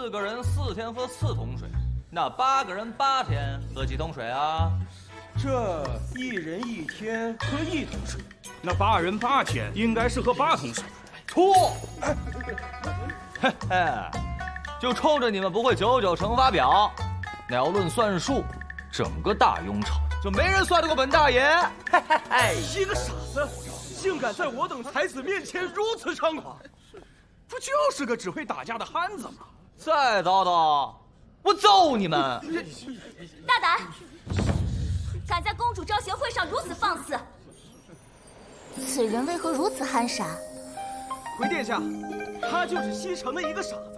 4个人4天喝4桶水，那8个人8天喝几桶水啊？这1人1天喝1桶水，那8人8天应该是喝8桶水。错！嘿嘿，就冲着你们不会99乘法表，那要论算术，整个大雍城就没人算得过本大爷。嘿嘿嘿，一个傻子，竟敢在我等才子面前如此猖狂，不就是个只会打架的憨子吗？再叨叨，我揍你们！大胆！敢在公主招贤会上如此放肆，此人为何如此憨傻？回殿下，他就是西城的一个傻子。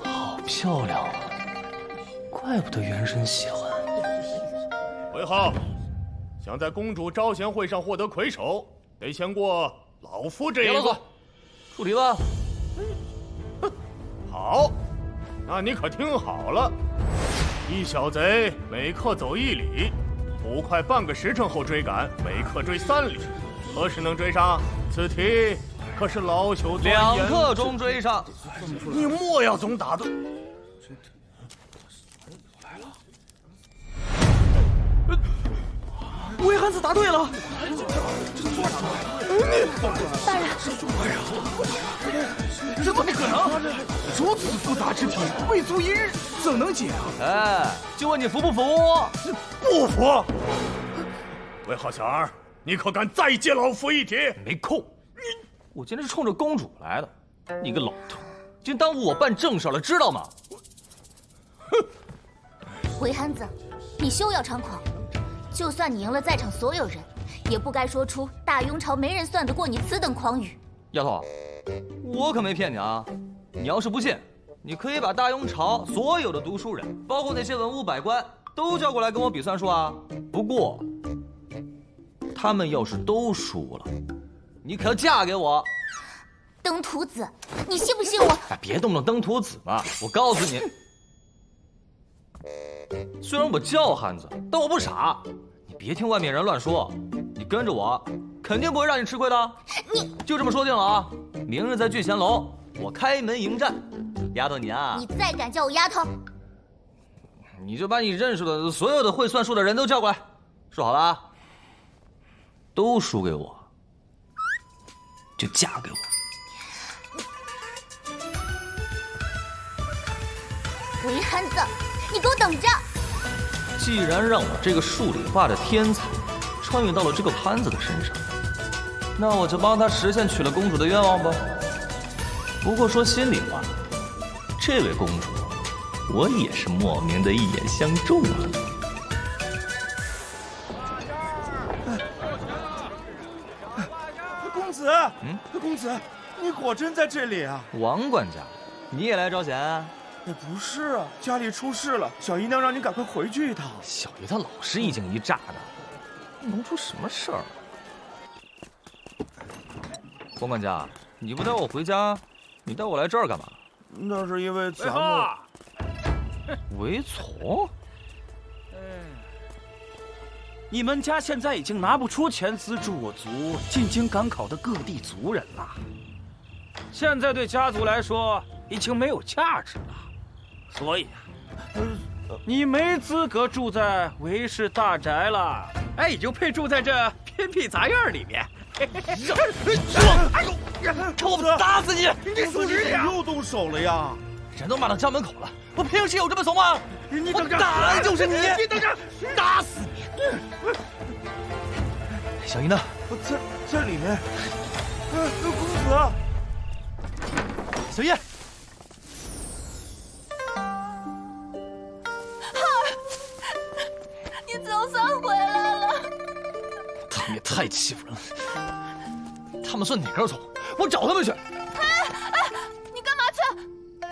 好漂亮啊，怪不得元神喜欢。为号，想在公主招贤会上获得魁首，得先过老夫这一关。出题吧。好，那你可听好了，一小贼每刻走1里，捕快半个时辰后追赶，每刻追3里。何时能追上？此题可是老朽钻研。2刻钟追上。你莫要总打断。魏汉子答对了。大人，这怎么可能？如此复杂之题，未足1日，怎能解啊？哎，就问你服不服？不服！魏号小儿，你可敢再接老夫一题？没空！我今天是冲着公主来的，你个老头，竟耽误我办正事了，知道吗？韦憨子，你休要猖狂！就算你赢了在场所有人，也不该说出大雍朝没人算得过你此等狂语。丫头，我可没骗你啊！你要是不信，你可以把大雍朝所有的读书人，包括那些文武百官，都叫过来跟我比算术啊。不过，他们要是都输了，你可要嫁给我。登徒子，你信不信我？哎，别动不动登徒子嘛！我告诉你，虽然我叫汉子，但我不傻。你别听外面人乱说，你跟着我，肯定不会让你吃亏的。你就这么说定了啊！明日在聚贤楼，我开门迎战。丫头你啊，你再敢叫我丫头，你就把你认识的所有的会算数的人都叫过来，说好了啊，都输给我，就嫁给我。韦憨子，你给我等着！既然让我这个数理化的天才穿越到了这个潘子的身上，那我就帮他实现娶了公主的愿望吧。不过说心里话，这位公主，我也是莫名的一眼相中了。公子，公子，你果真在这里啊？王管家，你也来招贤啊？不是啊，家里出事了，小姨娘让你赶快回去一趟。小爷他老是一惊一乍的，能出什么事儿？王管家，你不带我回家，你带我来这儿干嘛？那是因为咱们韦从。你们家现在已经拿不出钱资助我族进京赶考的各地族人了，现在对家族来说已经没有价值了，所以你没资格住在韦氏大宅了，哎，你就配住在这偏僻杂院里面。哎呦，看我打死你！你怎么又动手了呀？人都骂到家门口了，我平时有这么怂吗？我打的就是你！你等着，打死你！小姨呢？在里面。公子，小叶，你总算回来了。他们也太欺负人了。他们算哪根葱？我找他们去。你干嘛去？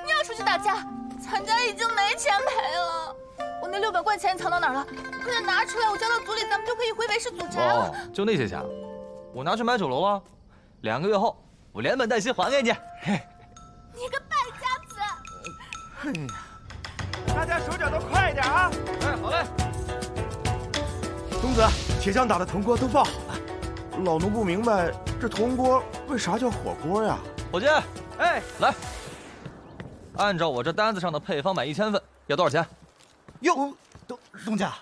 你要出去打架？咱家已经没钱赔了。我那600贯钱藏到哪儿了？快点拿出来，我交到族里，咱们就可以回韦氏祖宅了。就那些钱，我拿去买酒楼了。2个月后，我连本带息还给你。你个败家子！大家手脚都快一点啊！哎，好嘞。公子，铁匠打的铜锅都爆好了。老奴不明白，这铜锅为啥叫火锅呀？伙计，哎，来，按照我这单子上的配方买1000份，要多少钱？哟，东家，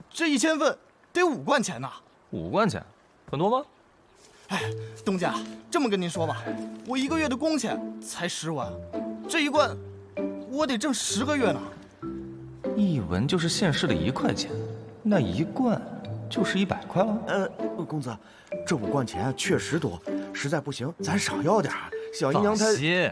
这1000份得5贯钱呐。5贯钱，很多吗？哎，东家，这么跟您说吧，我1个月的工钱才10文，这1贯我得挣10个月呢。1文就是现市的1块钱，那1贯就是100块了。公子，这5贯钱确实多，实在不行咱少要点。小姨娘她放心，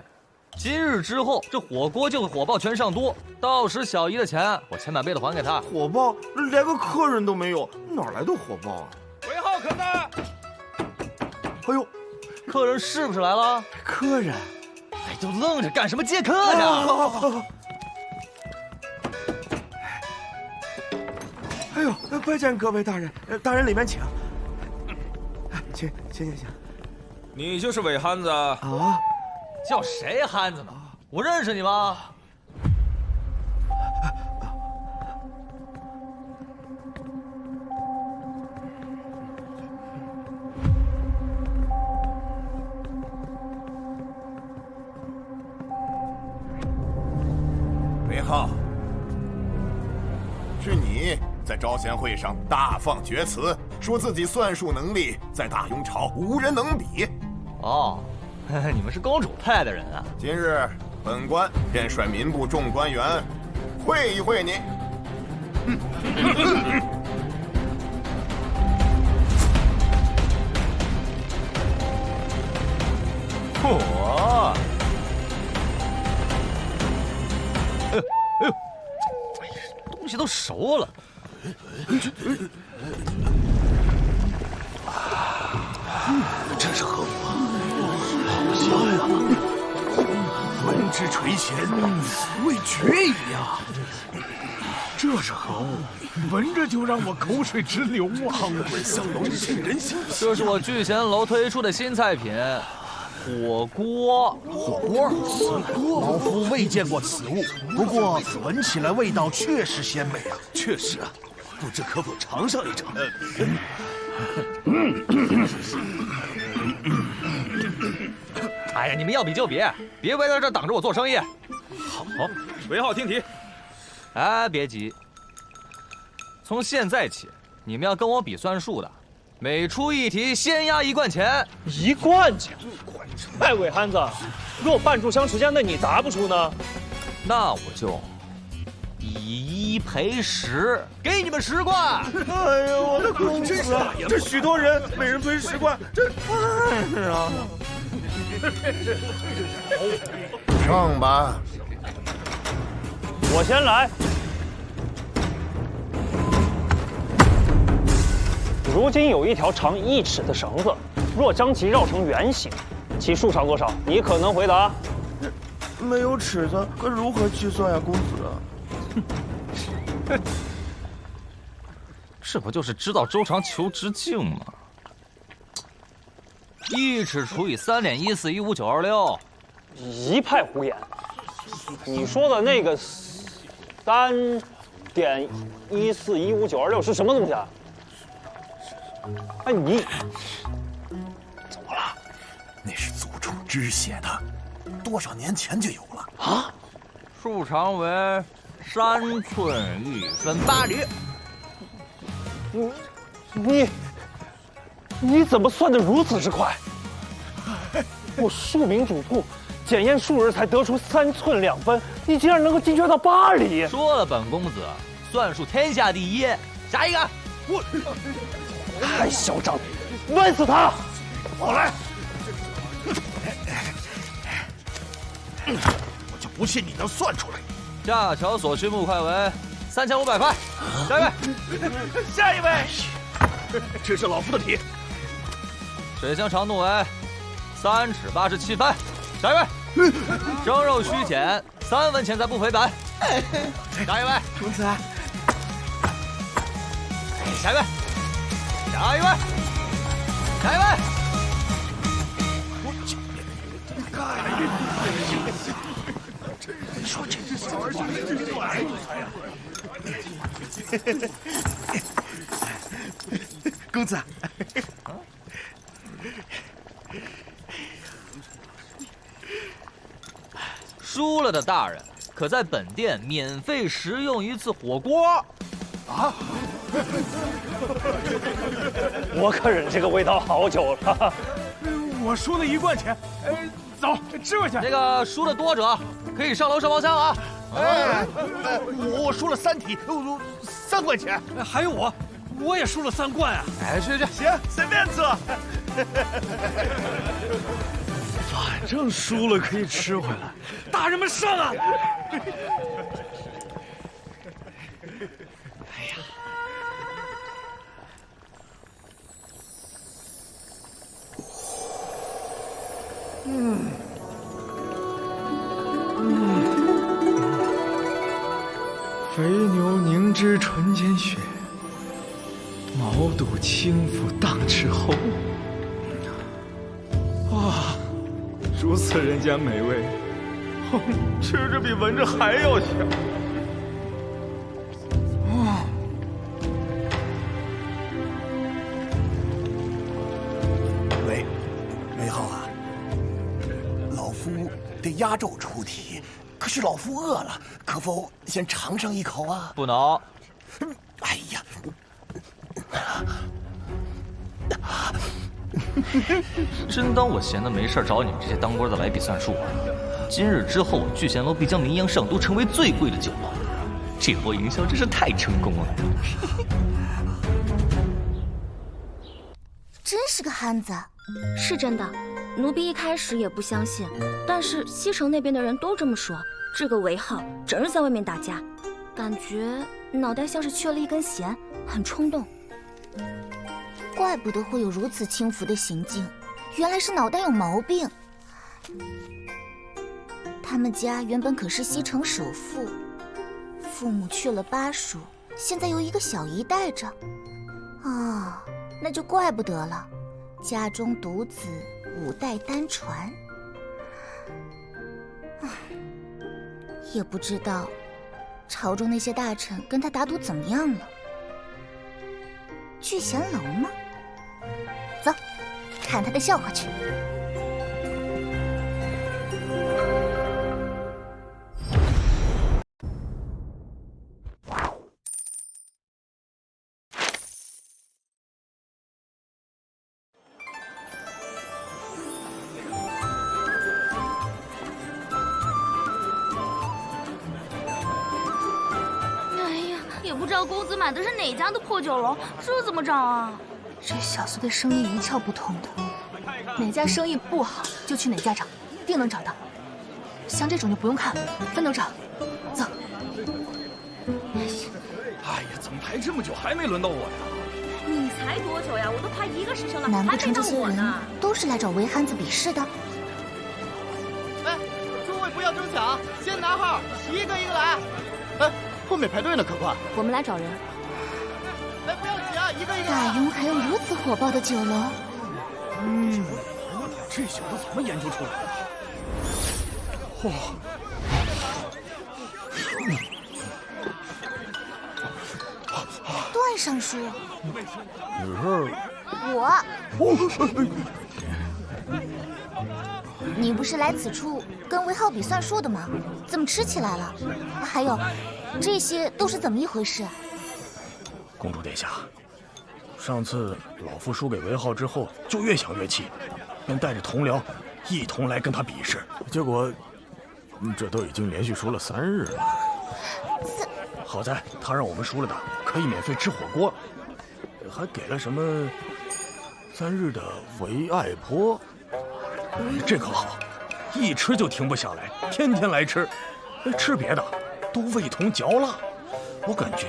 今日之后这火锅就会火爆全上都，到时小姨的钱我钱满倍的还给她。火爆，连个客人都没有，哪来的火爆啊？尾号可在？哎呦，客人是不是来了？客人！哎，都愣着干什么？接客去！好。哎呦，拜见各位大人，大人里面请。请。你就是伪憨子啊？叫谁憨子呢？我认识你吗？韦浩，是你在招贤会上大放厥词，说自己算术能力在大雍朝无人能比。哦，你们是公主派的人啊！今日本官便率民部众官员会一会你。嚯！哎呦，东西都熟了。这是何物？好香啊！闻之垂涎，味绝一样。这是何物？闻着就让我口水直流啊！汤滚香浓，沁人心脾。这是我聚贤楼推出的新菜品，火锅。火锅？老夫未见过此物，不过闻起来味道确实鲜美啊。确实啊，不知可否尝上一尝？哎呀，你们要比就比，别围在这挡着我做生意。好，尾号听题。哎，别急，从现在起，你们要跟我比算术的，每出一题先压1贯钱。1贯钱？哎，伪憨子，若半炷香时间内你答不出呢？那我就以1赔10，给你们10贯。哎呦，我的公子，这许多人每人分10贯，这太啊！上吧。我先来。如今有一条长1尺的绳子，若将其绕成圆形，其数长多少？你可能回答。没有尺子，可如何计算呀，公子？这不就是知道周长求直径吗？1尺除以3.141596，一派胡言。你说的那个3.141596是什么东西啊？哎，你怎么了？那是祖冲之写的，多少年前就有了啊。数长为3寸1分8厘。你怎么算得如此之快？我数名主顾，检验数日才得出3寸2分，你竟然能够精确到8厘！说了，本公子算术天下第一。下一个，我太嚣张，闷死他！我来，我就不信你能算出来。架桥所需木块为3500块。下一位，下一位，这是老夫的题。水箱长度为3尺87分。下一位，生肉须剪3文钱财不赔本。下一位，公子，下一位，下一位，下一位。你说这是小儿子公子，输了的大人可在本店免费食用一次火锅。啊！我可忍这个味道好久了。我输了1贯钱，走，吃回去。那个输的多者可以上楼上包厢啊。我输了3题，3贯钱。还有我也输了3贯啊！哎，去，行，随便吃。反正输了可以吃回来。大人们上啊！哎呀！肥牛凝脂纯坚血，毛肚轻浮荡翅厚。哇，如此人间美味，吃着比闻着还要香。韦浩啊，老夫得压轴出题，可是老夫饿了，可否先尝上一口啊？不能。哎呀！真当我闲的没事找你们这些当官的来比算数啊？今日之后，聚贤楼必将名扬上都，成为最贵的酒楼。这波营销真是太成功了。真是个憨子。是真的，奴婢一开始也不相信，但是西城那边的人都这么说。这个韦浩整日在外面打架，感觉脑袋像是缺了一根弦，很冲动。怪不得会有如此轻浮的行径，原来是脑袋有毛病。他们家原本可是西城首富，父母去了巴蜀，现在由一个小姨带着。啊，那就怪不得了，家中独子5代单传。也不知道朝中那些大臣跟他打赌怎么样了。聚贤楼吗？走，看他的笑话去。也不知道公子买的是哪家的破酒楼，这怎么找啊？这小子对生意一窍不通的，哪家生意不好就去哪家找，定能找到。像这种就不用看了，分头找。走。哎呀，怎么排这么久还没轮到我呀？你才多久呀？我都排1个时辰了，难不成这还些人没到我呢？都是来找韦憨子比试的？哎，诸位不要争抢，先拿号，一个一个来。哎，后面排队呢，可快！我们来找人。来，不要急啊，一个一个。大庸还有如此火爆的酒楼？这小子怎么研究出来的？嚯！段尚书，你不是来此处跟韦浩比算术的吗？怎么吃起来了？还有，这些都是怎么一回事？公主殿下，上次老夫输给韦浩之后，就越想越气，便带着同僚一同来跟他比试，结果这都已经连续输了3日了。好在他让我们输了的可以免费吃火锅，还给了什么3日的维爱坡，这可好，一吃就停不下来，天天来吃，吃别的都味同嚼蜡。我感觉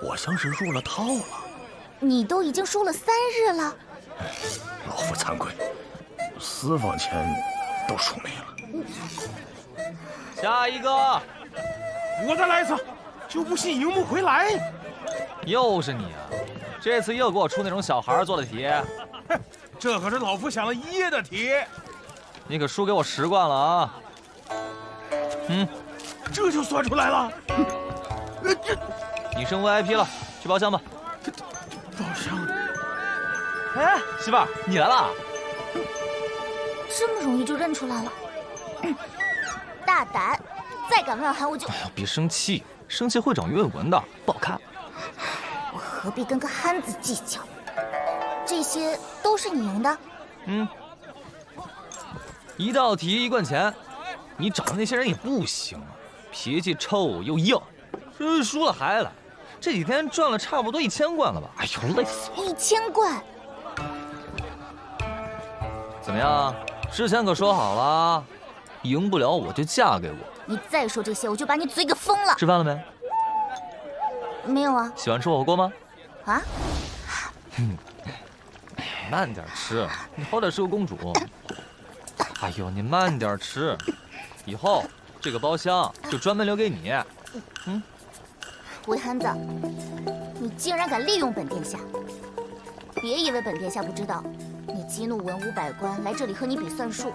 我像是入了套了。你都已经输了3日了，老夫惭愧，私房钱都输没了。下一个，我再来一次，就不信赢不回来。又是你啊！这次又给我出那种小孩做的题。哼，这可是老夫想了1夜的题。你可输给我10贯了啊！这就算出来了。你升 VIP 了，去包厢吧。包厢。哎，媳妇儿，你来了。这么容易就认出来了。大大胆，再敢乱喊我就……哎呀，别生气，生气会长鱼尾纹的，不好看。我何必跟个憨子计较？这些都是你赢的。一道题1贯钱，你找的那些人也不行啊，脾气臭又硬，输了还来。这几天赚了差不多1000贯了吧？哎呦，累死我！1000贯。怎么样？之前可说好了，赢不了我就嫁给我。你再说这些，我就把你嘴给封了。吃饭了没？没有啊。喜欢吃火锅吗？啊？慢点吃，你好歹是个公主。哎呦，你慢点吃，以后这个包厢就专门留给你。韦憨子，你竟然敢利用本殿下！别以为本殿下不知道，你激怒文武百官来这里和你比算术，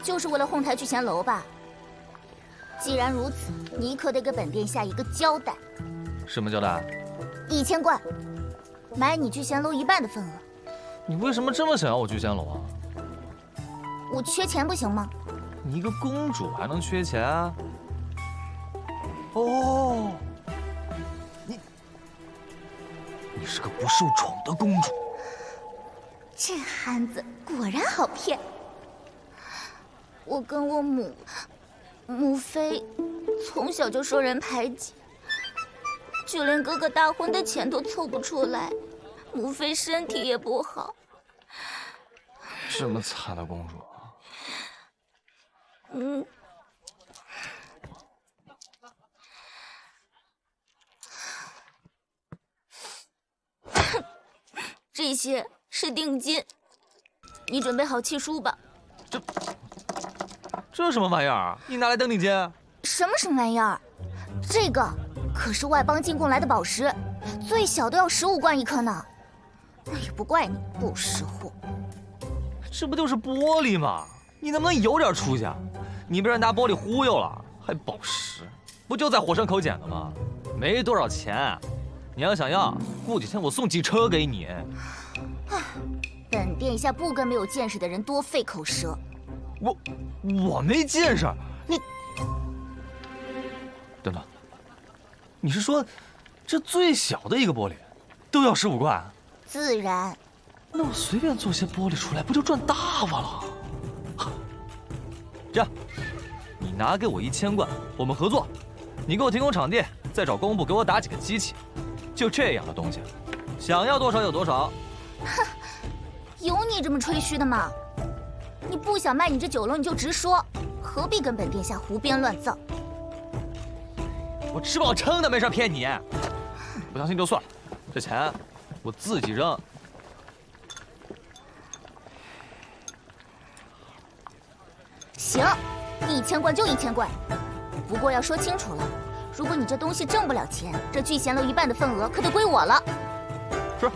就是为了哄抬聚贤楼吧？既然如此，你可得给本殿下一个交代。什么交代？1000贯，买你聚贤楼1半的份额。你为什么这么想要我聚贤楼啊？我缺钱不行吗？你一个公主还能缺钱？哦，你是个不受宠的公主。这憨子果然好骗。我跟我母妃从小就受人排挤，就连哥哥大婚的钱都凑不出来，母妃身体也不好。这么惨的公主啊！这些是定金，你准备好契书吧。这什么玩意儿？你拿来当定金？什么玩意儿？这个可是外邦进贡来的宝石，最小都要15贯1颗呢。也不怪你不识货。这不就是玻璃吗？你能不能有点出息啊？你被人拿玻璃忽悠了，还宝石，不就在火山口捡的吗？没多少钱，你要想要，过几天我送几车给你。本殿下不跟没有见识的人多费口舌。我没见识，你等等，你是说这最小的一个玻璃都要15贯？自然。那我随便做些玻璃出来，不就赚大发了？这样，你拿给我1000贯，我们合作。你给我提供场地，再找工部给我打几个机器。就这样的东西，想要多少有多少。哼，有你这么吹嘘的吗？你不想卖你这酒楼，你就直说，何必跟本殿下胡编乱造？我吃饱撑的，没事骗你。不相信就算了，这钱我自己扔。行，1000贯就1000贯，不过要说清楚了，如果你这东西挣不了钱，这聚贤楼1半的份额可得归我了。是。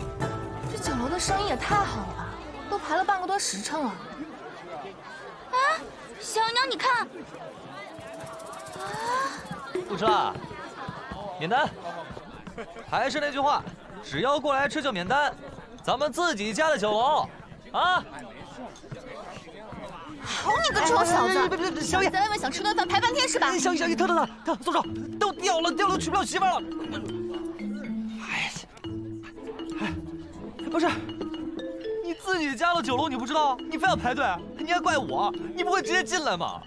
这酒楼的生意也太好了吧，都排了半个多时辰了。啊，小娘，你看。不吃了，免单。还是那句话，只要过来吃就免单，咱们自己家的酒楼，啊！好你个臭小子！小野，在外面想吃顿饭排半天是吧？小野，疼，松手，都掉了，娶不了媳妇了。哎，不是，你自己家的酒楼你不知道，你非要排队，你还怪我，你不会直接进来吗？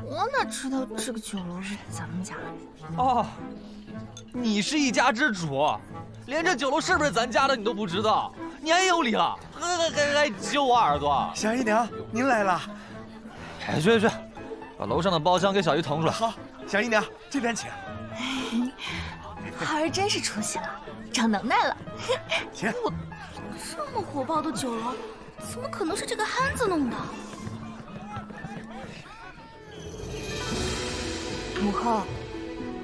我哪知道这个酒楼是咱们家的？哦，你是一家之主，连这酒楼是不是咱家的你都不知道，你还有理了，还揪我耳朵。小姨娘，您来了。哎，去，把楼上的包厢给小姨腾出来。好，小姨娘这边请。孩儿真是出息了，长能耐了。请。这么火爆的酒楼，怎么可能是这个憨子弄的？母后，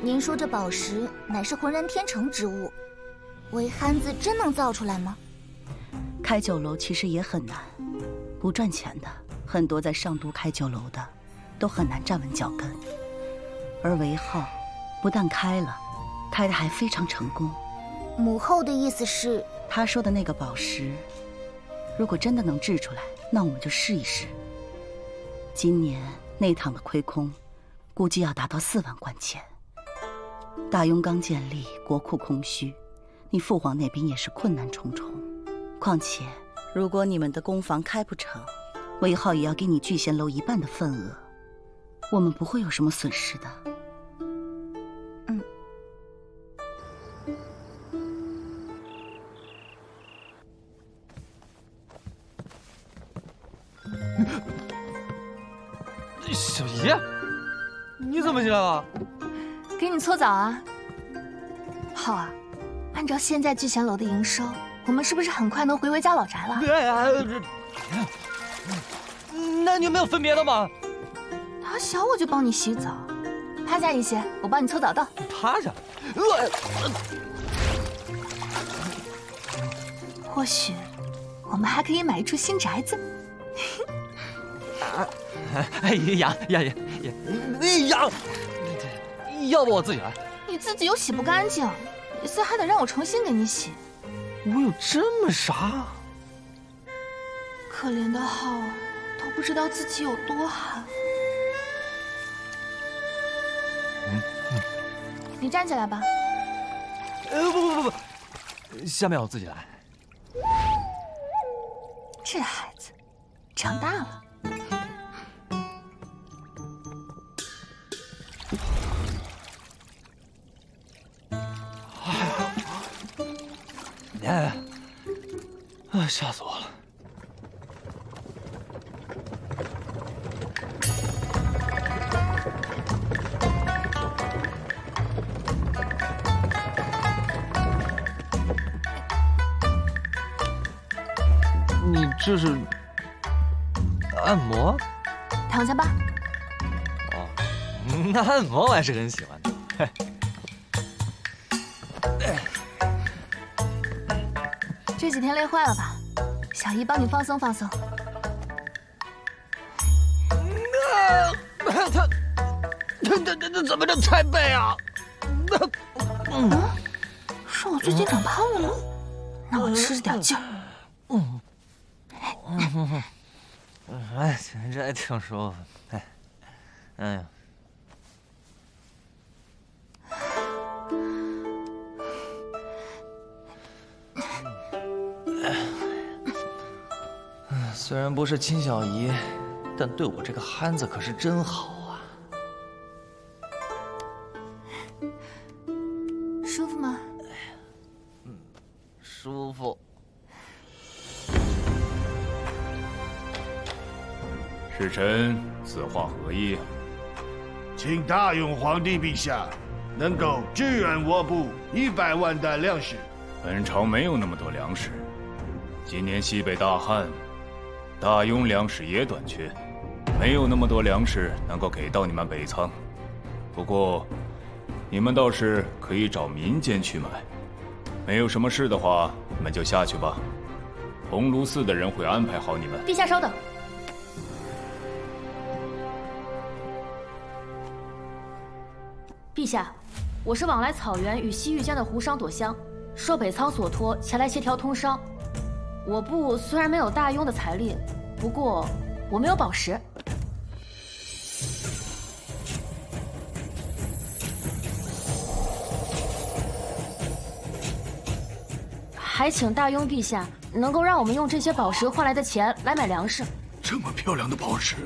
您说这宝石乃是浑然天成之物，为憨子真能造出来吗？开酒楼其实也很难，不赚钱的很多在上都开酒楼的都很难站稳脚跟，而韦浩不但开了，开的还非常成功。母后的意思是，他说的那个宝石，如果真的能制出来，那我们就试一试。今年那趟的亏空，估计要达到4万贯钱。大雍刚建立，国库空虚，你父皇那边也是困难重重。况且，如果你们的宫房开不成，韦浩也要给你聚贤楼1半的份额，我们不会有什么损失的。小姨，你怎么进来了？给你搓澡啊。浩儿，按照现在聚贤楼的营收，我们是不是很快能回韦家老宅了？那你有没有分别的吗？他小我就帮你洗澡，趴下一些，我帮你搓澡豆。趴下。或许我们还可以买一处新宅子。养，要不我自己来。你自己又洗不干净，这次还得让我重新给你洗。我有这么傻？可怜的浩儿，都不知道自己有多寒。你站起来吧。不，下面我自己来。这孩子长大了。吓死我了！你这是按摩？躺下吧。哦，那按摩我还是很喜欢的。这几天累坏了吧？小姨帮你放松放松。他怎么能踩背啊？是我最近长胖了吗？那我吃点劲儿。哎，这还挺舒服。哎呀。虽然不是亲小姨，但对我这个憨子可是真好啊。舒服吗？舒服。使臣此话何意？请大雍皇帝陛下能够支援我部100万担粮食。本朝没有那么多粮食，今年西北大旱。大雍粮食也短缺，没有那么多粮食能够给到你们北仓。不过，你们倒是可以找民间去买。没有什么事的话，你们就下去吧。鸿胪寺的人会安排好你们。陛下稍等。陛下，我是往来草原与西域间的胡商朵香，受北仓所托前来协调通商。我部虽然没有大雍的财力，不过我们有宝石。还请大雍陛下能够让我们用这些宝石换来的钱来买粮食。这么漂亮的宝石，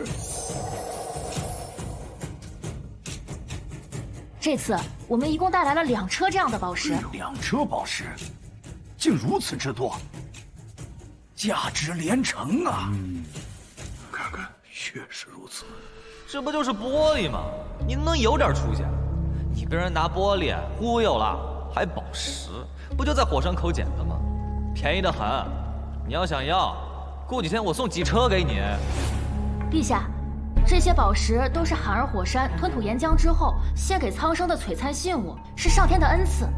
这次我们一共带来了2车这样的宝石。2车宝石，竟如此之多。价值连城啊！看看，确实如此。这不就是玻璃吗？你能有点出息？你被人拿玻璃忽悠了，还宝石，不就在火山口捡的吗？便宜得很。你要想要，过几天我送几车给你。陛下，这些宝石都是罕儿火山吞吐岩浆之后献给苍生的璀璨信物，是上天的恩赐。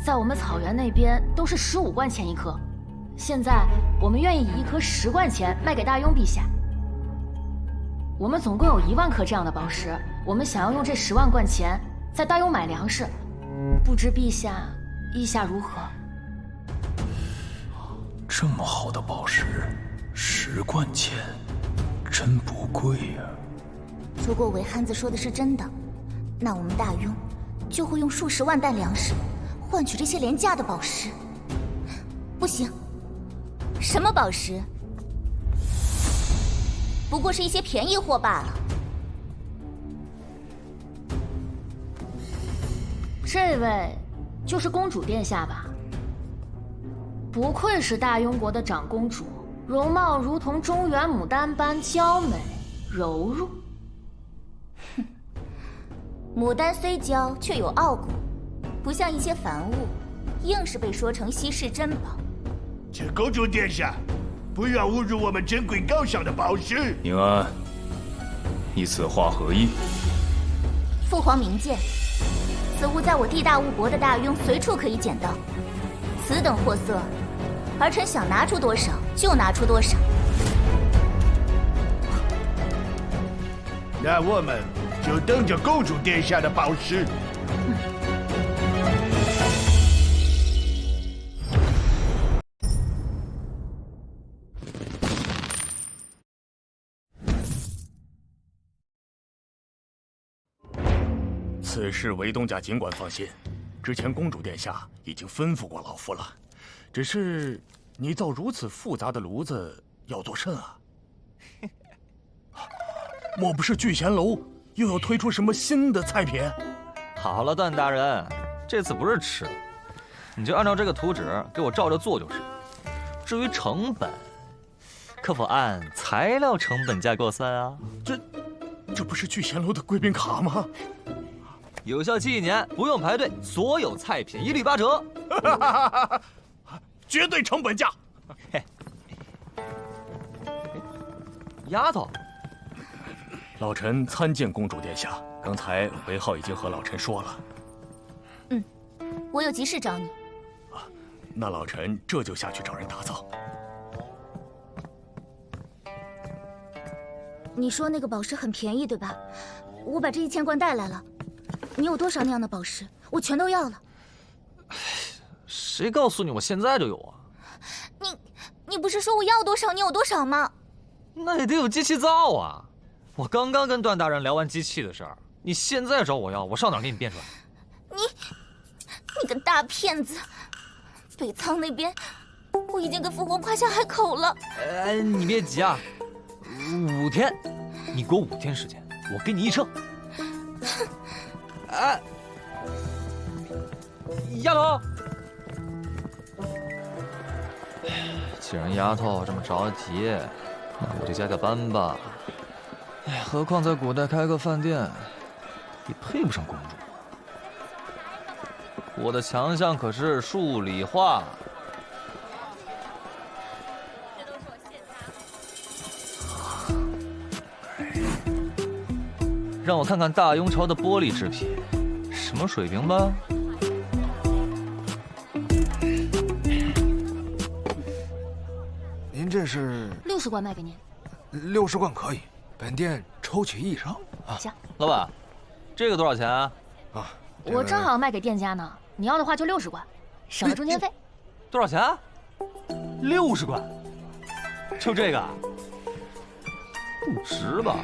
在我们草原那边都是15贯钱1颗。现在我们愿意以1颗10贯钱卖给大雍陛下。我们总共有1万颗这样的宝石，我们想要用这10万贯钱在大雍买粮食，不知陛下意下如何？这么好的宝石，10贯钱，真不贵呀。如果韦憨子说的是真的，那我们大庸就会用数十万担粮食换取这些廉价的宝石。不行，什么宝石？不过是一些便宜货罢了。这位就是公主殿下吧？不愧是大庸国的长公主，容貌如同中原牡丹般娇美柔弱。哼，牡丹虽娇，却有傲骨，不像一些凡物，硬是被说成稀世珍宝。请公主殿下，不要侮辱我们珍贵高尚的宝石。宁安，你此话何意？父皇明鉴，此物在我地大物博的大庸随处可以捡到。此等货色，儿臣想拿出多少就拿出多少。那我们就等着公主殿下的宝石。此事韦东家尽管放心，之前公主殿下已经吩咐过老夫了。只是你造如此复杂的炉子要做甚啊？莫不是聚贤楼又要推出什么新的菜品？好了，段大人，这次不是吃的，你就按照这个图纸给我照着做就是。至于成本，可否按材料成本价给我算啊？这不是聚贤楼的贵宾卡吗？有效期1年，不用排队，所有菜品一律8折，绝对成本价。丫头，老臣参见公主殿下。刚才韦浩已经和老臣说了。我有急事找你。那老臣这就下去找人打造。你说那个宝石很便宜，对吧？我把这1000贯带来了。你有多少那样的宝石？我全都要了。谁告诉你我现在就有啊？你不是说我要多少你有多少吗？那也得有机器造啊！我刚刚跟段大人聊完机器的事儿，你现在找我要，我上哪儿给你变出来？你个大骗子！北仓那边，我已经跟父皇夸下海口了。你别急啊，5天，你给我5天时间，我给你1称。丫头，既然丫头这么着急，那我就加个班吧。何况在古代开个饭店，也配不上公主。我的强项可是数理化。让我看看大庸朝的玻璃制品什么水平吧。您这是60贯卖给您，60贯可以，本店抽取1升啊。行，老板，这个多少钱啊？我正好卖给店家呢，你要的话就60贯，省了中间费。多少钱？60贯，就这个？不值吧？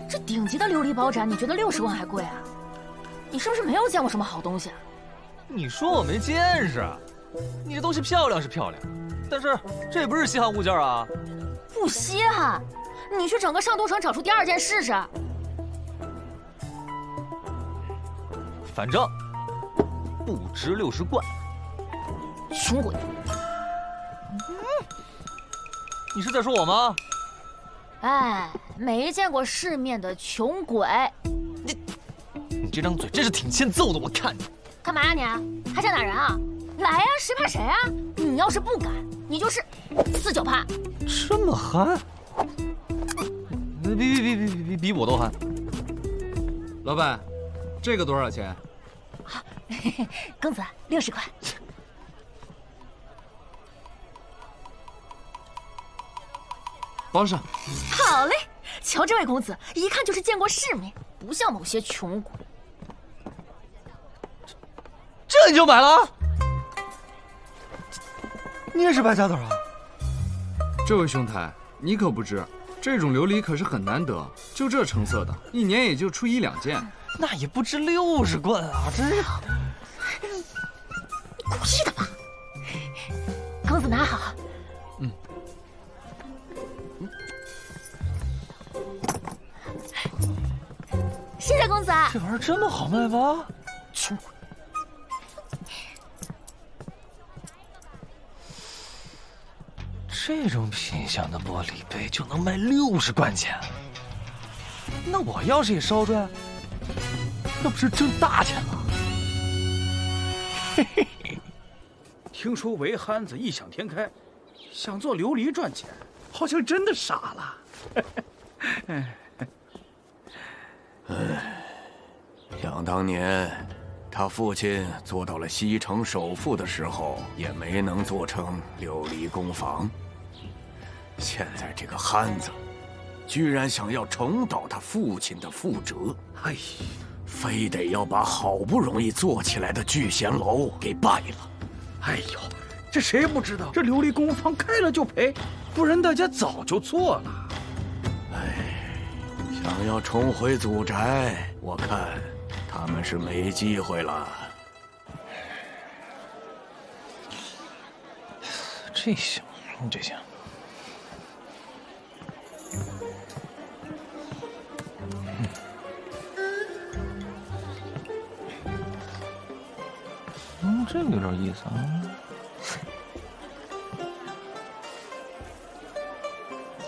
这顶级的琉璃宝盏，你觉得60贯还贵啊？你是不是没有见过什么好东西啊？你说我没见识？你这东西漂亮是漂亮，但是这不是稀罕物件啊。不稀罕，你去整个上都城找出第2件试试。反正不值60贯。穷鬼！你是在说我吗？哎，没见过世面的穷鬼！你这张嘴真是挺欠揍的，我看你。干嘛呀你？还想打人啊？来呀，谁怕谁啊？你要是不敢，你就是4脚趴。这么憨？比我都憨。老板，这个多少钱？公子，60块。包上。好嘞，瞧这位公子，一看就是见过世面，不像某些穷鬼。这你就买了？你也是败家子啊？这位兄台，你可不知，这种琉璃可是很难得，就这成色的，一年也就出1、2件。那也不值60贯啊！这是故意的吧？公子拿好。谢谢公子。这玩意儿这么好卖吗？穷鬼！这种品相的玻璃杯就能卖60贯钱，那我要是也烧出来，那不是挣大钱了？嘿嘿嘿，听说韦憨子异想天开，想做琉璃赚钱，好像真的傻了。想当年，他父亲做到了西城首富的时候，也没能做成琉璃工坊。现在这个憨子，居然想要重蹈他父亲的覆辙，哎，非得要把好不容易做起来的聚贤楼给败了。哎呦，这谁不知道？这琉璃工坊开了就赔，不然大家早就做了。想要重回祖宅，我看他们是没机会了。这行，这行。这个有点意思啊。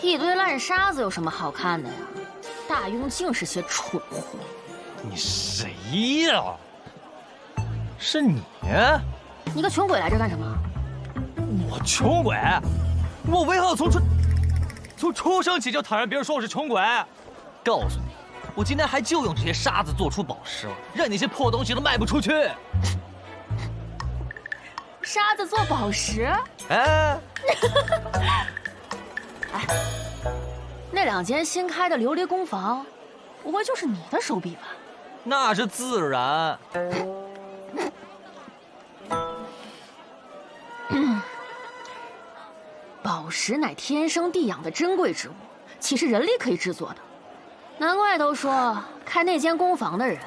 一堆烂沙子有什么好看的呀？大庸竟是些蠢货。你谁呀？是你？你个穷鬼来这干什么？我穷鬼？我韦浩从出生起就讨厌别人说我是穷鬼。告诉你，我今天还就用这些沙子做出宝石了，让你些破东西都卖不出去。沙子做宝石？哎，哎，那2间新开的琉璃工坊，不会就是你的手笔吧？那是自然。宝石乃天生地养的珍贵之物，岂是人力可以制作的？难怪都说开那间工坊的人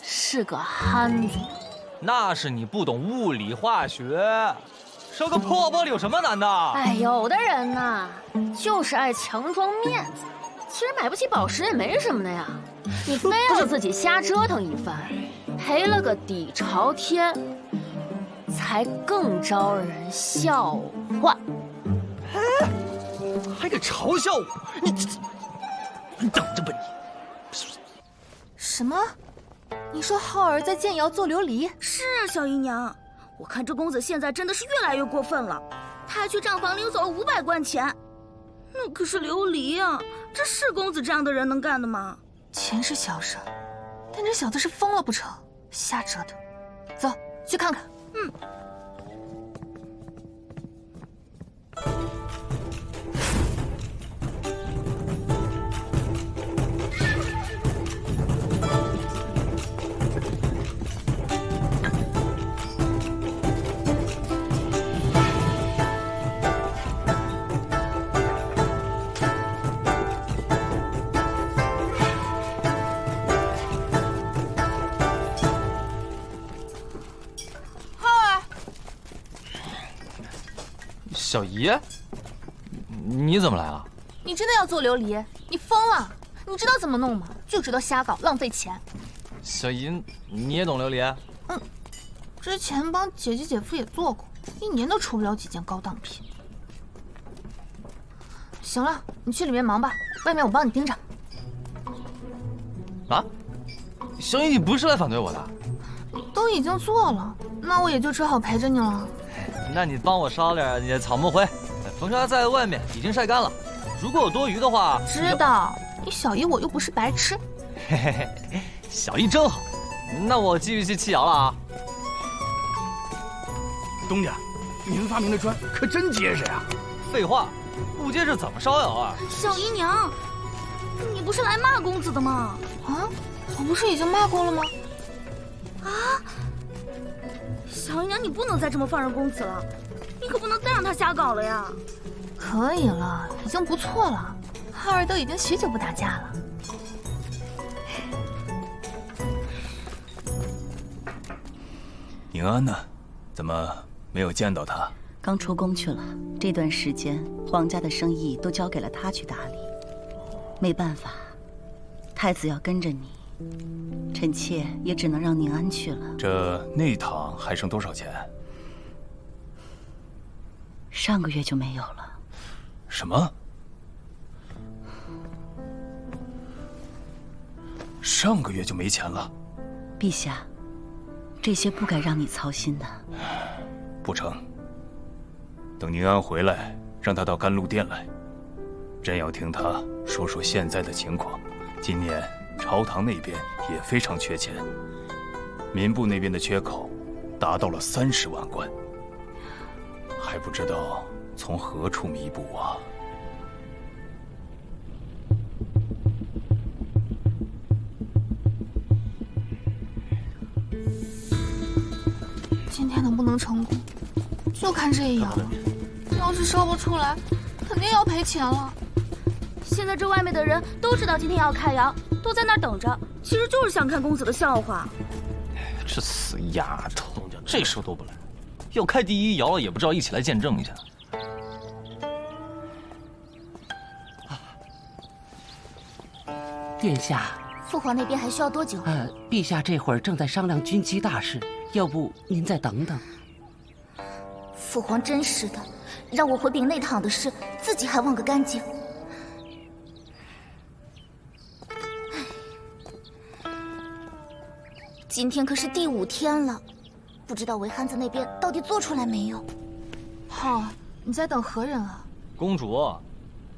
是个憨子。那是你不懂物理化学，烧个破玻璃有什么难的？哎，有的人呐，就是爱强装面子，其实买不起宝石也没什么的呀。你非要自己瞎折腾一番，赔了个底朝天，才更招人笑话。哎，还敢嘲笑我？你等着吧你！什么？你说浩儿在建窑做琉璃？是啊，小姨娘，我看这公子现在真的是越来越过分了，他还去账房领走了500贯钱，那可是琉璃啊，这是公子这样的人能干的吗？钱是小事，但这小子是疯了不成？瞎折腾。走，去看看。嗯。小姨，你怎么来了？你真的要做琉璃？你疯了？你知道怎么弄吗？就知道瞎搞，浪费钱。小姨，你也懂琉璃？嗯，之前帮姐姐姐夫也做过，1年都出不了几件高档品。行了，你去里面忙吧，外面我帮你盯着。啊，小姨，你不是来反对我的？都已经做了，那我也就只好陪着你了。那你帮我烧点你的草木灰，缝纱在外面已经晒干了，如果有多余的话，知道。你小姨我又不是白痴。嘿嘿嘿，小姨真好。那我继续去砌窑了啊。东家，您发明的砖可真结实呀！废话，不结实怎么烧窑啊？小姨娘，你不是来骂公子的吗？啊，我不是已经骂过了吗？啊！小姨娘，你不能再这么放任公子了，你可不能再让他瞎搞了呀！可以了，已经不错了。浩儿都已经许久不打架了。宁安呢？怎么没有见到他？刚出宫去了。这段时间，皇家的生意都交给了他去打理。没办法，太子要跟着你，臣妾也只能让宁安去了。这内堂还剩多少钱？上个月就没有了。什么？上个月就没钱了？陛下，这些不该让你操心的。不成，等宁安回来，让他到甘露殿来，朕要听他说说现在的情况。今年朝堂那边也非常缺钱，民部那边的缺口达到了30万贯，还不知道从何处弥补啊。今天能不能成功，就看这一爻了。要是烧不出来，肯定要赔钱了。现在这外面的人都知道今天要开窑，都在那儿等着，其实就是想看公子的笑话。这死丫头，这时候都不来，要开第一窑也不知道一起来见证一下。殿下，父皇那边还需要多久？陛下这会儿正在商量军机大事，要不您再等等。父皇真是的，让我回禀内堂的事，自己还忘个干净。今天可是第5天了，不知道韦憨子那边到底做出来没有？浩儿，你在等何人啊？公主，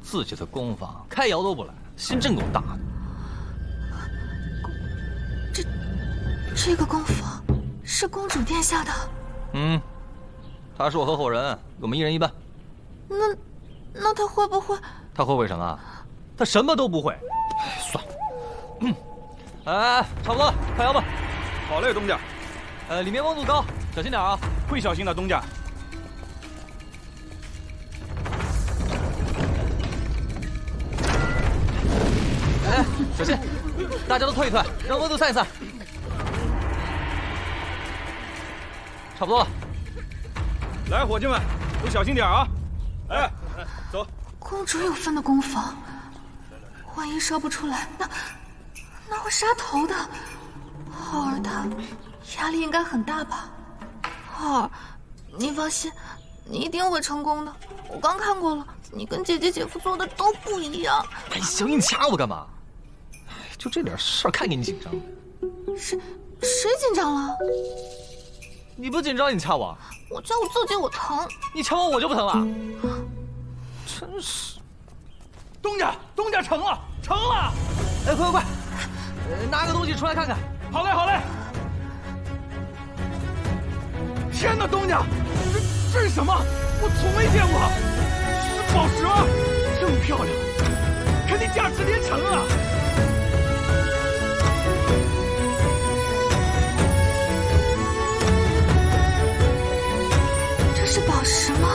自己的宫房开窑都不来，心真够大的。这个宫房是公主殿下的。他是我合伙人，我们1人1半。那他会不会？他会什么？他什么都不会。算了。哎，差不多了，开窑吧。好嘞，东家。里面温度高，小心点啊。会小心的，东家。哎，小心！大家都退一退，让温度散一散。差不多了。来，伙计们，都小心点啊！哎，走。公主有分的宫房，万一烧不出来，那会杀头的。浩儿他压力应该很大吧？浩儿，你放心，你一定会成功的。我刚看过了，你跟姐姐姐夫做的都不一样。哎，小英，你掐我干嘛？就这点事儿，看给你紧张。谁紧张了？你不紧张，你掐我？我掐我自己，我疼。你掐我就不疼了？真是。东家成了！哎，快！拿个东西出来看看。好嘞。天哪，东家，这是什么？我从没见过，是宝石吗？这么漂亮，肯定价值连城啊！这是宝石吗？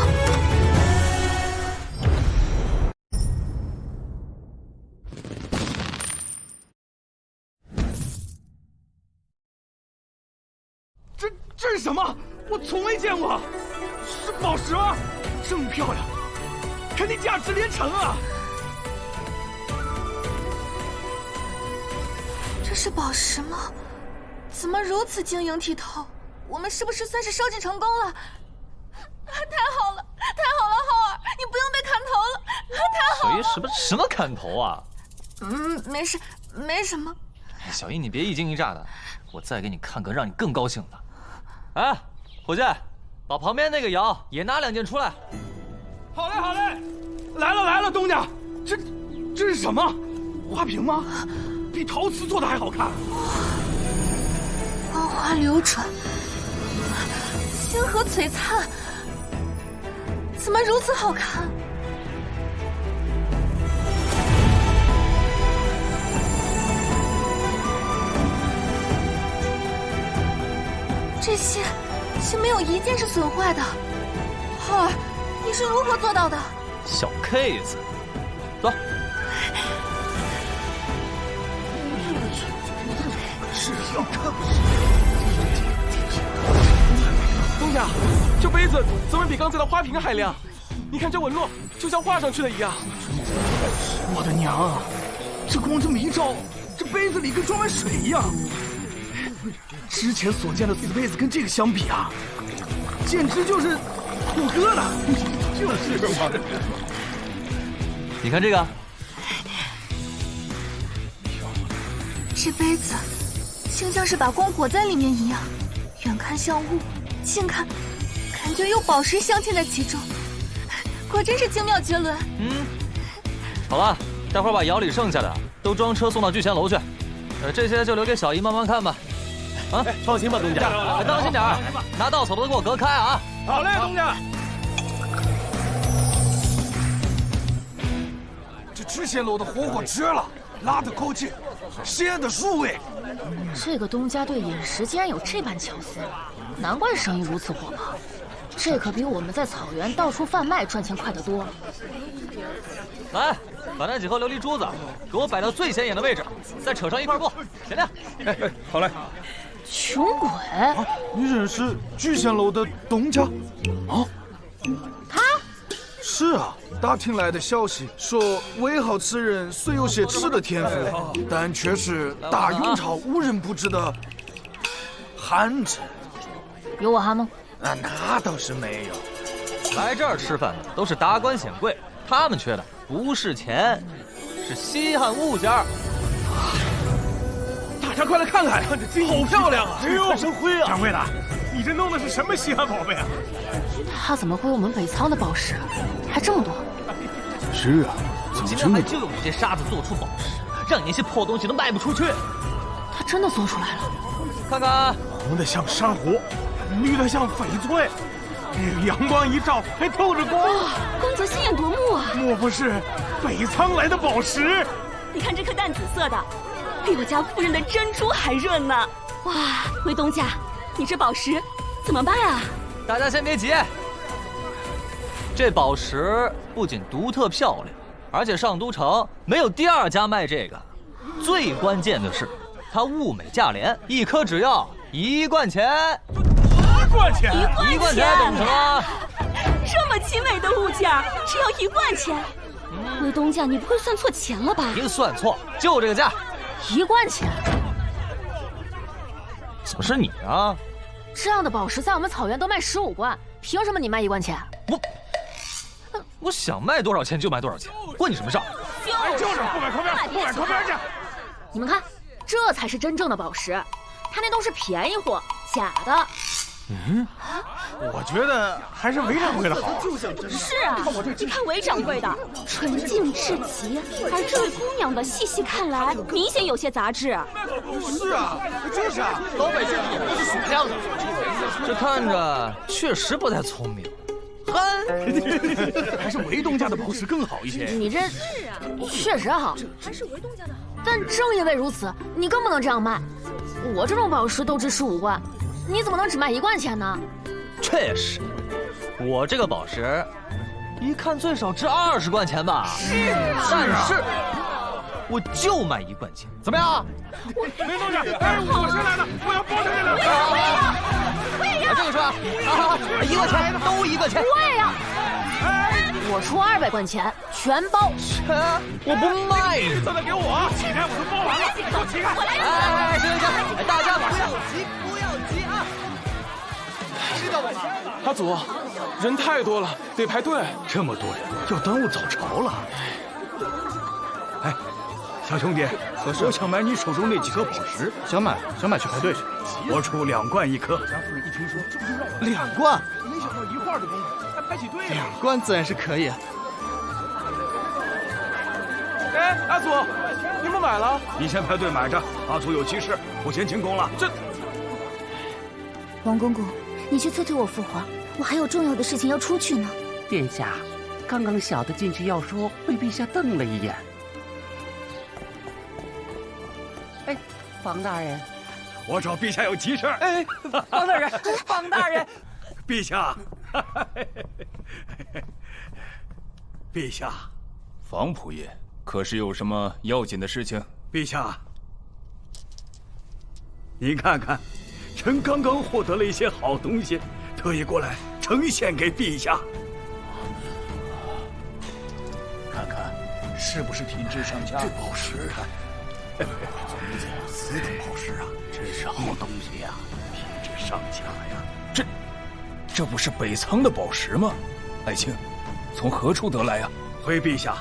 这是什么？我从没见过，是宝石吗？这么漂亮，肯定价值连城啊！这是宝石吗？怎么如此晶莹剔透？我们是不是算是烧制成功了？太好了，浩儿，你不用被砍头了，太好了！小姨，什么砍头啊？没什么。小姨，你别一惊一乍的，我再给你看个让你更高兴的。哎，伙计，把旁边那个窑也拿2件出来。好嘞，来了，东家，这是什么？花瓶吗？比陶瓷做的还好看。光滑流转，星河璀璨，怎么如此好看？这些竟没有一件是损坏的。浩儿，你是如何做到的？小 case，走。是要看东家，这杯子怎么比刚才的花瓶还亮？你看这纹路，就像画上去的一样。我的娘啊！这光这么一照，这杯子里跟装满水一样。之前所见的瓷杯子跟这个相比啊，简直就是火疙瘩。就是嘛。你看这个，这杯子就像是把光裹在里面一样，远看像雾，近看感觉有宝石镶嵌在其中，果真是精妙绝伦。好了，待会儿把窑里剩下的都装车送到聚贤楼去，这些就留给小姨慢慢看吧。啊，放心吧，东家，当心点儿，拿稻草都给我隔开啊！好嘞，东家。这聚贤楼的火锅绝了，辣的口气，鲜的入味。这个东家对饮食竟然有这般巧思，难怪生意如此火爆。这可比我们在草原到处贩卖赚钱快得多。来，把那几盒琉璃珠子给我摆到最显眼的位置，再扯上一块布，显亮。好嘞。穷鬼！你认识聚贤楼的东家？啊？他？是啊，打听来的消息说，韦浩此人虽有些吃的天赋，但却是大雍朝无人不知的汉子。有我哈吗？那倒是没有。来这儿吃饭的都是达官显贵，他们缺的不是钱，是稀罕物件。大家快来看看，看这金好漂亮啊！哎呦，生辉啊！掌柜的，你这弄的是什么稀罕宝贝啊？他怎么会有我们北仓的宝石？还这么多？是啊，今天还就用这些沙子做出宝石，让你那些破东西都卖不出去。他真的做出来了，看看，红的像珊瑚，绿的像翡翠，阳光一照还透着光。哇，公子心眼夺目啊！莫不是北仓来的宝石？你看这颗淡紫色的，比我家夫人的珍珠还润呢！哇，韦东家，你这宝石怎么办啊？大家先别急，这宝石不仅独特漂亮，而且上都城没有第二家卖这个。最关键的是，它物美价廉，一颗只要1贯钱。1贯钱？1贯钱，懂什么？这么精美的物件，只要1贯钱。韦东家，你不会算错钱了吧？您算错，就这个价。1贯钱？怎么是你啊？这样的宝石在我们草原都卖15贯，凭什么你卖1贯钱？我想卖多少钱就卖多少钱，关你什么事儿？就是不买靠边，不买靠边去！你们看，这才是真正的宝石，他那都是便宜货，假的。我觉得还是韦掌柜的好。是啊，你看韦掌柜的纯净至极，而这位姑娘的细细看来，明显有些杂质。是啊，就是啊，老百姓也不是属相的，这看着确实不太聪明。还是韦东家的宝石更好一些。你这确实好，还是韦东家的好。但正因为如此，你更不能这样卖。我这种宝石都值15贯，你怎么能只卖1贯钱呢？确实，我这个宝石一看最少值20贯钱吧。是啊，但是我就卖1贯钱，怎么样？韦东家，哎，我先来的，我要包这2个。我也要这个是吧？啊，1贯钱，都1贯钱。我也要。我出200贯钱，全包。我不卖。都得给我，乞丐我都包完了，给我乞丐。哎，行，大家不要急啊！知道了吗？阿祖，人太多了，得排队。这么多人，要耽误早朝了。哎，小兄弟，我想买你手中那几颗宝石。想买去排队去。我出2贯1颗。家夫人一听说，这不就让我2贯？没想到一会儿的功夫还排起队了。2贯自然是可以。哎，阿祖，你们买了？你先排队买着，阿祖有急事，我先进宫了。王公公，你去催催我父皇，我还有重要的事情要出去呢。殿下，刚刚小的进去要说，被陛下瞪了一眼。哎，房大人，我找陛下有急事。哎，房大人，房大人，陛下，陛下，房仆爷，可是有什么要紧的事情？陛下，您看看，臣刚刚获得了一些好东西，特意过来呈现给陛下。看看，是不是品质上佳？这宝石，此等宝石啊，真是好东西呀，品质上佳呀。这不是北仓的宝石吗？爱卿，从何处得来呀？回陛下，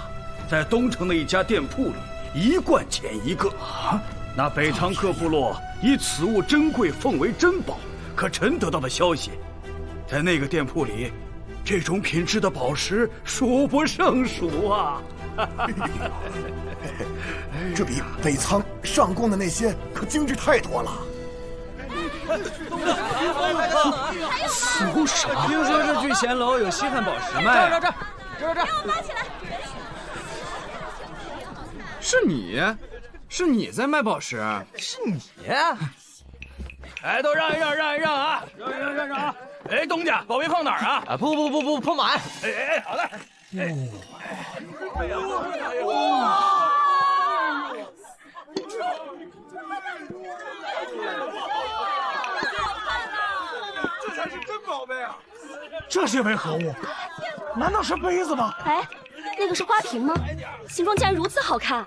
在东城的一家店铺里，1贯钱1个。啊！那北仓各部落以此物珍贵，奉为珍宝。可臣得到的消息，在那个店铺里，这种品质的宝石数不胜数啊！这比北仓上贡的那些可精致太多了。数什么？听说这聚贤楼有稀罕宝石卖。这。拉起来！是你在卖宝石？是你？哎，都让一让啊！让啊！哎，东家，宝贝放哪儿啊？啊，不，铺满。哎，好嘞。哇！这才是真宝贝啊！这些为何物？难道是杯子吗？哎，那个是花瓶吗？形状竟然如此好看！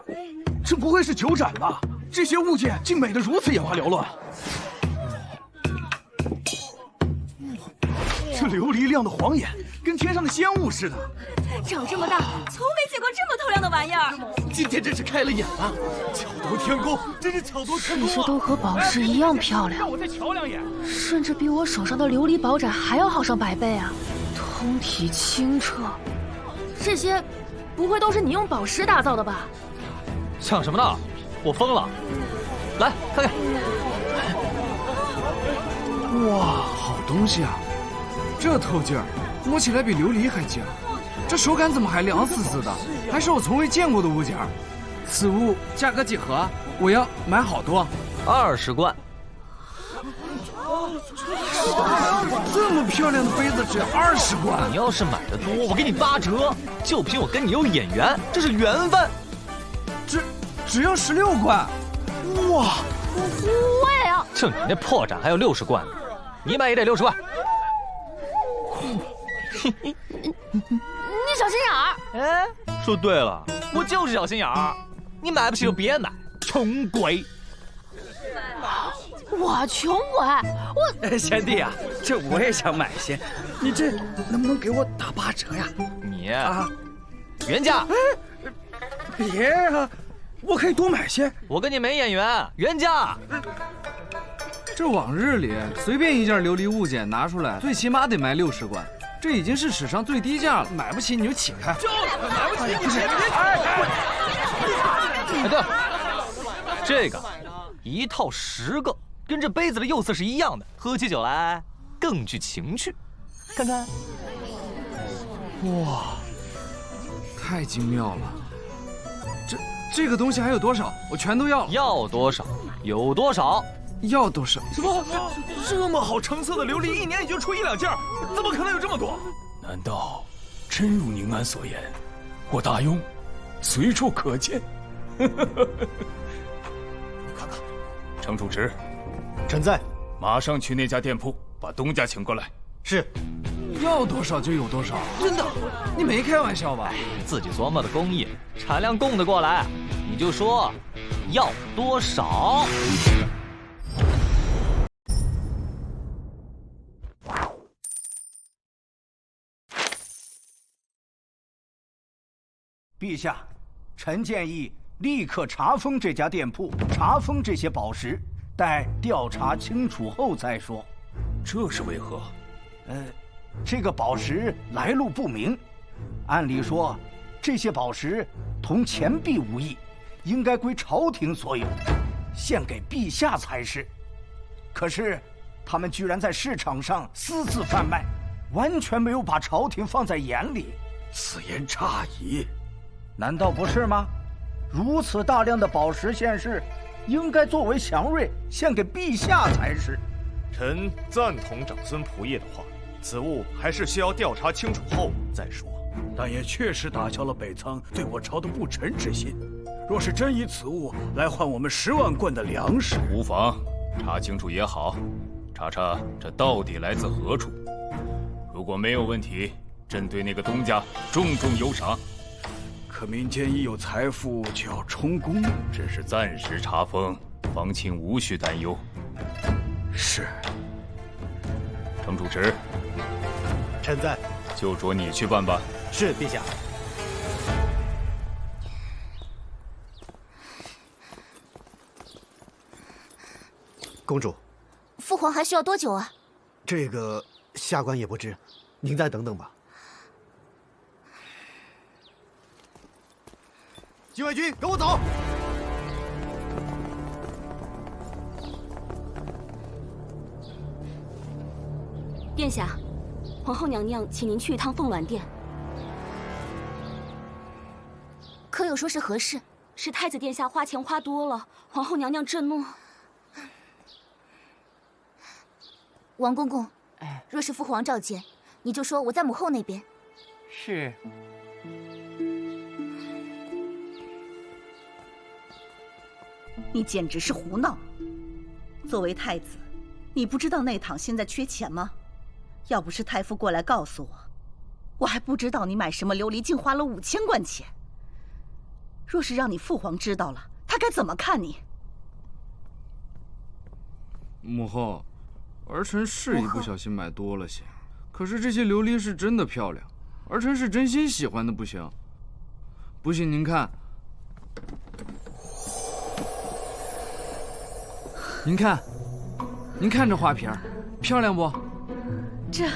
这不会是酒盏吧？这些物件竟美得如此眼花缭乱。这琉璃亮的晃眼，跟天上的仙雾似的。长这么大，从没见过这么透亮的玩意儿。今天真是开了眼了，巧夺天工，真是巧夺天工啊！这些都和宝石一样漂亮，让我再瞧两眼，甚至比我手上的琉璃宝盏还要好上100倍啊！通体清澈，这些不会都是你用宝石打造的吧？抢什么呢？我疯了！来看看。哇，好东西啊！这透劲儿，摸起来比琉璃还轻。这手感怎么还凉丝丝的？还是我从未见过的物件。此物价格几何？我要买好多。20贯。这么漂亮的杯子只要20贯。你要是买的多，我给你8折。就凭我跟你有眼缘，这是缘分。只要16贯。哇！贵啊！就你那破盏还有60贯呢，你买也得60贯。你小心眼儿！哎，说对了，我就是小心眼儿。你买不起就别买，穷鬼！我穷鬼，贤弟啊，这我也想买些，你这能不能给我打8折呀？你啊，原价。别啊，我可以多买些。我跟你没眼缘，原价。这往日里随便一件琉璃物件拿出来，最起码得卖60贯。这已经是史上最低价了，买不起你就起开。买不起你起开！哎，对了，这个一套10个，跟这杯子的釉色是一样的，喝起酒来更具情趣。看看，哇，太精妙了！这个东西还有多少？我全都要了。要多少有多少。要多少？什么？这么好成色的琉璃，1年也就出1、2件，怎么可能有这么多？难道真如宁安所言，我大庸随处可见？你看看，程主持，臣在。马上去那家店铺，把东家请过来。是。要多少就有多少，真的？你没开玩笑吧？自己琢磨的工艺，产量供得过来，你就说要多少。陛下，臣建议立刻查封这家店铺，查封这些宝石，待调查清楚后再说。这是为何？这个宝石来路不明，按理说，这些宝石同钱币无异，应该归朝廷所有，献给陛下才是。可是，他们居然在市场上私自贩卖，完全没有把朝廷放在眼里。此言差矣。难道不是吗？如此大量的宝石现世，应该作为祥瑞献给陛下才是。臣赞同长孙仆射的话，此物还是需要调查清楚后再说。但也确实打消了北仓对我朝的不臣之心。若是真以此物来换我们10万贯的粮食，无妨。查清楚也好，查查这到底来自何处。如果没有问题，朕对那个东家重重有赏。可民间一有财富就要充公，只是暂时查封，皇亲无需担忧。是。程主持，臣在。就着你去办吧。是，陛下。公主，父皇还需要多久啊？这个下官也不知，您再等等吧。禁卫军，跟我走！殿下，皇后娘娘请您去一趟凤鸾殿。可有说是何事？是太子殿下花钱花多了，皇后娘娘震怒。王公公，若是父皇召见，你就说我在母后那边。是。你简直是胡闹！作为太子，你不知道内堂现在缺钱吗？要不是太傅过来告诉我，我还不知道你买什么琉璃竟花了5000贯钱。若是让你父皇知道了，他该怎么看你？母后，儿臣是一不小心买多了些，可是这些琉璃是真的漂亮，儿臣是真心喜欢的不行。不信您看。您看，您看这花瓶儿，漂亮不？这，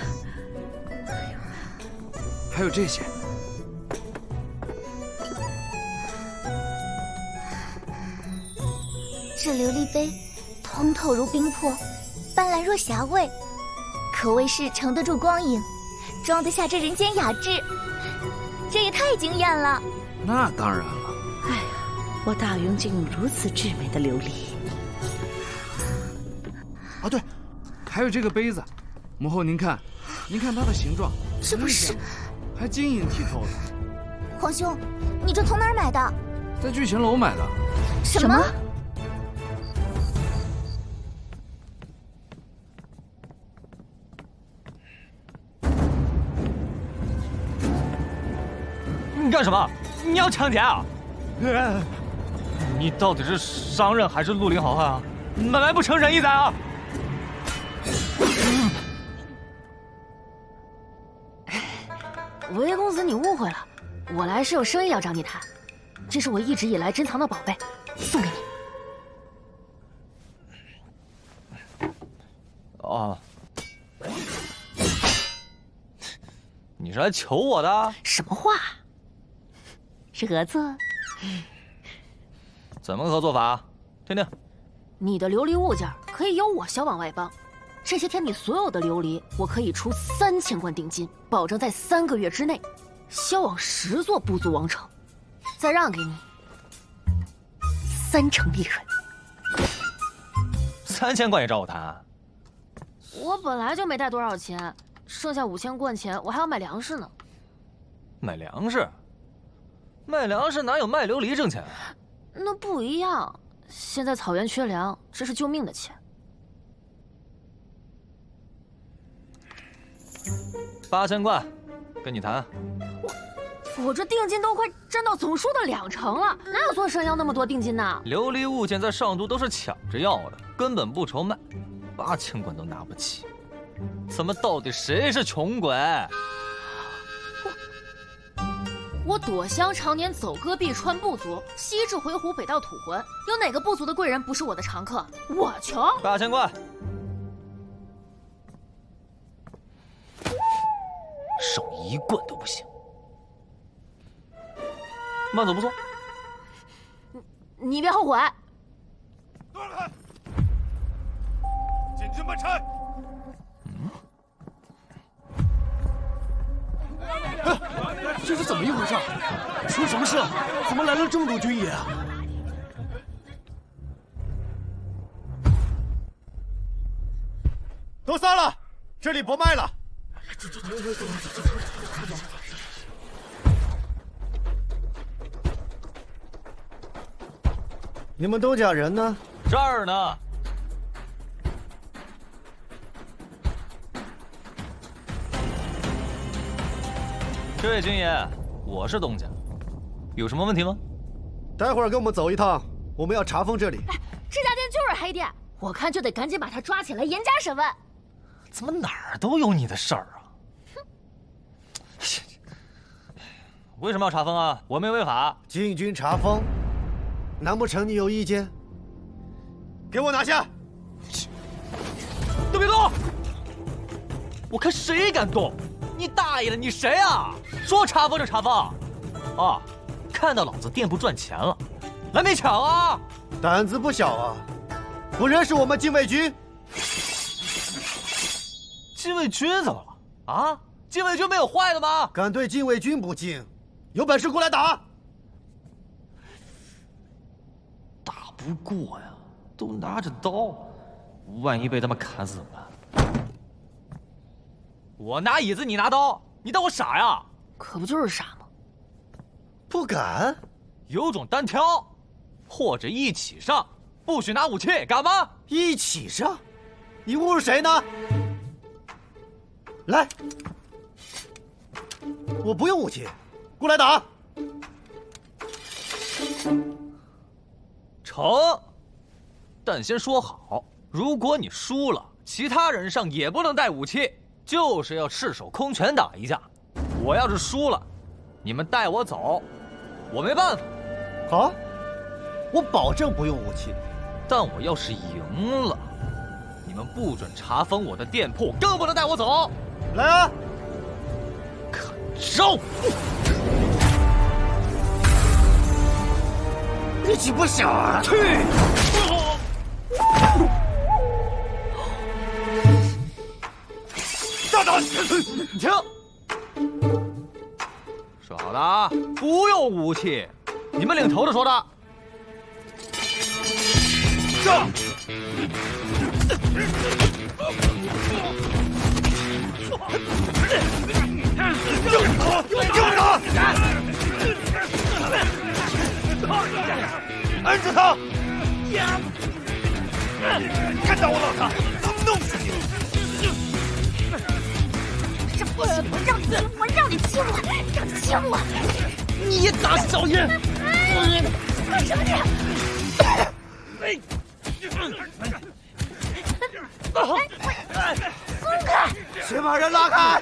还有这些，这琉璃杯，通透如冰魄，斑斓若霞蔚，可谓是承得住光影，装得下这人间雅致。这也太惊艳了！那当然了。哎呀，我大雍竟有如此至美的琉璃。啊，对，还有这个杯子，母后您看，您看它的形状，这不是，还晶莹剔透的。皇兄，你这从哪儿买的？在聚贤楼买的。什么？你干什么？你要抢劫啊？你到底是商人还是绿林好汉啊？本来不成仁义载啊！维公子，你误会了，我来是有生意要找你谈，这是我一直以来珍藏的宝贝，送给你。哦，你是来求我的？什么话？是合作？怎么个合作法？听听。你的琉璃物件可以由我销往外邦。这些天你所有的琉璃，我可以出3000贯定金，保证在3个月之内销往10座部族王城，再让给你3成利润。3000贯也找我谈？我本来就没带多少钱，剩下5000贯钱我还要买粮食呢。买粮食？卖粮食哪有卖琉璃挣钱啊？那不一样，现在草原缺粮，这是救命的钱。8000贯，跟你谈。我这定金都快占到总数的2成了，哪有做生意要那么多定金呢？琉璃物件在上都都是抢着要的，根本不愁卖，8000贯都拿不起。怎么到底谁是穷鬼？我躲乡常年走戈壁穿部族，西至回鹘，北到土浑，有哪个部族的贵人不是我的常客？我穷？8000贯，少1贯都不行。慢走不送。你别后悔。断开！进军门差。这是怎么一回事？出什么事了？怎么来了这么多军爷啊？都散了，这里不卖了。你们东家人呢？这儿呢。这位军爷，我是东家，有什么问题吗？待会儿跟我们走一趟，我们要查封这里。这家店就是黑店，我看就得赶紧把他抓起来严加审问。怎么哪儿都有你的事儿啊？为什么要查封啊？我没违法。禁军查封，难不成你有意见？给我拿下！都别动！我看谁敢动！你大爷的，你谁啊？说查封就查封！啊，看到老子店铺赚钱了，来没抢啊？胆子不小啊！不认识我们禁卫军？禁卫军怎么了？啊？禁卫军没有坏的吗？敢对禁卫军不敬，有本事过来打！打不过呀，都拿着刀，万一被他们砍死怎么办？我拿椅子，你拿刀，你当我傻呀？可不就是傻吗？不敢，有种单挑，或者一起上，不许拿武器，敢吗？一起上？你侮辱谁呢？来，我不用武器，过来打。成，但先说好，如果你输了，其他人上也不能带武器，就是要赤手空拳打一架。我要是输了，你们带我走，我没办法。好，我保证不用武器。但我要是赢了，你们不准查封我的店铺，更不能带我走。来啊！看招！力气不小啊！去！大胆！停！说好的啊，不用武器。你们领头的说的。上！摁住他！看到我老子弄死你！这不行，我让你亲我，让你亲我！你打小爷！干什么你？松开！先把人拉开！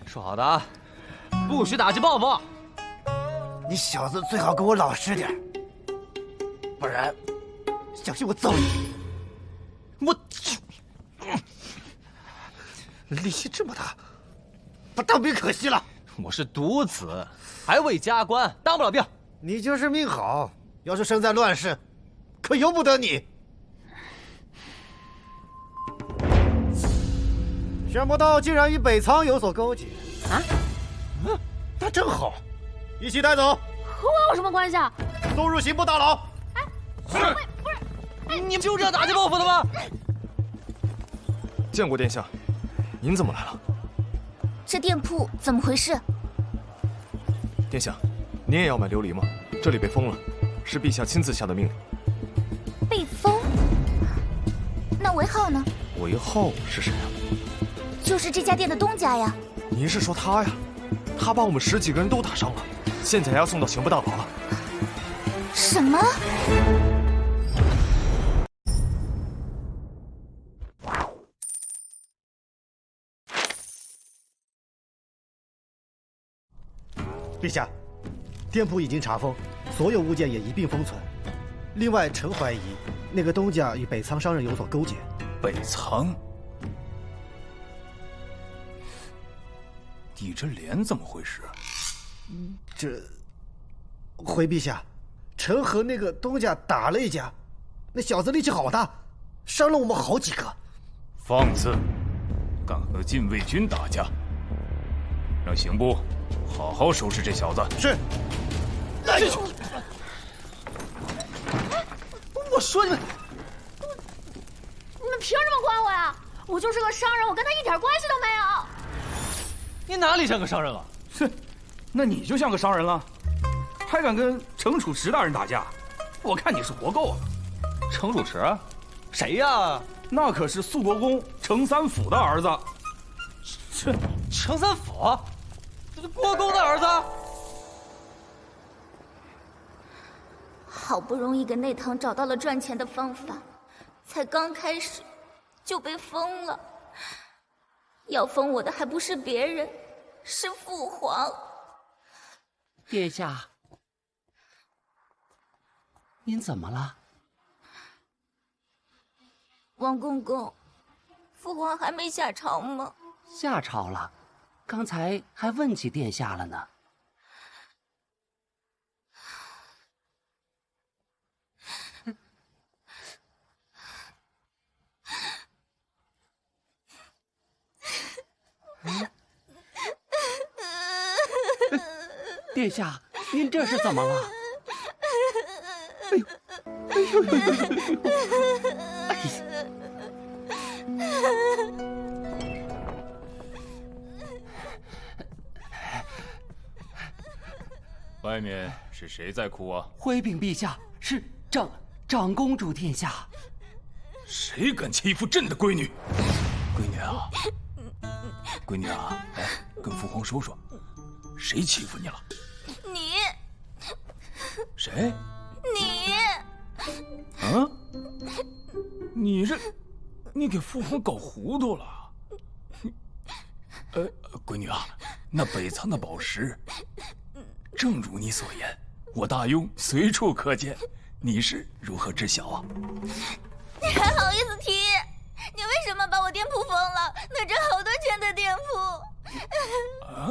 说好的啊，不许打击报复。你小子最好给我老实点，不然小心我揍你！我力气这么大，不当兵可惜了。我是独子，还未加官，当不了兵。你就是命好，要是生在乱世，可由不得你。宣不到竟然与北仓有所勾结啊？那正好，一起带走。和我有什么关系啊？送入刑部大牢。是。不是，你们就这样打击报复的吗？见过殿下，您怎么来了？这店铺怎么回事？殿下，您也要买琉璃吗？这里被封了，是陛下亲自下的命令。被封？那韦浩呢？韦浩是谁呀？就是这家店的东家呀。您是说他呀？他把我们10几个人都打伤了，现在要送到刑部大牢了。什么？陛下，店铺已经查封，所有物件也一并封存。另外，臣怀疑那个东家与北仓商人有所勾结。北仓？你这脸怎么回事？回陛下，臣和那个东家打了一架，那小子力气好大，伤了我们好几个。放肆！敢和禁卫军打架，让刑部好好收拾这小子。是。我说你们凭什么管我呀？我就是个商人，我跟他一点关系都没有。你哪里像个商人了？哼，那你就像个商人了，还敢跟程楚池大人打架？我看你是活够了。程楚池？谁呀？那可是肃国公程三府的儿子。程三府？这是国公的儿子？好不容易给内堂找到了赚钱的方法，才刚开始就被封了。要封我的还不是别人，是父皇。殿下，您怎么了？王公公，父皇还没下朝吗？下朝了，刚才还问起殿下了呢。殿下，您这是怎么了？哎呦，哎呦呦呦呦！哎呀！外面是谁在哭啊？回禀陛下，是长公主殿下。谁敢欺负朕的闺女？闺女啊，闺女啊，来跟父皇说说，谁欺负你了？你。谁？你。啊？你给父皇搞糊涂了。闺女啊，那北仓的宝石，正如你所言，我大庸随处可见，你是如何知晓啊？你还好意思提？你为什么把我店铺封了？那挣好多钱的店铺。啊，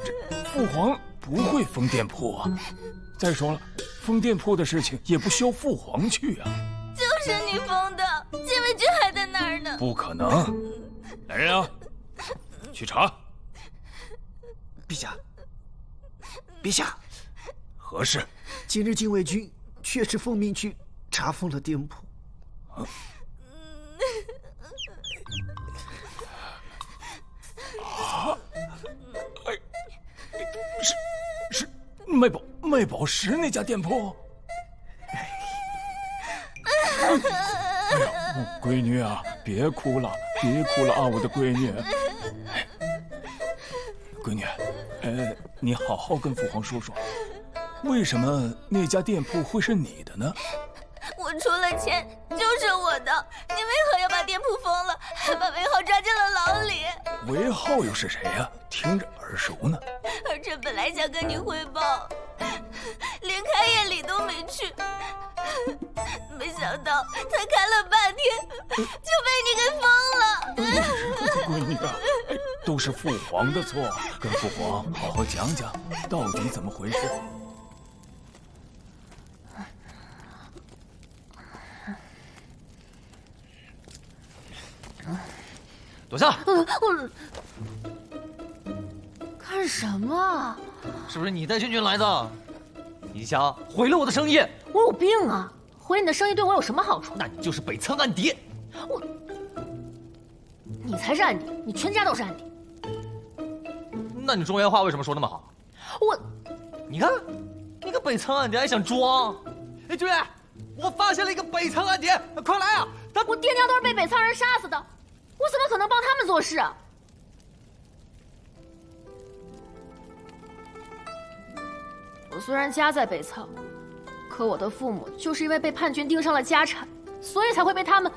这父皇不会封店铺啊！再说了，封店铺的事情也不需要父皇去啊。就是你封的，禁卫军还在那儿呢。不可能！来人啊，去查！陛下，陛下，何事？今日禁卫军确实奉命去查封了店铺。啊！是卖宝石那家店铺。哎呀，闺女啊，别哭了，别哭了啊，我的闺女。闺女，你好好跟父皇说说，为什么那家店铺会是你的呢？我出了钱就是我的，你为何要把店铺封了，还把韦浩抓进了牢里？韦浩又是谁呀？听着耳熟呢。儿臣本来想跟你汇报，连开业礼都没去，没想到才开了半天就被你给封了。闺女啊，都是父皇的错，跟父皇好好讲讲，到底怎么回事。躲下！我干什么？是不是你带君君来的？你想毁了我的生意？我有病啊！毁你的生意对我有什么好处？那你就是北仓暗谍。你才是暗谍，你全家都是暗谍。那你中原话为什么说那么好？你看北仓暗谍还想装？哎，君，我发现了一个北仓暗谍，快来啊！我爹娘都是被北仓人杀死的，我怎么可能帮他们做事啊？我虽然家在北仓，可我的父母就是因为被叛军盯上了家产，所以才会被他们。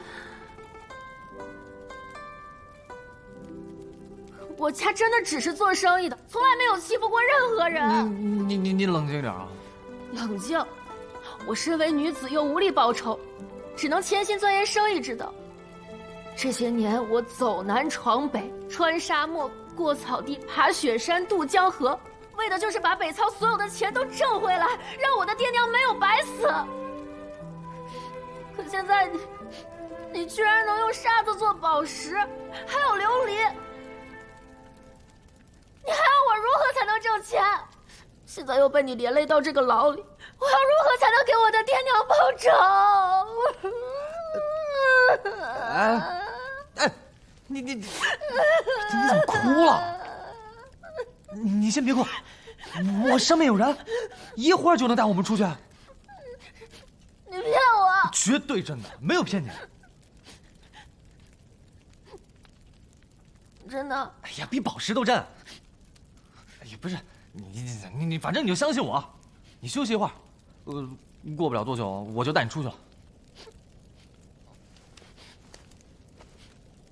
我家真的只是做生意的，从来没有欺负过任何人。你冷静点啊！冷静，我身为女子又无力报仇，只能潜心钻研生意之道。这些年我走南闯北，穿沙漠，过草地，爬雪山，渡江河，为的就是把北仓所有的钱都挣回来，让我的爹娘没有白死。可现在你居然能用沙子做宝石，还有琉璃，你还要我如何才能挣钱？现在又被你连累到这个牢里，我要如何才能给我的爹娘报仇？哎，你怎么哭了？你先别哭，我上面有人，一会儿就能带我们出去。你骗我！绝对真的，没有骗你。真的？哎呀，比宝石都真。哎呀，不是你，反正你就相信我。你休息一会儿，过不了多久我就带你出去了。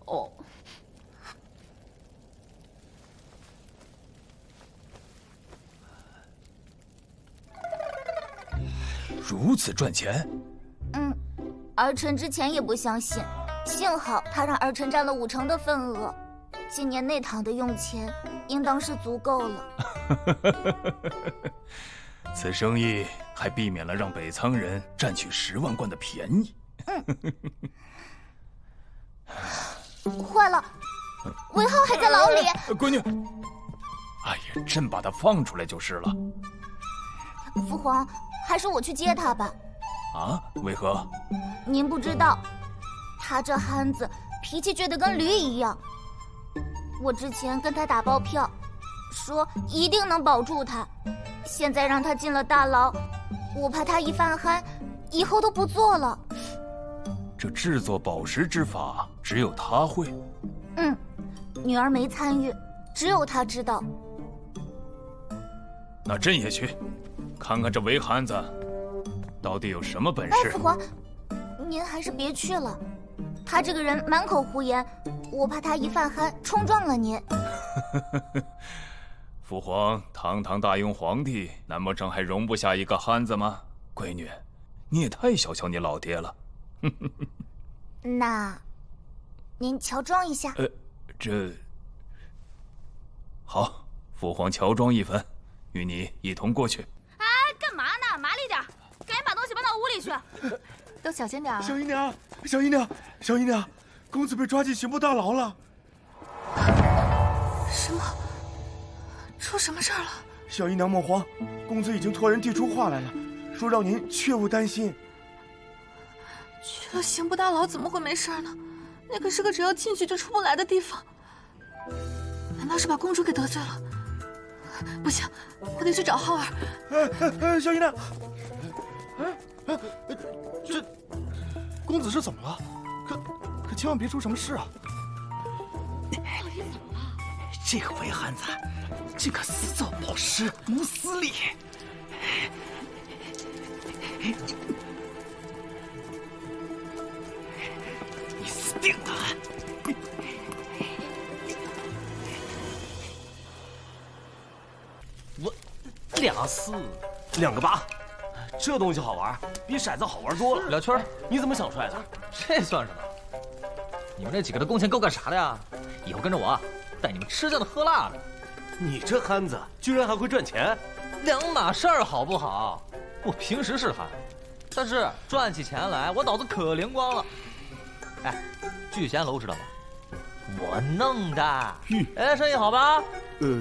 哦。如此赚钱？儿臣之前也不相信，幸好他让儿臣占了50%的份额，今年内堂的用钱应当是足够了。此生意还避免了让北仓人占取10万贯的便宜。坏了，韦浩还在牢里。闺女，哎呀，朕把他放出来就是了。父皇，还是我去接他吧。啊？为何？您不知道，他这憨子脾气倔得跟驴一样。我之前跟他打包票，说一定能保住他。现在让他进了大牢，我怕他一犯憨，以后都不做了。这制作宝石之法，只有他会。女儿没参与，只有他知道。那朕也去，看看这韦憨子到底有什么本事。父皇，您还是别去了，他这个人满口胡言，我怕他一犯憨冲撞了您。父皇堂堂大雍皇帝，难不成还容不下一个憨子吗？闺女，你也太小瞧你老爹了。那，您乔装一下。这好，父皇乔装一番，与你一同过去。哎，干嘛呢？麻利点，赶紧把东西搬到屋里去。都小心点啊！小姨娘，小姨娘，小姨娘，公子被抓进刑部大牢了。什么？出什么事儿了？小姨娘莫慌，公子已经托人递出话来了，说让您切勿担心。去了刑部大牢怎么会没事呢？那可是个只要进去就出不来的地方。难道是把公主给得罪了？不行，我得去找浩儿。小姨娘，这公子是怎么了？可千万别出什么事啊！这个韦憨子竟敢私造宝石，谋私利！你死定了！我2四2个8，这东西好玩，比骰子好玩多了。小圈，你怎么想出来的？这算什么？你们这几个的工钱够干啥的呀？以后跟着我，带你们吃酱的喝辣的。你这憨子居然还会赚钱，2码事儿好不好？我平时是憨，但是赚起钱来我脑子可灵光了。哎，聚贤楼知道吗？我弄的。哎，生意好吧？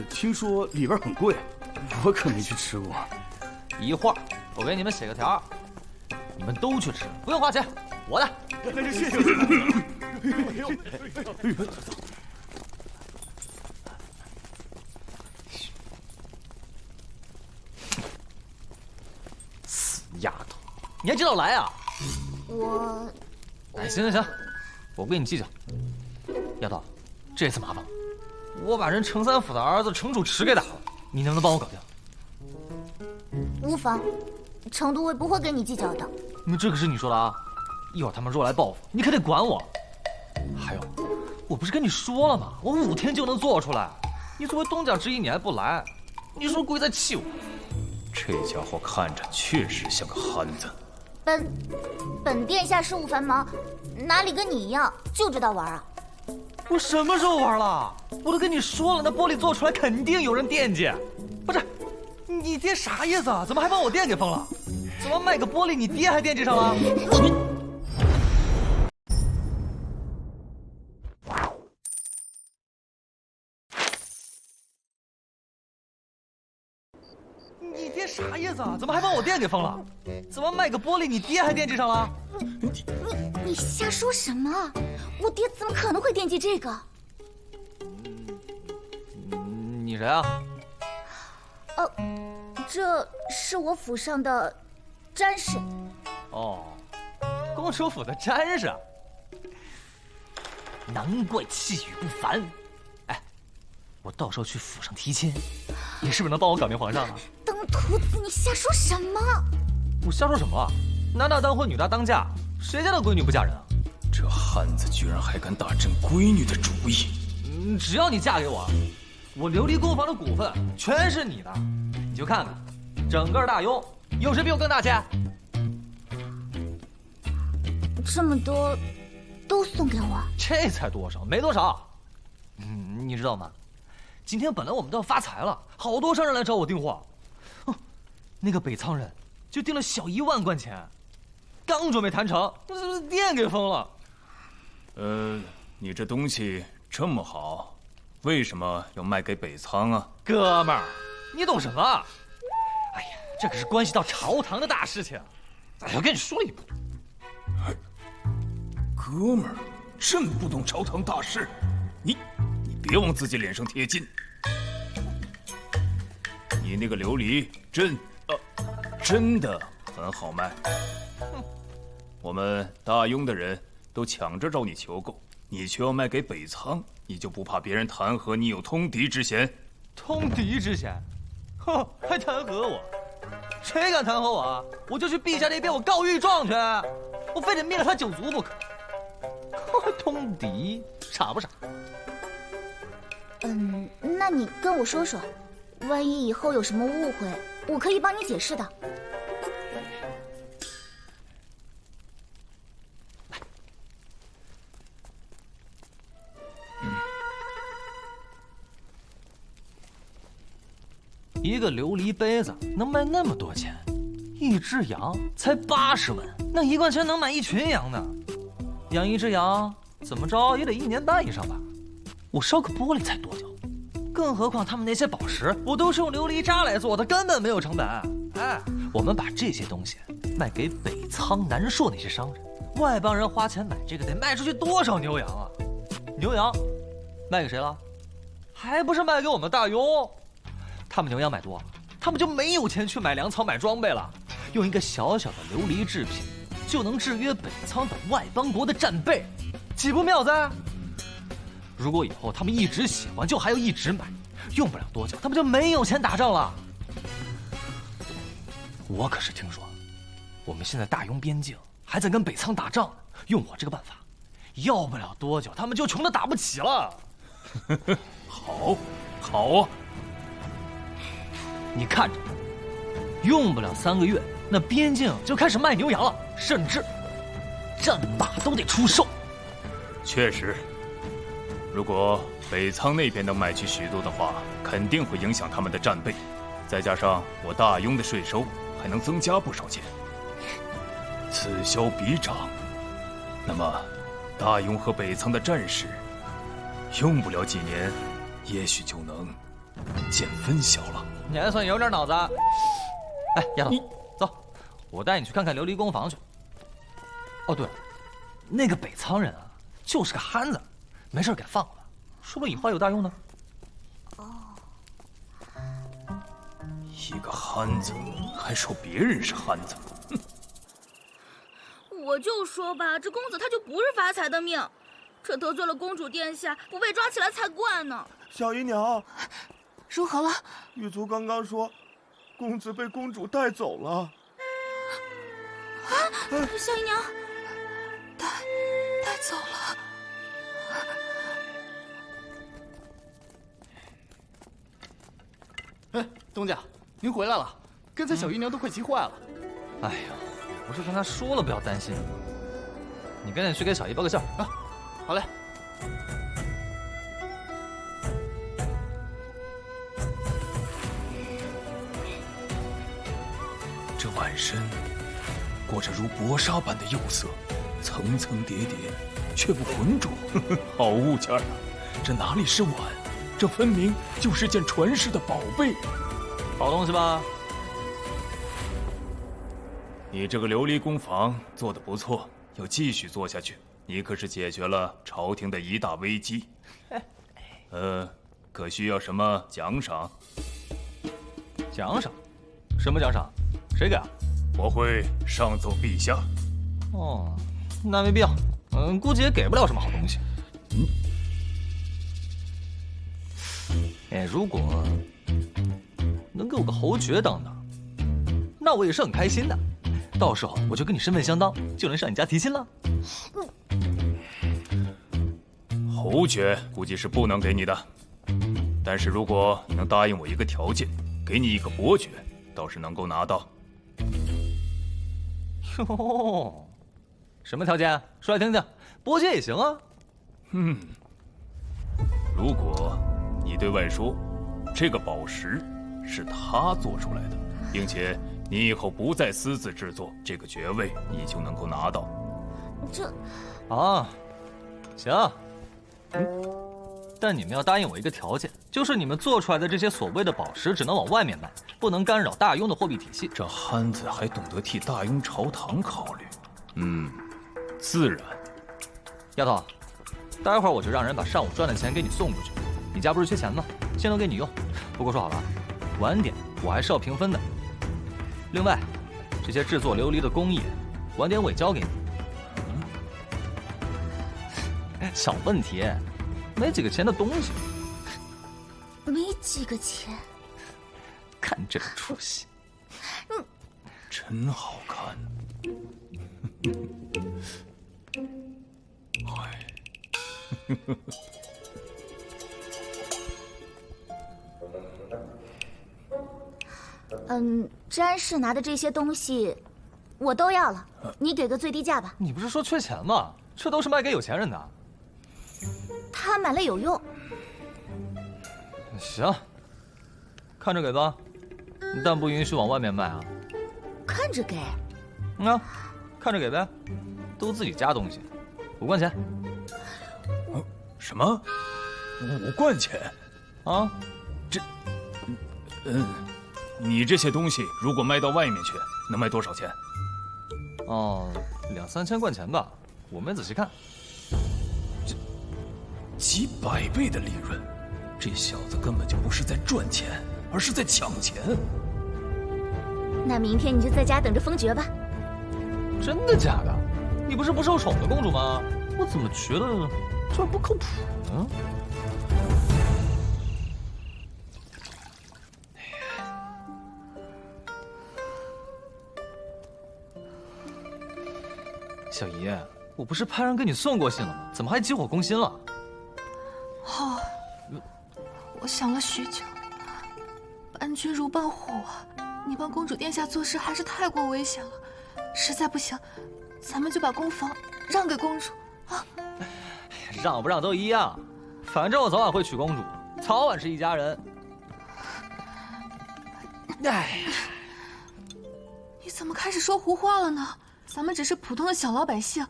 听说里边很贵，我可没去吃过。一会儿我给你们写个条，你们都去吃，不用花钱，我的。谢谢。死丫头，你还知道来啊？我……哎，行，我不跟你计较。丫头，这次麻烦了，我把人程三府的儿子程楚池给打了，你能不能帮我搞定？无妨，程都尉不会跟你计较的。这可是你说的啊！一会儿他们若来报复，你可得管我。还有，我不是跟你说了吗？我5天就能做出来。你作为东家之一，你还不来，你说故意在气我？这家伙看着确实像个憨子。本殿下事务繁忙，哪里跟你一样就知道玩啊？我什么时候玩了？我都跟你说了，那玻璃做出来肯定有人惦记。不是，你爹啥意思啊？怎么还把我店给封了？怎么卖个玻璃，你爹还惦记上了？你爹啥意思啊？怎么还把我店给封了？怎么卖个玻璃，你爹还惦记上了？你瞎说什么？我爹怎么可能会惦记这个？你谁啊？这是我府上的詹事。哦，公主府的詹事，难怪气宇不凡。哎，我到时候去府上提亲，你是不是能帮我搞定皇上啊？登徒子，你瞎说什么？我瞎说什么？男大当婚，女大当嫁，谁家的闺女不嫁人啊？这汉子居然还敢打朕闺女的主意！只要你嫁给我，我琉璃工坊的股份全是你的。你就看看，整个大雍有谁比我更大钱？这么多，都送给我？这才多少？没多少。你知道吗？今天本来我们都要发财了，好多商人来找我订货。那个北仓人就订了小1万贯钱，刚准备谈成，店给封了。你这东西这么好，为什么要卖给北仓啊？哥们儿，你懂什么？哎呀，这可是关系到朝堂的大事情。哎呀，跟你说了一不多。哥们儿，朕不懂朝堂大事，你别往自己脸上贴金。你那个琉璃真的很好卖。我们大雍的人都抢着找你求购，你却要卖给北仓，你就不怕别人弹劾你有通敌之嫌？通敌之嫌？哼，还弹劾我？谁敢弹劾我啊？我就去陛下那边我告御状去，我非得灭了他9族不可。通敌，傻不傻？那你跟我说说，万一以后有什么误会，我可以帮你解释的。一个琉璃杯子能卖那么多钱，一只羊才80文，那1贯钱能买1群羊呢。养一只羊怎么着也得1年半以上吧？我烧个玻璃才多久？更何况他们那些宝石，我都是用琉璃渣来做的，根本没有成本。哎，我们把这些东西卖给北仓、南朔那些商人，外邦人花钱买这个得卖出去多少牛羊啊？牛羊卖给谁了？还不是卖给我们大雍？他们牛羊买多，他们就没有钱去买粮草、买装备了。用一个小小的琉璃制品，就能制约北仓等外邦国的战备，岂不妙哉？如果以后他们一直喜欢，就还要一直买，用不了多久，他们就没有钱打仗了。我可是听说，我们现在大雍边境还在跟北仓打仗呢。用我这个办法，要不了多久，他们就穷得打不起了。好啊！你看着，用不了3个月，那边境就开始卖牛羊了，甚至战马都得出售。确实，如果北仓那边能买去许多的话，肯定会影响他们的战备，再加上我大雍的税收还能增加不少钱。此消彼长，那么大雍和北仓的战事，用不了几年，也许就能见分晓了。你还算有点脑子。哎，丫头，走，我带你去看看琉璃工坊去。哦，对了，那个北仓人啊，就是个憨子，没事给放了，说不定以后还有大用呢。一个憨子，还说别人是憨子。我就说吧，这公子他就不是发财的命，这得罪了公主殿下，不被抓起来才怪呢。小姨娘，如何了？狱卒刚刚说，公子被公主带走了。啊，小姨娘，带走了。哎，东家，您回来了，刚才小姨娘都快急坏了。哎呦，不是跟她说了不要担心，你赶紧去给小姨报个信啊。好嘞。这碗参裹着如薄纱般的釉色，层层叠叠，却不浑浊。好物件啊！这哪里是碗，这分明就是件传世的宝贝。好东西吧？你这个琉璃工坊做得不错，要继续做下去。你可是解决了朝廷的一大危机。可需要什么奖赏？奖赏？什么奖赏？谁给啊？我会上奏陛下。哦，那没必要。估计也给不了什么好东西。如果能给我个侯爵当当，那我也是很开心的。到时候我就跟你身份相当，就能上你家提亲了。侯爵估计是不能给你的，但是如果你能答应我一个条件，给你一个伯爵，倒是能够拿到。哟，什么条件？说来听听。伯爵也行啊。如果你对外说，这个宝石是他做出来的，并且你以后不再私自制作，这个爵位你就能够拿到。这，行。但你们要答应我一个条件，就是你们做出来的这些所谓的宝石只能往外面卖，不能干扰大雍的货币体系。这憨子还懂得替大雍朝堂考虑。自然。丫头，待会儿我就让人把上午赚的钱给你送过去。你家不是缺钱吗？先都给你用。不过说好了，晚点我还是要平分的。另外，这些制作琉璃的工艺，晚点我也交给你。小问题，没几个钱的东西。没几个钱。看这个出息。真好看。詹氏拿的这些东西，我都要了，你给个最低价吧。你不是说缺钱吗？这都是卖给有钱人的。他买了有用。行，看着给吧，但不允许往外面卖啊。看着给。看着给呗，都自己家东西，5贯钱。什么？5贯钱？啊？你这些东西如果卖到外面去，能卖多少钱？2、3千贯钱吧，我没仔细看。这几百倍的利润，这小子根本就不是在赚钱，而是在抢钱。那明天你就在家等着封爵吧。真的假的？你不是不受宠的公主吗？我怎么觉得这不靠谱呢？小姨，我不是派人给你送过信了吗？怎么还急火攻心了？我想了许久，伴君如伴虎啊，你帮公主殿下做事还是太过危险了。实在不行，咱们就把宫房让给公主啊。让不让都一样，反正我早晚会娶公主，早晚是一家人。你怎么开始说胡话了呢？咱们只是普通的小老百姓，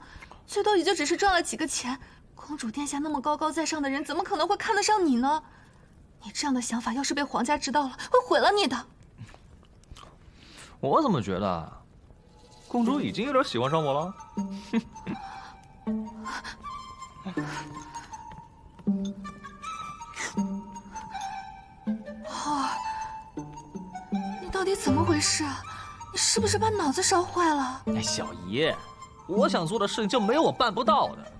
最多也就只是赚了几个钱。公主殿下那么高高在上的人，怎么可能会看得上你呢？你这样的想法要是被皇家知道了，会毁了你的。我怎么觉得公主已经有点喜欢上我了？你到底怎么回事啊？你是不是把脑子烧坏了？小姨，我想做的事情就没有我办不到的。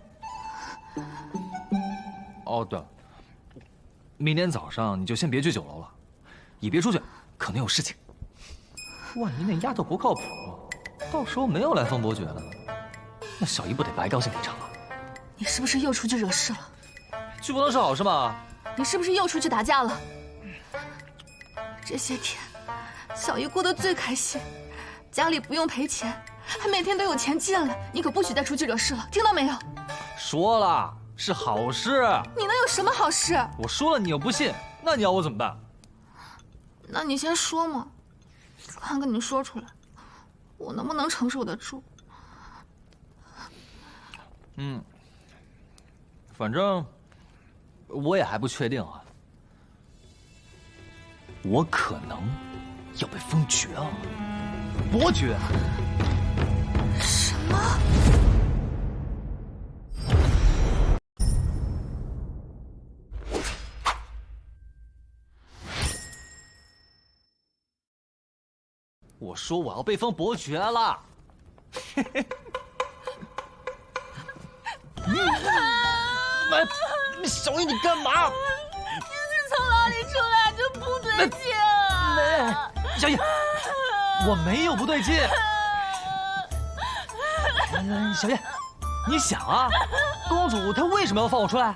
对了，明天早上你就先别去酒楼了，也别出去，可能有事情。万一那丫头不靠谱，到时候没有来封伯爵了，那小姨不得白高兴一场啊？你是不是又出去惹事了？去不能是好事吗？你是不是又出去打架了？这些天，小姨过得最开心，家里不用赔钱，还每天都有钱进来。你可不许再出去惹事了，听到没有？说了，是好事。你能有什么好事？我说了，你又不信，那你要我怎么办？那你先说嘛，看看你说出来，我能不能承受得住？反正我也还不确定啊，我可能要被封爵啊，伯爵。什么？我说我要被封伯爵了。小姨，你干嘛？你是从哪里出来就不对劲啊！小姨，我没有不对劲。小燕，你想啊，公主她为什么要放我出来？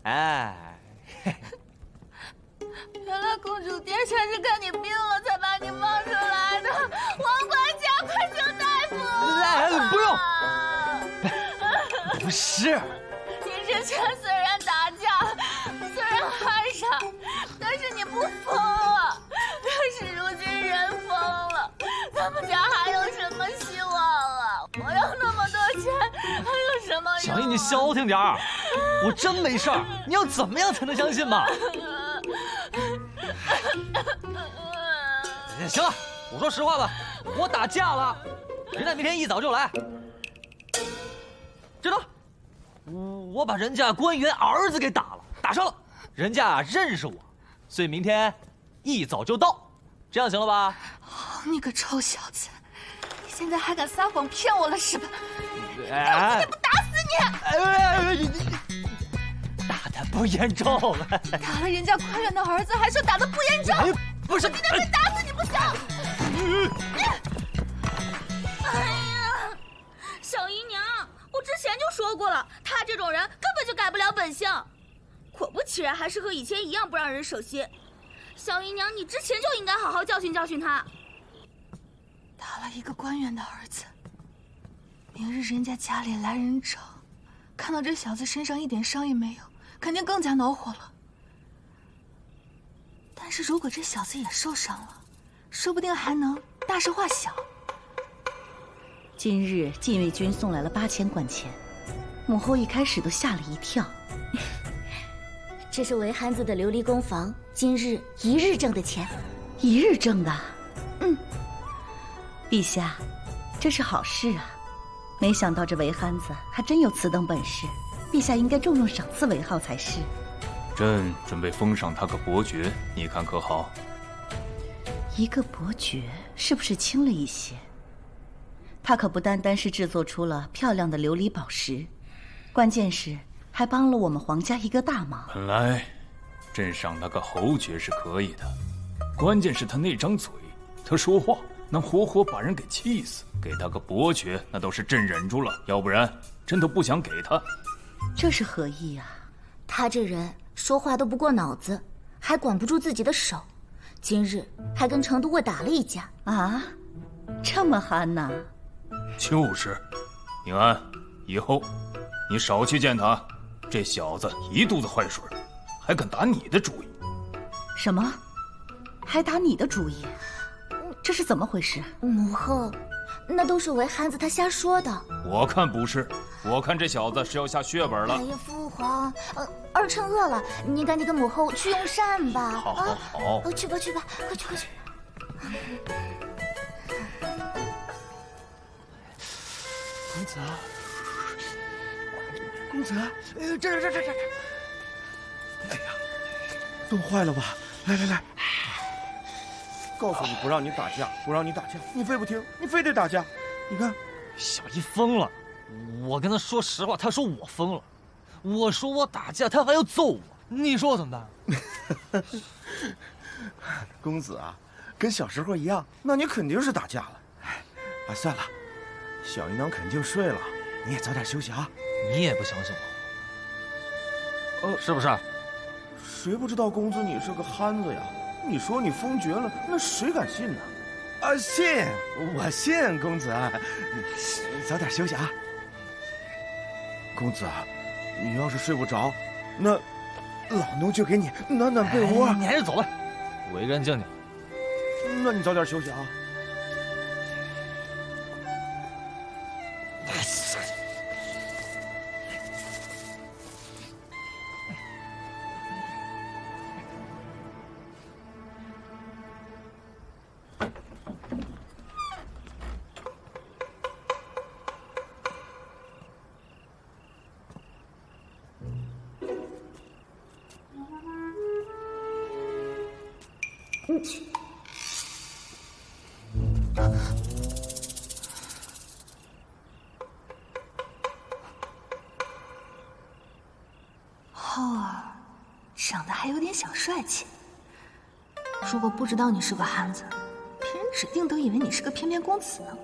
哎，原来公主爹才是看你病了才把你放出来的，王管家，快求大夫！哎，不用，不是。你之前虽然打架，虽然害傻，但是你不疯了。但是如今人疯了，咱们家还有什么希望啊？我要那么多钱，还有什么用啊？小姨，你消停点儿，我真没事儿。你要怎么样才能相信嘛？行了，我说实话吧，我打架了，人家明天一早就来。知道，我把人家官员儿子给打了，打伤了，人家认识我，所以明天一早就到，这样行了吧？哦，你个臭小子，你现在还敢撒谎骗我了是吧？哎，我今天不打死你！打得不严重，打了人家官员的儿子，还说打得不严重？不是，我今天非打死你不行！哎呀，小姨娘，我之前就说过了，她这种人根本就改不了本性。果不其然，还是和以前一样不让人省心。小姨娘，你之前就应该好好教训教训她。打了一个官员的儿子，明日人家家里来人找，看到这小子身上一点伤也没有，肯定更加恼火了。但是如果这小子也受伤了，说不定还能大事化小。今日禁卫军送来了8000贯钱，母后一开始都吓了一跳。这是韦憨子的琉璃工坊今日一日挣的钱。一日挣的？嗯。陛下，这是好事啊！没想到这韦憨子还真有此等本事，陛下应该重重赏赐韦浩才是。朕准备封赏他个伯爵，你看可好？一个伯爵是不是轻了一些？他可不单单是制作出了漂亮的琉璃宝石，关键是还帮了我们皇家一个大忙。本来朕赏他个侯爵是可以的，关键是他那张嘴，他说话能活活把人给气死。给他个伯爵，那都是朕忍住了，要不然朕都不想给他。这是何意啊？他这人说话都不过脑子，还管不住自己的手，今日还跟程都尉打了一架啊！这么憨呐？就是，宁安，以后你少去见他，这小子一肚子坏水，还敢打你的主意。什么？还打你的主意？这是怎么回事？母后，那都是韦憨子他瞎说的。我看不是，我看这小子是要下血本了。哎呀，父皇，儿臣饿了，您赶紧跟母后去用膳吧。好，好，好。去吧，去吧，快去，快去。公子，公子，这。哎呀，冻坏了吧？来。告诉你不让你打架，不让你打架，你非不听，你非得打架。你看，小姨疯了。我跟他说实话，他说我疯了。我说我打架，他还要揍我。你说我怎么办？公子啊，跟小时候一样，那你肯定是打架了。哎，算了，小姨娘肯定睡了，你也早点休息啊。你也不相信我？是不是？谁不知道公子你是个憨子呀？你说你封爵了，那谁敢信呢？啊，信，我信公子。早点休息啊。公子，你要是睡不着，那老奴就给你暖暖被窝。你还是走吧，我一个人静静。那你早点休息啊。长得还有点小帅气。如果不知道你是个汉子，别人指定都以为你是个翩翩公子呢。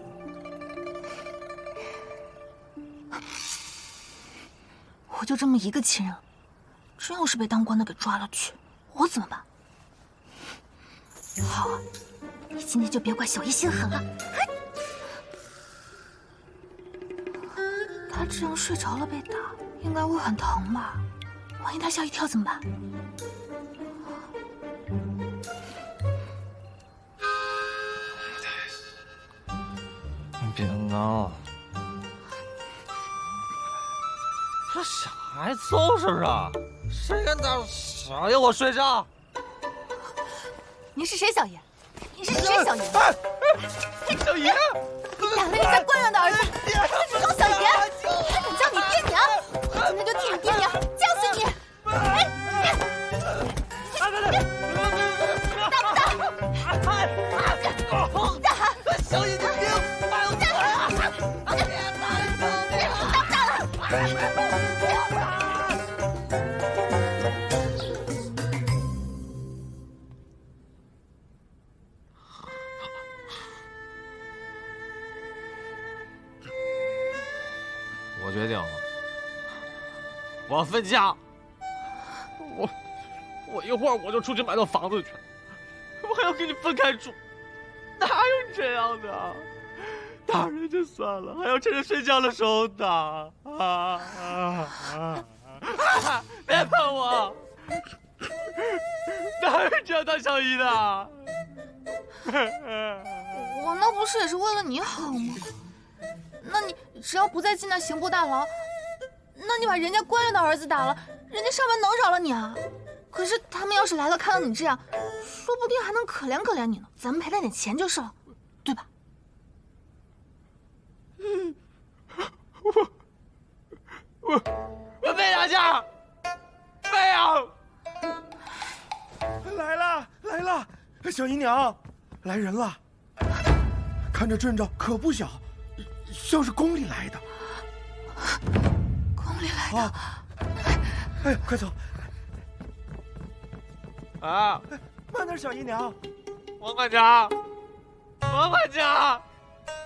我就这么一个亲人，真要是被当官的给抓了去，我怎么办？好啊，你今天就别怪小姨心狠了。他这样睡着了被打，应该会很疼吧？万一他吓一跳怎么办？你别闹，这小孩凑事啊！谁敢打小爷我睡觉？你是谁，小爷？你是谁，小爷？小爷，你打了人家官人的儿子，还是装小爷？还敢叫你爹娘？我今天就替你爹娘教训你！打不打？小爷，你别打我！打不打了？我决定了，我分家。我一会儿我就出去买套房子去，我还要跟你分开住，哪有这样的？打人就算了，还要趁着睡觉的时候打！别碰我！哪有这样当小姨的？我那不是也是为了你好吗？那你只要不再进那刑部大牢，那你把人家官人的儿子打了，人家上门能饶了你啊？可是他们要是来了，看到你这样，说不定还能可怜可怜你呢。咱们赔他点钱就是了，对吧？我没打架，没有。来了，小姨娘，来人了。看这阵仗可不小，像是宫里来的。宫里来的。哎，快走！啊，慢点，小姨娘。王馆长，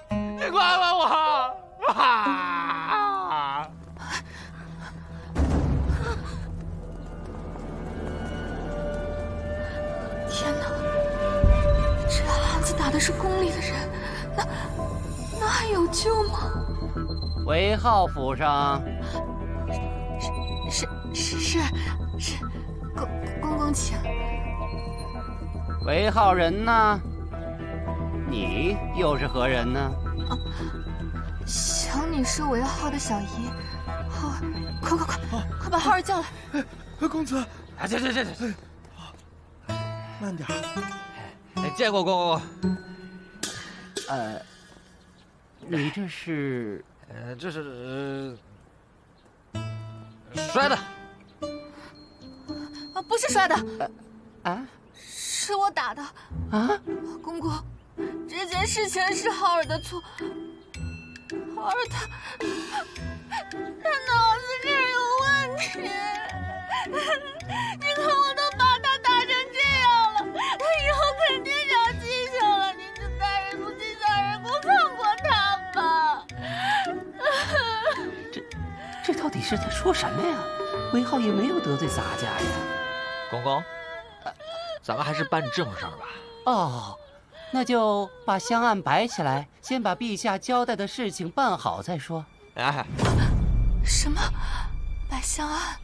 你管管我！天哪，这汉子打的是宫里的人，那还有救吗？韦浩府上，是，公公请。韦浩人呢？你又是何人呢？想你是韦浩的小姨，浩儿，快把浩儿叫来。公子，这，慢点。见过公公。你这是？这是摔的。不是摔的。啊？是我打的。啊？公公，这件事情是浩儿的错。浩儿他脑子这儿有问题。你看我都把他打成这样了，他以后肯定长记性了。您这大人不计小人过，放过他吧。这到底是在说什么呀？韦浩也没有得罪咱家呀。公公，咱们还是办正事儿吧。哦，那就把香案摆起来，先把陛下交代的事情办好再说。哎，什么？摆香案？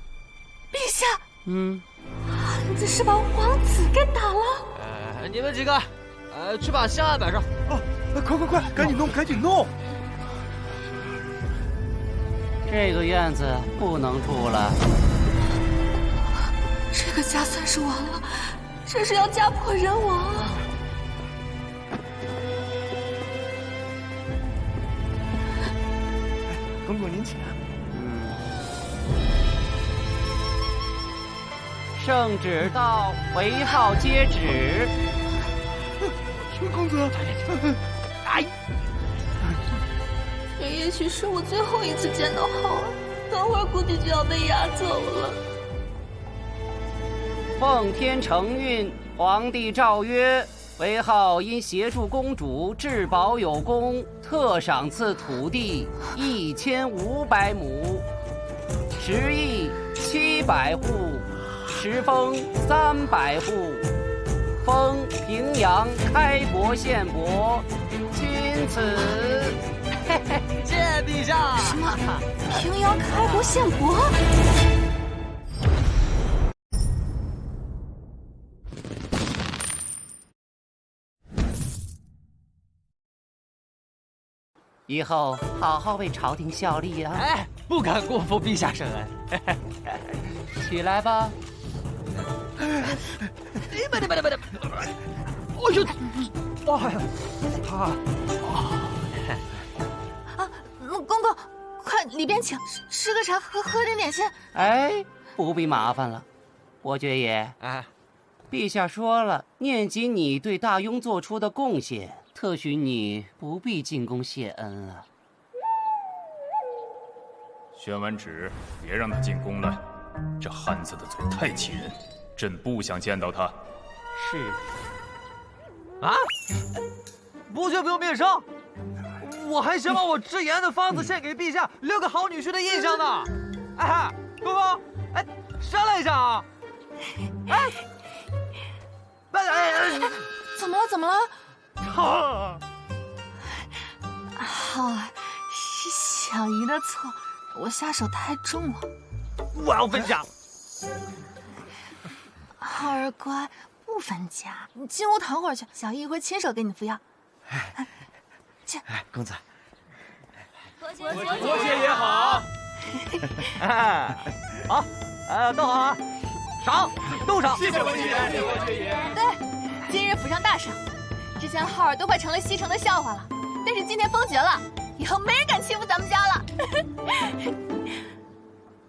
陛下？汉子是把皇子给打了？你们几个，去把香案摆上。快，赶紧弄！这个院子不能住了。这个家算是完了，这是要家破人亡啊！公公您请。圣旨到，韦浩接旨。公子，哎，这也许是我最后一次见到浩儿，等会儿估计就要被押走了。奉天承运，皇帝诏曰：韦浩因协助公主治保有功，特赏赐土地1500亩，10邑700户，时封300户，封平阳开国县伯，钦此。谢陛下。什么？平阳开国县伯？以后好好为朝廷效力啊！哎，不敢辜负陛下圣恩。起来吧。慢点。哎呦，哎呀，公公，快里边请，吃个茶，喝点点心。哎，不必麻烦了，伯爵爷。陛下说了，念及你对大雍做出的贡献，特许你不必进宫谢恩了。宣完旨，别让他进宫来。这汉子的嘴太气人，朕不想见到他。是。啊！伯爵不用面圣，我还想把我制盐的方子献给陛下，留个好女婿的印象呢。哎，公公，哎，商量一下啊！哎，怎么了？好，是小姨的错，我下手太重了。我要分家。浩儿乖，不分家，你进屋躺会儿去，小姨一会儿亲手给你敷药。去。公子。伯爵也好。好，都好啊，赏，都赏。谢谢伯爵爷，谢谢伯爵爷。对，今日府上大赏。之前浩儿都快成了西城的笑话了，但是今天封爵了，以后没人敢欺负咱们家了。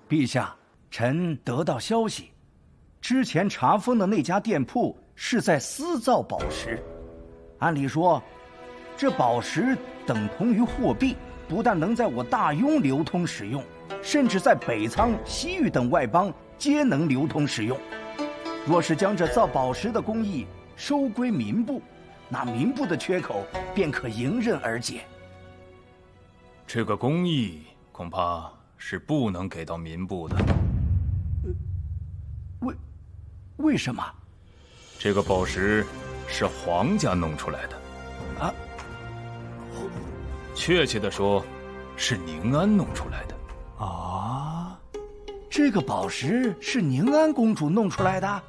陛下，臣得到消息，之前查封的那家店铺是在私造宝石。按理说，这宝石等同于货币，不但能在我大雍流通使用，甚至在北仓、西域等外邦皆能流通使用。若是将这造宝石的工艺收归民部，那民部的缺口便可迎刃而解。这个工艺恐怕是不能给到民部的。为什么？这个宝石是皇家弄出来的。啊？确切的说，是宁安弄出来的。啊？这个宝石是宁安公主弄出来的？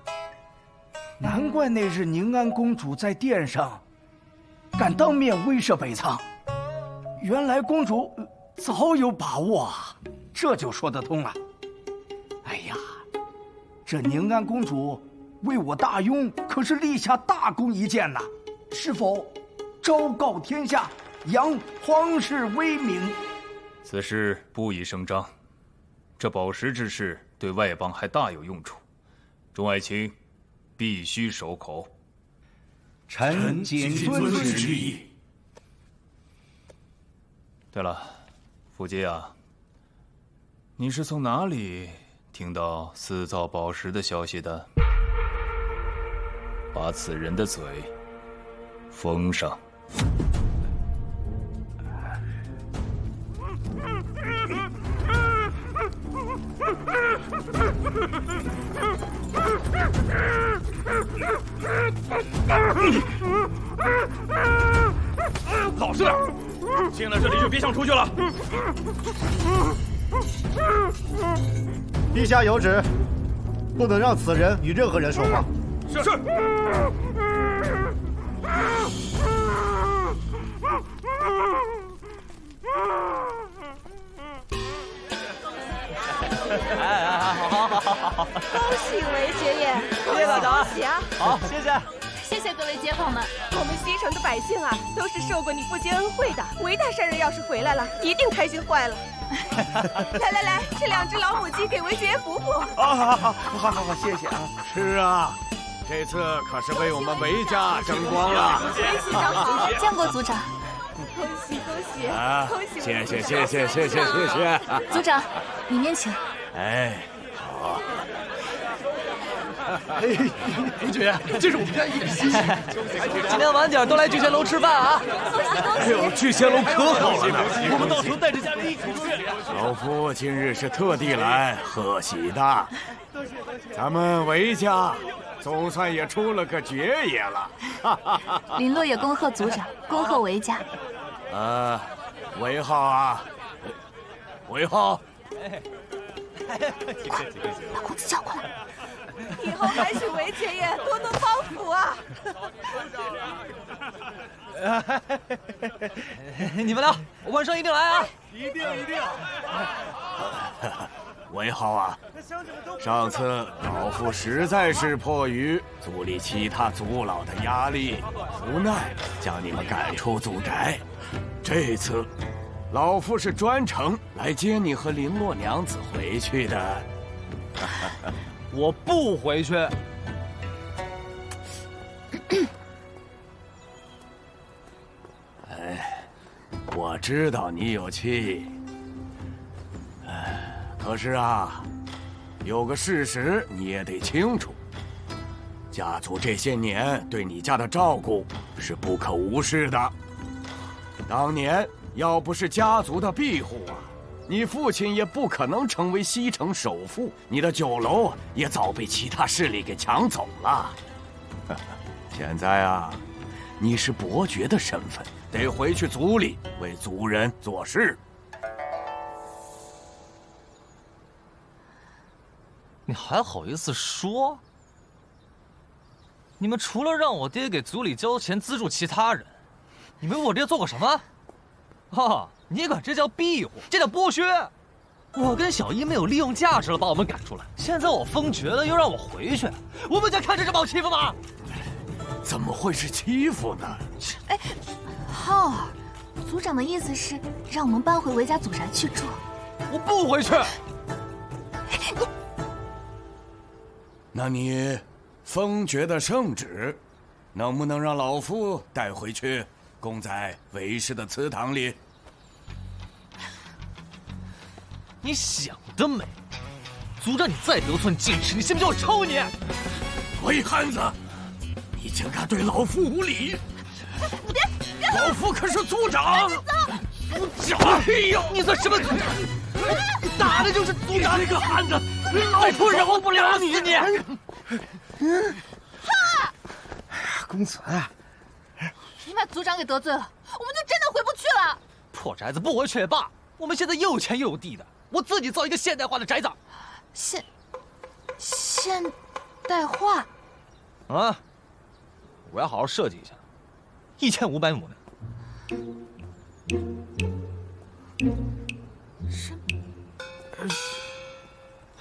难怪那日宁安公主在殿上敢当面威慑北仓，原来公主早有把握啊，这就说得通了。哎呀，这宁安公主为我大雍可是立下大功一件呐，是否昭告天下，扬皇室威名？此事不宜声张，这宝石之事对外邦还大有用处，众爱卿必须守口。臣谨遵旨意。对了，福晋啊，你是从哪里听到私造宝石的消息的？把此人的嘴封上。老实点，进了这里就别想出去了。陛下有旨，不能让此人与任何人说话。是。好，恭喜韦爵爷，谢谢大家，恭喜啊！好，谢谢。谢谢各位街坊们，我们西城的百姓啊，都是受过你不竭恩惠的。韦大山人要是回来了，一定开心坏了。来，这2只老母鸡给韦爵爷补补。好，谢谢啊。是啊，这次可是为我们韦家争光了。韦县长好，见过族长。恭喜！啊，恭喜！谢谢。族长，里面请。哎，好。公爵，这是我们家宴席。今天晚点都来聚贤楼吃饭啊！哎呦，聚贤楼可好了呢，我们到时候带着家人一起去。老夫今日是特地来贺喜的，咱们韦家总算也出了个爵爷了。林洛也恭贺族长，恭贺韦家。韦浩啊，韦浩。快，把公子叫过来。以后还请韦爵爷多多帮扶啊！你们俩晚上一定来啊！一定。韦浩啊，上次老夫实在是迫于族里其他族老的压力，无奈将你们赶出族宅。这次，老夫是专程来接你和林洛娘子回去的。我不回去。我知道你有气，可是啊，有个事实你也得清楚，家族这些年对你家的照顾是不可无视的。当年要不是家族的庇护啊，你父亲也不可能成为西城首富，你的酒楼也早被其他势力给抢走了。现在啊，你是伯爵的身份，得回去族里为族人做事。你还好意思说？你们除了让我爹给族里交钱资助其他人，你们为我爹做过什么？你管这叫庇护？这叫剥削！我跟小姨没有利用价值了，把我们赶出来。现在我封爵了，又让我回去，我们家看着这把我欺负吗？怎么会是欺负呢？哎，浩儿，族长的意思是让我们搬回韦家祖宅去住。我不回去。那你封爵的圣旨，能不能让老夫带回去，供在韦氏的祠堂里？你想得美！族长，你再得寸进尺，你信不信我抽你？韦汉子，你竟敢对老夫无礼！别！老夫可是族长！族长！哎呦，你算什么族长？打的就是族长！这个汉子，老夫饶不了你！公子，你把族长给得罪了，我们就真的回不去了。破宅子不回去也罢，我们现在又有钱又有地的，我自己造一个现代化的宅子。现代化？啊！我要好好设计一下，1500亩呢。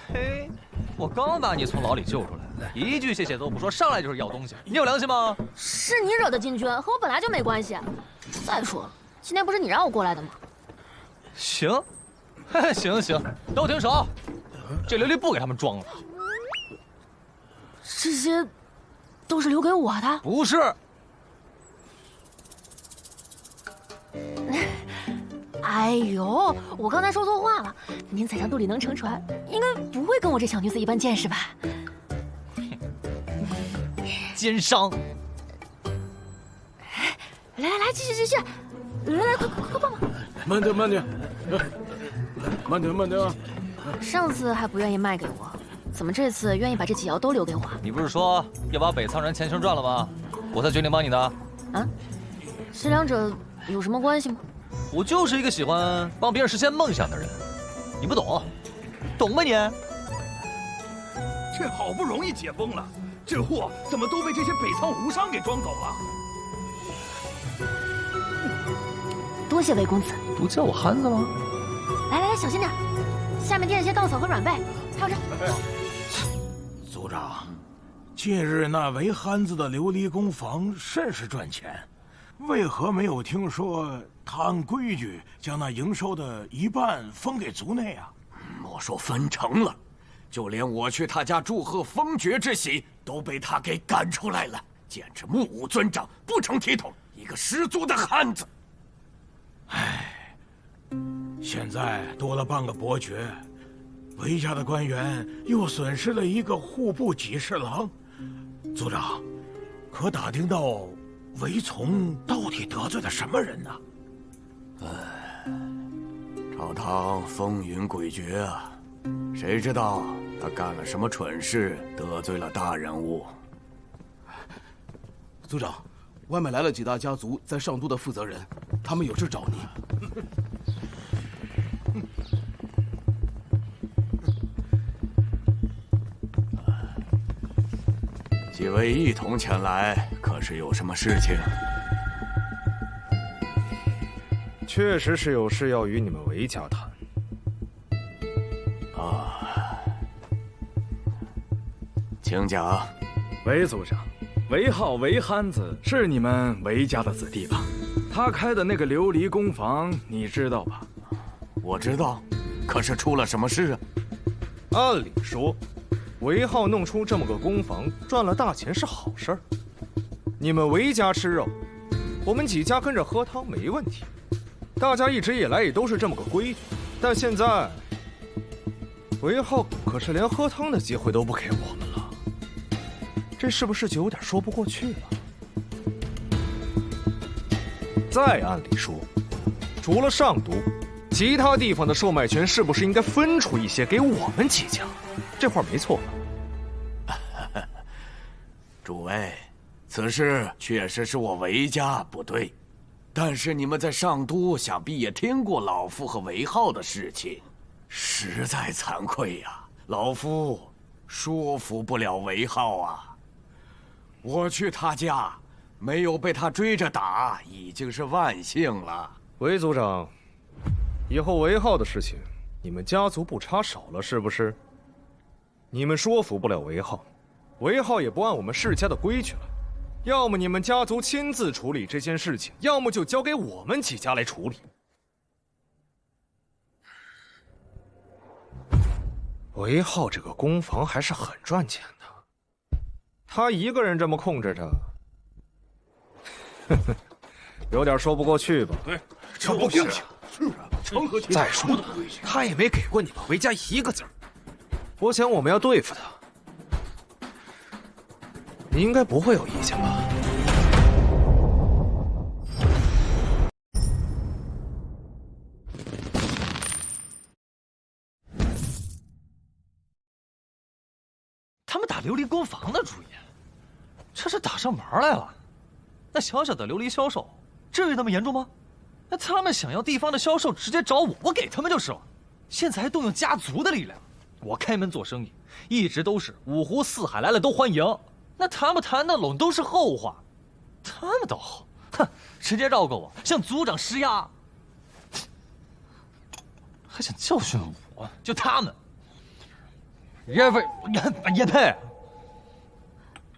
嘿，我刚把你从牢里救出来，一句谢谢都不说，上来就是要东西，你有良心吗？是你惹的金军，和我本来就没关系。再说了，今天不是你让我过来的吗？行，行，都停手！这琉璃不给他们装了。这些都是留给我的？不是。哎呦，我刚才说错话了。您在这肚里能乘船，应该不会跟我这小女子一般见识吧？奸商！来，继续！来，快帮忙！慢点啊！上次还不愿意卖给我，怎么这次愿意把这几窑都留给我？你不是说要把北苍人钱全赚了吗？我才决定帮你的。啊？这两者有什么关系吗？我就是一个喜欢帮别人实现梦想的人，你不懂，懂吗你？这好不容易解封了，这货怎么都被这些北苍无商给装走了？多谢韦公子。不叫我憨子了？来，小心点，下面垫一些稻草和软被，还有这。族长，近日那韦憨子的琉璃工坊甚是赚钱，为何没有听说他按规矩将那营收的一半分给族内啊？莫说分成了，就连我去他家祝贺封爵之喜，都被他给赶出来了，简直目无尊长，不成体统，一个十足的汉子。唉，现在多了半个伯爵，韦家的官员又损失了一个户部给事郎。族长，可打听到韦从到底得罪了什么人呢？朝堂风云诡谲啊，谁知道他干了什么蠢事，得罪了大人物？族长，外面来了几大家族在上都的负责人，他们有事找你。几位一同前来，可是有什么事情？确实是有事要与你们韦家谈。请讲。韦族长，韦浩韦憨子是你们韦家的子弟吧？他开的那个琉璃工坊，你知道吧？我知道，可是出了什么事啊？按理说，韦浩弄出这么个工坊，赚了大钱是好事儿。你们韦家吃肉，我们几家跟着喝汤没问题。大家一直以来也都是这么个规矩。但现在，韦浩可是连喝汤的机会都不给我们了，这是不是就有点说不过去了？再按理说，除了上都，其他地方的售卖权是不是应该分出一些给我们几家？这话没错吧？诸位，此事确实是我韦家不对，但是你们在上都想必也听过老夫和韦浩的事情，实在惭愧呀，老夫说服不了韦浩啊。我去他家，没有被他追着打，已经是万幸了。韦族长，以后韦浩的事情，你们家族不插手了，是不是？你们说服不了韦浩，韦浩也不按我们世家的规矩了。要么你们家族亲自处理这件事情，要么就交给我们几家来处理。韦浩这个工坊还是很赚钱的，他一个人这么控制着，有点说不过去吧？对，这不行。成何体统？再说了，他也没给过你们韦家一个字儿。我想我们要对付他，你应该不会有意见吧？他们打琉璃工坊的主意，这是打上门来了。那小小的琉璃销售，至于那么严重吗？那他们想要地方的销售，直接找我，我给他们就是了。现在还动用家族的力量，我开门做生意，一直都是五湖四海来了都欢迎。那他们谈得拢都是后话，他们倒好，哼，直接绕过我，向族长施压，还想教训我，就他们。也配？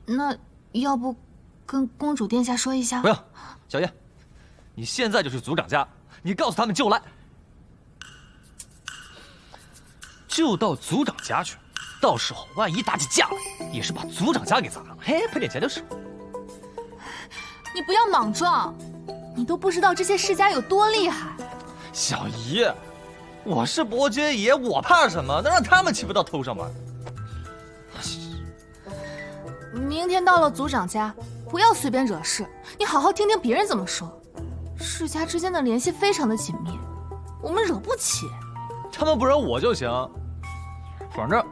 那要不跟公主殿下说一下？不要，小叶，你现在就去族长家，你告诉他们就来，就到族长家去。到时候万一打起架来，也是把族长家给砸了，嘿，赔点钱就是。你不要莽撞，你都不知道这些世家有多厉害。小姨，我是伯爵爷，我怕什么？能让他们骑不到头上吗？明天到了族长家，不要随便惹事，你好好听听别人怎么说。世家之间的联系非常的紧密，我们惹不起。他们不惹我就行，反正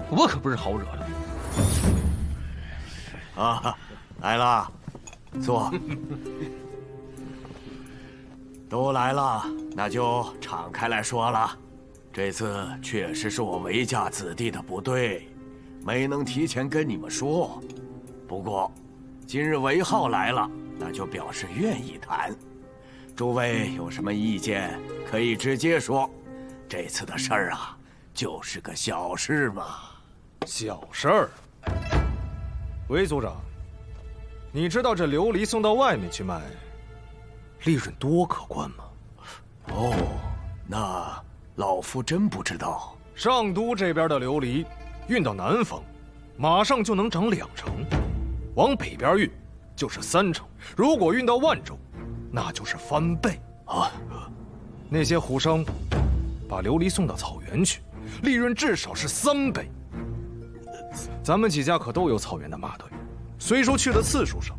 我可不是好惹的。啊，来了，坐。都来了，那就敞开来说了。这次确实是我韦家子弟的不对，没能提前跟你们说。不过，今日韦浩来了，那就表示愿意谈。诸位有什么意见，可以直接说。这次的事儿啊，就是个小事嘛。小事儿。韦族长，你知道这琉璃送到外面去卖，利润多可观吗？哦，那老夫真不知道。上都这边的琉璃运到南方，马上就能涨2成；往北边运就是3成。如果运到万州，那就是翻倍啊！那些虎商把琉璃送到草原去，利润至少是3倍。咱们几家可都有草原的马队，虽说去的次数少，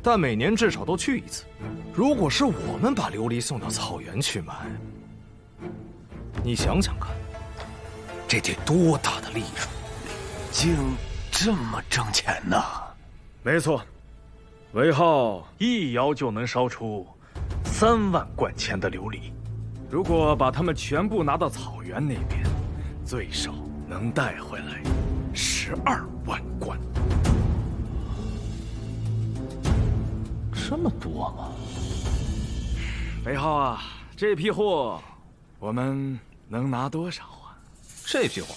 但每年至少都去一次。如果是我们把琉璃送到草原去卖，你想想看，这得多大的利润？竟这么挣钱呐！没错，韦浩一窑就能烧出3万贯钱的琉璃。如果把它们全部拿到草原那边，最少能带回来12万贯。这么多吗？韦浩啊，这批货我们能拿多少啊？这批货？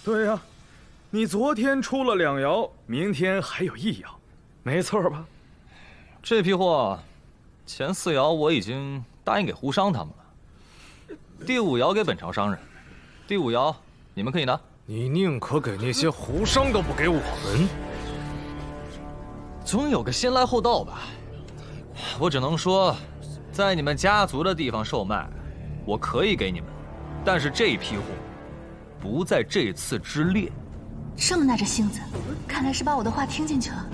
对呀，你昨天出了2窑，明天还有1窑，没错吧？这批货，前4窑我已经答应给胡商他们了，第5窑给本朝商人，第5窑你们可以拿。你宁可给那些胡商都不给我们？总有个先来后到吧。我只能说，在你们家族的地方售卖，我可以给你们，但是这批货不在这次之列。这么耐着性子，看来是把我的话听进去了。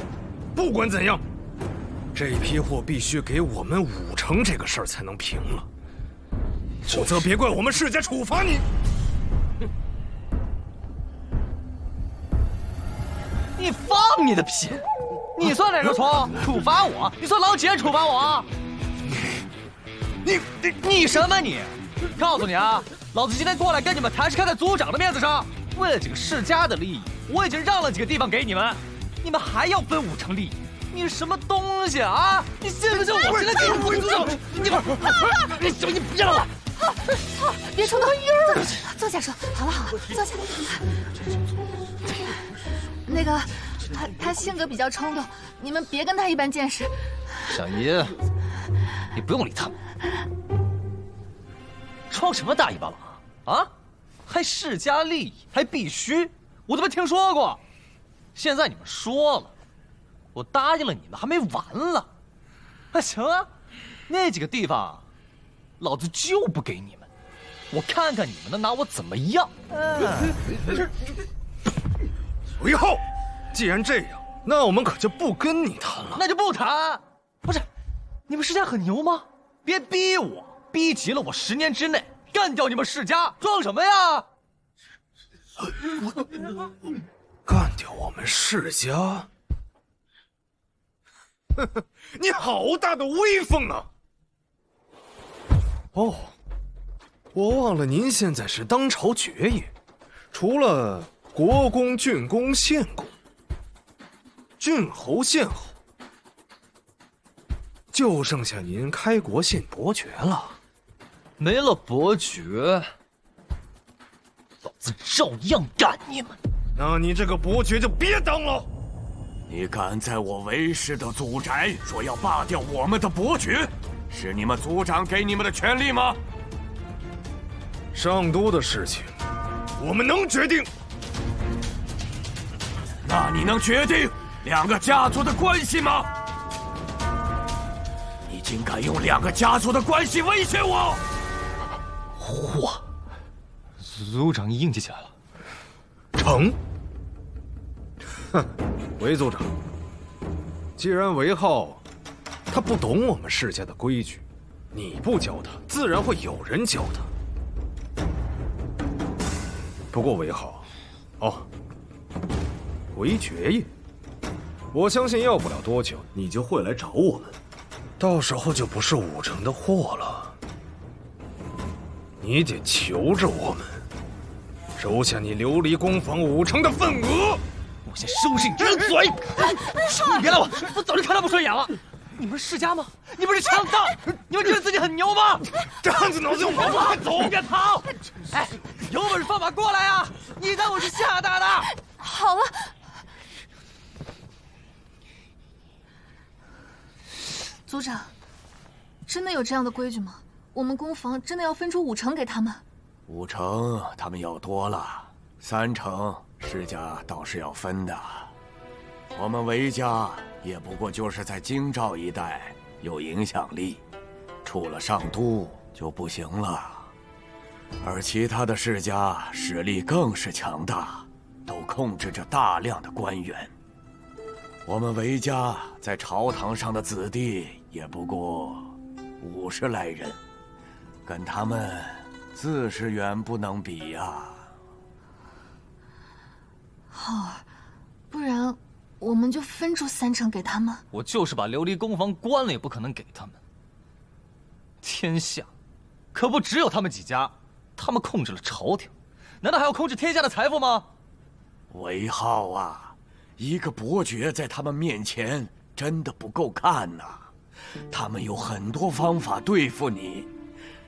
不管怎样，这批货必须给我们5成这个事儿才能平了，否则别怪我们世家处罚你。你放你的屁！你算哪个错？处罚我？你算老姐处罚我？你什么你？告诉你啊，老子今天过来跟你们谈是看在族长的面子上，为了几个世家的利益，我已经让了几个地方给你们，你们还要分5成利益？你什么东西啊？你信不信我现在给你族长？你别了我！别冲动，坐下说。好了好了，坐下。那个，他性格比较冲动，你们别跟他一般见识。小姨，你不用理他们，装什么大尾巴狼啊？还世家利益，还必须，我都没听说过。现在你们说了，我答应了你们，还没完了。那行啊，那几个地方，老子就不给你们，我看看你们能拿我怎么样。韦浩，既然这样，那我们可就不跟你谈了。那就不谈。不是，你们世家很牛吗？别逼我，逼急了我10年之内干掉你们世家，装什么呀？干掉我们世家？你好大的威风啊！哦，我忘了，您现在是当朝爵爷，除了国公、郡公、县公、郡侯、县侯，就剩下您开国县伯爵了。没了伯爵，老子照样干你们。那你这个伯爵就别当了。你敢在我韦氏的祖宅说要罢掉我们的伯爵，是你们族长给你们的权利吗？上都的事情，我们能决定。那你能决定2个家族的关系吗？你竟敢用2个家族的关系威胁我！嚯，族长硬气起来了。成。哼，韦族长，既然韦浩他不懂我们世家的规矩，你不教他，自然会有人教他。不过韦浩，韦爵爷，我相信要不了多久，你就会来找我们，到时候就不是5成的货了。你得求着我们，收下你琉璃工坊5成的份额。我先收拾你这张嘴！你别来我早就看他不顺眼了。你们是世家吗？你们是强盗？你们觉得自己很牛吗？这汉子脑子有毛病，快走！别跑！哎，有本事放马过来啊！你当我是吓大的？好了。族长，真的有这样的规矩吗？我们工坊真的要分出5成给他们？5成他们要多了，3成世家倒是要分的。我们韦家也不过就是在京兆一带有影响力，出了上都就不行了。而其他的世家实力更是强大，都控制着大量的官员。我们韦家在朝堂上的子弟也不过50来人，跟他们自是远不能比呀。浩儿，不然我们就分出3成给他们。我就是把琉璃工坊关了，也不可能给他们。天下可不只有他们几家，他们控制了朝廷，难道还要控制天下的财富吗？韦浩啊，一个伯爵在他们面前真的不够看呐。他们有很多方法对付你，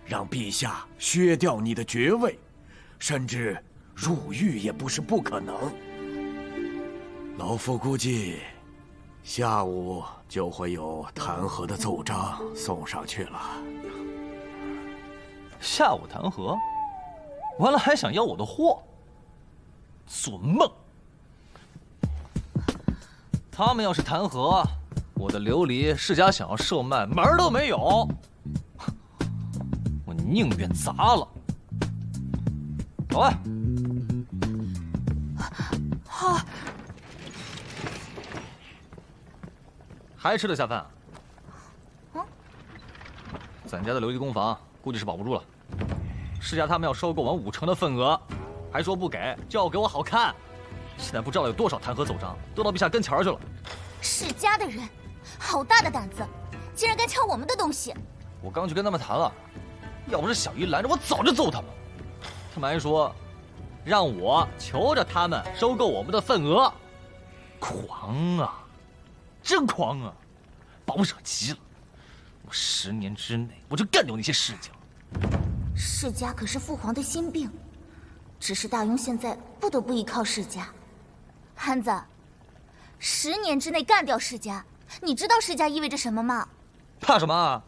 让陛下削掉你的爵位，甚至入狱也不是不可能。老夫估计，下午就会有弹劾的奏章送上去了。下午弹劾，完了还想要我的货？做梦！他们要是弹劾，我的琉璃世家想要售卖，门儿都没有。我宁愿砸了。老外，浩儿，还吃得下饭啊？咱家的琉璃工坊估计是保不住了。世家他们要收购完5成的份额，还说不给就要给我好看。现在不知道有多少弹劾奏章都到陛下跟前去了。世家的人，好大的胆子，竟然敢抢我们的东西！我刚去跟他们谈了，要不是小姨拦着，我早就揍他们。他们还说，让我求着他们收购我们的份额。狂啊，真狂啊，把我惹急了。我10年之内我就干掉那些世家。世家可是父皇的心病，只是大庸现在不得不依靠世家。憨子，10年之内干掉世家，你知道世家意味着什么吗？怕什么啊？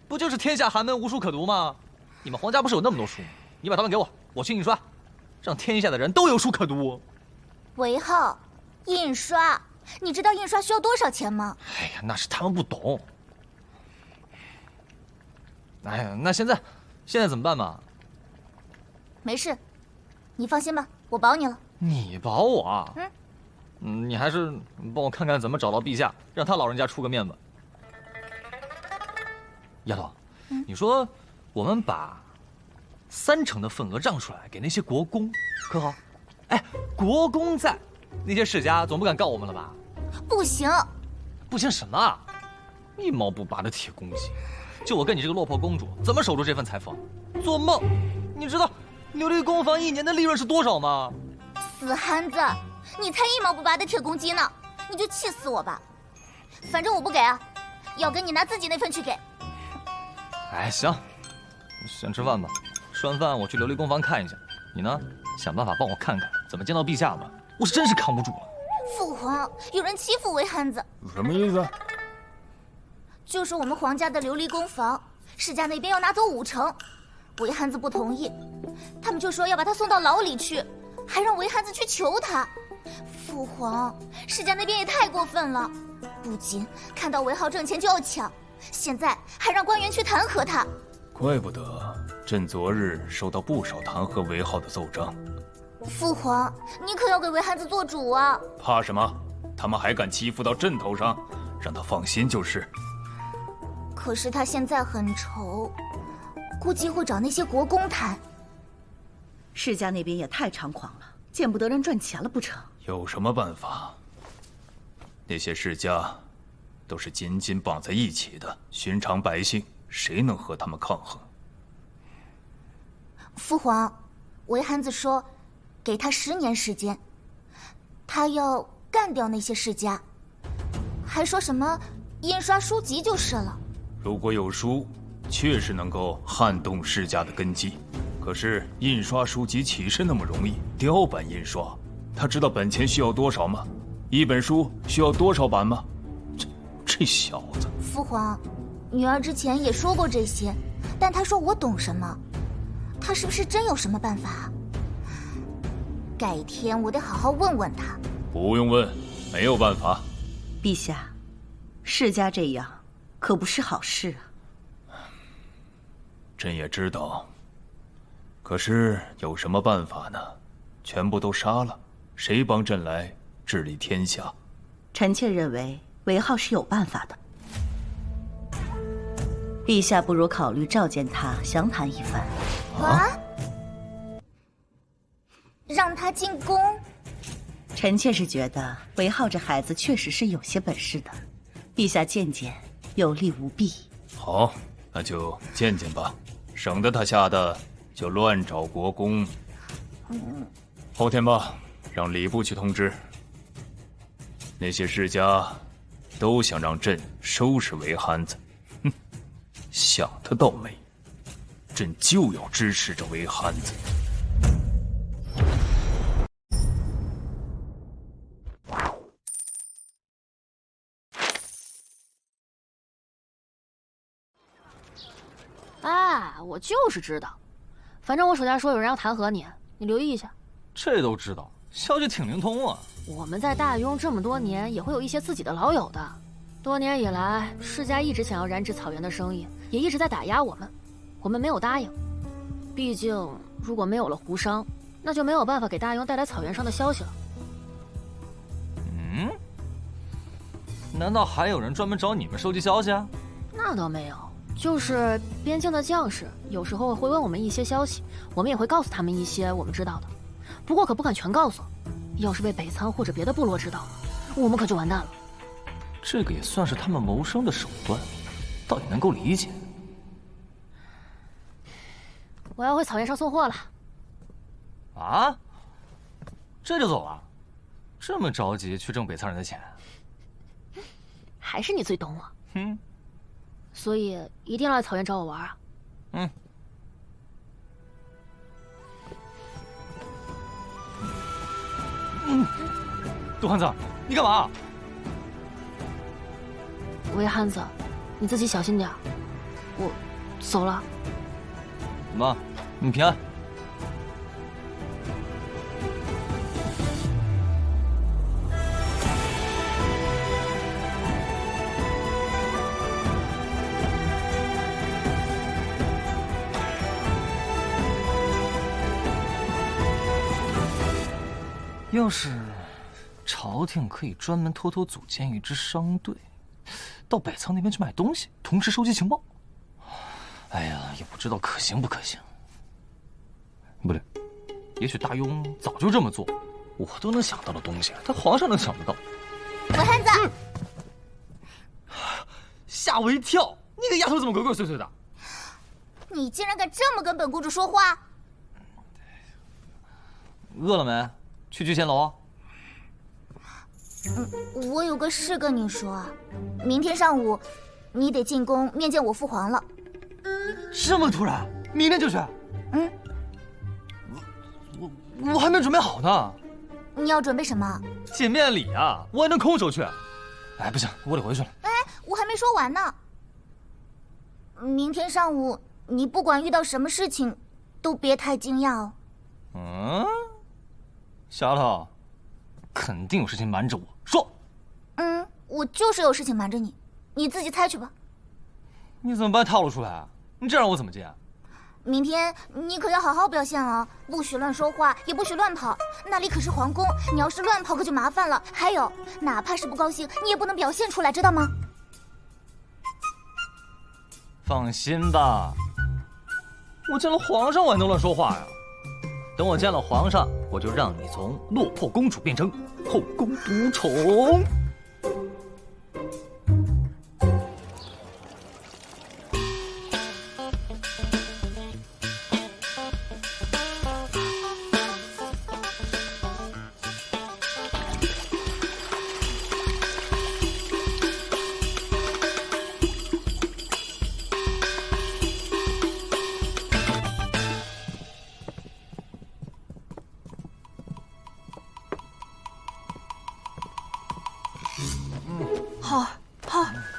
不就是天下寒门无书可读吗？你们皇家不是有那么多书吗？你把它们给我，我去印刷，让天下的人都有书可读。韦浩，印刷，你知道印刷需要多少钱吗？哎呀，那是他们不懂。哎呀，那现在怎么办嘛？没事，你放心吧，我保你了。你保我啊？你还是帮我看看怎么找到陛下，让他老人家出个面吧。丫头，你说我们把3成的份额让出来给那些国公，可好？哎，国公在，那些世家总不敢告我们了吧？不行，不行什么？一毛不拔的铁公鸡，就我跟你这个落魄公主，怎么守住这份财富？做梦！你知道琉璃工坊1年的利润是多少吗？死憨子，你才一毛不拔的铁公鸡呢！你就气死我吧！反正我不给啊，要跟你拿自己那份去给。哎，行，先吃饭吧。吃完饭我去琉璃工坊看一下，你呢，想办法帮我看看怎么见到陛下吧。我是真是扛不住了。父皇，有人欺负韦憨子。什么意思？就是我们皇家的琉璃工坊，世家那边要拿走5成，韦憨子不同意，他们就说要把他送到牢里去，还让韦憨子去求他。父皇，世家那边也太过分了，不仅看到韦浩挣钱就要抢，现在还让官员去弹劾他。怪不得朕昨日收到不少弹劾韦浩的奏章。父皇，你可要给韦憨子做主啊！怕什么？他们还敢欺负到朕头上，让他放心就是。可是他现在很愁，估计会找那些国公谈。世家那边也太猖狂了，见不得人赚钱了不成？有什么办法？那些世家都是紧紧绑在一起的，寻常百姓谁能和他们抗衡？父皇，韦憨子说，给他10年时间，他要干掉那些世家，还说什么印刷书籍就是了。如果有书，确实能够撼动世家的根基。可是印刷书籍岂是那么容易？雕版印刷，他知道本钱需要多少吗？一本书需要多少版吗？这小子！父皇，女儿之前也说过这些，但她说我懂什么，她是不是真有什么办法？改天我得好好问问她。不用问，没有办法。陛下，世家这样可不是好事啊。朕也知道，可是有什么办法呢？全部都杀了，谁帮朕来治理天下？臣妾认为韦浩是有办法的。陛下不如考虑召见他详谈一番。啊？让他进宫？臣妾是觉得韦浩这孩子确实是有些本事的，陛下见见有利无弊。好，那就见见吧，省得他吓得就乱找国公。后天吧，让礼部去通知。那些世家都想让朕收拾韦憨子，哼，想得倒美！朕就要支持这韦憨子。哎，我就是知道，反正我手下说有人要弹劾你，你留意一下。这都知道，消息挺灵通啊。我们在大庸这么多年，也会有一些自己的老友的。多年以来，世家一直想要染指草原的生意，也一直在打压我们，我们没有答应。毕竟，如果没有了胡商，那就没有办法给大庸带来草原上的消息了。嗯？难道还有人专门找你们收集消息啊？那倒没有。就是边境的将士，有时候会问我们一些消息，我们也会告诉他们一些我们知道的，不过可不敢全告诉。要是被北仓或者别的部落知道了，我们可就完蛋了。这个也算是他们谋生的手段，倒也能够理解。我要回草原上送货了。啊？这就走了？这么着急去挣北仓人的钱？还是你最懂我。嗯。所以一定要来草原找我玩啊！嗯。杜汉子，你干嘛？韦憨子，你自己小心点。我走了。妈，你平安。要是朝廷可以专门偷偷组建一支商队，到北仓那边去买东西，同时收集情报。哎呀，也不知道可行不可行。不对，也许大庸早就这么做，我都能想到的东西，他皇上能想得到。韦憨子，吓我一跳！你个丫头怎么鬼鬼祟祟的？你竟然敢这么跟本公主说话！饿了没？去聚贤楼。我有个事跟你说，明天上午你得进宫面见我父皇了。这么突然？明天就去？嗯。我还没准备好呢。你要准备什么？见面礼啊，我还能空手去？哎，不行，我得回去了。哎，我还没说完呢。明天上午你不管遇到什么事情，都别太惊讶哦。嗯。丫头，肯定有事情瞒着我，说。我就是有事情瞒着你，你自己猜去吧。你怎么把套路出来？你这让我怎么接？明天你可要好好表现啊，不许乱说话，也不许乱跑，那里可是皇宫，你要是乱跑可就麻烦了。还有，哪怕是不高兴，你也不能表现出来，知道吗？放心吧，我见了皇上我还能乱说话呀？等我见了皇上，我就让你从落魄公主变成后宫独宠。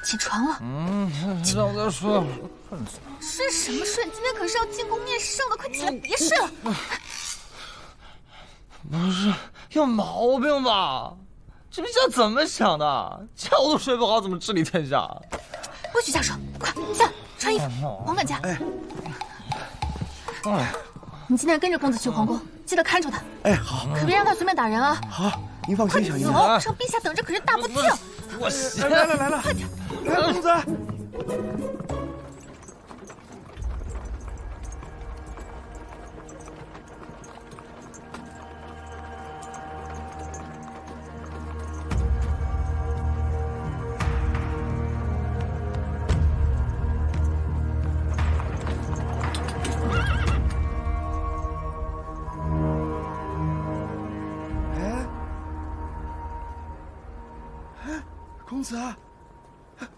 起床了。让我再睡。睡什么睡？今天可是要进宫面试的，快起来，别睡了。不是有毛病吧？这陛下怎么想的？觉都睡不好，怎么治理天下？不许瞎说！快下来穿衣服，皇管家。你今天跟着公子去皇宫，记得看住他。哎，好，可别让他随便打人啊！好，您放心，小姨。走，让陛下等着可是大不敬。我来了，快点，来，公子。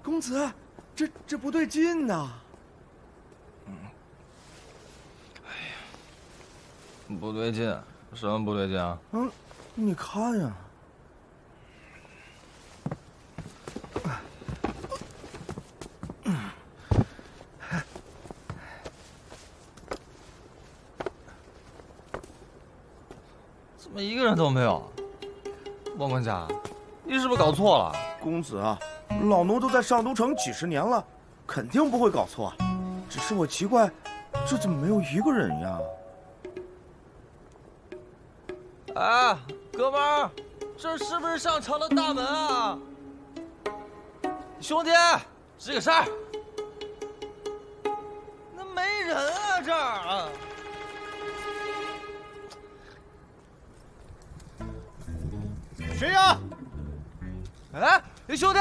公子，这不对劲呐！不对劲，什么不对劲啊？你看呀，怎么一个人都没有？王管家，你是不是搞错了？公子啊，老奴都在上都城几十年了，肯定不会搞错。只是我奇怪，这怎么没有一个人呀？哎，哥们儿，这是不是上朝的大门啊？兄弟，吱个声儿。那没人啊，这儿啊。谁呀？哎，兄弟，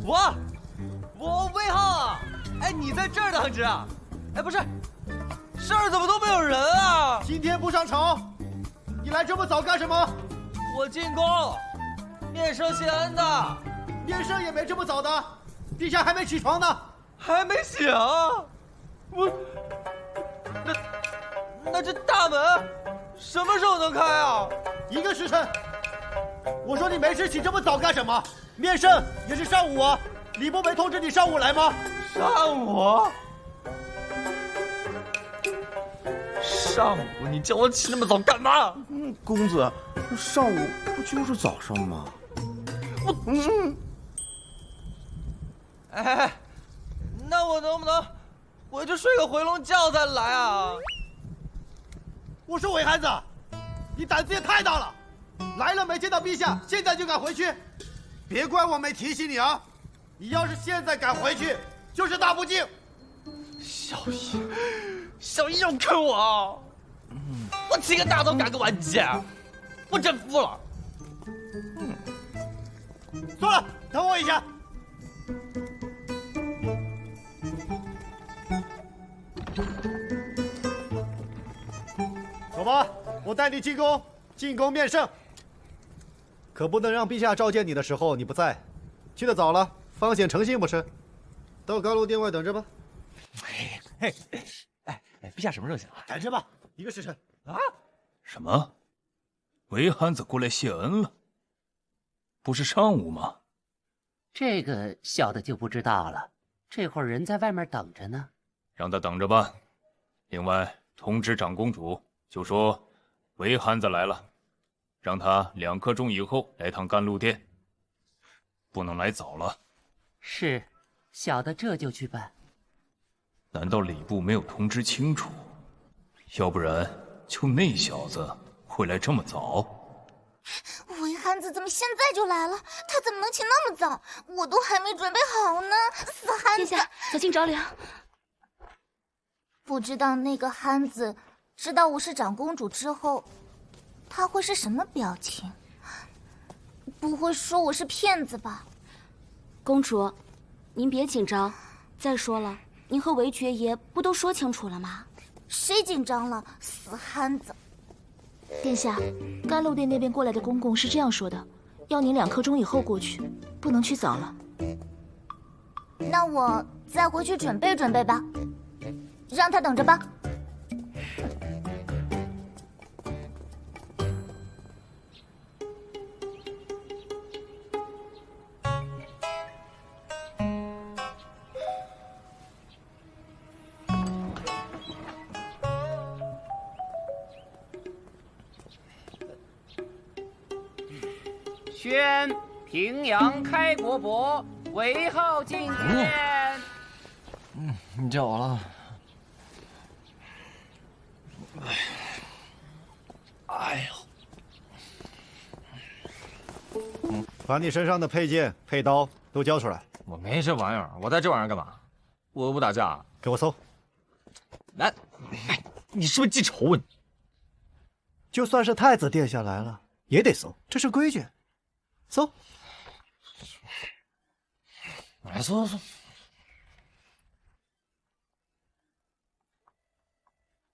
我魏浩啊！哎，你在这儿当值啊？哎，不是，这儿怎么都没有人啊？今天不上朝，你来这么早干什么？我进宫，面圣谢恩的。面圣也没这么早的，陛下还没起床呢。还没醒？我，那这大门什么时候能开啊？1个时辰。我说你没事起这么早干什么？面圣也是上午啊，礼部没通知你上午来吗？上午？上午你叫我起那么早干嘛？公子，上午不就是早上吗？哎，那我能不能回去睡个回笼觉再来啊？我说韦憨子，你胆子也太大了！来了没见到陛下，现在就敢回去？别怪我没提醒你啊！你要是现在敢回去，就是大不敬。小姨要坑我啊！我起个大早赶个晚集，我真服了。算了，等我一下。走吧，我带你进宫，进宫面圣。可不能让陛下召见你的时候你不在，去得早了，方显诚信不是？到甘露殿外等着吧。陛下什么时候醒啊？等着吧，1个时辰。啊？什么？韦憨子过来谢恩了？不是上午吗？这个小的就不知道了。这会儿人在外面等着呢，让他等着吧。另外，通知长公主，就说韦憨子来了。让他2刻钟以后来趟甘露殿，不能来早了。是，小的这就去办。难道礼部没有通知清楚？要不然就那小子会来这么早？韦憨子怎么现在就来了？他怎么能起那么早？我都还没准备好呢！死憨子！殿下，小心着凉。不知道那个憨子知道我是长公主之后，他会是什么表情？不会说我是骗子吧？公主，您别紧张。再说了，您和韦爵爷不都说清楚了吗？谁紧张了？死憨子！殿下，甘露殿那边过来的公公是这样说的，要您2刻钟以后过去，不能去早了。那我再回去准备准备吧，让他等着吧。宣平阳开国伯韦浩进殿。你叫我了。哎呦！把你身上的配件、配刀都交出来。我没这玩意儿，我带这玩意儿干嘛？我又不打架。给我搜。来，你是不是记仇啊？就算是太子殿下来了，也得搜，这是规矩。搜。来，搜。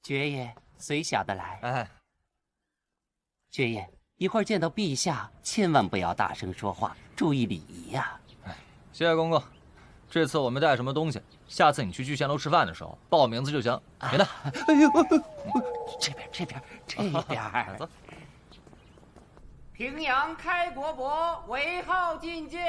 爵爷，随小的来。哎，爵爷，一会儿见到陛下，千万不要大声说话，注意礼仪呀。谢谢公公。这次我没带什么东西，下次你去聚贤楼吃饭的时候报我名字就行，别的。哎呦，这边。走。平阳开国伯韦浩觐见。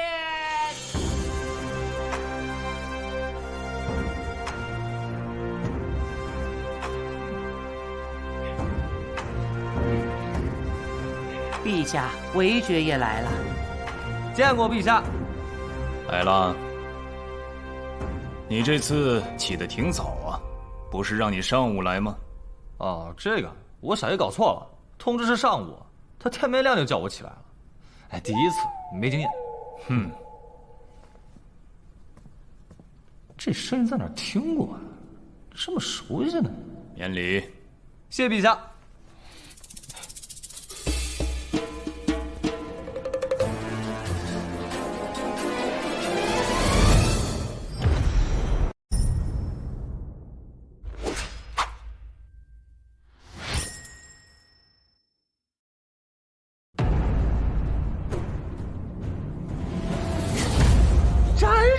陛下，韦爵爷来了。见过陛下。来了。你这次起得挺早啊，不是让你上午来吗？哦，这个我小姨搞错了，通知是上午，她天没亮就叫我起来了。哎，第一次没经验。这声音在哪儿听过啊？这么熟悉呢？免礼。谢陛下。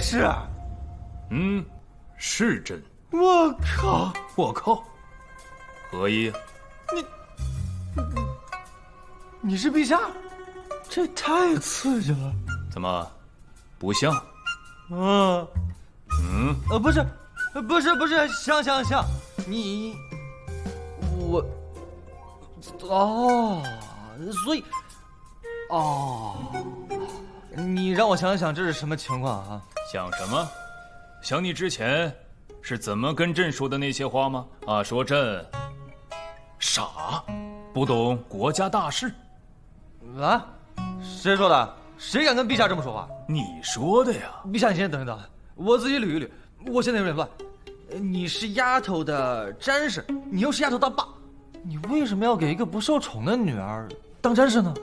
是，是朕。我靠！我靠！何意？你是陛下？这太刺激了！怎么，不像？不是，像，你，我，所以，你让我想想这是什么情况啊？想什么？想你之前是怎么跟朕说的那些话吗？说朕傻，不懂国家大事。啊？谁说的？谁敢跟陛下这么说话？你说的呀。陛下，你先等一等，我自己捋一捋。我现在有点乱。你是丫头的詹事，你又是丫头当爸，你为什么要给一个不受宠的女儿当詹事呢？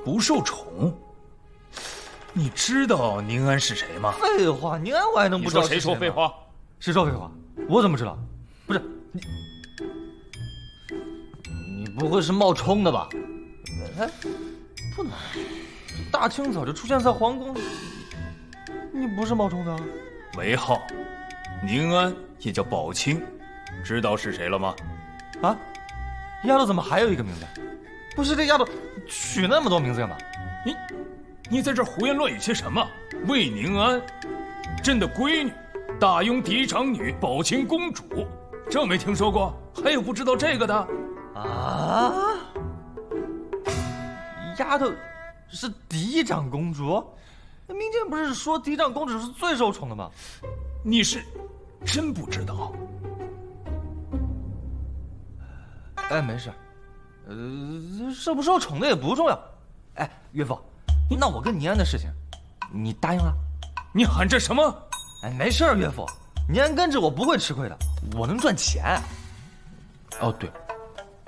不受宠？你知道宁安是谁吗？废话，宁安我还能不知道谁说废话？谁说废话？我怎么知道？不是你不会是冒充的吧？哎，不能，大清早就出现在皇宫，你不是冒充的？韦浩，宁安也叫宝清，知道是谁了吗？啊，丫头怎么还有一个名字？不是这丫头取那么多名字干嘛？你在这胡言乱语些什么？魏宁安，朕的闺女，大雍嫡长女宝清公主，这没听说过？还有不知道这个的？啊！丫头是嫡长公主？民间不是说嫡长公主是最受宠的吗？你是真不知道？哎，没事，受不受宠的也不重要。哎，岳父。那我跟宁安的事情，你答应了？你喊这什么？哎，没事，岳父，宁安跟着我不会吃亏的，我能赚钱。哦，对，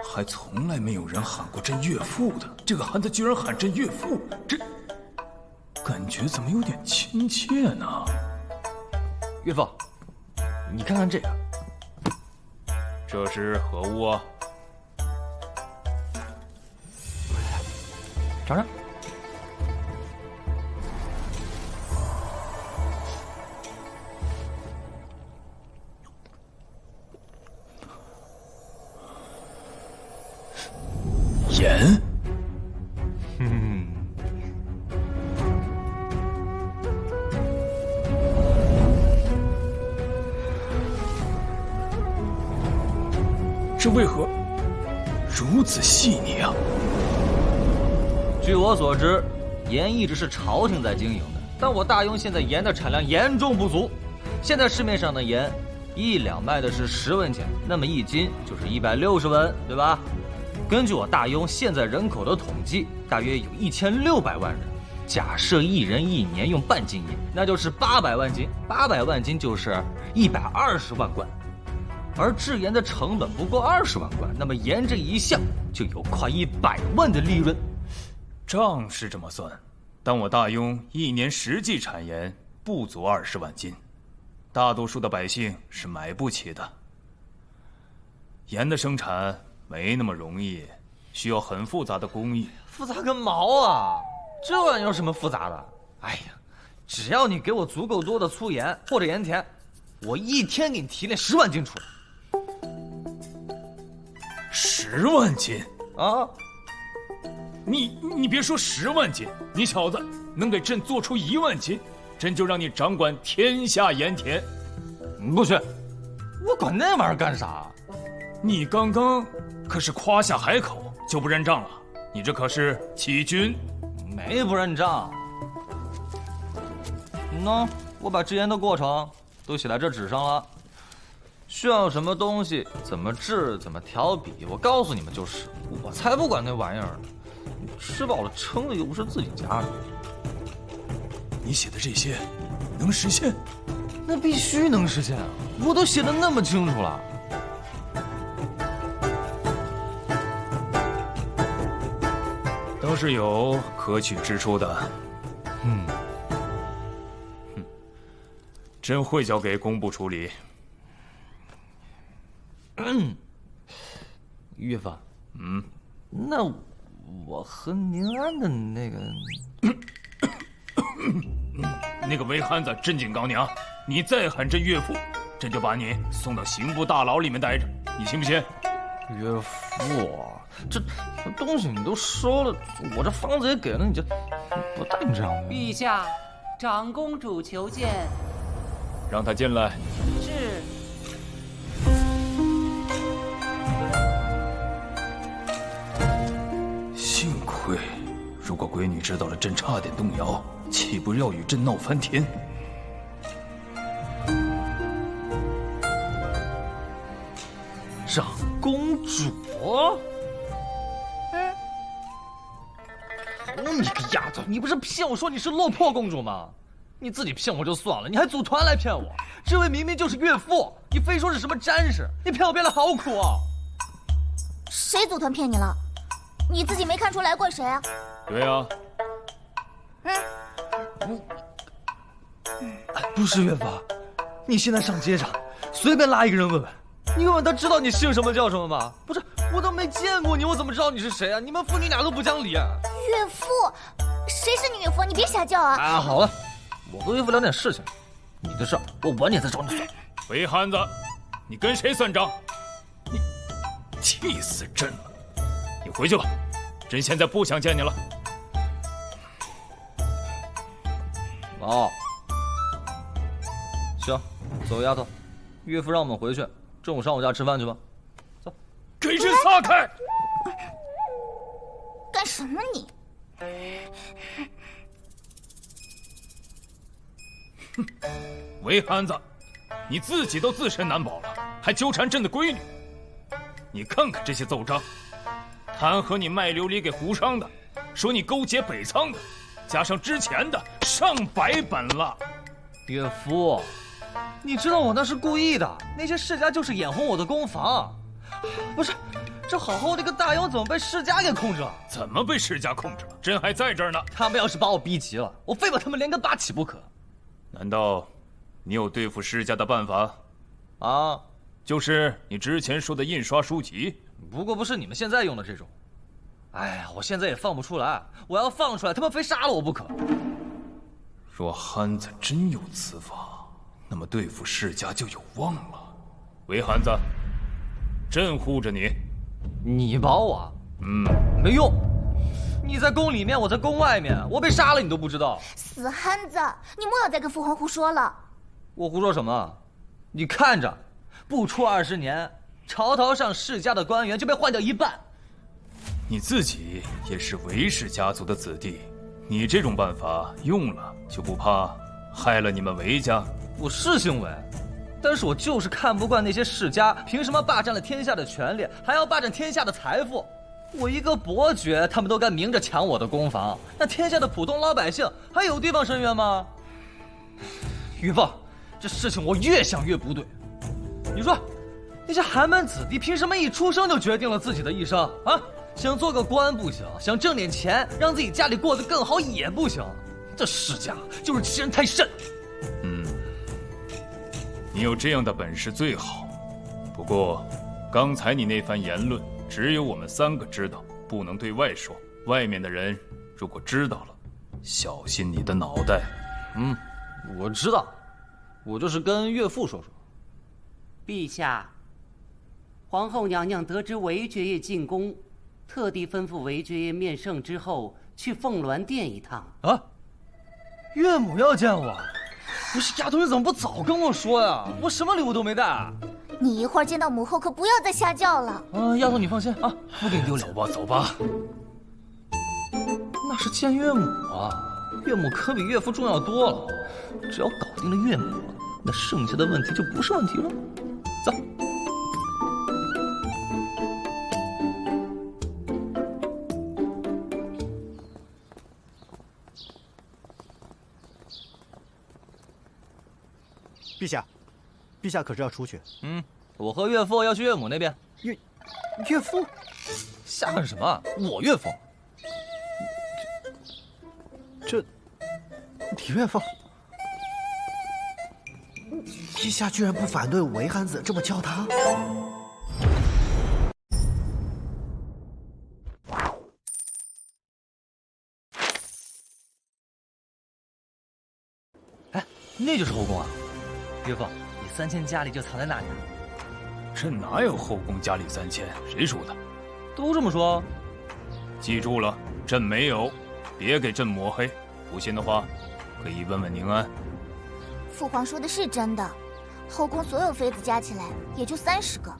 还从来没有人喊过朕岳父的，这个汉子居然喊朕岳父，这感觉怎么有点亲切呢？岳父，你看看这个，这是何物啊？尝尝。盐，这为何如此细腻啊？据我所知，盐一直是朝廷在经营的，但我大雍现在盐的产量严重不足，现在市面上的盐1两卖的是10文钱，那么1斤就是160文，对吧？根据我大庸现在人口的统计，大约有1600万人。假设一人1年用半斤盐，那就是800万斤，800万斤就是120万贯。而制盐的成本不过20万贯，那么盐这一项就有快100万的利润。账是这么算，但我大庸1年实际产盐不足20万斤，大多数的百姓是买不起的。盐的生产没那么容易，需要很复杂的工艺。复杂个毛啊！这玩意有什么复杂的？哎呀，只要你给我足够多的粗盐或者盐田，我一天给你提炼10万斤出来。10万斤啊！你别说10万斤，你小子能给朕做出1万斤，朕就让你掌管天下盐田。不去，我管那玩意儿干啥？你刚刚可是夸下海口就不认账了，你这可是欺君。没不认账。喏，我把制盐的过程都写在这纸上了，需要什么东西，怎么制，怎么调比，我告诉你们就是。我才不管那玩意儿呢，吃饱了撑的又不是自己家的。你写的这些能实现？那必须能实现啊！我都写得那么清楚了。倒是有可取之处的。朕会交给工部处理。岳父，那我和宁安的那个韦憨子真警告你啊！你再喊朕岳父，朕就把你送到刑部大牢里面待着，你信不信？岳父，这东西你都收了，我这房子也给了你，不带你这样的。陛下，长公主求见。让他进来。是。幸亏，如果闺女知道了朕差点动摇，岂不要与朕闹翻天？长公主，你个丫头，你不是骗我说你是落魄公主吗？你自己骗我就算了，你还组团来骗我。这位明明就是岳父，你非说是什么詹事，你骗我骗得好苦啊！谁组团骗你了？你自己没看出来怪谁啊？对啊。不是岳父，你现在上街上随便拉一个人问问，你问问他知道你姓什么叫什么吗？不是，我都没见过你，我怎么知道你是谁啊？你们父女俩都不讲理啊！岳父，谁是你岳父？你别瞎叫啊！啊，好了，我和岳父聊点事情，你的事儿我晚点再找你算。韦憨子，你跟谁算账？你气死朕了！你回去吧，朕现在不想见你了。哦，行，走，丫头，岳父让我们回去，中午上我家吃饭去吧。走，给朕撒开！干什么你？韦憨子，你自己都自身难保了，还纠缠朕的闺女。你看看这些奏章，弹劾你卖琉璃给胡商的，说你勾结北仓的，加上之前的上百本了。岳父，你知道我那是故意的，那些世家就是眼红我的公房。不是，这好好的一个大庸怎么被世家给控制了？怎么被世家控制了？朕还在这儿呢。他们要是把我逼急了，我非把他们连根拔起不可。难道你有对付世家的办法？啊，就是你之前说的印刷书籍，不过不是你们现在用的这种。哎呀，我现在也放不出来，我要放出来，他们非杀了我不可。若憨子真有此法，那么对付世家就有望了。韦憨子，朕护着你。你保我？没用。你在宫里面，我在宫外面，我被杀了你都不知道。死憨子，你莫要再跟父皇胡说了。我胡说什么？你看着，不出20年，朝堂上世家的官员就被换掉一半。你自己也是韦氏家族的子弟，你这种办法用了，就不怕害了你们韦家？我是姓韦，但是我就是看不惯那些世家凭什么霸占了天下的权利，还要霸占天下的财富。我一个伯爵，他们都敢明着抢我的公房，那天下的普通老百姓还有地方伸冤吗？玉凤，这事情我越想越不对。你说，那些寒门子弟凭什么一出生就决定了自己的一生啊？想做个官不行，想挣点钱让自己家里过得更好也不行。这世家就是欺人太甚。你有这样的本事最好，不过，刚才你那番言论只有我们3个知道，不能对外说。外面的人如果知道了，小心你的脑袋。我知道，我就是跟岳父说说。陛下，皇后娘娘得知韦爵爷进宫，特地吩咐韦爵爷面圣之后去凤鸾殿一趟。啊，岳母要见我？不是丫头，你怎么不早跟我说呀？我什么礼物都没带。你一会儿见到母后可不要再瞎叫了。丫头你放心啊，不给你丢脸。走吧，走吧。那是见岳母啊，岳母可比岳父重要多了。只要搞定了岳母，那剩下的问题就不是问题了。走。陛下，陛下可是要出去？我和岳父要去岳母那边。岳父？瞎喊什么？我岳父。你岳父？陛下居然不反对韦憨子这么叫他？哎，那就是后宫啊！岳父，你3000佳丽就藏在那里啊？这哪有后宫佳丽3000？谁说的？都这么说。记住了，朕没有，别给朕抹黑。不信的话，可以问问宁安。父皇说的是真的，后宫所有妃子加起来也就30个，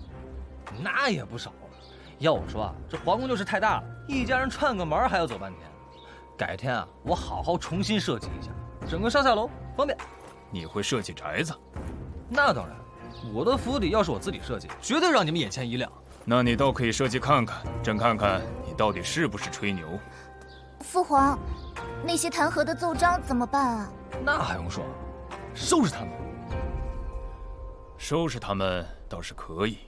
那也不少啊。要我说啊，这皇宫就是太大了，一家人串个门还要走半天。改天啊，我好好重新设计一下，整个上下楼方便。你会设计宅子？那当然，我的府邸要是我自己设计，绝对让你们眼前一亮。那你倒可以设计看看，朕看看你到底是不是吹牛。父皇，那些弹劾的奏章怎么办啊？那还用说，收拾他们。收拾他们倒是可以，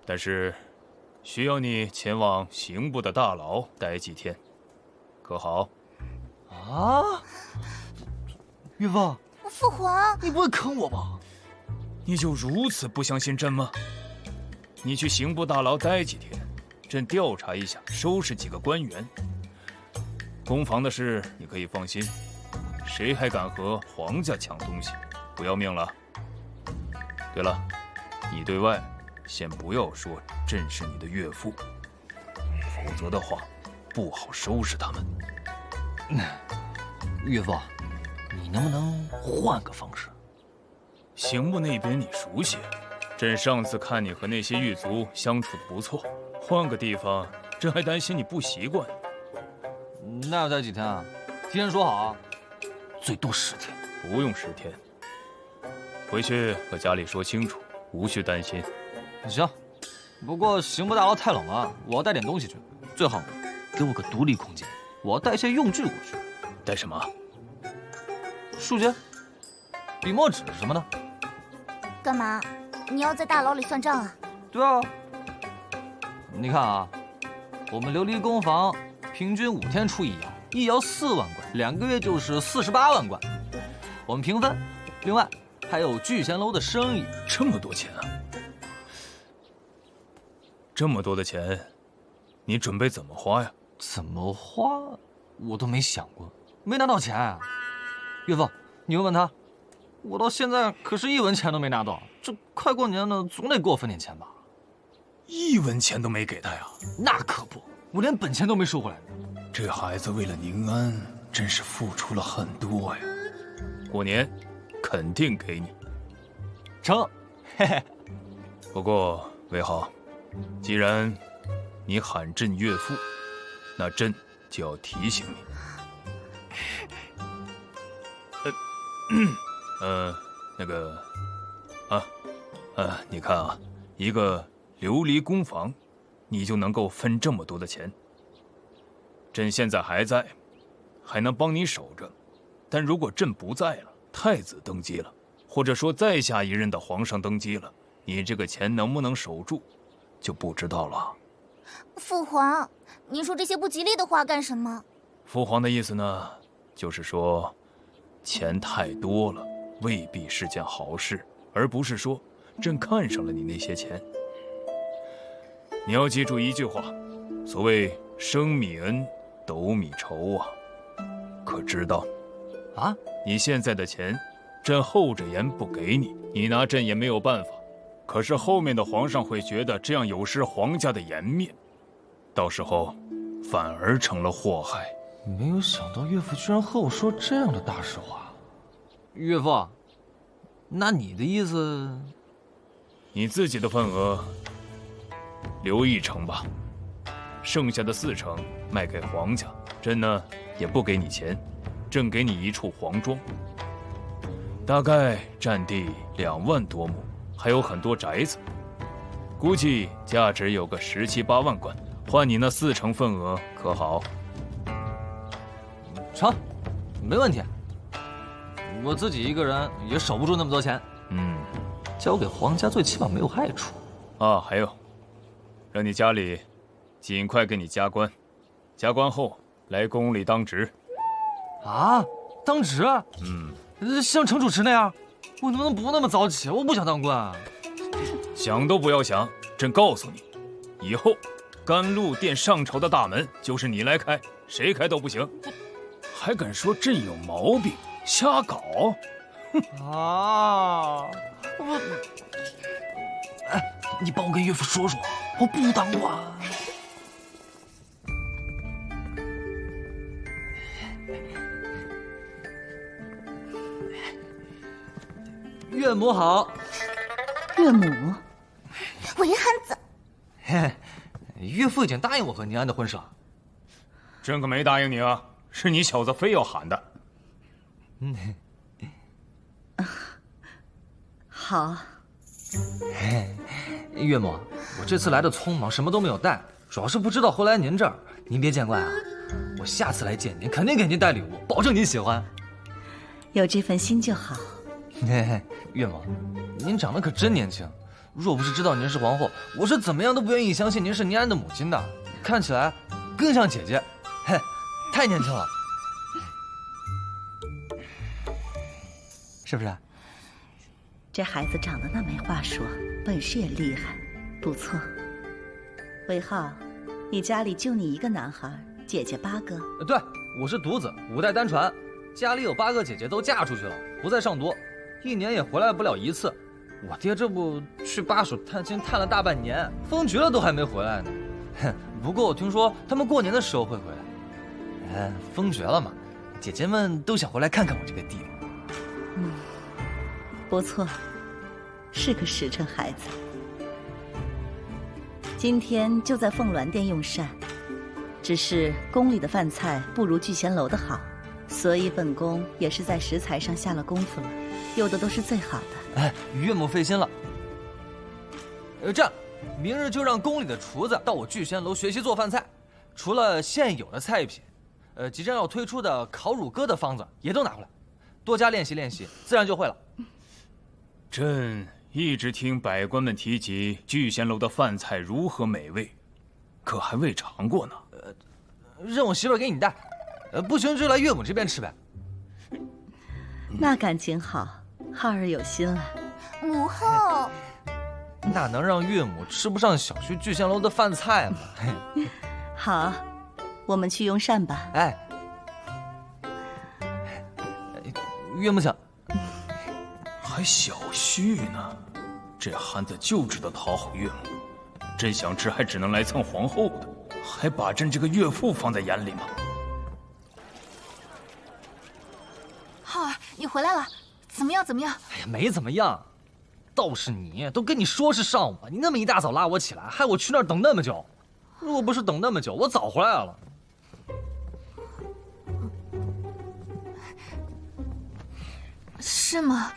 但是需要你前往刑部的大牢待几天，可好？啊！岳父，父皇，你不会坑我吧？你就如此不相信朕吗？你去刑部大牢待几天，朕调查一下，收拾几个官员。公房的事你可以放心，谁还敢和皇家抢东西，不要命了。对了，你对外先不要说朕是你的岳父，否则的话不好收拾他们。岳父，你能不能换个方式？刑部那边你熟悉，朕上次看你和那些狱卒相处的不错，换个地方，朕还担心你不习惯。那要待几天啊？提前说好啊，最多10天。不用10天，回去和家里说清楚，无需担心。行，不过刑部大牢太冷了，我要带点东西去，最好给我个独立空间，我要带些用具过去。带什么？书签、笔墨纸什么的。干嘛？你要在大牢里算账啊？对啊。你看啊，我们琉璃工房平均5天出1窑，一窑4万贯，2个月就是48万贯。我们平分，另外还有聚贤楼的生意。这么多钱啊！这么多的钱，你准备怎么花呀？怎么花？我都没想过，没拿到钱啊。岳父，你问问他，我到现在可是1文钱都没拿到。这快过年了，总得给我分点钱吧？1文钱都没给他呀？那可不，我连本钱都没收回来呢。这孩子为了宁安，真是付出了很多呀。过年肯定给你。成，嘿嘿。不过韦浩，既然你喊朕岳父，那朕就要提醒你。那个，你看啊，一个琉璃宫房，你就能够分这么多的钱。朕现在还在，还能帮你守着，但如果朕不在了，太子登基了，或者说再下一任的皇上登基了，你这个钱能不能守住，就不知道了。父皇，您说这些不吉利的话干什么？父皇的意思呢，就是说，钱太多了未必是件好事，而不是说朕看上了你那些钱。你要记住一句话，所谓升米恩，斗米仇啊，可知道？啊，你现在的钱，朕厚着颜不给你，你拿朕也没有办法。可是后面的皇上会觉得这样有失皇家的颜面，到时候反而成了祸害。没有想到岳父居然和我说这样的大实话。岳父，那你的意思？你自己的份额留1成吧，剩下的4成卖给皇家。朕呢也不给你钱，朕给你一处皇庄，大概占地2万多亩，还有很多宅子，估计价值有个17、18万贯，换你那4成份额，可好？成，没问题。我自己一个人也守不住那么多钱。交给皇家最起码没有害处。啊，还有，让你家里尽快给你加官，加官后来宫里当职。啊，当职？像程主持那样？我能不能不那么早起？我不想当官。想都不要想，朕告诉你，以后甘露殿上朝的大门就是你来开，谁开都不行。还敢说朕有毛病，瞎搞！啊！你帮我跟岳父说说，我不当官。岳母好。岳母，韦憨子。嘿，岳父已经答应我和宁安的婚事了。朕可没答应你啊，是你小子非要喊的。好。岳母，我这次来的匆忙，什么都没有带，主要是不知道会来您这儿，您别见怪啊。我下次来见您，肯定给您带礼物，保证您喜欢。有这份心就好。岳母，您长得可真年轻，若不是知道您是皇后，我是怎么样都不愿意相信您是宁安的母亲的。看起来更像姐姐，嘿，太年轻了，是不是？这孩子长得那没话说，本事也厉害，不错。韦浩，你家里就你一个男孩，姐姐8个？对，我是独子，5代单传，家里有8个姐姐都嫁出去了，不再上都，1年也回来不了1次。我爹这不去巴蜀探亲探了大半年，封爵了都还没回来呢。不过我听说他们过年的时候会回来。封爵了嘛，姐姐们都想回来看看我这个弟弟。不错，是个实诚孩子。今天就在凤鸾殿用膳，只是宫里的饭菜不如聚贤楼的好，所以本宫也是在食材上下了功夫了，用的都是最好的。岳母费心了。这样，明日就让宫里的厨子到我聚贤楼学习做饭菜，除了现有的菜品，即将要推出的烤乳鸽的方子也都拿回来，多加练习练习，自然就会了。朕一直听百官们提及聚贤楼的饭菜如何美味，可还未尝过呢。让我媳妇儿给你带，不行就来岳母这边吃呗。那感情好，浩儿有心了。母后，哪能让岳母吃不上小婿聚贤楼的饭菜嘛？好，我们去用膳吧。岳母想。还小婿呢，这汉子就知道讨好岳母，朕想吃还只能来蹭皇后的，还把朕这个岳父放在眼里吗？浩儿，你回来了，怎么样？怎么样？没怎么样，倒是你，都跟你说是上午，你那么一大早拉我起来，害我去那儿等那么久。如果不是等那么久，我早回来了。是吗？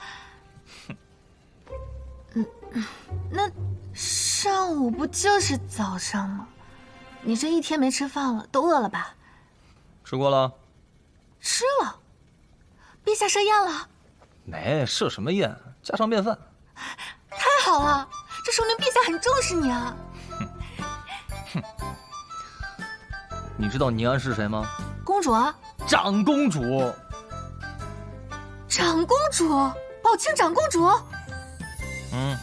上午不就是早上吗？你这一天没吃饭了，都饿了吧？吃过了。吃了。陛下设宴了？没设什么宴，家常便饭。太好了，这说明陛下很重视你啊。你知道宁安是谁吗？公主啊。长公主。长公主，宝庆长公主。嗯。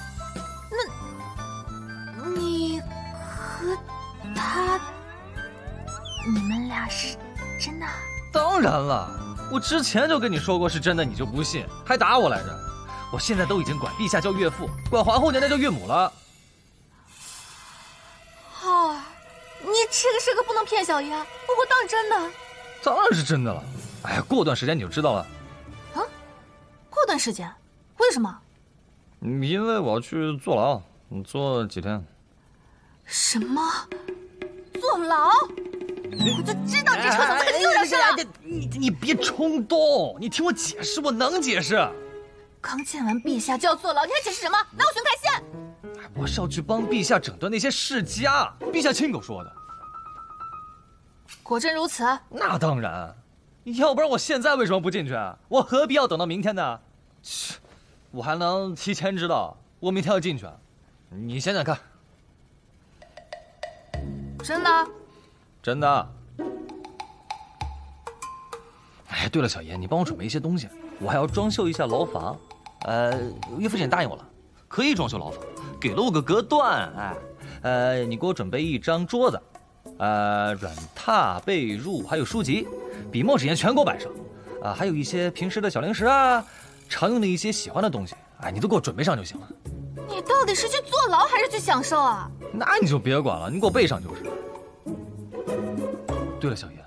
那，你和她，你们俩是真的？当然了，我之前就跟你说过是真的，你就不信，还打我来着。我现在都已经管陛下叫岳父，管皇后娘娘叫岳母了。浩儿，你这个时刻不能骗小爷，我会当真的。当然是真的了。哎呀，过段时间你就知道了。啊？过段时间？为什么？因为我要去坐牢，坐几天。什么？坐牢？我就知道你这臭小子肯定又惹事了。你别冲动，你听我解释，我能解释。刚见完陛下就要坐牢，你还解释什么？拿我寻开线！我是要去帮陛下整顿那些世家，陛下亲口说的。果真如此？那当然，要不然我现在为什么不进去？我何必要等到明天呢？我还能提前知道我明天要进去。你想想看。真的？真的。哎，对了，小爷，你帮我准备一些东西，我还要装修一下牢房。岳父也答应我了，可以装修牢房，给了我个隔断。你给我准备一张桌子，软榻、被褥，还有书籍，笔墨纸砚全给我摆上。还有一些平时的小零食啊，常用的一些喜欢的东西，你都给我准备上就行了。你到底是去坐牢还是去享受啊？那你就别管了，你给我备上就是。对了，小爷，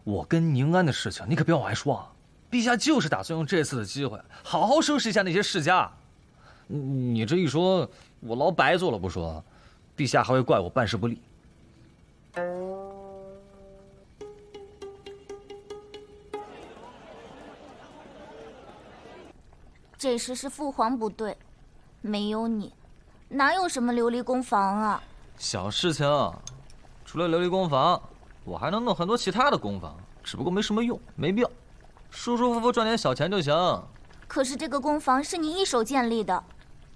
我跟宁安的事情你可别往外说啊！陛下就是打算用这次的机会，好好收拾一下那些世家。你这一说，我牢白坐了不说，陛下还会怪我办事不力。这事是父皇不对，没有你，哪有什么琉璃宫房啊？小事情，除了琉璃宫房，我还能弄很多其他的宫房，只不过没什么用，没必要，舒舒服服赚点小钱就行。可是这个宫房是你一手建立的，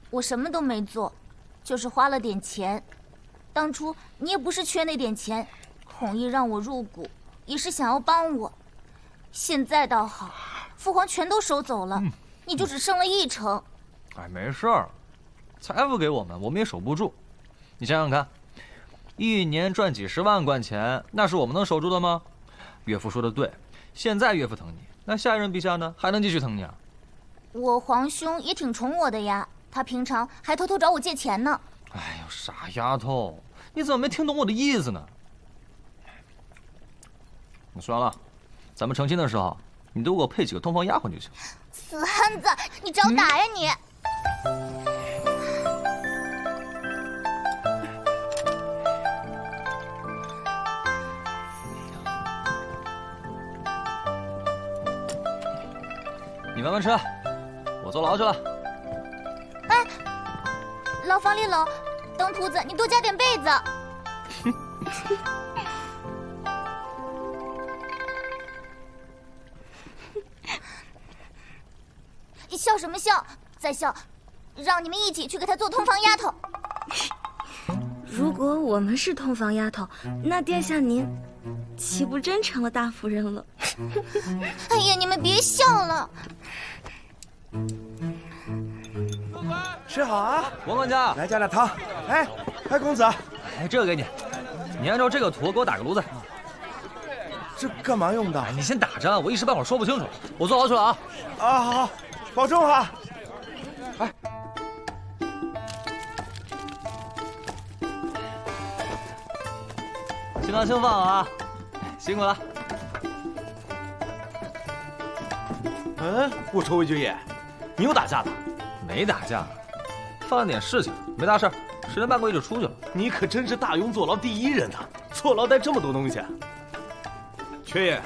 我什么都没做，就是花了点钱。当初你也不是缺那点钱，孔毅让我入股，也是想要帮我。现在倒好，父皇全都收走了，你就只剩了1成。哎，没事儿，财富给我们，我们也守不住。你想想看，1年赚几10万贯钱，那是我们能守住的吗？岳父说的对，现在岳父疼你，那下一任陛下呢，还能继续疼你啊？我皇兄也挺宠我的呀，他平常还偷偷找我借钱呢。哎呦，傻丫头，你怎么没听懂我的意思呢？那算了，咱们成亲的时候，你都给我配几个通房丫鬟就行。死汉子，你找打呀你！你慢慢吃，我坐牢去了。哎，牢房里冷，登徒子，你多加点被子。你笑什么笑？再笑，让你们一起去给他做通房丫头。如果我们是通房丫头，那殿下您岂不真成了大夫人了？哎呀，你们别笑了。吃好啊，王管家，来加点汤。哎，公子，哎，这个给你，你按照这个图给我打个炉子。这干嘛用的？你先打着，我一时半会儿说不清楚。我坐牢去了啊！啊，好，保重哈。哎，轻拿轻放啊，辛苦了。我说魏爵爷，你又打架了？没打架，犯了点事情，没大事，10年半个月就出去了。你可真是大庸坐牢第1人呐！坐牢带这么多东西。缺爷，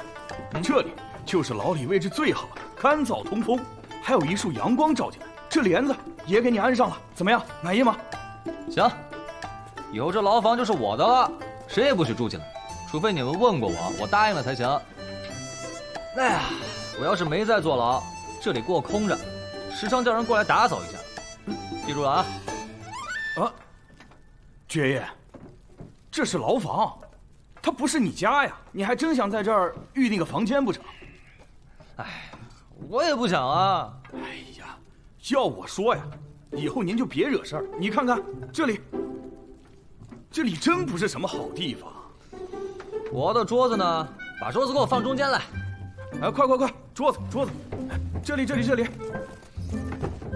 这里就是牢里位置最好的，干燥通风，还有一束阳光照进来。这帘子也给你安上了，怎么样？满意吗？行，以后这牢房就是我的了，谁也不许住进来，除非你们问过我，我答应了才行。哎呀，我要是没在坐牢，这里给我空着，时常叫人过来打扫一下。记住了啊！啊，爵爷，这是牢房，它不是你家呀！你还真想在这儿预定个房间不成？哎，我也不想啊。哎呀，要我说呀，以后您就别惹事儿。你看看这里，这里真不是什么好地方。我的桌子呢？把桌子给我放中间来。哎，快，桌子，这里。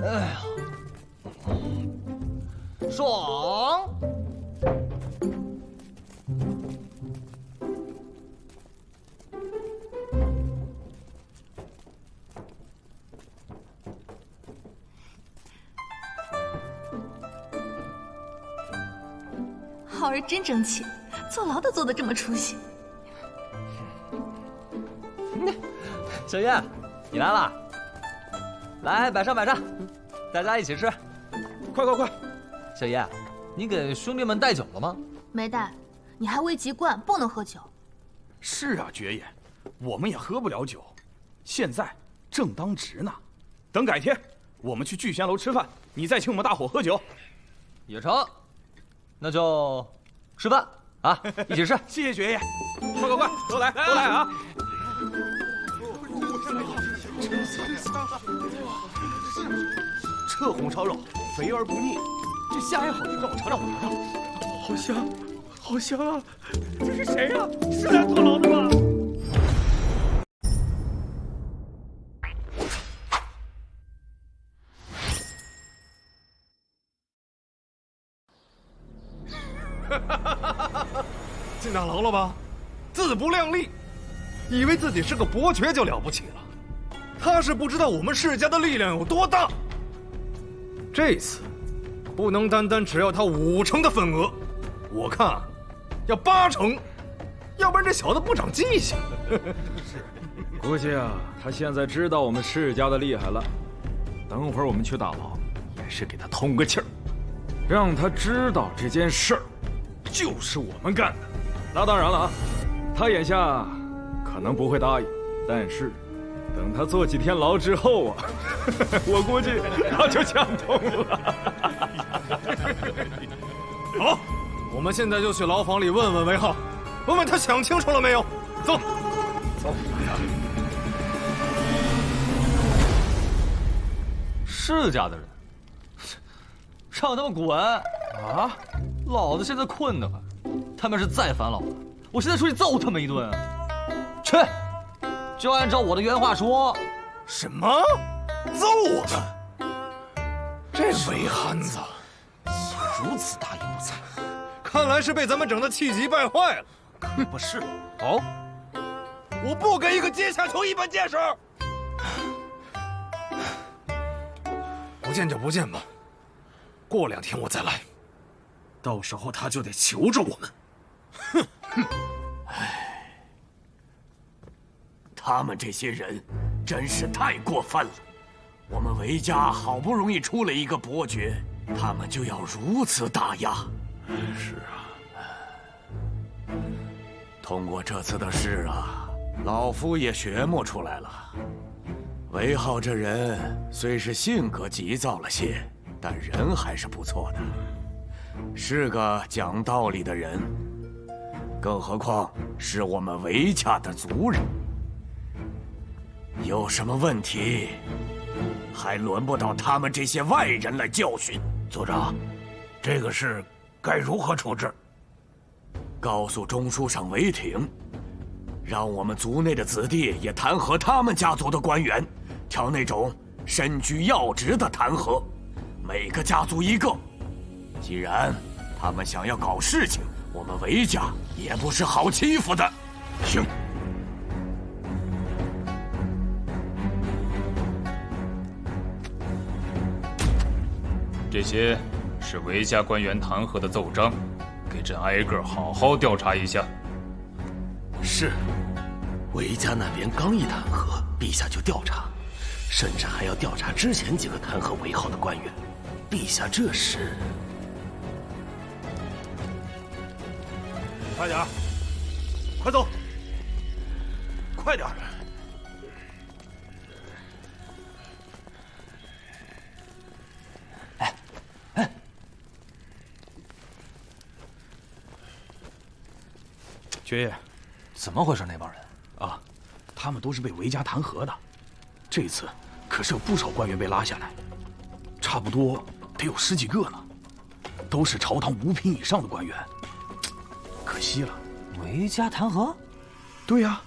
哎呀，爽！浩儿真争气，坐牢都坐得这么出息。小月，你来了，来摆上，大家一起吃。快！小叶，你给兄弟们带酒了吗？没带，你还未及冠，不能喝酒。是啊，爵爷，我们也喝不了酒，现在正当值呢。等改天我们去聚贤楼吃饭，你再请我们大伙喝酒。也成，那就吃饭啊，一起吃。谢谢爵爷，快，都来啊！这红烧肉肥而不腻，这虾也好吃，让我尝尝。好香啊！这是谁呀？是来坐牢的吗？进大牢了吧？自不量力，以为自己是个伯爵就了不起了。他是不知道我们世家的力量有多大。这次不能单只要他5成的份额，我看要8成，要不然这小子不长记性。估计啊，他现在知道我们世家的厉害了。等会儿我们去大牢，也是给他通个气儿，让他知道这件事儿就是我们干的。那当然了啊，他眼下可能不会答应，但是等他坐几天牢之后啊，我估计他就想通了。好，我们现在就去牢房里问问韦浩，问问他想清楚了没有。走。世家的人，让他们滚啊！老子现在困得很，他们是再烦老子，我现在出去揍他们一顿。去，就按照我的原话说。什么？揍我们？这韦憨子如此大义不惭，看来是被咱们整得气急败坏了。可不是。好，我不给一个阶下囚一本见识。不见就不见吧，过2天我再来，到时候他就得求着我们。唉，他们这些人真是太过分了。我们韦家好不容易出了一个伯爵，他们就要如此打压。是啊，通过这次的事啊，老夫也学摸出来了。韦浩这人虽是性格急躁了些，但人还是不错的，是个讲道理的人。更何况是我们韦家的族人，有什么问题，还轮不到他们这些外人来教训。族长，这个事该如何处置？告诉中书省韦廷，让我们族内的子弟也弹劾他们家族的官员，挑那种身居要职的弹劾，每个家族1个。既然他们想要搞事情，我们韦家也不是好欺负的。行。这些是韦家官员弹劾的奏章，给朕挨个好好调查一下。是，韦家那边刚一弹劾，陛下就调查，甚至还要调查之前几个弹劾韦浩的官员。陛下这是……快点，快走，快点！爵爷，怎么回事？那帮人啊，他们都是被韦家弹劾的。这次可是有不少官员被拉下来，差不多得有10几个呢，都是朝堂5品以上的官员。可惜了。韦家弹劾？对呀。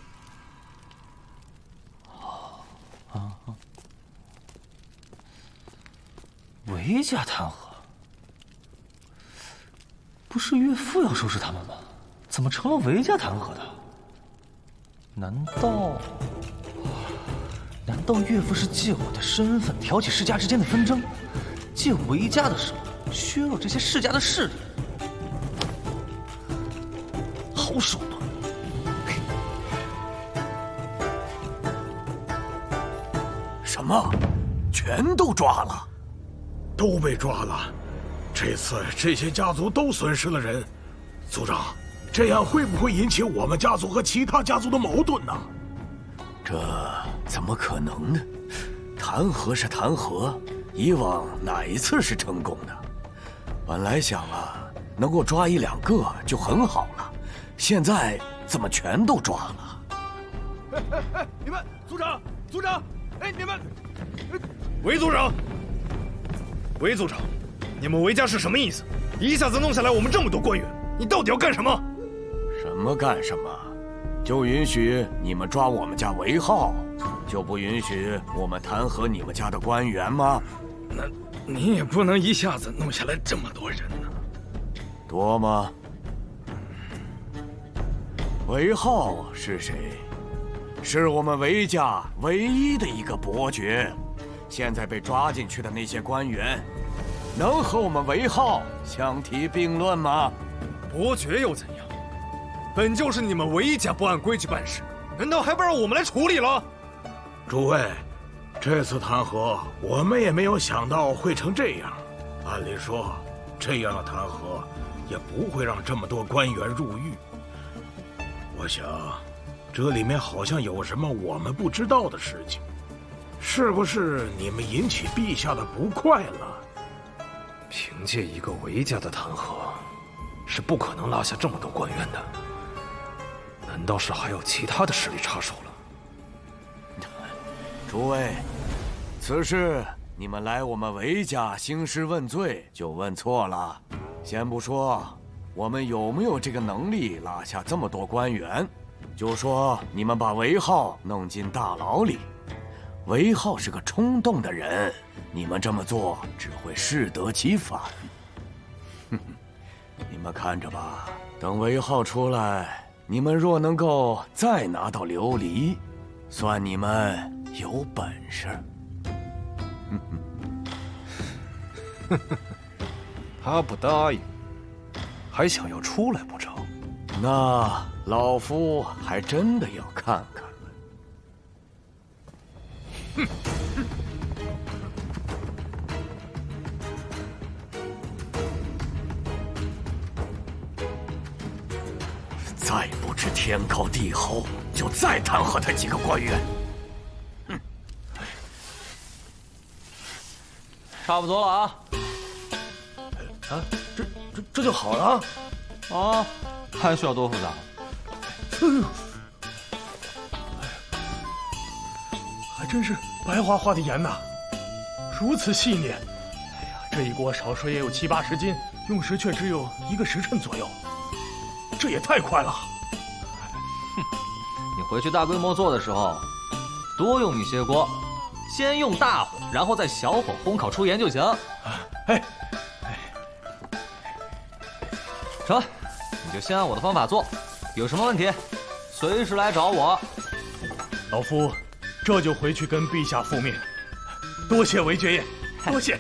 韦家弹劾？不是岳父要收拾他们吗？怎么成了韦家弹劾的？难道岳父是借我的身份挑起世家之间的纷争，借韦家的手削弱这些世家的势力？好手段！什么？全都抓了？都被抓了。这次这些家族都损失了人，族长，这样会不会引起我们家族和其他家族的矛盾呢？这怎么可能呢？弹劾是弹劾，以往哪一次是成功的？本来想啊，能够抓1、2个就很好了，现在怎么全都抓了？你们族长，你们，韦族长，韦族长，你们韦家是什么意思？一下子弄下来我们这么多官员，你到底要干什么？什么干什么？就允许你们抓我们家韦浩，就不允许我们弹劾你们家的官员吗？那你也不能一下子弄下来这么多人呢。多吗？韦浩是谁？是我们韦家唯一的一个伯爵。现在被抓进去的那些官员，能和我们韦浩相提并论吗？伯爵又怎样？本就是你们韦家不按规矩办事，难道还不让我们来处理了？诸位，这次弹劾我们也没有想到会成这样。按理说，这样的弹劾也不会让这么多官员入狱。我想，这里面好像有什么我们不知道的事情，是不是你们引起陛下的不快了？凭借一个韦家的弹劾，是不可能拉下这么多官员的。难道是还有其他的势力插手了？诸位，此事你们来我们韦家兴师问罪就问错了。先不说我们有没有这个能力拉下这么多官员，就说你们把韦浩弄进大牢里，韦浩是个冲动的人，你们这么做只会适得其反。你们看着吧，等韦浩出来，你们若能够再拿到琉璃，算你们有本事。他不答应，还想要出来不成？那老夫还真的要看看了。再不知天高地厚，就再弹劾他几个官员。差不多了啊！啊，这就好了啊？还需要多复杂？还真是白花花的盐呐，如此细腻。哎呀，这一锅少说也有70、80斤，用时却只有1个时辰左右，这也太快了。你回去大规模做的时候，多用一些锅，先用大火，然后再小火烘烤出盐就行。成，你就先按我的方法做，有什么问题，随时来找我。老夫这就回去跟陛下复命，多谢韦爵爷，多谢。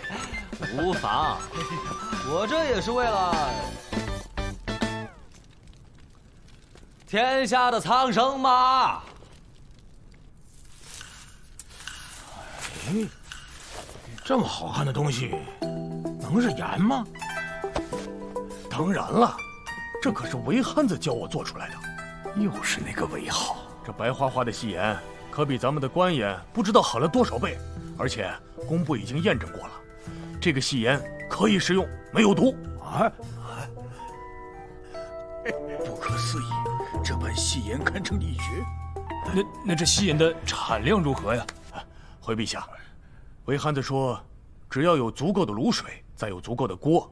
无妨，我这也是为了天下的苍生嘛。哎，这么好看的东西，能是盐吗？当然了，这可是韦憨子教我做出来的。又是那个韦浩，这白花花的细盐可比咱们的官盐不知道好了多少倍，而且工部已经验证过了，这个细盐可以食用，没有毒。不可思议，这般细盐堪称一绝。那这细盐的产量如何呀？回陛下，韦憨子说，只要有足够的卤水，再有足够的锅，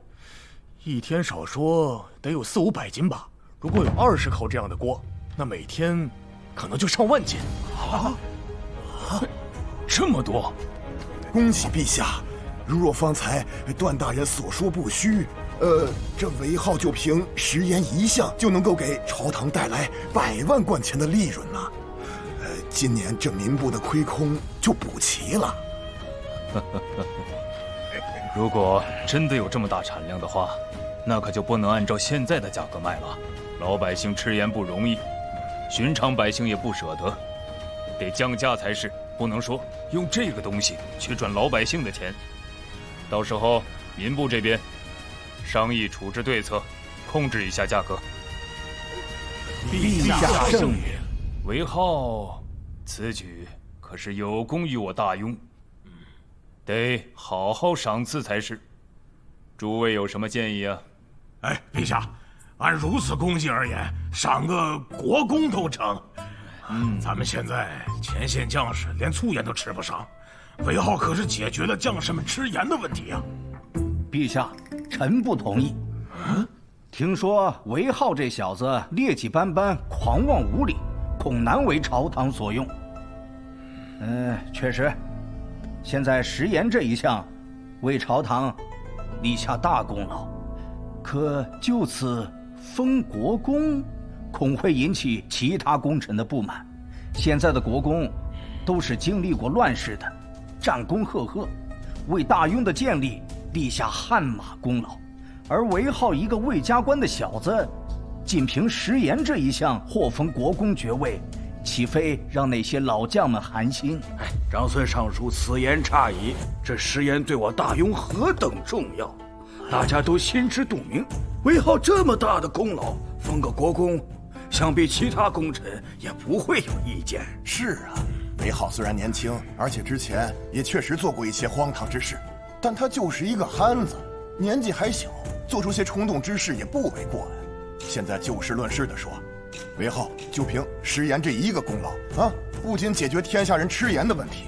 一天少说得有400-500斤吧。如果有20口这样的锅，那每天可能就上万斤。这么多！恭喜陛下！如若方才段大人所说不虚，这韦浩就凭食盐一项就能够给朝堂带来100万贯钱的利润了。今年这民部的亏空就补齐了。如果真的有这么大产量的话，那可就不能按照现在的价格卖了。老百姓吃盐不容易，寻常百姓也不舍得，得降价才是，不能说用这个东西去赚老百姓的钱。到时候民部这边商议处置对策，控制一下价格。陛下圣明。韦浩此举可是有功于我大雍，得好好赏赐才是。诸位有什么建议啊？陛下，按如此功绩而言，赏个国公都成。咱们现在前线将士连粗盐都吃不上，韦浩可是解决了将士们吃盐的问题啊！陛下，臣不同意。听说韦浩这小子劣迹斑斑，狂妄无礼，恐难为朝堂所用。确实，现在食盐这一项，为朝堂立下大功劳。可就此封国公，恐会引起其他功臣的不满。现在的国公都是经历过乱世的，战功赫赫，为大雍的建立立下汗马功劳。而韦浩一个魏家官的小子，仅凭食盐这一项获封国公爵位，岂非让那些老将们寒心？长孙尚书此言差矣，这食盐对我大雍何等重要，大家都心知肚明。韦浩这么大的功劳，封个国公，想必其他功臣也不会有意见。是啊，韦浩虽然年轻，而且之前也确实做过一些荒唐之事，但他就是一个憨子，年纪还小，做出些冲动之事也不为过呀。现在就事论事的说，韦浩就凭食盐这一个功劳啊，不仅解决天下人吃盐的问题，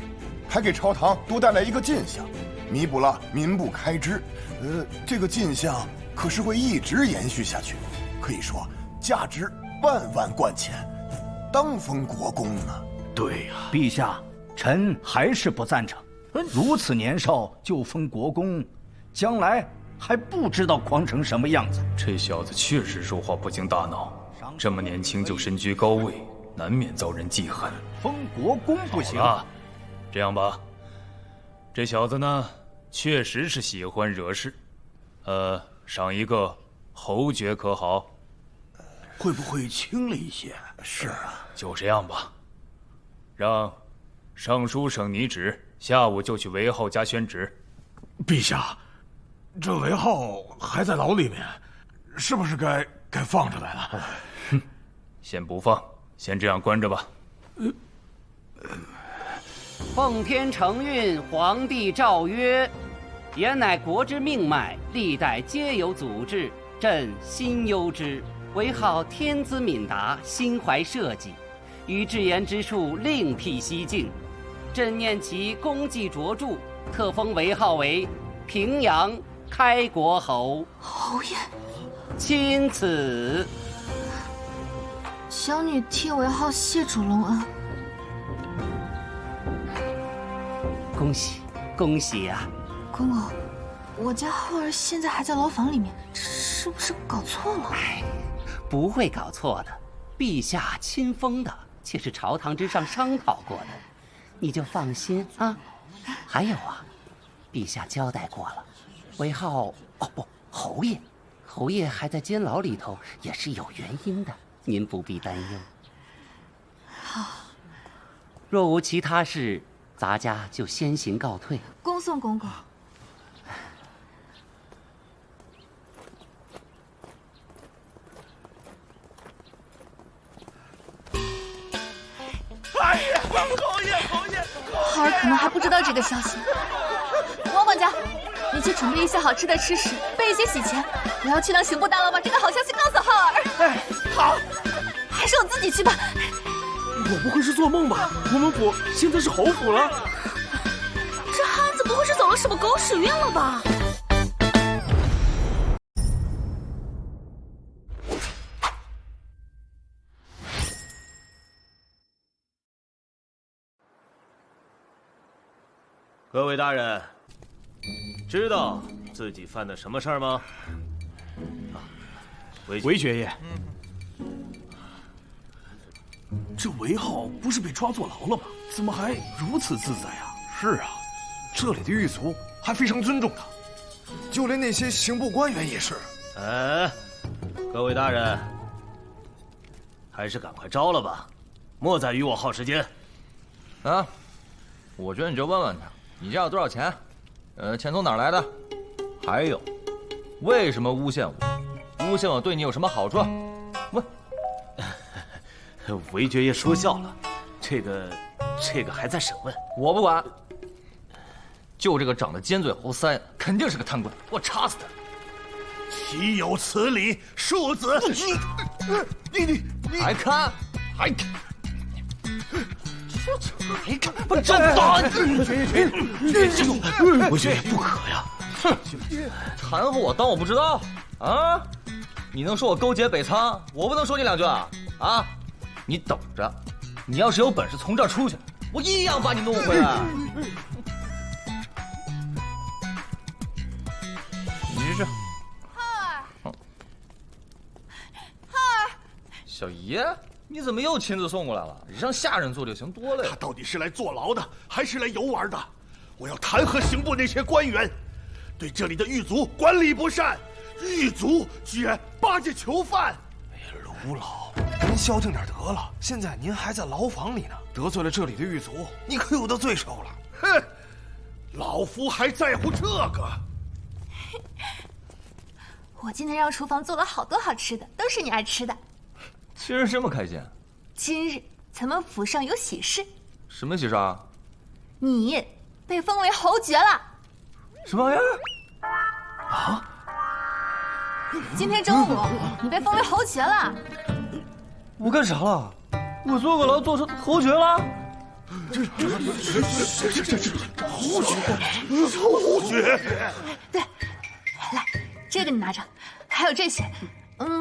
还给朝堂多带来一个进项，弥补了民部开支。这个进项可是会一直延续下去，可以说价值万万贯钱，当封国公呢。对呀，陛下，臣还是不赞成。如此年少就封国公，将来还不知道狂成什么样子。这小子确实说话不经大脑，这么年轻就身居高位，难免遭人记恨。封国公不行啊！这样吧，这小子呢，确实是喜欢惹事，赏一个侯爵可好？会不会轻了一些？是啊，就这样吧。让尚书省拟旨，下午就去韦浩家宣旨。陛下，这韦浩还在牢里面，是不是该放出来了？哼，先不放，先这样关着吧。奉天承运，皇帝诏曰：盐乃国之命脉，历代皆有祖制，朕心忧之。韦浩天资敏达，心怀社稷，于制盐之术另辟蹊径。朕念其功绩卓著，特封韦浩为平阳开国侯。侯爷，钦此。小女替韦浩谢主隆恩。恭喜，恭喜呀！公公，我家浩儿现在还在牢房里面，是不是搞错了？不会搞错的，陛下亲封的，且是朝堂之上商讨过的，你就放心啊。还有啊，陛下交代过了，韦浩侯爷还在监牢里头，也是有原因的，您不必担忧。好，若无其他事，咱家就先行告退。恭送公公。浩儿可能还不知道这个消息。王管家，你去准备一些好吃的吃食，备一些喜钱。我要去让刑部大佬把这个好消息告诉浩儿。哎，好，还是我自己去吧。我不会是做梦吧？我们府现在是侯府了。这汉子不会是走了什么狗屎运了吧？各位大人，知道自己犯的什么事儿吗？韦爵爷，这韦浩不是被抓坐牢了吗？怎么还如此自在啊？是啊，这里的狱卒还非常尊重他，就连那些刑部官员也是。哎，各位大人，还是赶快招了吧，莫再与我耗时间。啊，我觉得你就问问他，你家有多少钱？钱从哪儿来的？还有，为什么诬陷我？诬陷我对你有什么好处？问。韦爵爷说笑了，这个还在审问。我不管。就这个长得尖嘴猴腮，肯定是个贪官，我查死他！岂有此理，庶子！你还看？还看？不真打！韦爵爷不可呀！哼，含糊我当我不知道啊？你能说我勾结北仓，我不能说你两句啊？啊？你等着，你要是有本事从这儿出去，我一样把你弄回来。你这是浩儿，浩儿，小姨，你怎么又亲自送过来了？让下人做就行，多累。他到底是来坐牢的，还是来游玩的？我要弹劾刑部那些官员，对这里的狱卒管理不善，狱卒居然巴结囚犯。哎呀，卢老，您消停点得了。现在您还在牢房里呢，得罪了这里的狱卒，你可有的罪受了。哼，老夫还在乎这个？我今天让厨房做了好多好吃的，都是你爱吃的。今儿这么开心？今日咱们府上有喜事。什么喜事啊？你被封为侯爵了。什么玩意儿？啊！今天中午你被封为侯爵了。我干啥了？我坐个牢做成侯爵了？这侯爵！对，来，这个你拿着，还有这些。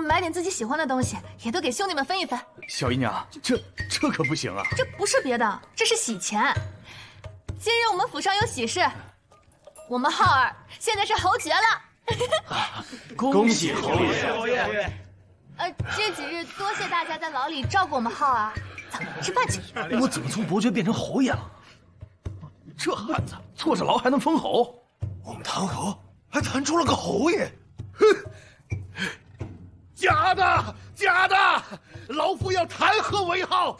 买点自己喜欢的东西，也都给兄弟们分一分。小姨娘，这可不行啊！这不是别的，这是喜钱。今日我们府上有喜事，我们浩儿现在是侯爵了。恭喜侯爷！这几日多谢大家在牢里照顾我们浩儿，走，吃饭去。我怎么从伯爵变成侯爷了？这汉子坐着牢还能封侯？我们弹劾还弹出了个侯爷！哼！假的，假的！老夫要弹劾韦浩，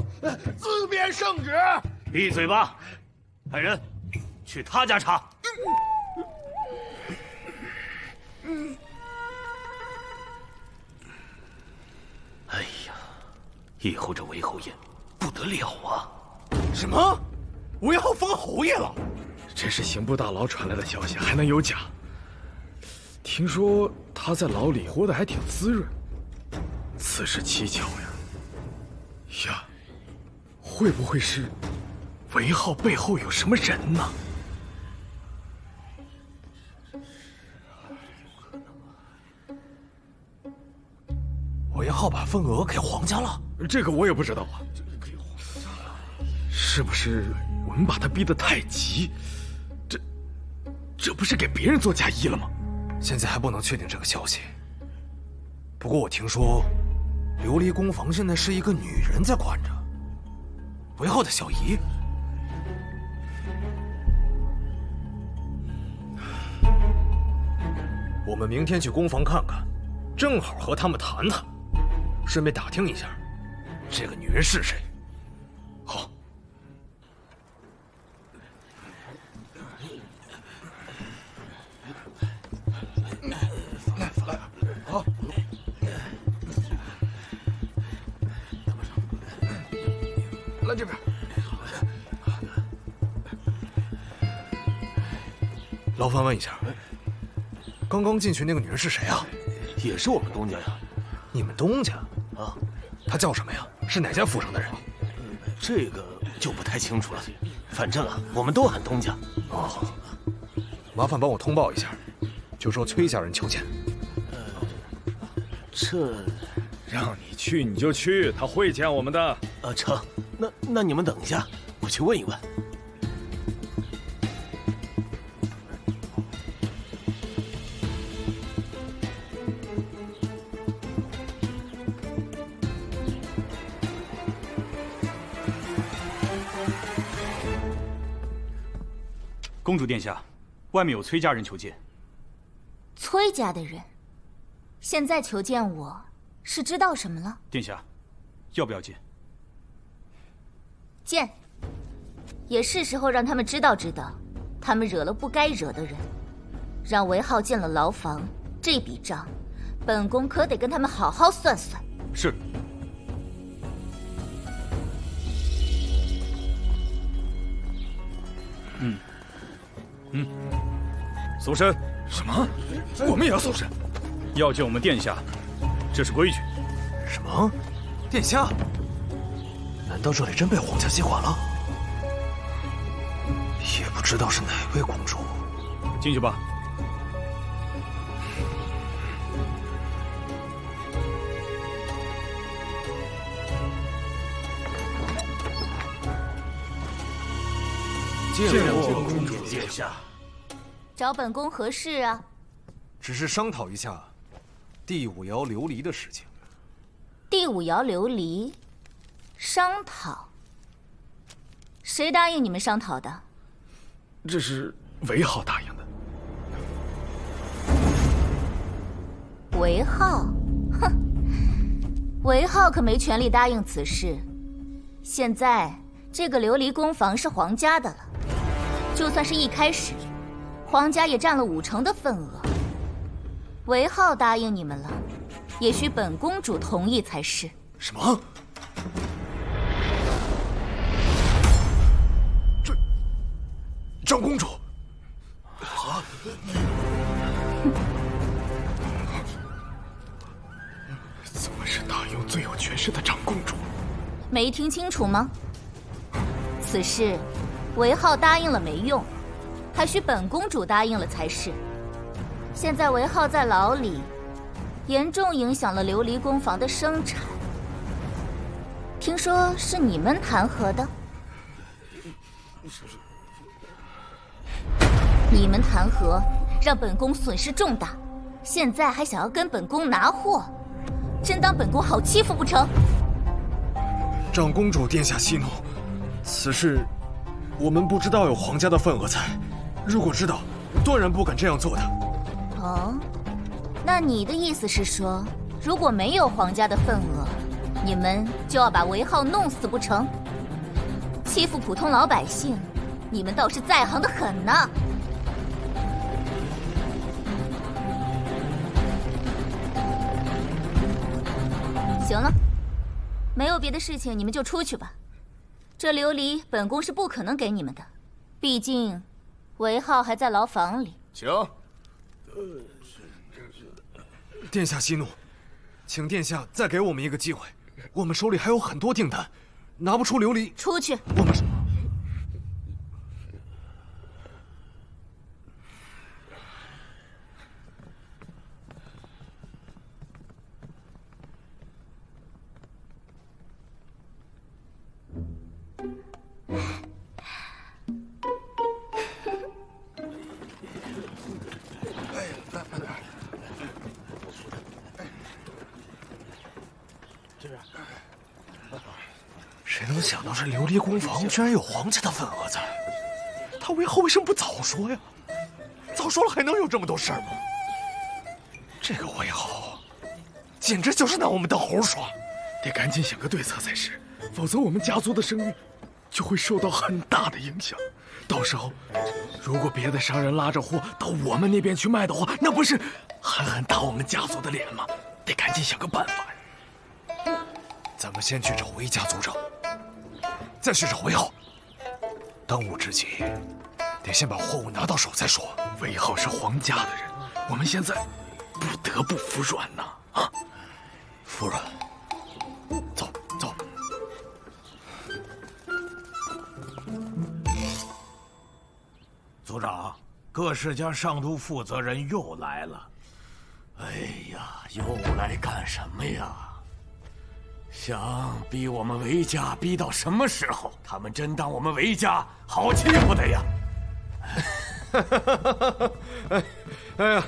自贬圣旨。闭嘴吧！派人去他家查。哎呀，以后这韦侯爷不得了啊！什么？韦浩封侯爷了？这是刑部大牢传来的消息，还能有假？听说他在牢里活得还挺滋润。此事蹊跷呀！会不会是韦浩背后有什么人呢？韦浩把份额给皇家了？这个我也不知道啊。是不是我们把他逼得太急？这不是给别人做嫁衣了吗？现在还不能确定这个消息。不过我听说，琉璃工房现在是一个女人在管着，韦浩的小姨。我们明天去工房看看，正好和他们谈谈，顺便打听一下，这个女人是谁。好。好。来这边。劳烦问一下，刚刚进去那个女人是谁啊？也是我们东家呀。你们东家啊？她叫什么呀？是哪家府上的人？这个就不太清楚了。反正啊，我们都喊东家。哦，麻烦帮我通报一下，就说崔家人求见。这让你去你就去，他会见我们的。成。那你们等一下，我去问一问。公主殿下，外面有崔家人求见。崔家的人，现在求见我，是知道什么了？殿下，要不要见？见。也是时候让他们知道知道，他们惹了不该惹的人，让韦浩进了牢房，这笔账，本宫可得跟他们好好算算。是。搜身。什么？我们也要搜身？要见我们殿下，这是规矩。什么？殿下？难道这里真被皇家接管了？也不知道是哪位公主。进去吧。见过公主殿下。找本宫何事啊？只是商讨一下第5爻琉璃的事情。第5爻琉璃，商讨。谁答应你们商讨的？这是韦浩答应的。韦浩？哼，韦浩可没权利答应此事。现在这个琉璃宫房是皇家的了，就算是一开始，皇家也占了50%的份额。韦浩答应你们了，也许本公主同意才是。什么？长公主？啊！怎么是大雍最有权势的长公主？没听清楚吗？此事，韦浩答应了没用，还需本公主答应了才是。现在韦浩在牢里，严重影响了琉璃宫房的生产。听说是你们弹劾的？你们弹劾，让本宫损失重大，现在还想要跟本宫拿货，真当本宫好欺负不成？长公主殿下息怒，此事我们不知道有皇家的份额在，如果知道，断然不敢这样做的。哦，那你的意思是说，如果没有皇家的份额，你们就要把韦浩弄死不成？欺负普通老百姓，你们倒是在行的很呢。行了，没有别的事情，你们就出去吧。这琉璃本宫是不可能给你们的，毕竟韦浩还在牢房里。请。殿下息怒，请殿下再给我们一个机会，我们手里还有很多订单，拿不出琉璃。出去。我们。谁能想到这琉璃宫房居然有皇家的份额在？他韦浩为什么不早说呀？早说了还能有这么多事儿吗？这个韦浩，简直就是拿我们当猴耍，得赶紧想个对策才是，否则我们家族的声誉就会受到很大的影响。到时候，如果别的商人拉着货到我们那边去卖的话，那不是狠狠打我们家族的脸吗？得赶紧想个办法呀！咱们先去找韦家族长，再去找韦浩。当务之急，得先把货物拿到手再说。韦浩是皇家的人，我们现在不得不服软呐！啊，服软。走走。族长，各世家上都负责人又来了。哎呀，又来干什么呀？想逼我们韦家逼到什么时候？他们真当我们韦家好欺负的呀？哎呀，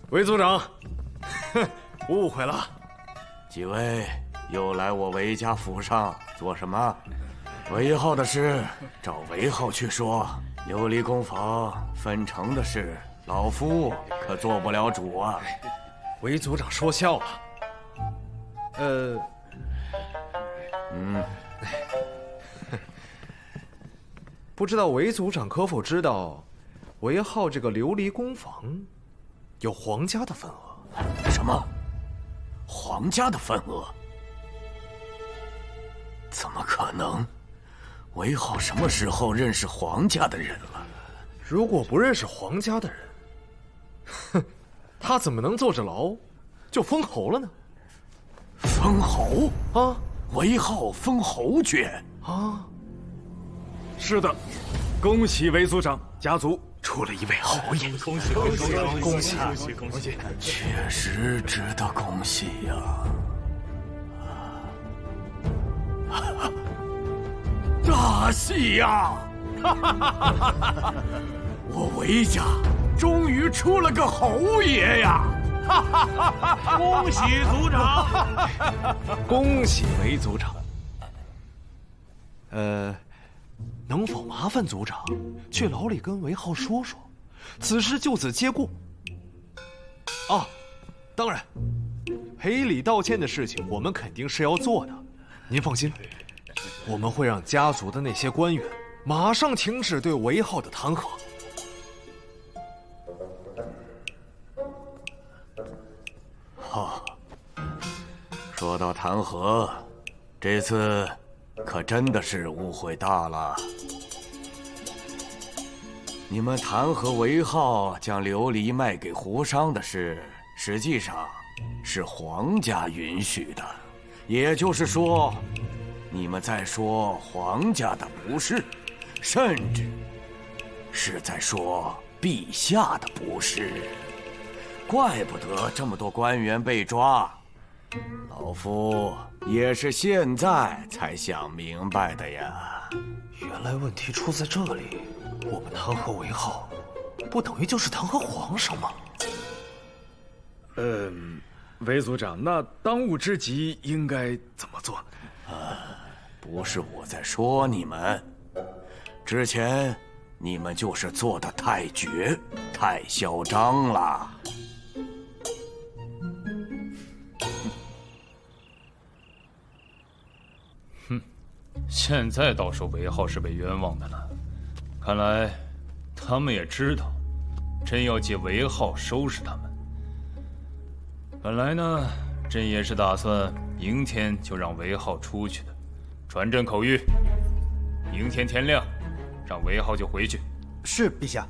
韦族长，误会了。几位又来我韦家府上做什么？韦浩的事找韦浩去说。琉璃工坊分成的事，老夫可做不了主啊。韦族长说笑了。不知道韦族长可否知道，韦浩这个琉璃工坊有皇家的份额？什么？皇家的份额？怎么可能？韦浩什么时候认识皇家的人了？如果不认识皇家的人，哼，他怎么能坐着牢就封侯了呢？封侯啊！韦浩封侯爵啊！是的，恭喜韦族长，家族出了一位侯爷。恭喜恭喜恭喜恭喜！确实值得恭喜呀！大喜呀！我韦家终于出了个侯爷呀！恭喜族长！恭喜韦族长。能否麻烦族长去牢里跟韦浩说说，此事就此接过？啊，当然，赔礼道歉的事情我们肯定是要做的，您放心。我们会让家族的那些官员马上停止对韦浩的弹劾。好，说到弹劾，这次可真的是误会大了。你们弹劾韦浩将琉璃卖给胡商的事，实际上是皇家允许的，也就是说，你们在说皇家的不是，甚至是在说陛下的不是。怪不得这么多官员被抓，老夫也是现在才想明白的呀。原来问题出在这里，我们弹劾韦浩，不等于就是弹劾皇上吗？韦族长，那当务之急应该怎么做呢？不是我在说你们，之前你们就是做得太绝、太嚣张了。现在倒说韦浩是被冤枉的了，看来他们也知道，朕要借韦浩收拾他们。本来呢，朕也是打算明天就让韦浩出去的，传朕口谕，明天天亮，让韦浩就回去。是，陛下。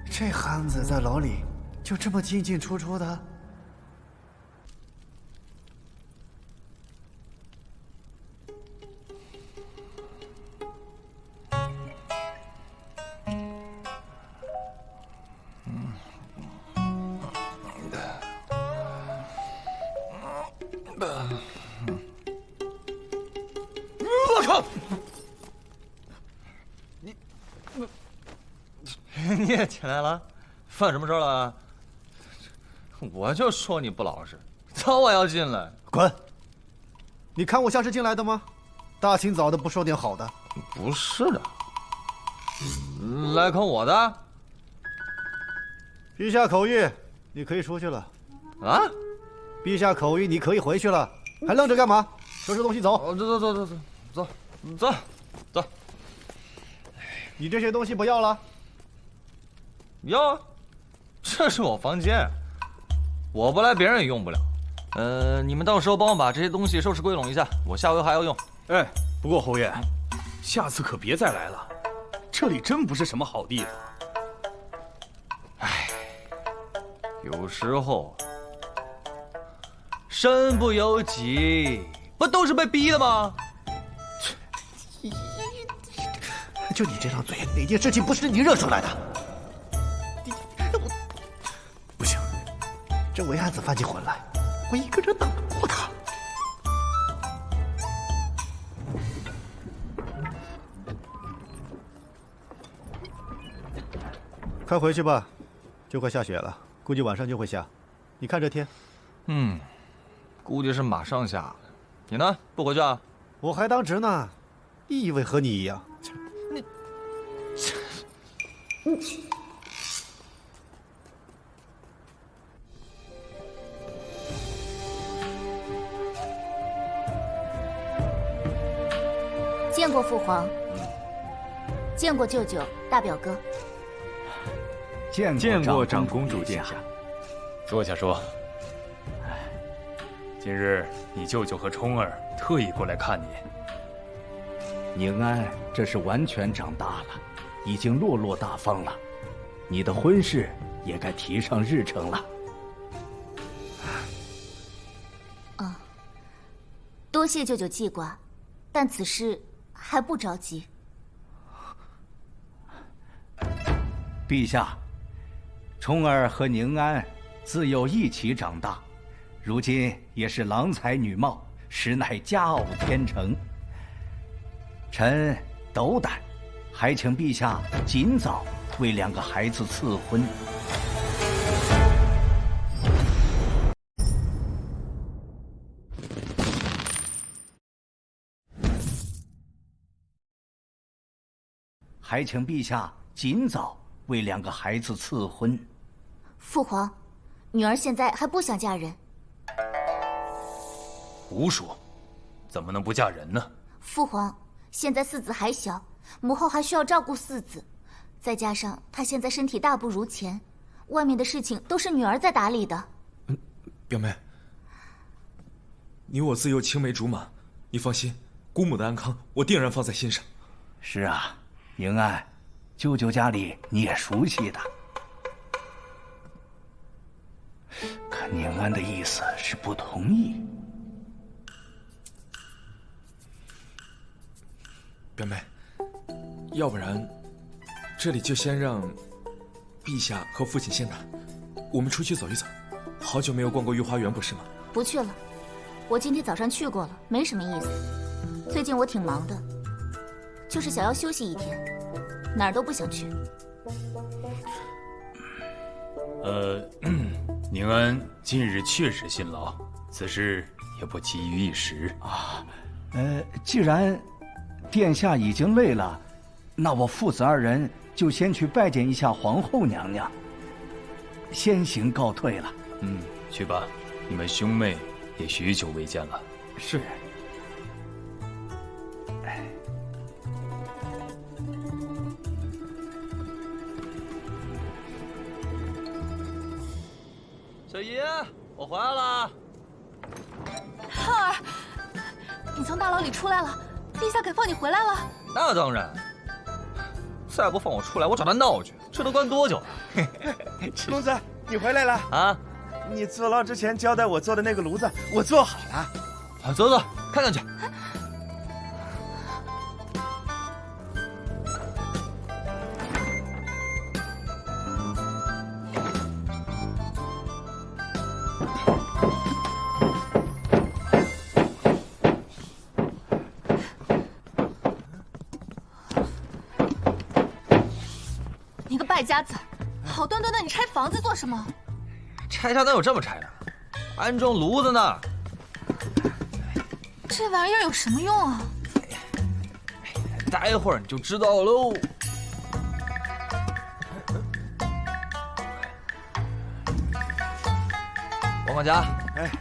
这汉子在牢里就这么进进出出的？我靠！你也起来了？犯什么事了？我就说你不老实，早晚要进来。滚！你看我像是进来的吗？大清早的不说点好的。不是的。来口我的。陛下口谕，你可以出去了。啊？陛下口谕，你可以回去了，还愣着干嘛？收拾东西走。走。你这些东西不要了？要啊，这是我房间，我不来别人也用不了。你们到时候帮我把这些东西收拾归拢一下，我下回还要用。哎，不过侯爷，下次可别再来了，这里真不是什么好地方。有时候身不由己，不都是被逼的吗？就你这张嘴，哪件事情不是你惹出来的？不行，这韦安子翻起魂来，我一个人打不过他。快回去吧，就快下雪了，估计晚上就会下。你看这天，估计是马上下了。你呢？不回去啊？我还当值呢，以为和你一样。见过父皇，见过舅舅、大表哥，见过长公主殿下。坐下说。今日你舅舅和冲儿特意过来看你。宁安这是完全长大了，已经落落大方了，你的婚事也该提上日程了。多谢舅舅记挂，但此事还不着急。陛下，冲儿和宁安自幼一起长大，如今也是郎才女貌，实乃佳偶天成。臣斗胆，还请陛下尽早为两个孩子赐婚。还请陛下尽早为两个孩子赐婚。父皇，女儿现在还不想嫁人。胡说，怎么能不嫁人呢？父皇，现在四子还小，母后还需要照顾四子，再加上她现在身体大不如前，外面的事情都是女儿在打理的。表妹，你我自幼青梅竹马，你放心，姑母的安康我定然放在心上。是啊，宁安，舅舅家里你也熟悉的。可宁安的意思是不同意。表妹，要不然，这里就先让陛下和父亲先谈，我们出去走一走。好久没有逛过御花园，不是吗？不去了，我今天早上去过了，没什么意思。最近我挺忙的，就是想要休息一天，哪儿都不想去。宁安近日确实辛劳，此事也不急于一时啊。既然殿下已经累了，那我父子二人就先去拜见一下皇后娘娘，先行告退了。去吧，你们兄妹也许久未见了。是。小姨，我回来了。浩儿，你从大牢里出来了，陛下肯放你回来了？那当然，再不放我出来，我找他闹去。这都关多久了？公子，你回来了啊！你坐牢之前交代我做的那个炉子，我做好了。好，走走，看看去。你个败家子，好端端的你拆房子做什么？拆家哪有这么拆的？安装炉子呢。这玩意儿有什么用啊？待会儿你就知道喽。王管家，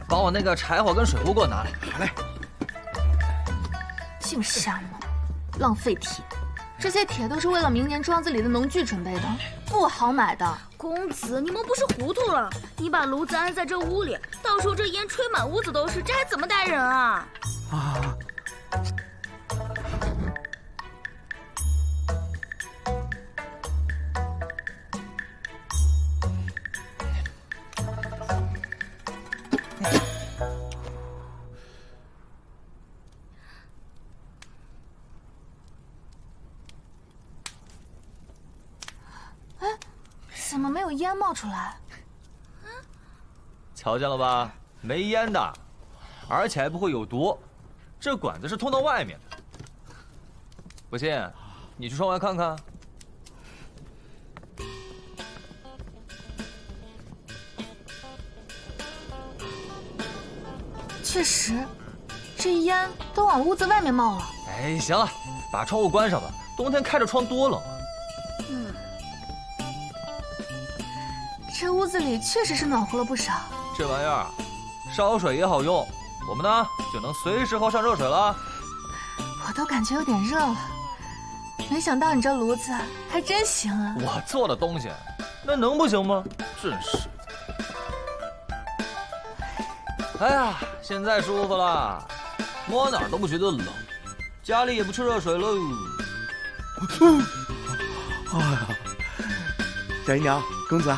把我那个柴火跟水壶给我拿来。好嘞。净瞎弄，浪费铁。这些铁都是为了明年庄子里的农具准备的，不好买的。公子，你们不是糊涂了？你把炉子安在这屋里，到时候这烟吹满屋子都是，这还怎么带人啊？哎，怎么没有烟冒出来？瞧见了吧，没烟的，而且还不会有毒。这管子是通到外面的。不信，你去窗外看看。确实，这烟都往屋子外面冒了。哎，行了，把窗户关上吧，冬天开着窗多冷啊。这屋子里确实是暖和了不少。这玩意儿，烧水也好用，我们呢就能随时喝上热水了。我都感觉有点热了，没想到你这炉子还真行啊！我做的东西，那能不行吗？真是的。哎呀，现在舒服了，摸哪儿都不觉得冷，家里也不缺热水喽。哎呀，小姨娘，公子，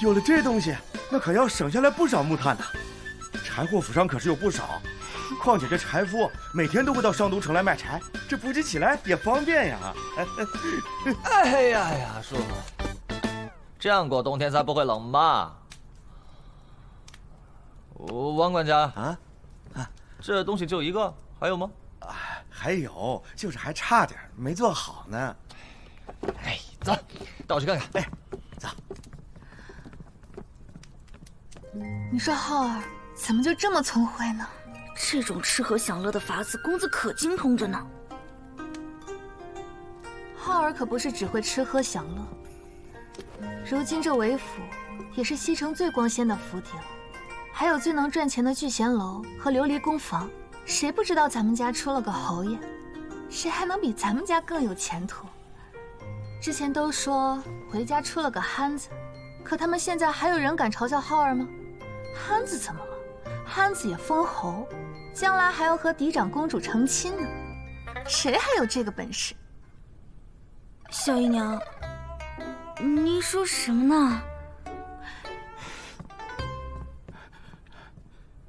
有了这东西，那可要省下来不少木炭呢。柴火府上可是有不少，况且这柴夫每天都会到上都城来卖柴，这补给起来也方便呀。哎呀，舒服，这样过冬天才不会冷吧？王管家啊，这东西就一个，还有吗？还有，就是还差点没做好呢。哎，走，带我去看看。哎，走。你说浩儿怎么就这么聪慧呢？这种吃喝享乐的法子，公子可精通着呢。浩儿可不是只会吃喝享乐，如今这韦府也是西城最光鲜的府邸了，还有最能赚钱的聚贤楼和琉璃宫房，谁不知道咱们家出了个侯爷？谁还能比咱们家更有前途？之前都说回家出了个憨子，可他们现在还有人敢嘲笑浩儿吗？憨子怎么了？憨子也封侯，将来还要和嫡长公主成亲呢，谁还有这个本事？小姨娘，你说什么呢？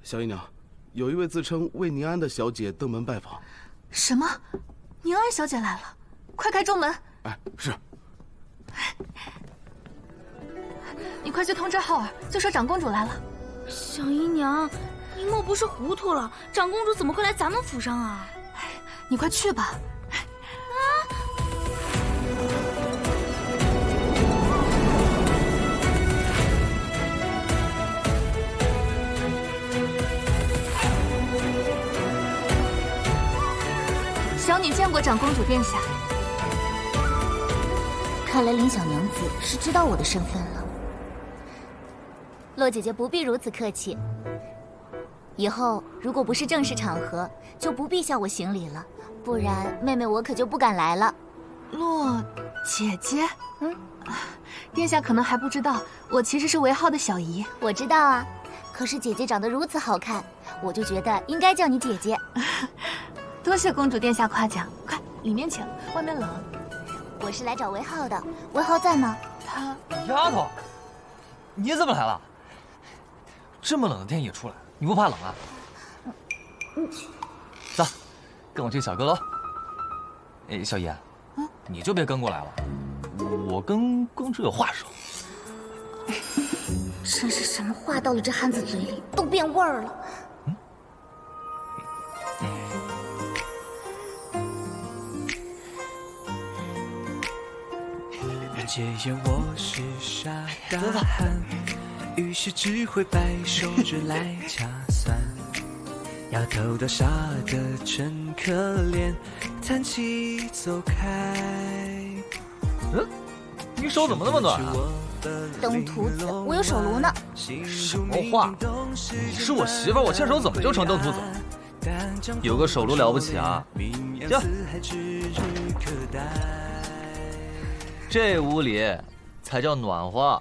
小姨娘，有一位自称魏宁安的小姐登门拜访。什么？宁安小姐来了，快开中门！哎，是。你快去通知浩儿，就说长公主来了。小姨娘，你莫不是糊涂了？长公主怎么会来咱们府上啊？你快去吧。小女见过长公主殿下。看来林小娘子是知道我的身份了。洛姐姐不必如此客气，以后如果不是正式场合，就不必向我行礼了，不然妹妹我可就不敢来了。洛姐姐，殿下可能还不知道，我其实是韦浩的小姨。我知道啊，可是姐姐长得如此好看，我就觉得应该叫你姐姐。多谢公主殿下夸奖，快里面请，外面冷。我是来找韦浩的，韦浩在吗？他……丫头，你怎么来了？这么冷的天也出来，你不怕冷啊？走，跟我去小阁楼。哎，小姨，你就别跟过来了，我跟公主有话说。真是什么话到了这汉子嘴里都变味儿了。戒烟我是傻大汉，于是只会摆手指来掐算。摇头的傻的真可怜，叹气走开。你手怎么那么短啊？登徒子，我有手炉呢。什么话？你是我媳妇儿，我牵手怎么就成登徒子了？有个手炉了不起啊？行。这屋里才叫暖和。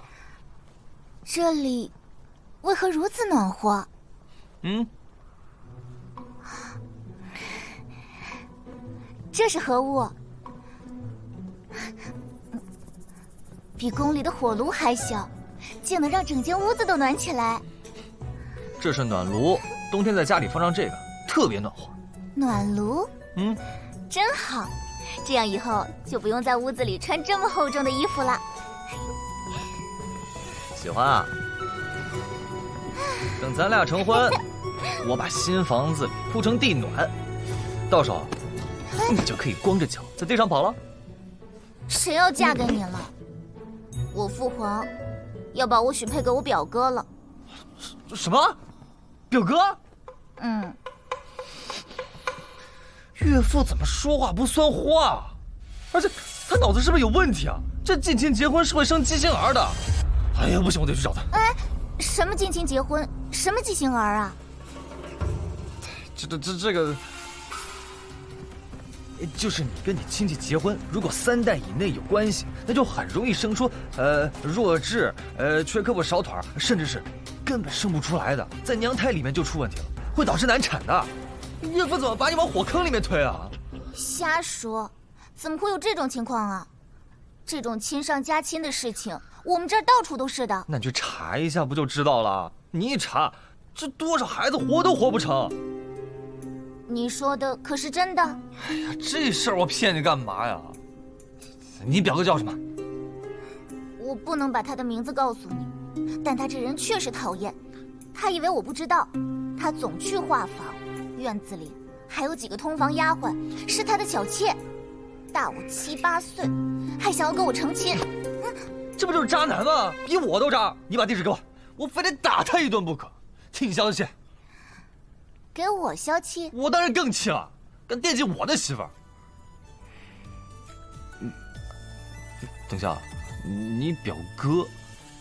这里为何如此暖和？这是何物？比宫里的火炉还小，竟能让整间屋子都暖起来。这是暖炉，冬天在家里放上这个，特别暖和。暖炉？嗯，真好，这样以后就不用在屋子里穿这么厚重的衣服了。喜欢啊？等咱俩成婚，我把新房子里铺成地暖，到时候你就可以光着脚在地上跑了。谁要嫁给你了？我父皇要把我许配给我表哥了。什么？表哥？嗯。岳父怎么说话不算话？而且他脑子是不是有问题啊？这近亲结婚是会生畸形儿的。哎呀，不行，我得去找他。哎，什么近亲结婚？什么畸形儿啊？这个，就是你跟你亲戚结婚，如果3代以内有关系，那就很容易生出弱智、缺胳膊少腿，甚至是根本生不出来的，在娘胎里面就出问题了，会导致难产的。岳父怎么把你往火坑里面推啊？瞎说，怎么会有这种情况啊？这种亲上加亲的事情，我们这儿到处都是的。那你去查一下不就知道了？你一查，这多少孩子活都活不成。你说的可是真的？哎呀，这事儿我骗你干嘛呀？你表哥叫什么？我不能把他的名字告诉你，但他这人确实讨厌。他以为我不知道，他总去画坊。院子里还有几个通房丫鬟，是他的小妾，大我7、8岁，还想要跟我成亲。这不就是渣男吗？比我都渣！你把地址给我，我非得打他一顿不可。替你消气。给我消气？我当然更气了，敢惦记我的媳妇儿。等下，你表哥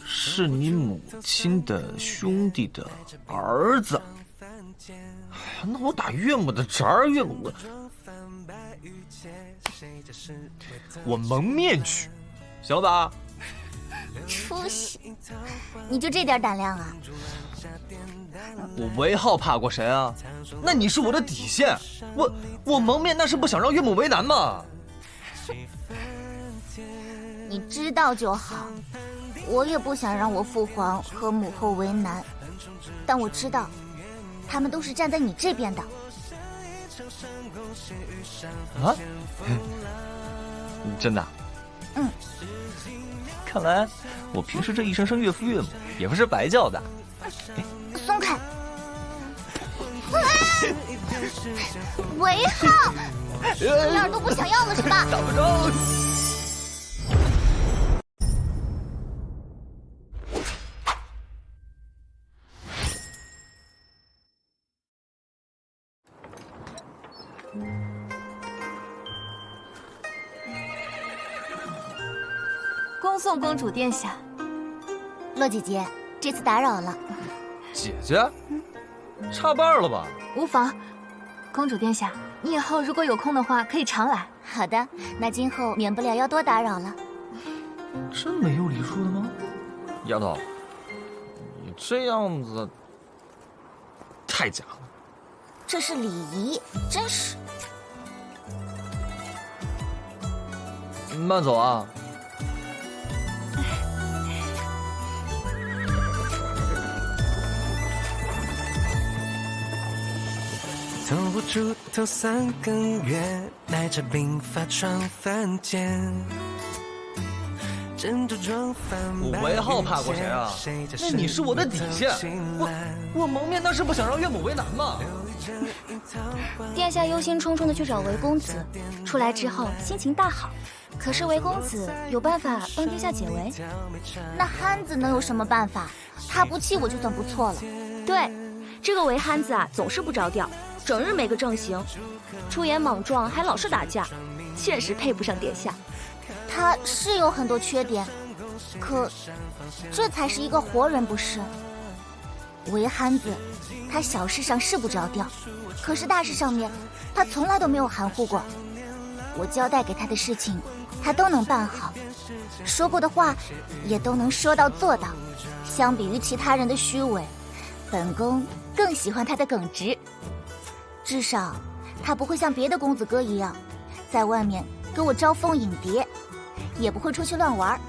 是你母亲的兄弟的儿子。哎呀，那我打岳母的侄儿，岳母我蒙面去，行了吧？出息！你就这点胆量啊？我韦浩怕过谁啊？那你是我的底线，我蒙面那是不想让岳母为难嘛。你知道就好，我也不想让我父皇和母后为难，但我知道。他们都是站在你这边的。啊？真的？嗯。看来我平时这一声声岳父岳母也不是白叫的。松开！韦浩，一点都不想要了是吧？找不着。恭送公主殿下。洛姐姐，这次打扰了。姐姐，差半了吧？无妨。公主殿下，你以后如果有空的话，可以常来。好的，那今后免不了要多打扰了。真没有礼数的吗？丫头，你这样子太假了。这是礼仪，真是。慢走啊。走不出头3更月，带着鬓发闯凡间。我韦浩怕过谁啊？那你是我的底线。我蒙面那是不想让岳母为难吗？殿下忧心忡忡的去找韦公子，出来之后心情大好。可是韦公子有办法帮殿下解围？那憨子能有什么办法？他不气我就算不错了。对，这个韦憨子啊，总是不着调，整日没个正形，出言莽撞，还老是打架，确实配不上殿下。他是有很多缺点，可这才是一个活人，不是？韦憨子，他小事上是不着调，可是大事上面，他从来都没有含糊过。我交代给他的事情，他都能办好，说过的话也都能说到做到。相比于其他人的虚伪，本宫更喜欢他的耿直。至少，他不会像别的公子哥一样，在外面跟我招蜂引蝶，也不会出去乱玩，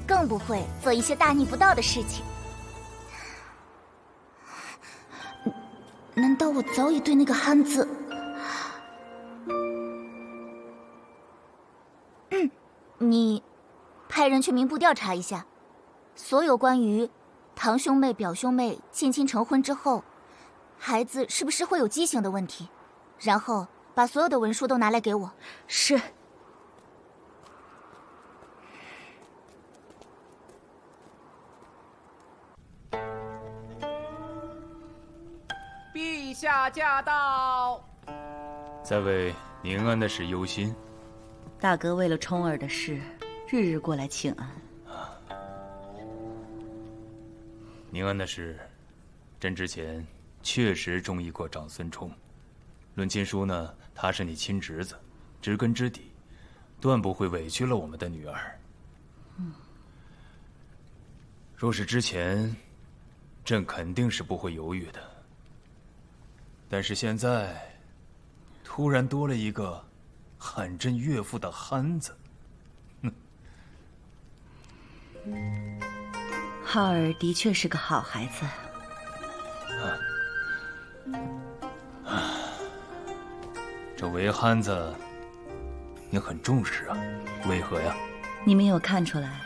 更不会做一些大逆不道的事情。难道我早已对那个憨子……你派人去民部调查一下，所有关于堂兄妹、表兄妹近亲成婚之后，孩子是不是会有畸形的问题，然后把所有的文书都拿来给我。是。陛下驾到！在为宁安的事忧心。大哥为了冲儿的事，日日过来请安。宁安的事，朕之前确实中意过长孙冲。论亲疏呢，他是你亲侄子，知根知底，断不会委屈了我们的女儿。若是之前，朕肯定是不会犹豫的。但是现在，突然多了一个喊朕岳父的憨子，浩儿的确是个好孩子。这韦憨子，你很重视啊？为何呀？你没有看出来，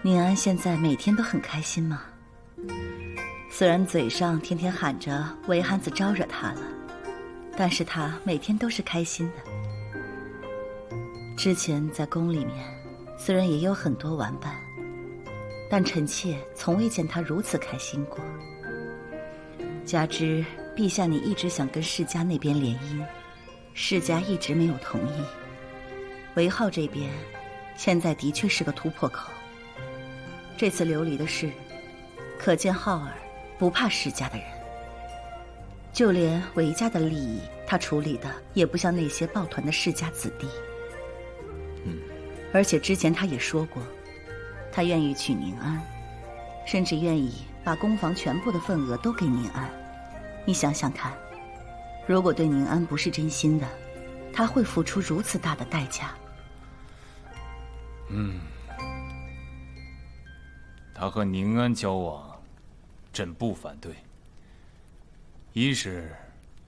宁安现在每天都很开心吗？虽然嘴上天天喊着韦憨子招惹他了，但是他每天都是开心的。之前在宫里面，虽然也有很多玩伴，但臣妾从未见他如此开心过。加之陛下你一直想跟世家那边联姻，世家一直没有同意。韦浩这边现在的确是个突破口。这次流离的事，可见浩儿不怕世家的人，就连韦家的利益，他处理的也不像那些抱团的世家子弟。而且之前他也说过，他愿意娶宁安，甚至愿意把公房全部的份额都给宁安。你想想看，如果对宁安不是真心的，他会付出如此大的代价。他和宁安交往，朕不反对。一是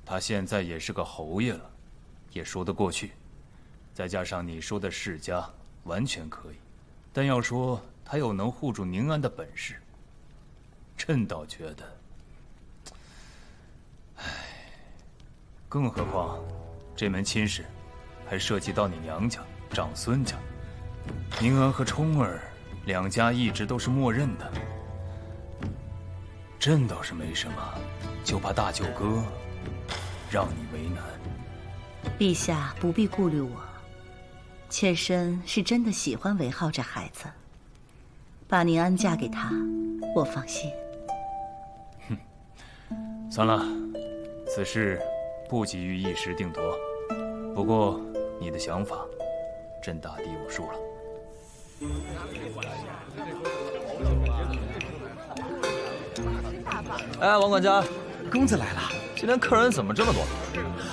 他现在也是个侯爷了，也说得过去。再加上你说的世家，完全可以。但要说他有能护住宁安的本事，朕倒觉得，更何况这门亲事还涉及到你娘家、长孙家。宁安和冲儿两家一直都是默认的，朕倒是没什么，就怕大舅哥让你为难。陛下不必顾虑我，妾身是真的喜欢韦浩这孩子，把宁安嫁给他，我放心。算了，此事不急于一时定夺。不过你的想法，朕大抵有数了。哎，王管家，公子来了。今天客人怎么这么多？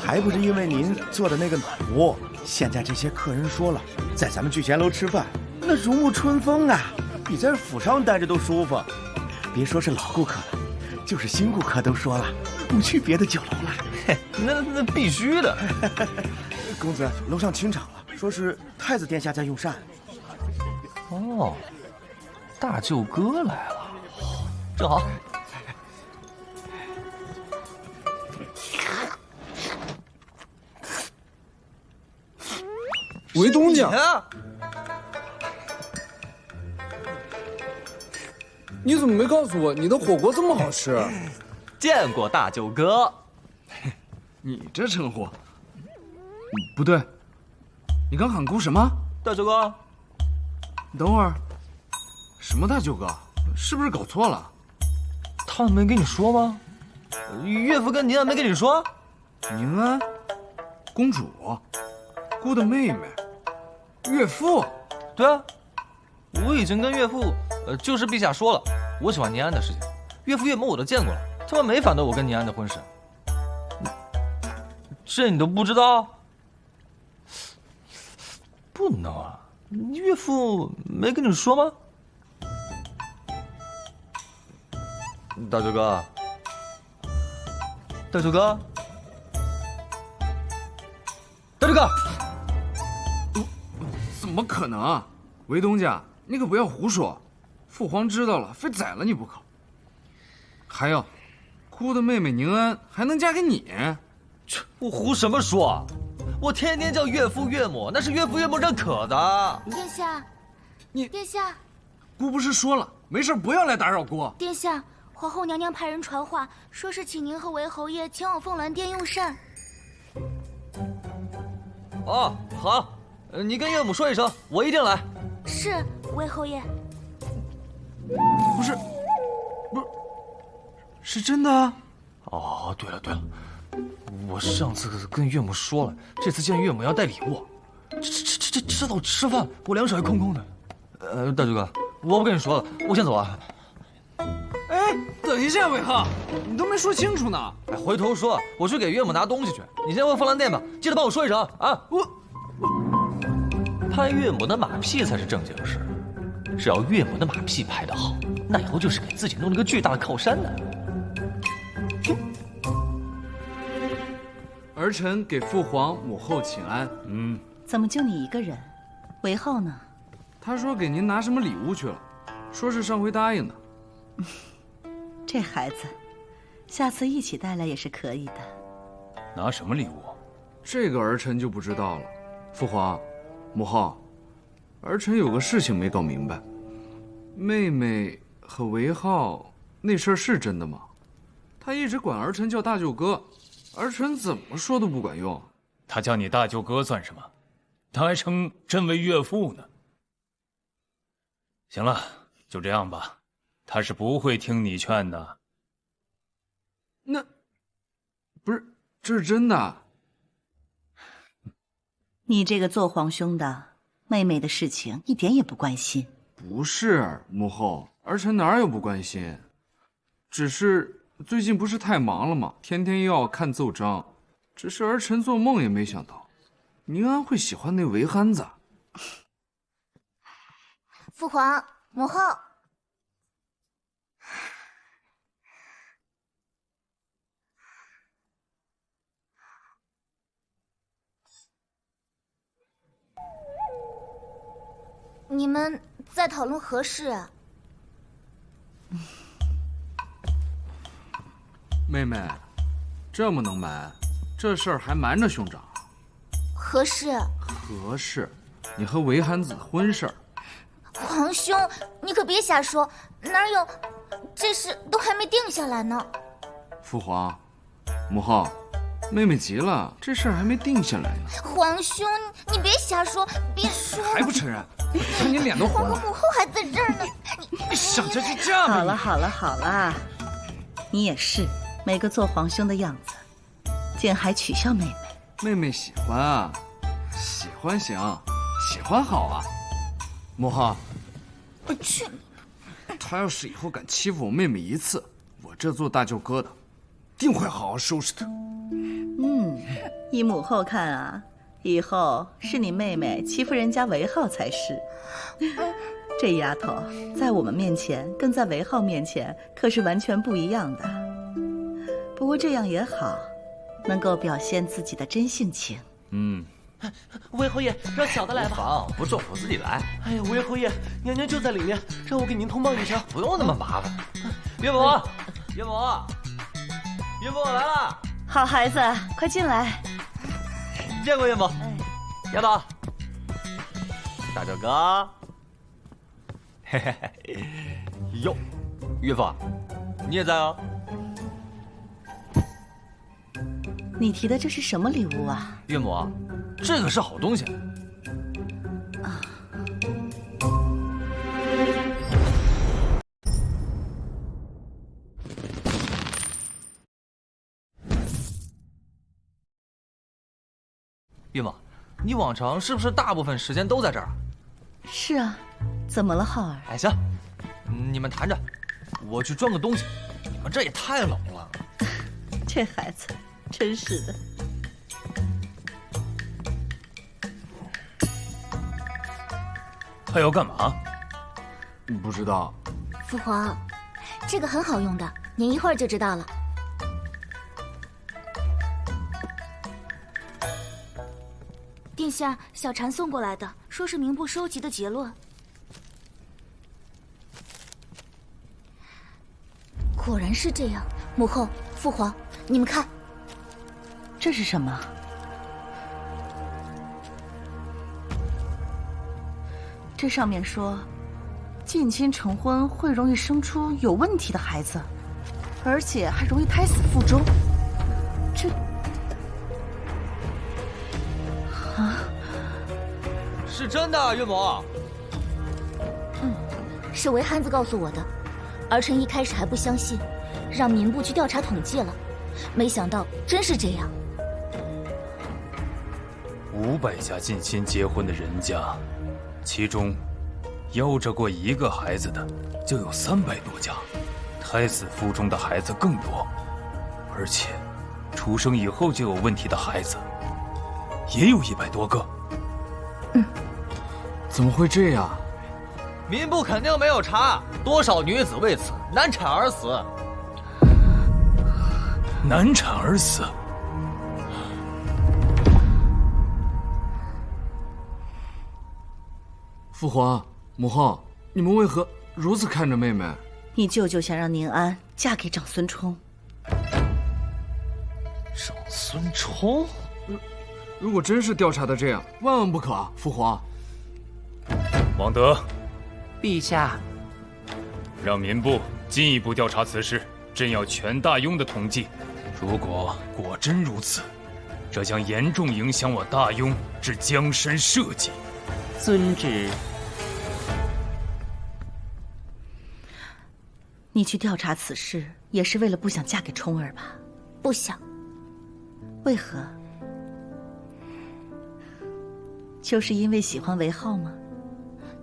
还不是因为您做的那个暖。现在这些客人说了，在咱们聚贤楼吃饭，那如沐春风啊，比在府上待着都舒服。别说是老顾客了，就是新顾客都说了，不去别的酒楼了。嘿，那必须的。公子，楼上清场了，说是太子殿下在用膳。哦，大舅哥来了，正好。韦东家，你怎么没告诉我你的火锅这么好吃？见过大舅哥。你这称呼，不对，你刚喊姑什么？大舅哥。你等会儿，什么大舅哥？是不是搞错了？他们没跟你说吗？岳父跟宁安没跟你说？宁安，公主，姑的妹妹，岳父。对啊，我已经跟岳父，就是陛下说了，我喜欢宁安的事情，岳父岳母我都见过了，他们没反对我跟宁安的婚事。这你都不知道？不能啊！岳父没跟你说吗？大舅哥，大舅哥，大舅哥，怎么可能？韦东家，你可不要胡说，父皇知道了，非宰了你不可。还有，哭的妹妹宁安还能嫁给你？我胡什么说？我天天叫岳父岳母，那是岳父岳母认可的。殿下，殿下，姑不是说了，没事不要来打扰姑。殿下，皇后娘娘派人传话，说是请您和韦侯爷前往凤鸾殿用膳。哦，好，你跟岳母说一声，我一定来。是，韦侯爷。不是，是真的啊！哦，对了，我上次跟岳母说了，这次见岳母要带礼物。这到吃饭，我两手还空空的。大舅哥，我不跟你说了，我先走了。哎，等一下，韦浩，你都没说清楚呢。哎，回头说，我去给岳母拿东西去。你先回凤鸾殿吧，记得帮我说一声啊。拍岳母的马屁才是正经事，只要岳母的马屁拍得好，那以后就是给自己弄了个巨大的靠山呢。儿臣给父皇母后请安。怎么就你一个人？韦浩呢？他说给您拿什么礼物去了，说是上回答应的。这孩子，下次一起带来也是可以的。拿什么礼物？这个儿臣就不知道了。父皇，母后，儿臣有个事情没搞明白。妹妹和韦浩那事儿是真的吗？他一直管儿臣叫大舅哥，儿臣怎么说都不管用。他叫你大舅哥算什么？他还称朕为岳父呢。行了，就这样吧，他是不会听你劝的。那不是，这是真的。你这个做皇兄的，妹妹的事情一点也不关心。不是，母后，儿臣哪有不关心？只是最近不是太忙了吗？天天又要看奏章，只是儿臣做梦也没想到，宁安会喜欢那韦憨子。父皇，母后。你们在讨论何事啊？妹妹，这么能瞒，这事儿还瞒着兄长？何事？何事？你和韦憨子的婚事儿。皇兄，你可别瞎说，哪有？这事都还没定下来呢。父皇，母后，妹妹急了，这事儿还没定下来呢。皇兄，你别瞎说，别说。还不承认？看你脸都红了。母后还在这儿呢。你想着就这样吧。好了，你也是没个做皇兄的样子，竟还取笑妹妹。妹妹喜欢啊，喜欢行，喜欢好啊。母后，去！他要是以后敢欺负我妹妹一次，我这做大舅哥的，定会好好收拾他。依母后看啊，以后是你妹妹欺负人家韦浩才是。这丫头在我们面前跟在韦浩面前可是完全不一样的。不过这样也好，能够表现自己的真性情。韦侯爷，让小的来吧。妨，不重，我自己来。哎呀，韦侯爷，娘娘就在里面，让我给您通报一声。不用那么麻烦。岳母，岳母，岳母，我来了。好孩子，快进来。见过岳母。岳母，大舅哥。嘿嘿嘿。哟，岳父，你也在啊？你提的这是什么礼物啊？岳母，这个是好东西。岳母，你往常是不是大部分时间都在这儿啊？是啊，怎么了，浩儿？哎，行，你们谈着，我去装个东西。你们这也太冷了。这孩子，真是的。他要干嘛？不知道。父皇，这个很好用的，您一会儿就知道了。殿下，小禅送过来的，说是民部收集的结论。果然是这样。母后、父皇，你们看，这是什么？这上面说，近亲成婚会容易生出有问题的孩子，而且还容易胎死腹中。这啊，是真的，岳母。是韦憨子告诉我的。儿臣一开始还不相信，让民部去调查统计了，没想到真是这样。500家近亲结婚的人家，其中夭折过1个孩子的就有300多家，胎死腹中的孩子更多，而且出生以后就有问题的孩子也有100多个。怎么会这样？民部肯定没有查多少女子为此难产而死。难产而死？父皇、母后，你们为何如此看着妹妹？你舅舅想让宁安嫁给长孙冲。长孙冲？如果真是调查的这样，万万不可啊！父皇，王德，陛下，让民部进一步调查此事，朕要全大雍的统计。如果果真如此，这将严重影响我大雍之江山社稷。遵旨。你去调查此事，也是为了不想嫁给冲儿吧？不想。为何？就是因为喜欢韦浩吗？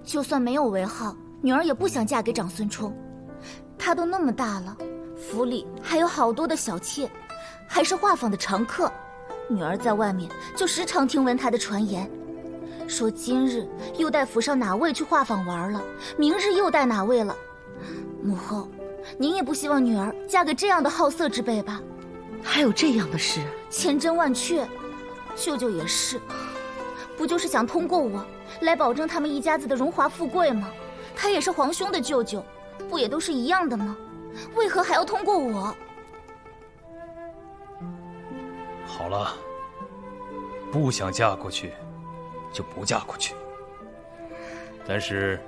就算没有韦浩，女儿也不想嫁给长孙冲。他都那么大了，府里还有好多的小妾，还是画舫的常客。女儿在外面就时常听闻他的传言，说今日又带府上哪位去画舫玩了，明日又带哪位了。母后，您也不希望女儿嫁给这样的好色之辈吧？还有这样的事？千真万确。舅舅也是，不就是想通过我来保证他们一家子的荣华富贵吗？他也是皇兄的舅舅，不也都是一样的吗？为何还要通过我？好了，不想嫁过去，就不嫁过去。但是，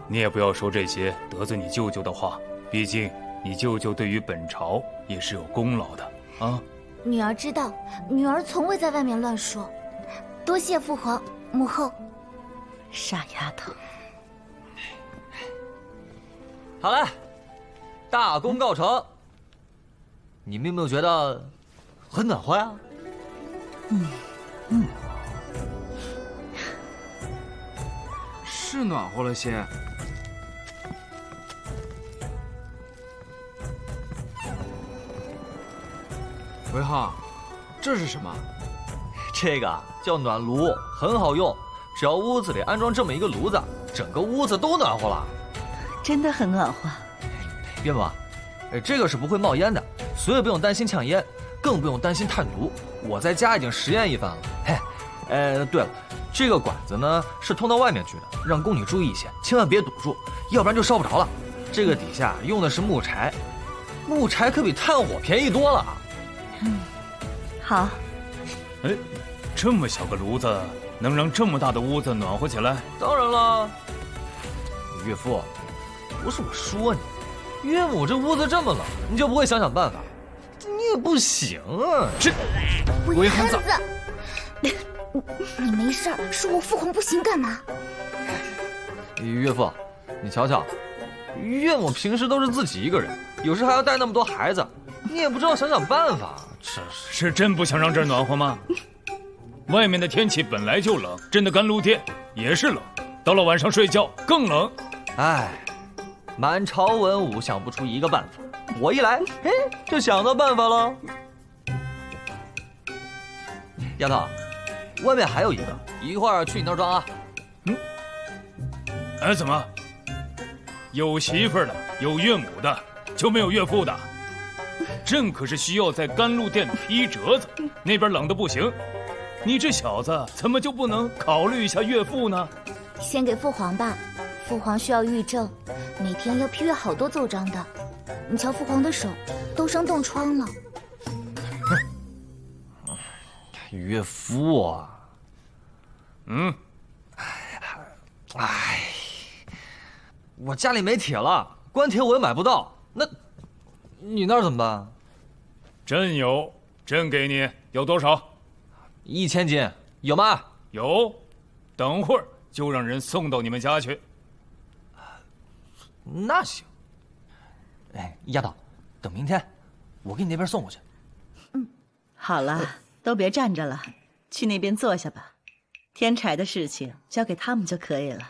你也不要说这些得罪你舅舅的话，毕竟你舅舅对于本朝也是有功劳的啊。女儿知道，女儿从未在外面乱说。多谢父皇、母后。傻丫头。好了，大功告成。你们有没有觉得很暖和呀？是暖和了些。韦浩，这是什么？这个叫暖炉，很好用。只要屋子里安装这么一个炉子，整个屋子都暖和了。真的很暖和。岳母，这个是不会冒烟的，所以不用担心呛烟，更不用担心碳毒。我在家已经实验一番了。嘿，对了，这个管子呢是通到外面去的，让宫女注意一些，千万别堵住，要不然就烧不着了。这个底下用的是木柴，木柴可比炭火便宜多了。好。哎，这么小个炉子能让这么大的屋子暖和起来？当然了，岳父，不是我说你，岳母这屋子这么冷，你就不会想想办法？你也不行啊！这韦憨子，你没事儿，说我父皇不行干嘛？岳父，你瞧瞧，岳母平时都是自己一个人，有时还要带那么多孩子，你也不知道想想办法。是真不想让这儿暖和吗？外面的天气本来就冷，朕的甘露殿也是冷，到了晚上睡觉更冷。哎，满朝文武想不出一个办法，我一来，就想到办法了。丫头，外面还有一个，一会儿去你那儿装啊。哎，怎么？有媳妇儿的，有岳母的，就没有岳父的？朕可是需要在甘露殿批折子，那边冷的不行。你这小子怎么就不能考虑一下岳父呢？先给父皇吧，父皇需要御证，每天要批阅好多奏章的。你瞧父皇的手都生冻疮了。岳父啊，我家里没铁了，官铁我也买不到。那，你那儿怎么办？朕有，朕给你，有多少？1000斤，有吗？有，等会儿就让人送到你们家去。那行。哎，丫头，等明天，我给你那边送过去。好了，都别站着了，去那边坐下吧。添柴的事情交给他们就可以了。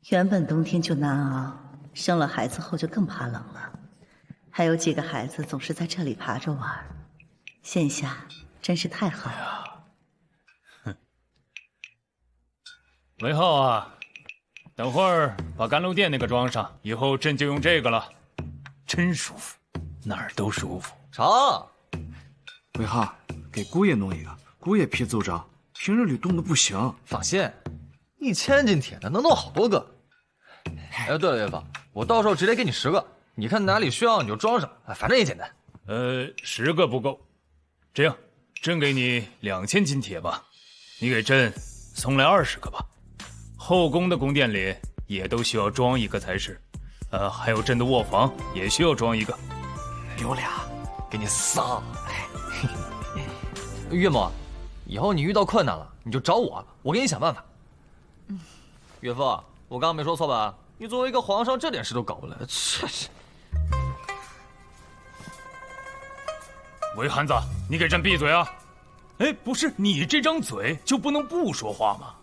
原本冬天就难熬，生了孩子后就更怕冷了。还有几个孩子总是在这里爬着玩，现下真是太好了。韦浩啊，等会儿把甘露殿那个装上，以后朕就用这个了，真舒服，哪儿都舒服。成。韦浩，给姑爷弄一个，姑爷批奏章，平日里冻得不行。放心，1000斤铁的能弄好多个。哎，对了，岳父，我到时候直接给你10个，你看哪里需要你就装上，反正也简单。10个不够，这样，朕给你2000斤铁吧，你给朕送来20个吧。后宫的宫殿里也都需要装一个才是，还有朕的卧房也需要装一个。留俩，给你仨。岳母，以后你遇到困难了，你就找我，我给你想办法。岳父，我刚刚没说错吧？你作为一个皇上，这点事都搞不来，这是。韦汉子，你给朕闭嘴啊！哎，不是你这张嘴就不能不说话吗？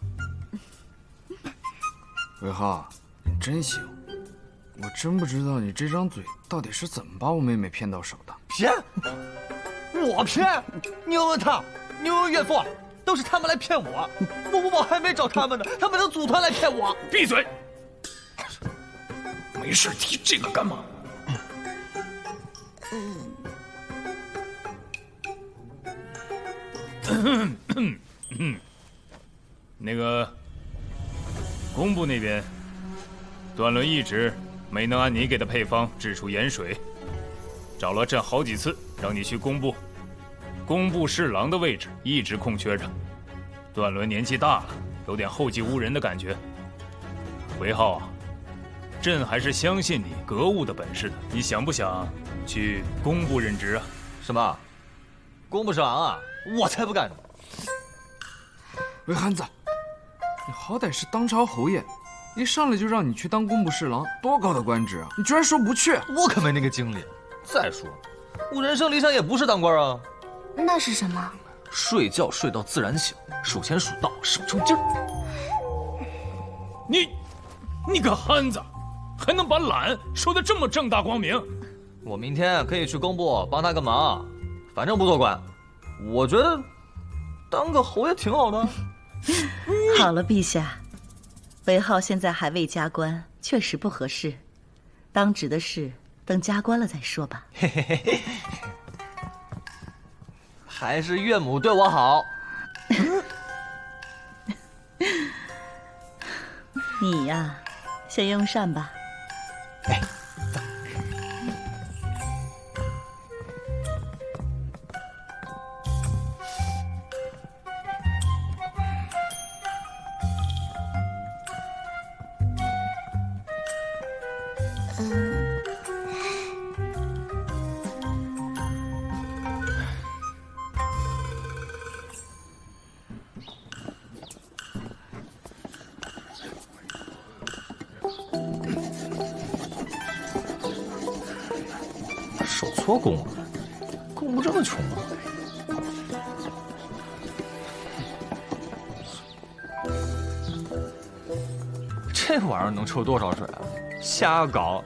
韦浩，你真行，我真不知道你这张嘴到底是怎么把我妹妹骗到手的。骗？我骗？你问问他，你问问岳父，都是他们来骗我。我还没找他们呢，他们能组团来骗我。闭嘴！没事提这个干嘛？那个工部那边，段伦一直没能按你给的配方制出盐水，找了朕好几次，让你去工部。工部侍郎的位置一直空缺着，段伦年纪大了，有点后继无人的感觉。韦浩啊，朕还是相信你格物的本事的，你想不想去工部任职啊？什么？工部侍郎啊？我才不干呢！韦憨子，你好歹是当朝侯爷，一上来就让你去当工部侍郎，多高的官职啊！你居然说不去？我可没那个精力。再说，我人生理想也不是当官啊。那是什么？睡觉睡到自然醒，数钱数到手抽筋儿。你个憨子，还能把懒说得这么正大光明？我明天可以去工部帮他个忙，反正不做官。我觉得当个侯爷挺好的。好了，陛下，韦浩现在还未加官，确实不合适。当值的事等加官了再说吧。嘿嘿嘿嘿，还是岳母对我好。你呀，先用膳吧。哎。守错宫了，宫部这么穷吗？这玩意儿能抽多少水啊？瞎搞！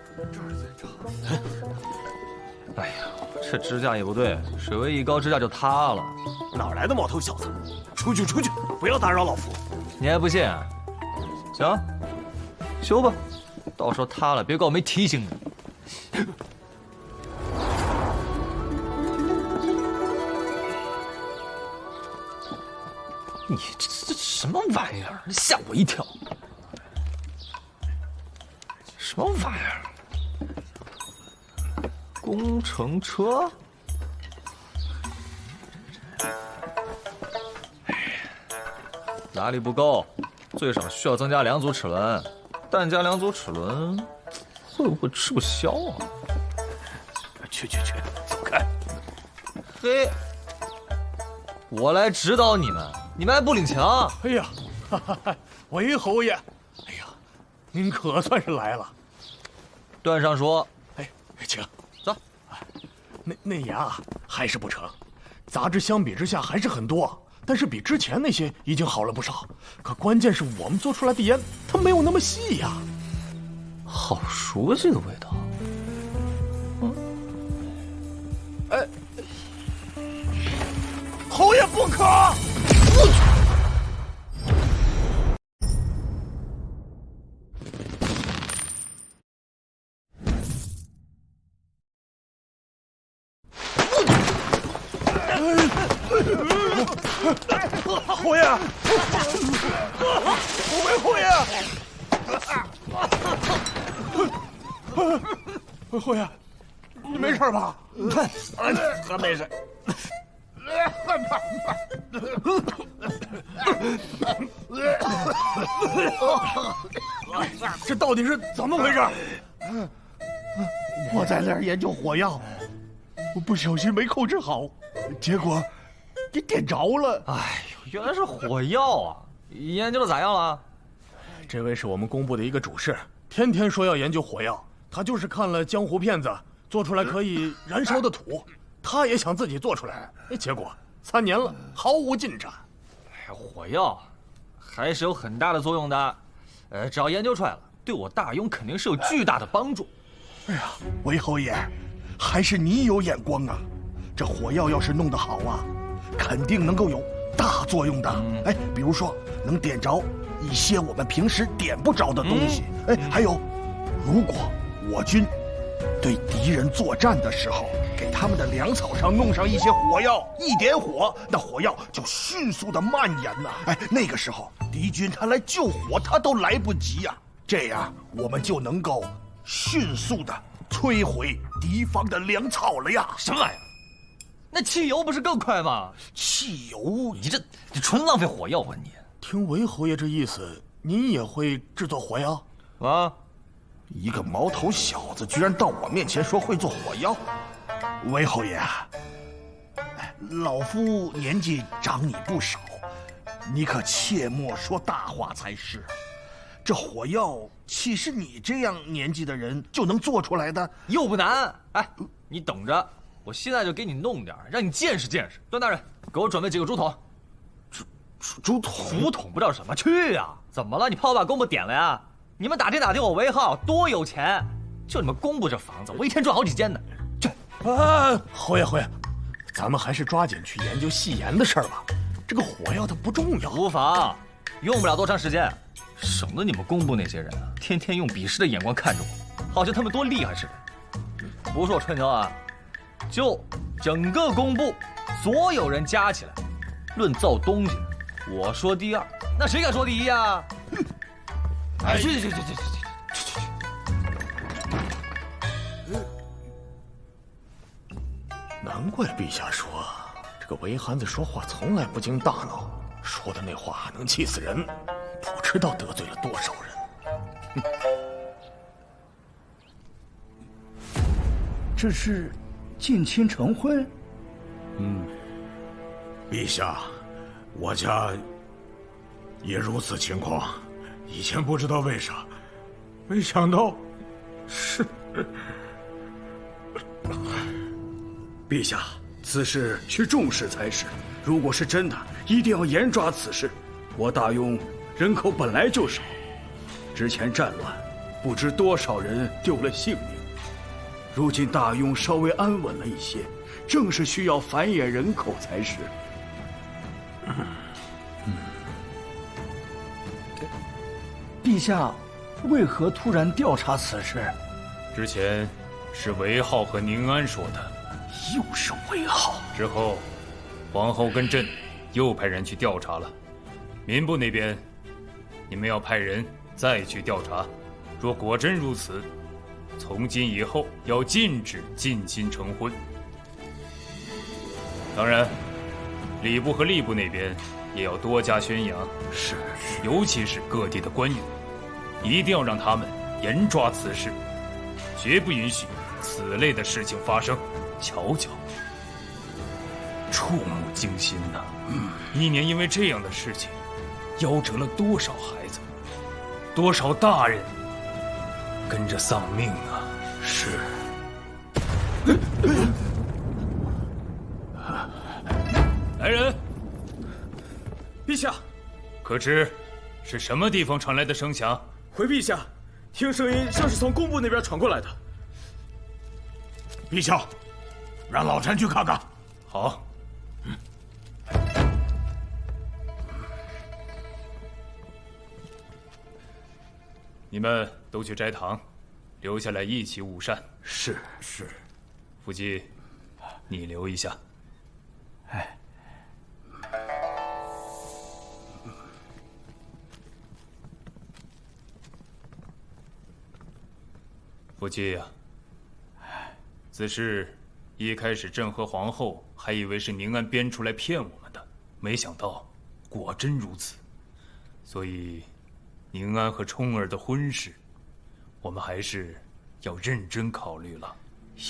哎呀，这支架也不对，水位一高，支架就塌了。哪来的毛头小子？出去，出去！不要打扰老夫。你还不信？行，修吧，到时候塌了别怪我没提醒你。你这什么玩意儿？吓我一跳！什么玩意儿？工程车？拉力不够，最少需要增加2组齿轮，但加2组齿轮会不会吃不消啊？去，走开！嘿，我来指导你们，你们还不领情？哎呀，韦侯爷，哎呀，您可算是来了。段尚书，哎，请走。那牙还是不成，杂质相比之下还是很多，但是比之前那些已经好了不少。可关键是我们做出来的盐，它没有那么细呀。好熟悉的味道。哎，侯爷不可！侯爷，侯爷，侯爷，你没事吧？还没事。这到底是怎么回事？我在那儿研究火药，我不小心没控制好，结果给点着了。哎呦，原来是火药啊！研究的咋样了？这位是我们工部的一个主事，天天说要研究火药。他就是看了江湖片子做出来可以燃烧的土，他也想自己做出来，结果3年了毫无进展。哎，火药还是有很大的作用的，只要研究出来了，对我大庸肯定是有巨大的帮助。哎呀，韦侯爷，还是你有眼光啊！这火药要是弄得好啊，肯定能够有大作用的。哎，比如说能点着一些我们平时点不着的东西。哎，还有，如果我军对敌人作战的时候，给他们的粮草上弄上一些火药，一点火，那火药就迅速的蔓延呐。哎，那个时候敌军他来救火，他都来不及呀。这样我们就能够迅速的摧毁敌方的粮草了呀！什么玩意儿？那汽油不是更快吗？汽油，你这纯浪费火药啊！你听韦侯爷这意思，您也会制作火药啊？一个毛头小子居然到我面前说会做火药，韦侯爷啊，老夫年纪长你不少，你可切莫说大话才是。这火药岂是你这样年纪的人就能做出来的？又不难。哎，你等着，我现在就给你弄点，让你见识见识。段大人，给我准备几个竹筒。竹筒？竹筒不知道什么？去呀！怎么了？你怕我把工部点了呀？你们打听打听我韦浩多有钱，就你们工部这房子，我一天赚好几间呢。去！侯爷，咱们还是抓紧去研究细盐的事儿吧。这个火药它不重要。无妨，用不了多长时间，省得你们工部那些人啊，天天用鄙视的眼光看着我，好像他们多厉害似的。不是我吹牛啊，就整个工部所有人加起来，论造东西，我说第2，那谁敢说第1啊？哎，去！难怪陛下说这个韦憨子说话从来不经大脑，说的那话能气死人，不知道得罪了多少人。这是近亲成婚？陛下，我家也如此情况。以前不知道为啥，没想到是。陛下，此事需重视才是。如果是真的，一定要严抓此事。我大庸人口本来就少，之前战乱，不知多少人丢了性命。如今大庸稍微安稳了一些，正是需要繁衍人口才是。陛下，为何突然调查此事？之前是韦浩和宁安说的，又是韦浩。之后，皇后跟朕又派人去调查了。民部那边，你们要派人再去调查，若果真如此，从今以后要禁止近亲成婚。当然，礼部和吏部那边也要多加宣扬，尤其是各地的官员，一定要让他们严抓此事，绝不允许此类的事情发生。瞧瞧，触目惊心呐！一年因为这样的事情，夭折了多少孩子，多少大人跟着丧命啊！是。来人！陛下，可知是什么地方传来的声响？回陛下，听声音像是从工部那边传过来的。陛下，让老臣去看看。好。你们都去斋堂，留下来一起午膳。是。福晋，你留一下。哎。福晋呀，此事一开始朕和皇后还以为是宁安编出来骗我们的，没想到果真如此。所以，宁安和冲儿的婚事，我们还是要认真考虑了。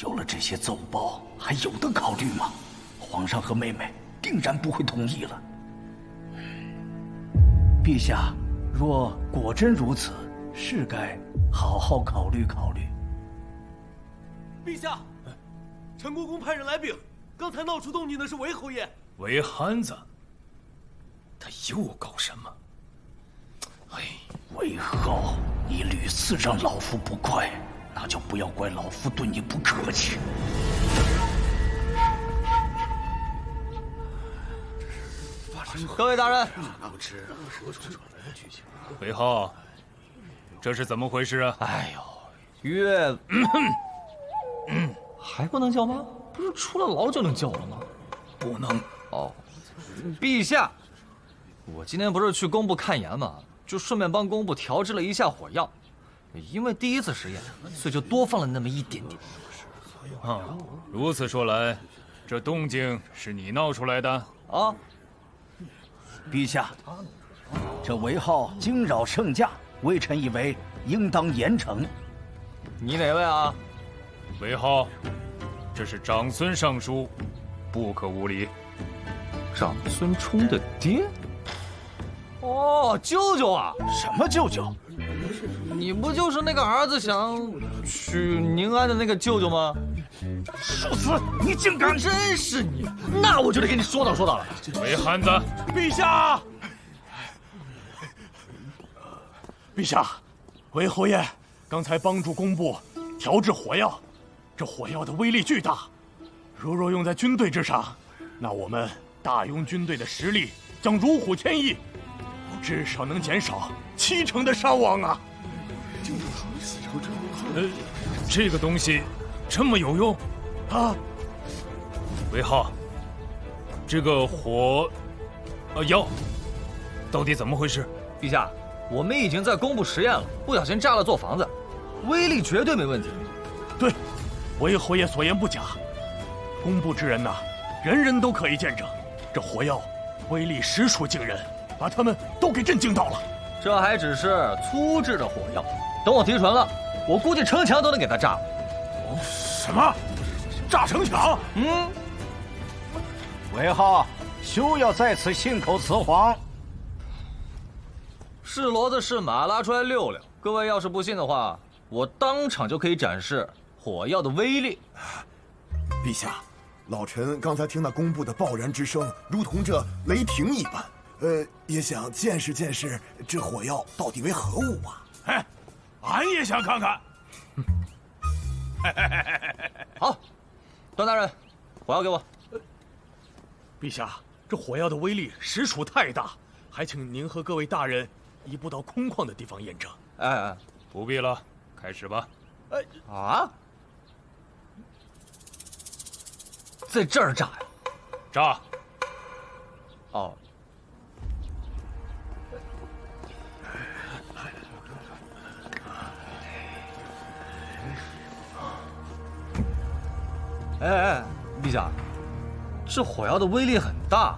有了这些奏报，还有的考虑吗？皇上和妹妹定然不会同意了。陛下，若果真如此，是该好好考虑考虑。陛下，陈国公派人来禀，刚才闹出动静的是韦侯爷。韦憨子，他又搞什么？哎，韦后，你屡次让老夫不快，那就不要怪老夫对你不客气。各位大人，韦浩，这是怎么回事啊？哎呦，岳，还不能叫吗？不是出了牢就能叫了吗？不能。哦，陛下，我今天不是去工部看盐吗？就顺便帮工部调制了一下火药，因为第一次实验，所以就多放了那么一点点。啊，如此说来，这动静是你闹出来的啊？陛下，这韦浩惊扰圣驾，微臣以为应当严惩。你哪位啊？韦浩，这是长孙上书，不可无礼。长孙冲的爹？哦，舅舅啊！什么舅舅？你不就是那个儿子想娶宁安的那个舅舅吗？庶子，你竟敢！真是你！那我就得给你说道说道了。韦憨子，陛下，陛下，韦侯爷刚才帮助工部调制火药，这火药的威力巨大，若用在军队之上，那我们大庸军队的实力将如虎添翼，至少能减少70%的伤亡啊！这个东西这么有用啊！韦浩，这个火药到底怎么回事？陛下，我们已经在工部实验了，不小心炸了座房子，威力绝对没问题。对，韦侯爷所言不假，工部之人呐，人人都可以见证，这火药威力实属惊人，把他们都给震惊到了。这还只是粗制的火药，等我提纯了，我估计城墙都能给它炸了。什么？炸城墙？韦浩，休要在此信口雌黄。是骡子是马，拉出来溜溜。各位要是不信的话，我当场就可以展示火药的威力。陛下，老臣刚才听那工部的爆燃之声，如同这雷霆一般。也想见识见识这火药到底为何物啊！哎，俺也想看看。好，段大人，火药给我。陛下，这火药的威力实属太大，还请您和各位大人移步到空旷的地方验证。哎，不必了，开始吧。啊，在这儿炸呀？炸。哦。哎，陛下，这火药的威力很大，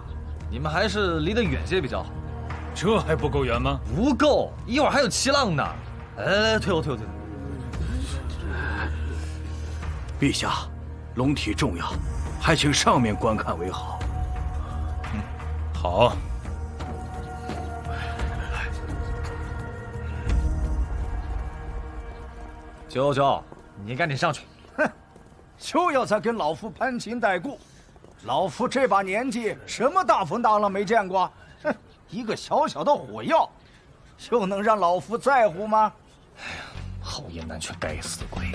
你们还是离得远些比较好。这还不够远吗？不够，一会儿还有七浪呢。哎，退后。陛下，龙体重要，还请上面观看为好。好。舅舅，你赶紧上去。哼，就要再跟老夫攀亲带故。老夫这把年纪，什么大风大浪没见过？哼，一个小小的火药，就能让老夫在乎吗？哎呀，好言难劝，该死鬼！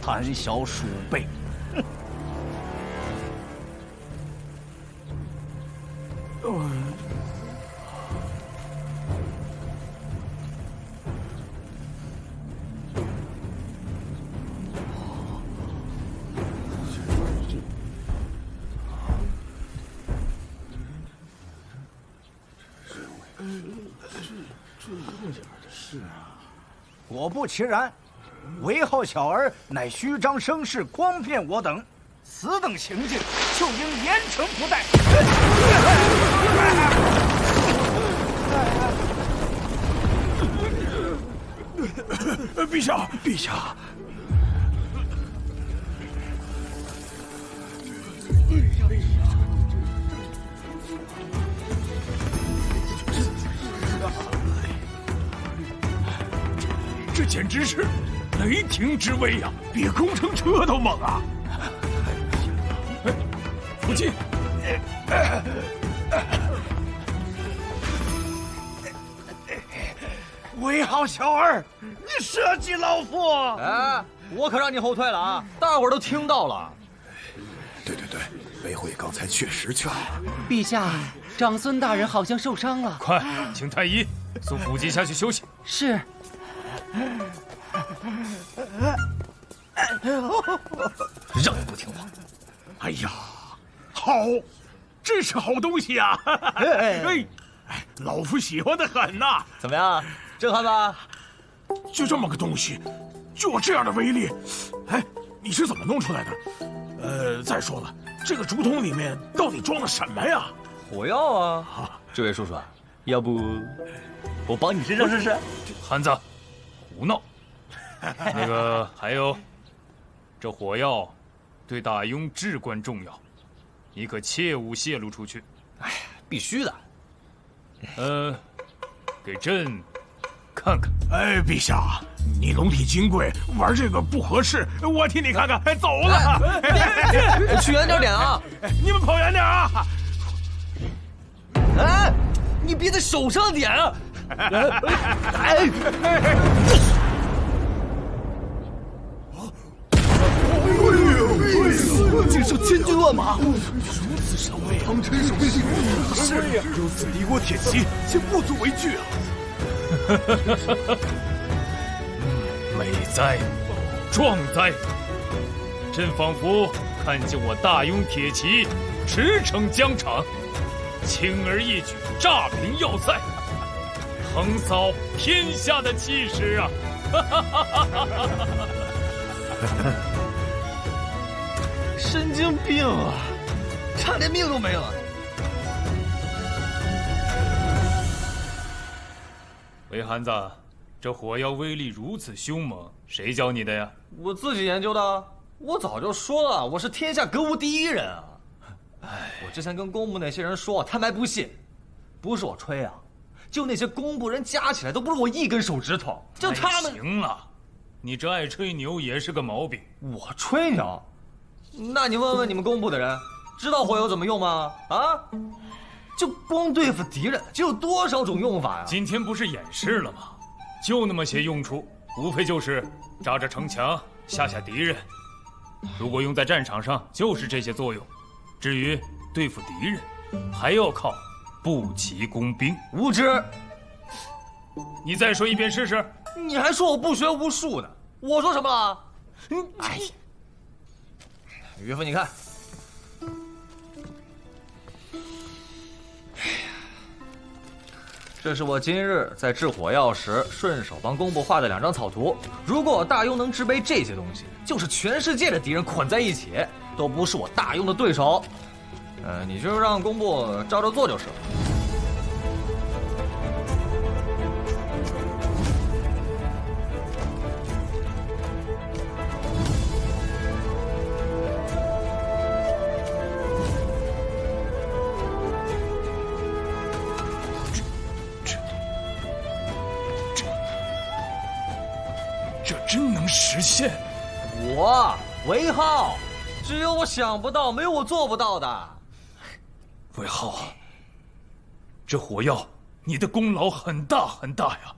贪小鼠辈！是啊，果不其然，韦浩小儿乃虚张声势，诓骗我等，此等行径就应严惩不贷。陛下，陛下！这简直是雷霆之威呀，比工程车都猛啊！父亲，韦浩小儿，你设计老夫！哎，我可让你后退了啊！大伙儿都听到了。对，韦后爷刚才确实劝了。陛下，长孙大人好像受伤了。快，请太医送府姬下去休息。是。让你不听话！哎呀，好，这是好东西呀！老夫喜欢的很呐。怎么样，震撼吧？就这么个东西，就有这样的威力，哎，你是怎么弄出来的？再说了，这个竹筒里面到底装了什么呀？火药啊！这位叔叔，要不我帮你身上试试？汉子，胡闹！那个还有，这火药对大雍至关重要，你可切勿泄露出去。哎，必须的。给朕看看。哎，陛下，你龙体金贵，玩这个不合适，我替你看看。走了，去远点啊！你们跑远点啊！哎，你别在手上点啊！哎！竟是千军万马，如此神威，汤臣守信是呀，如此敌国铁骑，竟不足为惧啊！美哉，壮哉！朕仿佛看见我大雍铁骑驰骋疆场，轻而易举炸平要塞，横扫天下的气势啊！神经病啊！差点命都没了。韦憨子，这火药威力如此凶猛，谁教你的呀？我自己研究的。我早就说了，我是天下歌舞第一人啊！哎，我之前跟工部那些人说，他们还不信。不是我吹啊，就那些工部人加起来都不如我一根手指头。就他们……行了，你这爱吹牛也是个毛病。我吹牛？那你问问你们工部的人，知道火药怎么用吗？啊，就光对付敌人，就有多少种用法呀？今天不是演示了吗？就那么些用处，无非就是炸炸城墙，吓吓敌人。如果用在战场上，就是这些作用。至于对付敌人，还要靠步骑工兵。无知！你再说一遍试试。你还说我不学无术呢？我说什么了？哎呀，岳父，你看。这是我今日在制火药时顺手帮工部画的2张草图。如果我大庸能制备这些东西，就是全世界的敌人捆在一起，都不是我大庸的对手。你就让工部照着做就是了。这真能实现？我韦浩，只有我想不到，没有我做不到的。韦浩啊，这火药你的功劳很大很大呀！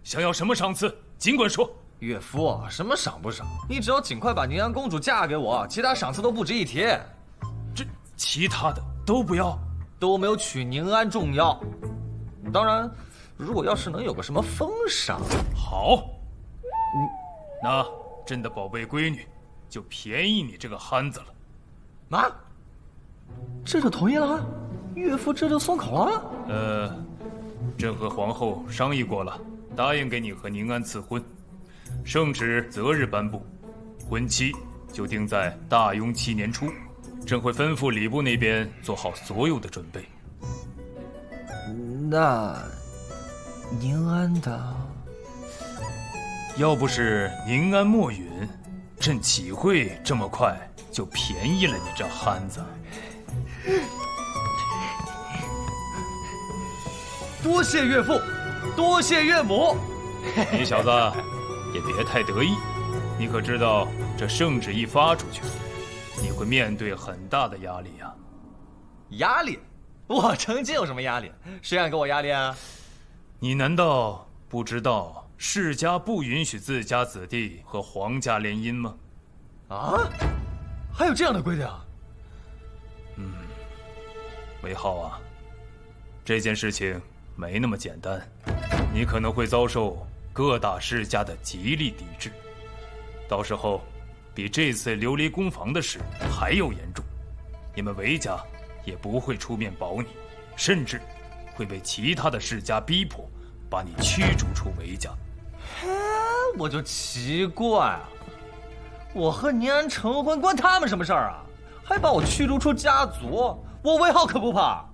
想要什么赏赐，尽管说。岳父，什么赏不赏？你只要尽快把宁安公主嫁给我，其他赏赐都不值一提。这其他的都不要，都没有娶宁安重要。当然，如果要是能有个什么封赏，好。那朕的宝贝闺女，就便宜你这个憨子了。妈，这就同意了？岳父这就松口了？朕和皇后商议过了，答应给你和宁安赐婚，圣旨择日颁布，婚期就定在大雍7年初。朕会吩咐礼部那边做好所有的准备。那宁安的？要不是宁安墨允，朕岂会这么快就便宜了你这憨子？多谢岳父，多谢岳母。你小子也别太得意，你可知道这圣旨一发出去，你会面对很大的压力呀。压力？我成亲有什么压力？谁敢给我压力啊？你难道不知道？世家不允许自家子弟和皇家联姻吗？啊，还有这样的规定？韦浩啊，这件事情没那么简单，你可能会遭受各大世家的极力抵制，到时候比这次琉璃工房的事还要严重，你们韦家也不会出面保你，甚至会被其他的世家逼迫把你驱逐出韦家。我就奇怪了，我和宁安成婚关他们什么事儿啊？还把我驱逐出家族，我韦浩可不怕，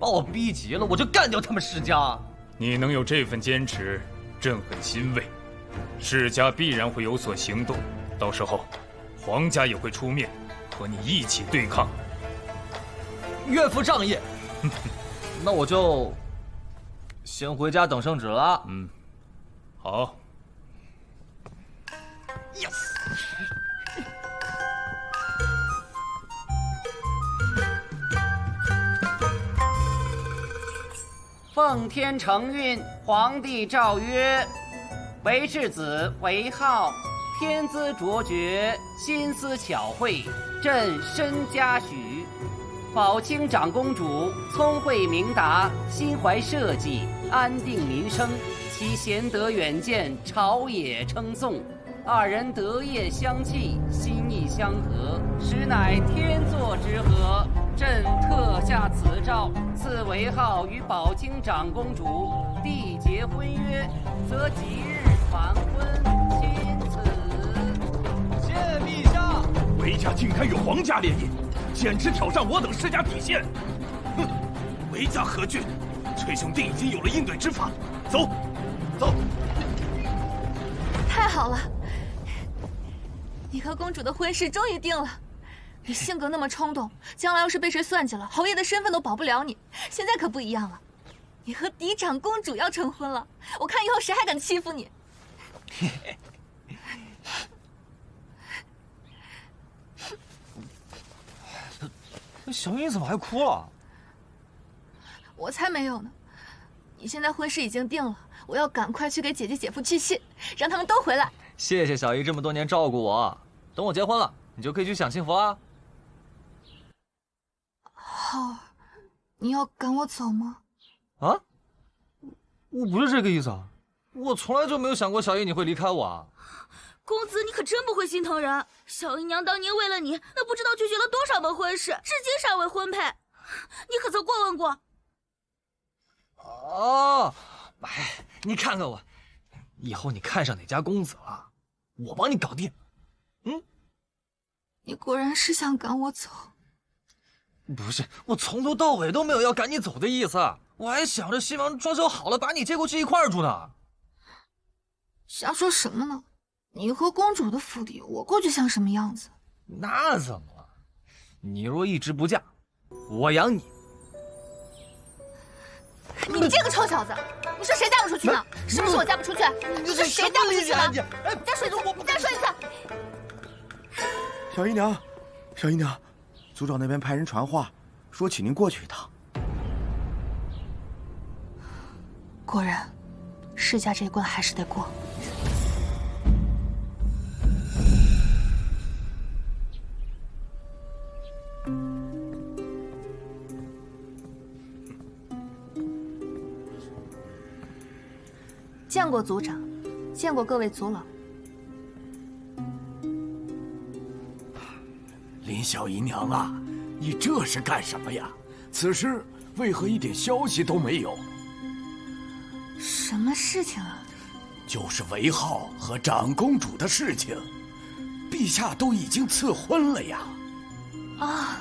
把我逼急了，我就干掉他们世家。你能有这份坚持，朕很欣慰。世家必然会有所行动，到时候皇家也会出面和你一起对抗。岳父仗义，那我就先回家等圣旨了。好。Yes。奉天承运，皇帝诏曰：韦世子韦浩，天资卓绝，心思巧慧，朕深嘉许。宝清长公主聪慧明达，心怀社稷，安定民生，其贤德远见，朝野称颂。二人德业相契，心意相合，实乃天作之合。朕特下此诏，赐韦浩与宝清长公主缔结婚约，则即日完婚，钦此。谢陛下。韦家竟敢与皇家联姻，简直挑战我等世家底线！哼，韦家何惧？崔兄弟已经有了应对之法，走，走。太好了，你和公主的婚事终于定了。你性格那么冲动，将来要是被谁算计了，侯爷的身份都保不了你。现在可不一样了，你和嫡长公主要成婚了，我看以后谁还敢欺负你。小云怎么还哭了？我才没有呢！你现在婚事已经定了，我要赶快去给姐姐姐夫去信，让他们都回来。谢谢小姨这么多年照顾我，等我结婚了，你就可以去享幸福啦。浩儿，你要赶我走吗？啊？我不是这个意思啊！我从来就没有想过小姨你会离开我啊！公子，你可真不会心疼人。小姨娘当年为了你，那不知道拒绝了多少门婚事，至今尚未婚配。你可曾过问过？哦，哎，你看看我，以后你看上哪家公子了，我帮你搞定。你果然是想赶我走。不是，我从头到尾都没有要赶你走的意思，我还想着希望装修好了把你接过去一块儿住呢。瞎说什么呢？你和公主的府邸，我过去像什么样子？那怎么了？你若一直不嫁，我养你。你这个臭小子，你说谁嫁不出去呢？是不是我嫁不出去？你说谁嫁不出去了？再说一次，再说一次。小姨娘，小姨娘，族长那边派人传话，说请您过去一趟。果然，世家这一关还是得过。见过族长，见过各位族老。林小姨娘啊，你这是干什么呀？此事为何一点消息都没有？什么事情啊？就是韦浩和长公主的事情，陛下都已经赐婚了呀。啊，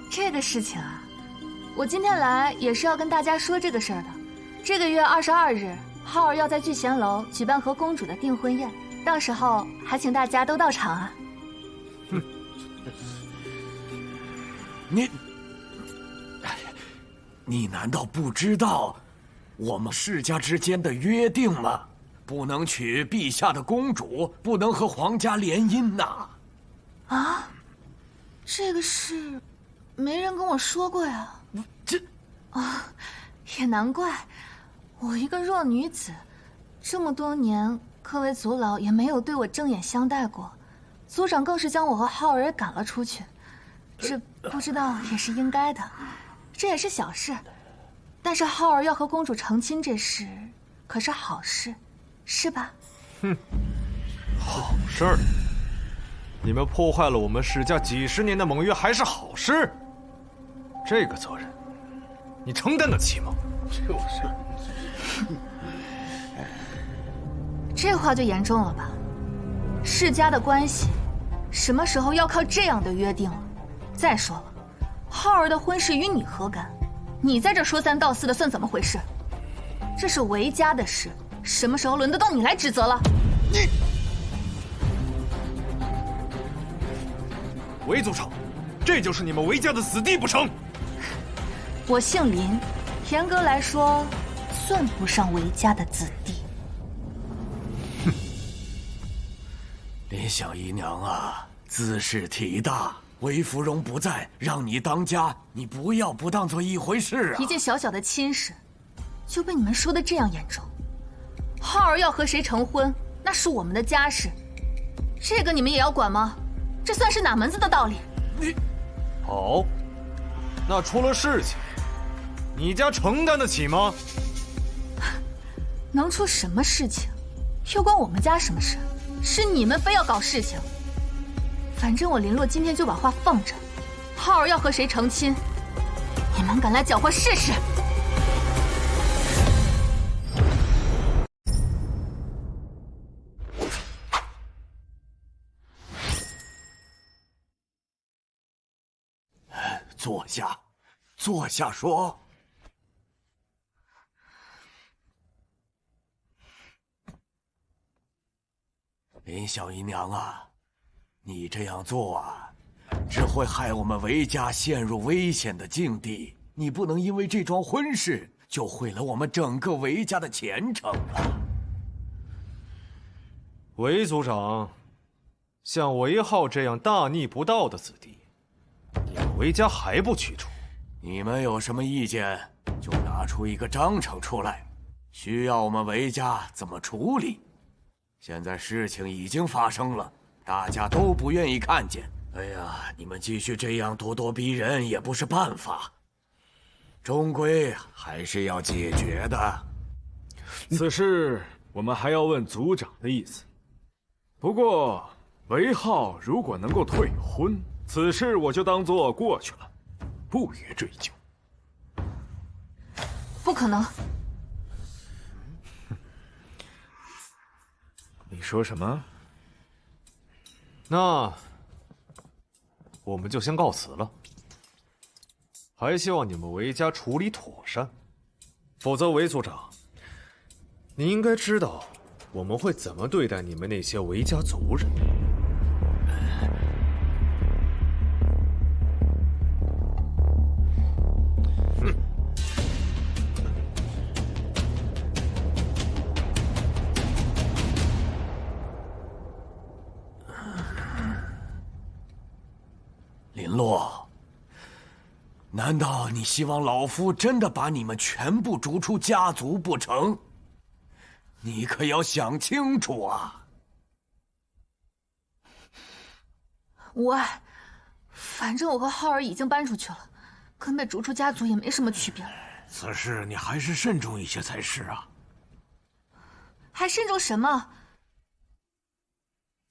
这个事情啊，我今天来也是要跟大家说这个事儿的。这个月22日，浩儿要在聚贤楼举办和公主的订婚宴，到时候还请大家都到场啊。你难道不知道我们世家之间的约定吗？不能娶陛下的公主，不能和皇家联姻呐。啊，这个事没人跟我说过呀。啊，也难怪，我一个弱女子，这么多年各位族老也没有对我正眼相待过，族长更是将我和浩儿赶了出去。这不知道也是应该的，这也是小事。但是浩儿要和公主成亲这事，可是好事，是吧？哼，好事儿！你们破坏了我们世家几十年的盟约，还是好事？这个责任，你承担得起吗？就是。这话就严重了吧？世家的关系，什么时候要靠这样的约定了？再说了，浩儿的婚事与你何干？你在这说三道四的，算怎么回事？这是韦家的事，什么时候轮得到你来指责了？韦族长，这就是你们韦家的子弟不成？我姓林，严格来说，算不上韦家的子弟。哼，林小姨娘啊，兹事体大。韦芙蓉不在，让你当家，你不要不当做一回事啊！一件小小的亲事，就被你们说的这样严重。浩儿要和谁成婚，那是我们的家事，这个你们也要管吗？这算是哪门子的道理？你好，那出了事情，你家承担得起吗？能出什么事情？又关我们家什么事？是你们非要搞事情。反正我林洛今天就把话放着，浩儿要和谁成亲，你们敢来搅和试试？坐下，坐下说。林小姨娘啊，你这样做啊，只会害我们韦家陷入危险的境地。你不能因为这桩婚事就毁了我们整个韦家的前程啊！韦族长，像韦浩这样大逆不道的子弟，你们韦家还不驱除？你们有什么意见，就拿出一个章程出来，需要我们韦家怎么处理？现在事情已经发生了，大家都不愿意看见。哎呀，你们继续这样咄咄逼人也不是办法。终归还是要解决的。此事我们还要问族长的意思。不过韦浩如果能够退婚，此事我就当作过去了，不予追究。不可能！你说什么？那我们就先告辞了。还希望你们韦家处理妥善，否则韦族长，你应该知道我们会怎么对待你们那些韦家族人。林洛，难道你希望老夫真的把你们全部逐出家族不成？你可要想清楚啊！无碍，反正我和浩儿已经搬出去了，跟被逐出家族也没什么区别了。此事你还是慎重一些才是啊！还慎重什么？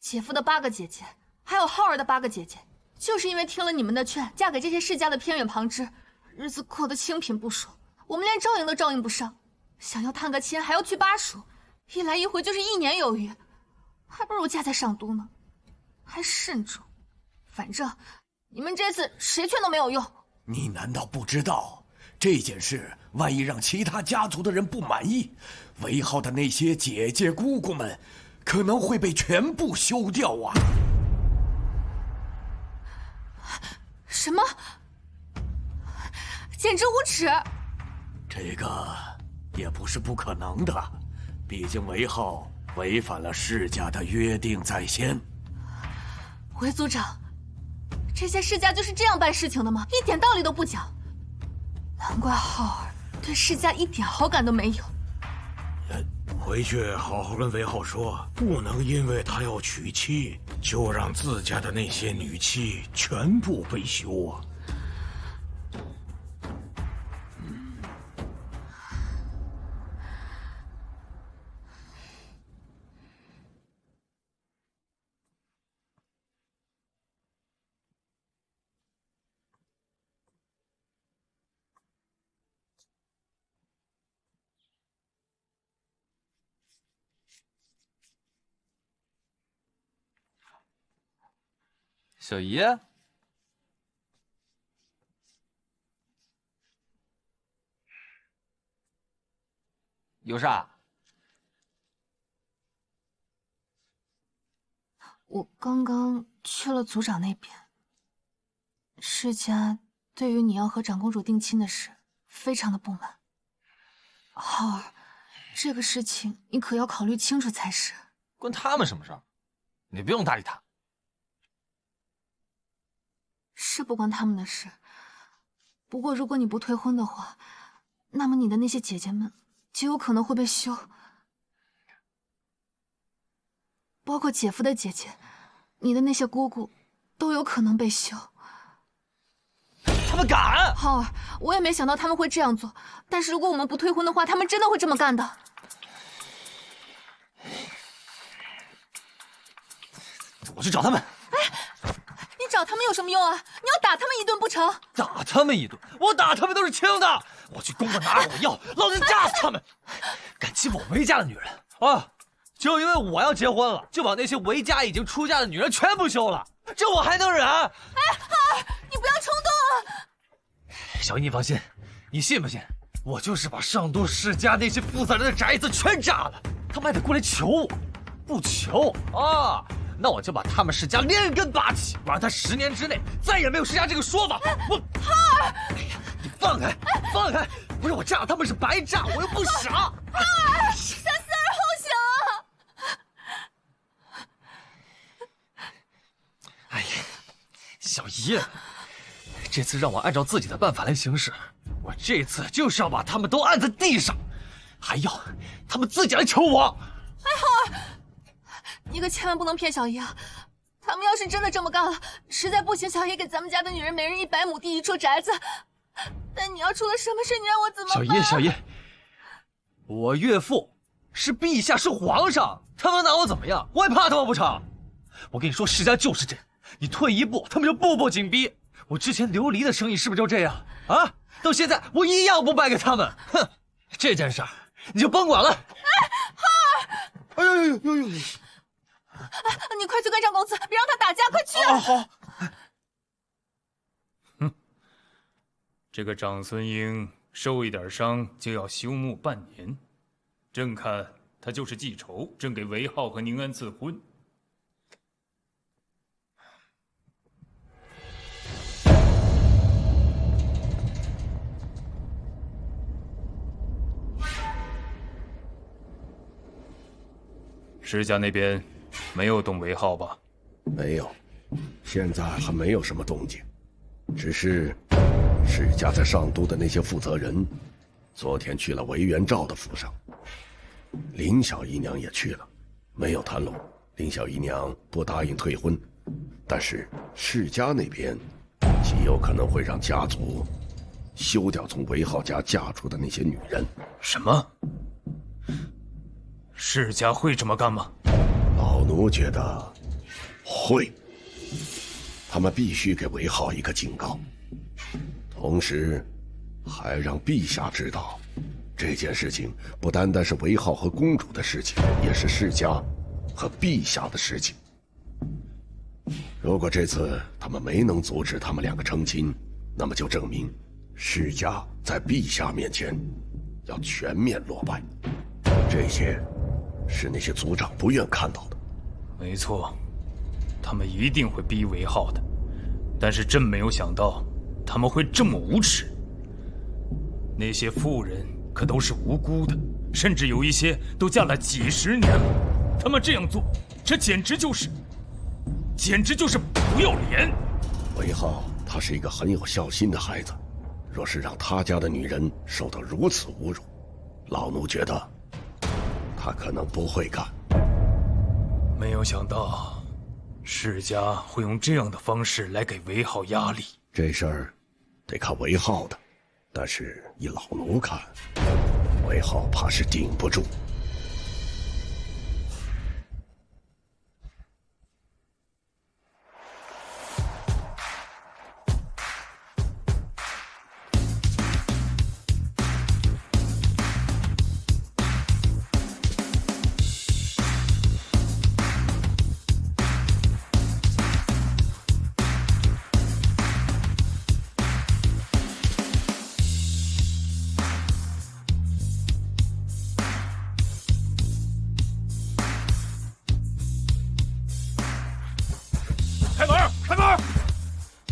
姐夫的8个姐姐，还有浩儿的8个姐姐，就是因为听了你们的劝，嫁给这些世家的偏远旁支，日子过得清贫不说，我们连照应都照应不上，想要探个亲还要去巴蜀，一来一回就是1年有余，还不如嫁在上都呢。还慎重，反正你们这次谁劝都没有用。你难道不知道这件事万一让其他家族的人不满意，韦浩的那些姐姐姑姑们可能会被全部休掉啊！什么？简直无耻！这个也不是不可能的，毕竟韦浩违反了世家的约定在先。韦族长，这些世家就是这样办事情的吗？一点道理都不讲。难怪浩儿对世家一点好感都没有。回去好好跟韦浩说，不能因为他要娶妻，就让自家的那些女妻全部被休啊！小姨，有啥？我刚刚去了族长那边，世家对于你要和长公主定亲的事非常的不满。浩儿，这个事情你可要考虑清楚才是。关他们什么事儿？你不用搭理他。是不关他们的事，不过如果你不退婚的话，那么你的那些姐姐们就有可能会被休，包括姐夫的姐姐，你的那些姑姑都有可能被休。他们敢！浩儿，我也没想到他们会这样做，但是如果我们不退婚的话，他们真的会这么干的。我去找他们。你找他们有什么用啊？你要打他们一顿不成？打他们一顿？我打他们都是轻的。我去公馆拿火药，老子炸死他们！敢欺负我韦家的女人啊！就因为我要结婚了，就把那些韦家已经出嫁的女人全部休了，这我还能忍？哎，浩儿，你不要冲动啊！小姨，你放心，你信不信？我就是把上都世家那些负责人的宅子全炸了，他们还得过来求我，不求啊？那我就把他们世家连根拔起，我让他10年之内再也没有世家这个说法。我浩儿，哎呀，你放开，放开！不是我炸他们是白炸，我又不傻。浩儿，三思而后行。哎呀，小姨，这次让我按照自己的办法来行事，我这次就是要把他们都按在地上，还要他们自己来求我。哎，浩儿。你可千万不能骗小姨啊！他们要是真的这么干了，实在不行，小姨给咱们家的女人每人100亩地1处宅子，但你要出了什么事，你让我怎么办？小叶，我岳父是陛下，是皇上，他能拿我怎么样？我还怕他们不成？我跟你说，世家就是这样，你退一步，他们就步步紧逼。我之前琉璃的生意是不是就这样啊？到现在我一样不败给他们。哼，这件事儿你就甭管了。浩儿，哎呦！你快去跟上公子，别让他打架，快去！好。这个长孙英受一点伤就要休沐半年，朕看他就是记仇，朕给韦浩和宁安赐婚。世家那边没有动韦浩吧？没有，现在还没有什么动静，只是世家在上都的那些负责人，昨天去了韦元照的府上，林小姨娘也去了，没有谈拢。林小姨娘不答应退婚，但是世家那边极有可能会让家族休掉从韦浩家嫁出的那些女人。什么？世家会这么干吗？老奴觉得会，他们必须给韦浩一个警告，同时还让陛下知道，这件事情不单单是韦浩和公主的事情，也是世家和陛下的事情。如果这次他们没能阻止他们两个成亲，那么就证明世家在陛下面前要全面落败。这些是那些族长不愿看到的。没错，他们一定会逼韦浩的，但是朕没有想到他们会这么无耻。那些妇人可都是无辜的，甚至有一些都嫁了几10年了。他们这样做，这简直就是不要脸。韦浩他是一个很有孝心的孩子，若是让他家的女人受到如此侮辱，老奴觉得他可能不会干。没有想到世家会用这样的方式来给韦浩压力。这事儿得看韦浩的，但是以老奴看，韦浩怕是顶不住。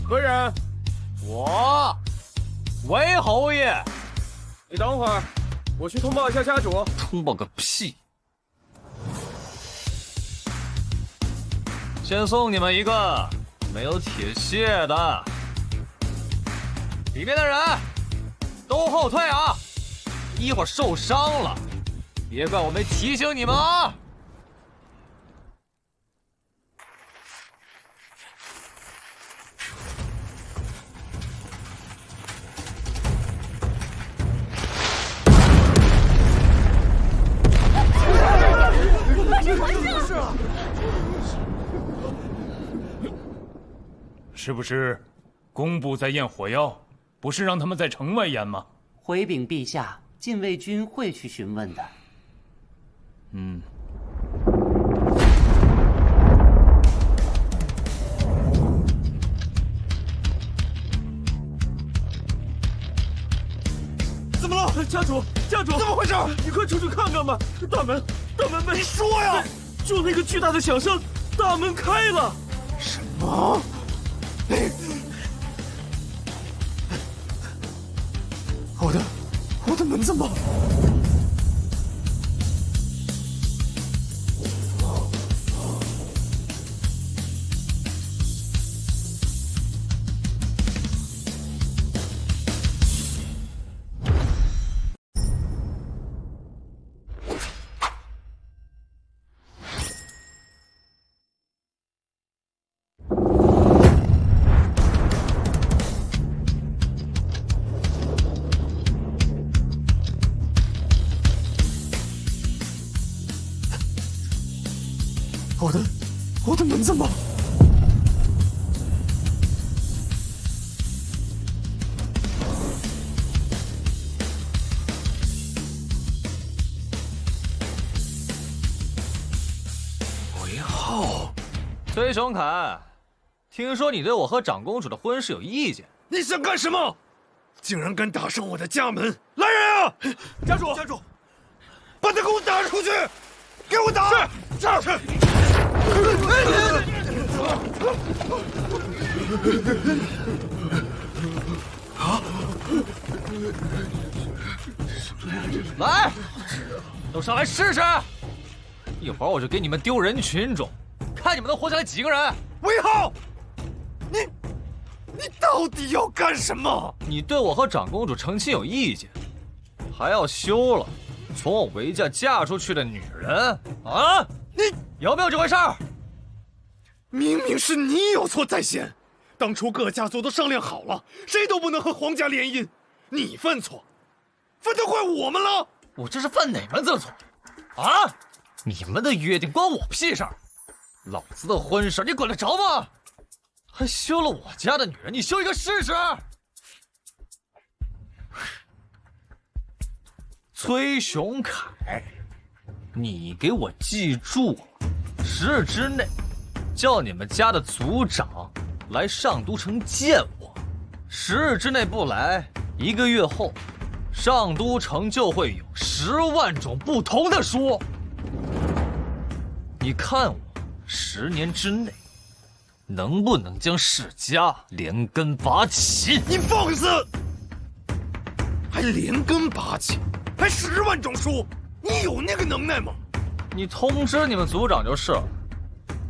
何人？我，韦侯爷。你等会儿，我去通报一下家主。通报个屁！先送你们一个没有铁屑的。里面的人都后退啊！一会儿受伤了，别怪我没提醒你们啊！是不是工部在验火药？不是让他们在城外验吗？回禀陛下，禁卫军会去询问的。怎么了，家主？家主，怎么回事？你快出去看看吧！大门被……你说呀！就那个巨大的响声，大门开了。什么？我的门怎么？我的门怎么？韦浩，崔雄凯，听说你对我和长公主的婚事有意见？你想干什么？竟然敢打上我的家门！来人啊！家主，把他给我打出去！给我打！是。来，都上来试试！一会儿我就给你们丢人群中，看你们能活下来几个人。韦浩，你到底要干什么？你对我和长公主成亲有意见，还要休了从我韦家嫁出去的女人啊？你有没有这回事儿？明明是你有错在先，当初各家族都商量好了，谁都不能和皇家联姻，你犯错，反倒怪我们了。我这是犯哪门子的错？啊！你们的约定关我屁事儿，老子的婚事你管得着吗？还休了我家的女人，你休一个试试？崔雄凯，你给我记住了，10日之内叫你们家的族长来上都城见我。10日之内不来，1个月后，上都城就会有10万种不同的书。你看我10年之内能不能将世家连根拔起？你放肆！还连根拔起？还10万种书？你有那个能耐吗？你通知你们族长就是了，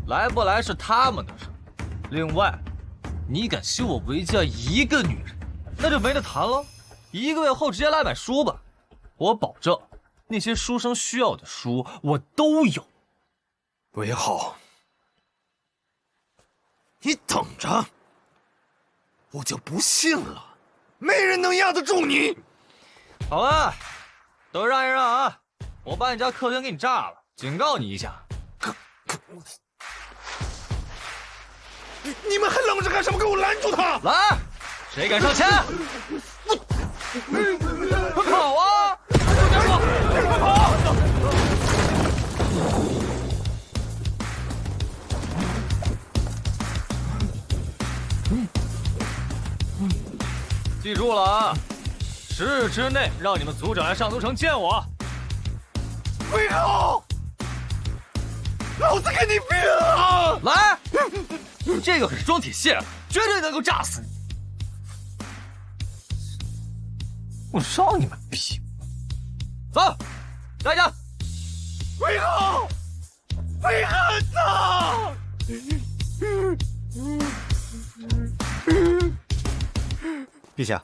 来不来是他们的事。另外，你敢休我韦家1个女人，那就没得谈了。1个月后直接来买书吧，我保证那些书生需要的书我都有。韦浩，你等着，我就不信了，没人能压得住你。好了，都让一让啊！我把你家客厅给你炸了，警告你一下。你们还愣着干什么？给我拦住他！来，谁敢上前？快跑啊！快跑！记住了啊！10日之内让你们族长来上都城见我。韦浩，老子跟你拼了！来，这个可是装铁线，绝对能够炸死你。我让你们拼！走，大家。韦浩，韦汉子！陛下，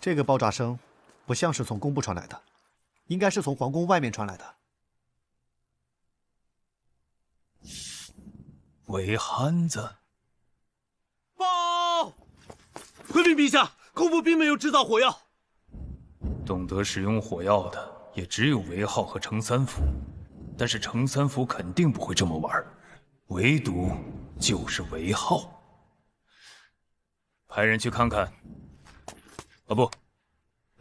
这个爆炸声不像是从宫部传来的，应该是从皇宫外面传来的。韦憨子，报！回禀陛下，宫部并没有制造火药。懂得使用火药的也只有韦浩和程三福，但是程三福肯定不会这么玩，唯独就是韦浩。派人去看看。啊不，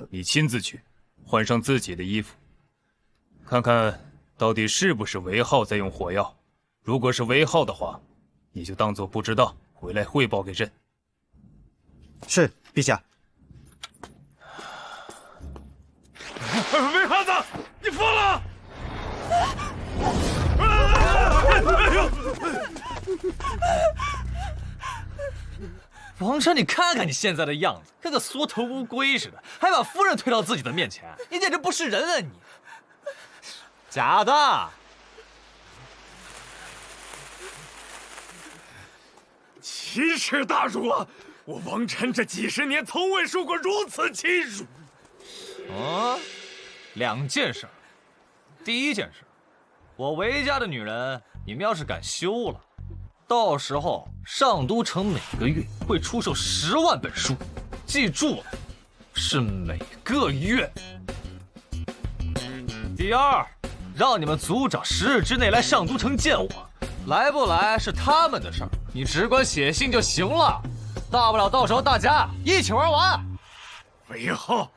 你亲自去，换上自己的衣服，看看到底是不是韦浩在用火药。如果是韦浩的话，你就当作不知道，回来汇报给朕。是，陛下。韦汉子，你疯了！王晨，你看看你现在的样子，跟个缩头乌龟似的，还把夫人推到自己的面前，你简直不是人啊你！假的！奇耻大辱啊！我王晨这几10年从未受过如此欺辱。2件事。第一件事，我韦家的女人，你们要是敢休了，到时候上都城每个月会出售10万本书，记住了，是每个月。第二，让你们族长10日之内来上都城见我，来不来是他们的事儿，你只管写信就行了。大不了到时候大家一起玩完。韦浩，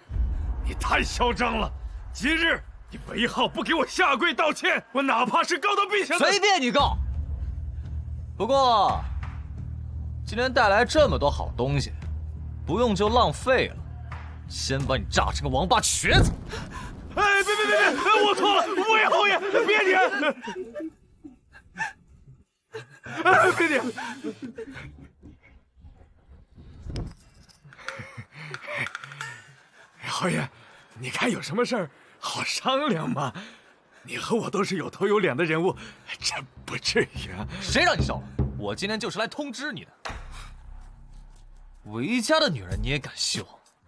你太嚣张了！今日你韦浩不给我下跪道歉，我哪怕是告到陛下的……随便你告。不过，今天带来这么多好东西，不用就浪费了。先把你炸成个王八瘸子！哎，别！我错了，韦侯爷，别点！哎，别点！侯爷，你看有什么事儿好商量吗？你和我都是有头有脸的人物，这不至于啊！谁让你笑了？我今天就是来通知你的。韦家的女人你也敢秀？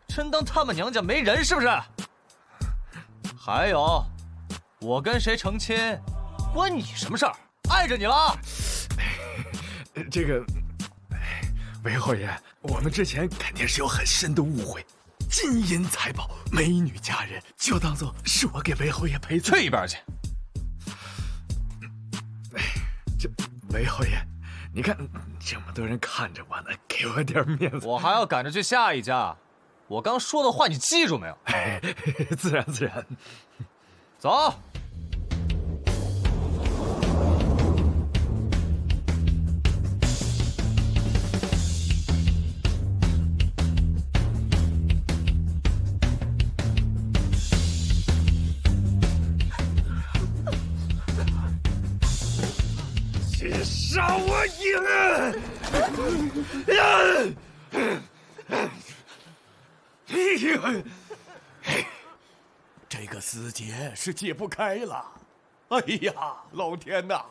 真当他们娘家没人是不是？还有，我跟谁成亲，关你什么事儿？碍着你了？这个，韦侯爷，我们之前肯定是有很深的误会。金银财宝、美女佳人，就当做是我给韦侯爷赔罪。去一边去！这韦侯爷，你看这么多人看着我呢，给我点面子。我还要赶着去下一家，我刚说的话你记住没有？哎，自然。走。杀我这个死结是解不开了。哎呀，老天哪！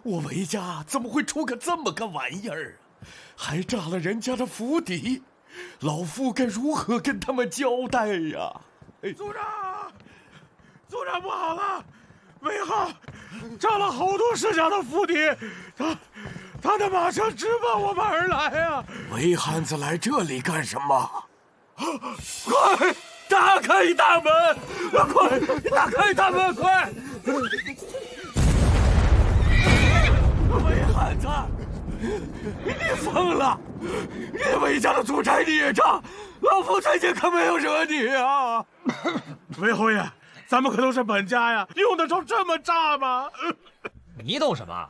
我韦家怎么会出个这么个玩意儿啊？还炸了人家的府邸，老夫该如何跟他们交代呀？组长不好了！韦浩炸了好多世家的府邸，他的马车直奔我们而来啊！韦汉子来这里干什么？快打开大门！快打开大门！快！韦汉子，你疯了！你韦家的祖宅你也炸，老夫曾经可没有惹你啊！韦侯爷。咱们可都是本家呀，用得着这么炸吗？你懂什么？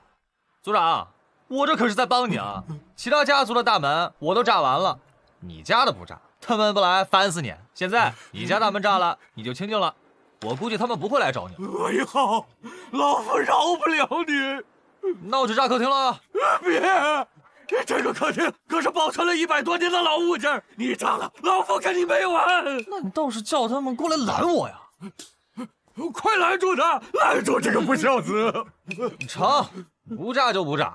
组长，我这可是在帮你啊！其他家族的大门我都炸完了，你家的不炸，他们不来烦死你。现在你家大门炸了，你就清静了。我估计他们不会来找你。韦浩，老夫饶不了你。那我去炸客厅了。别！这个客厅可是保存了100多年的老物件，你炸了，老夫跟你没完。那你倒是叫他们过来拦我呀！快拦住他！拦住这个不孝子！成，不炸就不炸。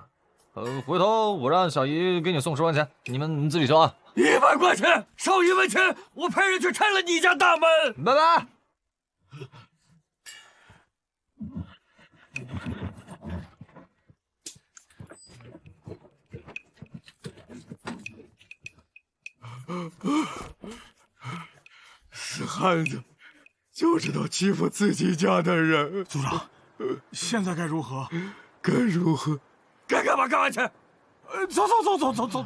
回头我让小姨给你送10万钱，你们自己交啊。1万块钱，少1文钱，我派人去拆了你家大门。拜拜。死汉子！就知道欺负自己家的人。组长，现在该如何？该如何？该干嘛干嘛去！走。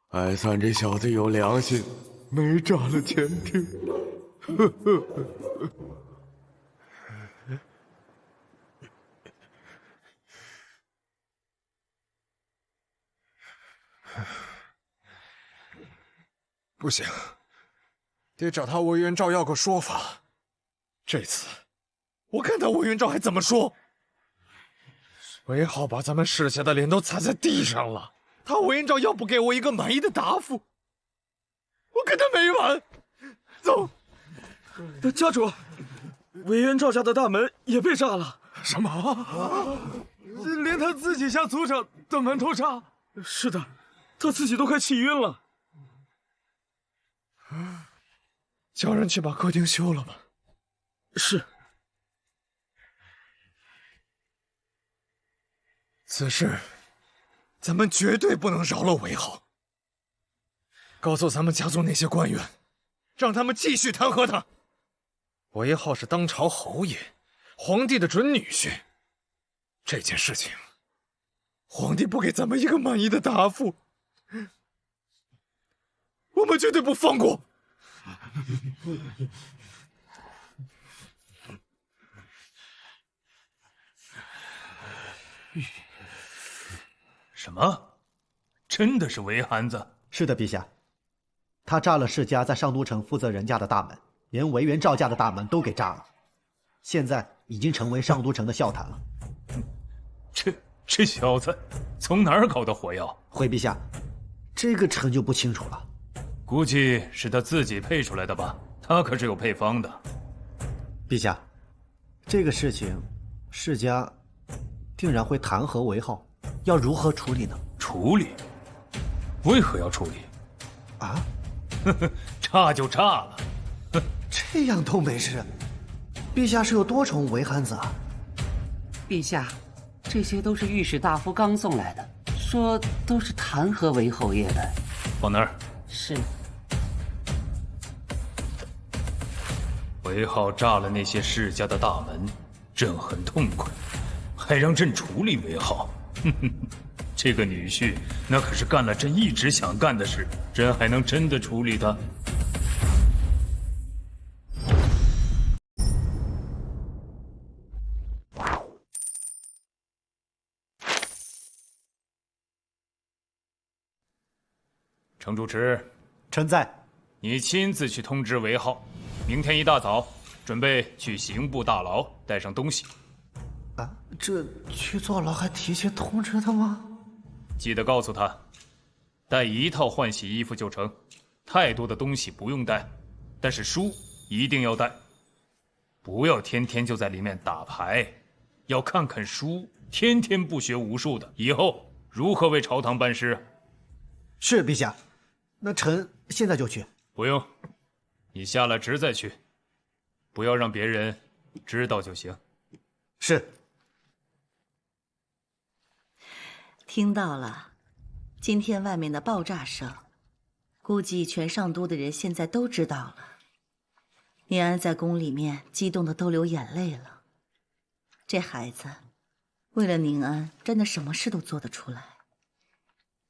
艾三这小子有良心，没炸了前厅。不行，得找他韦元照要个说法。这次，我看他韦元照还怎么说。韦浩把咱们世家的脸都踩在地上了，他韦元照要不给我一个满意的答复，我跟他没完。走。家主，韦元照家的大门也被炸了。什么？连他自己家族长的门都炸。是的，他自己都快气晕了。叫人去把客厅修了吧。是。此事，咱们绝对不能饶了韦浩。告诉咱们家族那些官员，让他们继续弹劾他。韦浩是当朝侯爷，皇帝的准女婿，这件事情，皇帝不给咱们一个满意的答复，我们绝对不放过。什么？真的是韦憨子？是的，陛下，他炸了世家在上都城负责人家的大门，连韦元赵家的大门都给炸了，现在已经成为上都城的笑谈了。这小子从哪儿搞的火药？回陛下，这个臣就不清楚了。估计是他自己配出来的吧？他可是有配方的。陛下，这个事情，世家定然会弹劾韦浩，要如何处理呢？处理？为何要处理？啊？炸就炸了。这样都没事？陛下是有多宠韦憨子啊？陛下，这些都是御史大夫刚送来的，说都是弹劾韦侯爷的。放那儿。是。韦浩炸了那些世家的大门，朕很痛快，还让朕处理韦浩。这个女婿那可是干了朕一直想干的事，朕还能真的处理他？程主持，臣在。你亲自去通知韦浩，明天一大早准备去刑部大牢带上东西。啊，这去坐牢还提前通知他吗？记得告诉他，带一套换洗衣服就成，太多的东西不用带，但是书一定要带，不要天天就在里面打牌，要看看书，天天不学无术的，以后如何为朝堂办事？是陛下，那臣现在就去。不用，你下了职再去，不要让别人知道就行。是。听到了，今天外面的爆炸声，估计全上都的人现在都知道了。宁安在宫里面激动的都流眼泪了。这孩子，为了宁安，真的什么事都做得出来，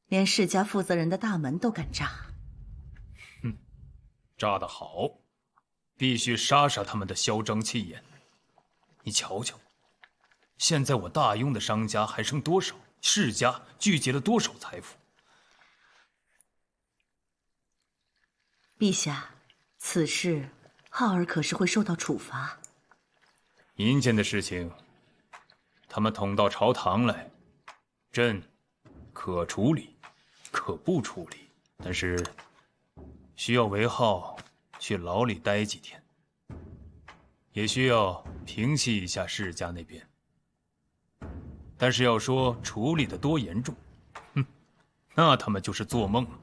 连世家负责人的大门都敢炸。炸得好，必须杀杀他们的嚣张气焰。你瞧瞧，现在我大雍的商家还剩多少？世家聚集了多少财富？陛下，此事浩儿可是会受到处罚。民间的事情，他们捅到朝堂来，朕可处理，可不处理。但是需要韦浩去牢里待几天，也需要平息一下世家那边。但是要说处理的多严重，那他们就是做梦了。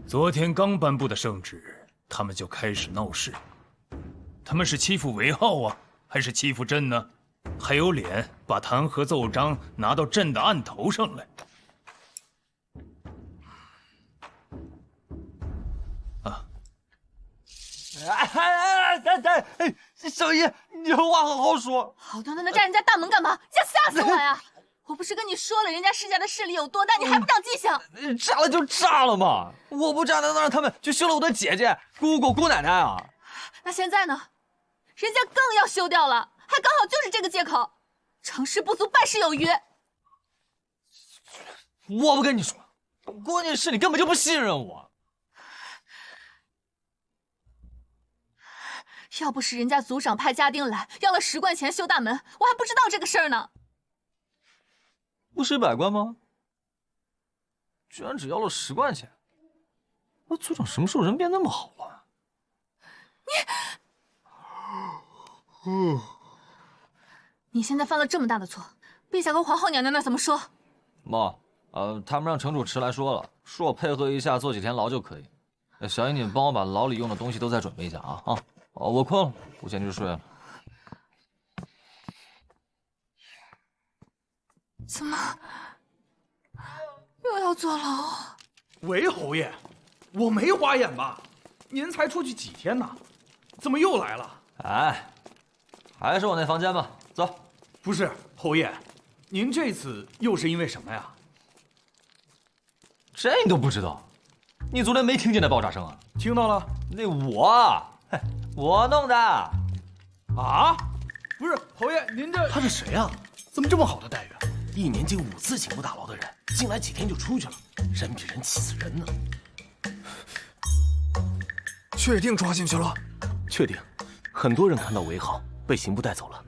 昨天刚颁布的圣旨，他们就开始闹事。他们是欺负韦浩啊，还是欺负朕呢？还有脸把弹劾奏章拿到朕的案头上来？小姨，你有话好好说。好端端的炸人家大门干嘛？想吓死我呀！我不是跟你说了，人家世家的势力有多大，你还不长记性？炸了就炸了嘛！我不炸，难道让他们去休了我的姐姐、姑姑、姑奶奶啊？那现在呢？人家更要休掉了，还刚好就是这个借口，成事不足败事有余。我不跟你说，关键是你根本就不信任我。要不是人家族长派家丁来要了10贯钱修大门，我还不知道这个事儿呢。不是100贯吗？居然只要了10贯钱，那族长什么时候人变那么好了？你现在犯了这么大的错，陛下和皇后娘娘那怎么说？妈，他们让程主持来说了，说我配合一下，坐几天牢就可以。小姨，你帮我把牢里用的东西都再准备一下啊！我困了，我先去睡了。怎么又要坐牢？韦侯爷，我没花眼吧？您才出去几天呢，怎么又来了？还是我那房间吧，走。不是侯爷，您这次又是因为什么呀？这你都不知道？你昨天没听见那爆炸声啊？听到了。那我弄的。啊？不是侯爷，您这他是谁啊？怎么这么好的待遇？1年进5次刑部大牢的人，进来几天就出去了，人比人气死人呢。确定抓进去了？确定，很多人看到韦浩被刑部带走了。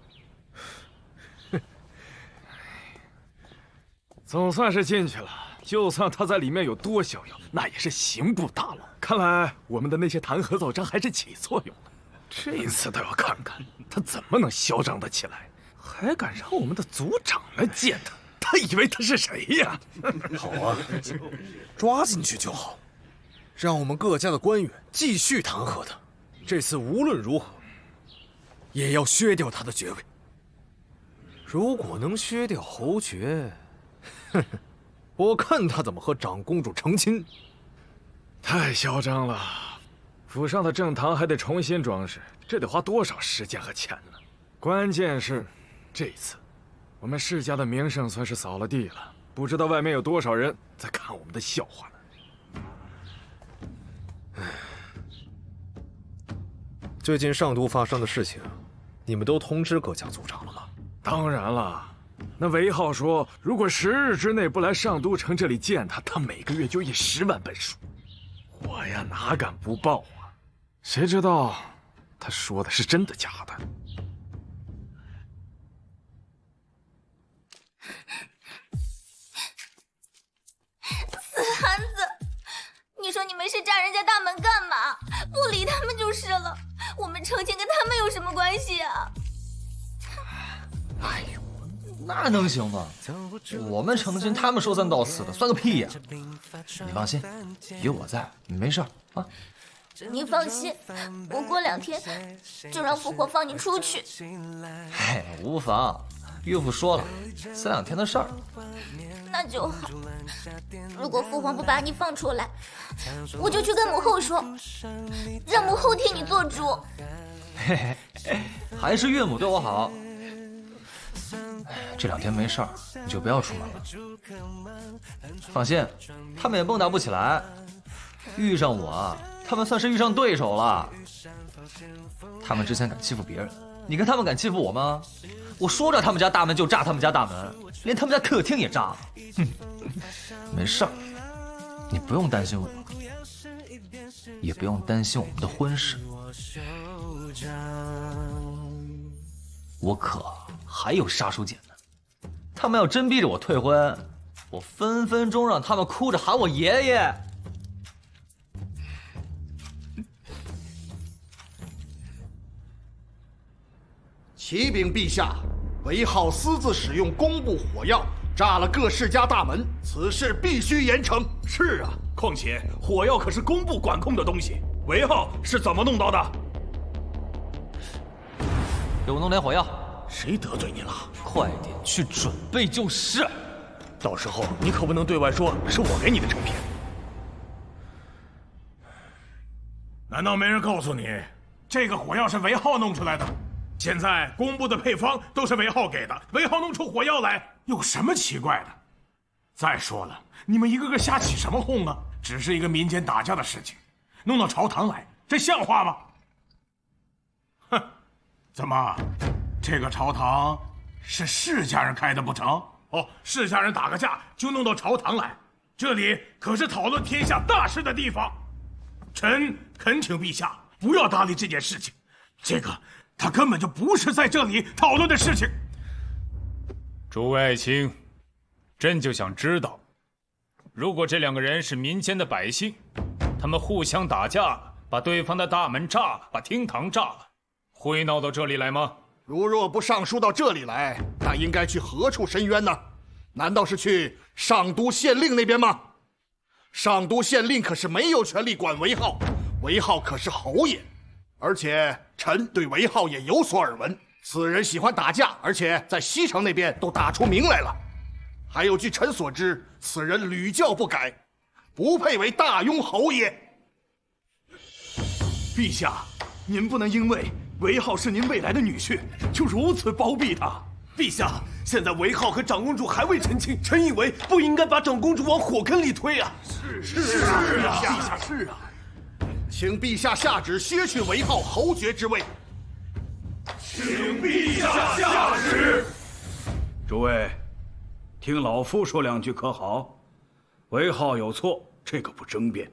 总算是进去了，就算他在里面有多逍遥，那也是刑部大牢。看来我们的那些弹劾奏章还是起作用了。这次倒要看看他怎么能嚣张得起来，还敢让我们的组长来见他，他以为他是谁呀？好啊，抓进去就好，让我们各家的官员继续弹劾他。这次无论如何，也要削掉他的爵位。如果能削掉侯爵，我看他怎么和长公主成亲。太嚣张了，府上的正堂还得重新装饰，这得花多少时间和钱呢？关键是，这次我们世家的名声算是扫了地了，不知道外面有多少人在看我们的笑话呢。最近上都发生的事情，你们都通知各家族长了吗？当然了。那韦浩说，如果10日之内不来上都城这里见他，他每个月就以10万本书。我呀，哪敢不报啊？谁知道他说的是真的假的？死汉子！你说你没事占人家大门干嘛？不理他们就是了。我们成亲跟他们有什么关系啊？哎呦！那能行吗？我们成亲，他们说三道四的，算个屁呀！你放心，有我在，你没事啊。你放心，我过2天就让复活放你出去。嘿，无妨，岳父说了，3、2天的事儿。那就好。如果父皇不把你放出来，我就去跟母后说，让母后替你做主。嘿嘿，还是岳母对我好。这2天没事儿，你就不要出门了。放心，他们也蹦跶不起来。遇上我，他们算是遇上对手了。他们之前敢欺负别人，你看他们敢欺负我吗？我说炸他们家大门就炸他们家大门，连他们家客厅也炸了。哼，没事儿，你不用担心我，也不用担心我们的婚事。我可还有杀手锏呢。他们要真逼着我退婚，我分分钟让他们哭着喊我爷爷。启禀陛下，韦浩私自使用工部火药炸了各世家大门，此事必须严惩。是啊，况且火药可是工部管控的东西，韦浩是怎么弄到的？给我弄点火药。谁得罪你了？快点去准备就是。到时候你可不能对外说是我给你的成品。难道没人告诉你，这个火药是韦浩弄出来的？现在工部的配方都是韦浩给的，韦浩弄出火药来有什么奇怪的？再说了，你们一个个瞎起什么哄啊？只是一个民间打架的事情，弄到朝堂来，这像话吗？哼，怎么？这个朝堂是世家人开的不成？哦，世家人打个架就弄到朝堂来，这里可是讨论天下大事的地方。臣恳请陛下不要搭理这件事情，这个他根本就不是在这里讨论的事情。诸位爱卿，朕就想知道，如果这2个人是民间的百姓，他们互相打架了，把对方的大门炸了，把厅堂炸了，会闹到这里来吗？如若不上书到这里来，那应该去何处申冤呢？难道是去上都县令那边吗？上都县令可是没有权力管韦浩，韦浩可是侯爷，而且臣对韦浩也有所耳闻，此人喜欢打架，而且在西城那边都打出名来了。还有据臣所知，此人屡教不改，不配为大庸侯爷。陛下，您不能因为韦浩是您未来的女婿，就如此包庇他。陛下，现在韦浩和长公主还未成亲，臣以为不应该把长公主往火坑里推啊！是啊，陛下是啊，请陛下下旨削去韦浩侯爵之位。请陛下下旨。诸位，听老夫说两句可好？韦浩有错，这个不争辩，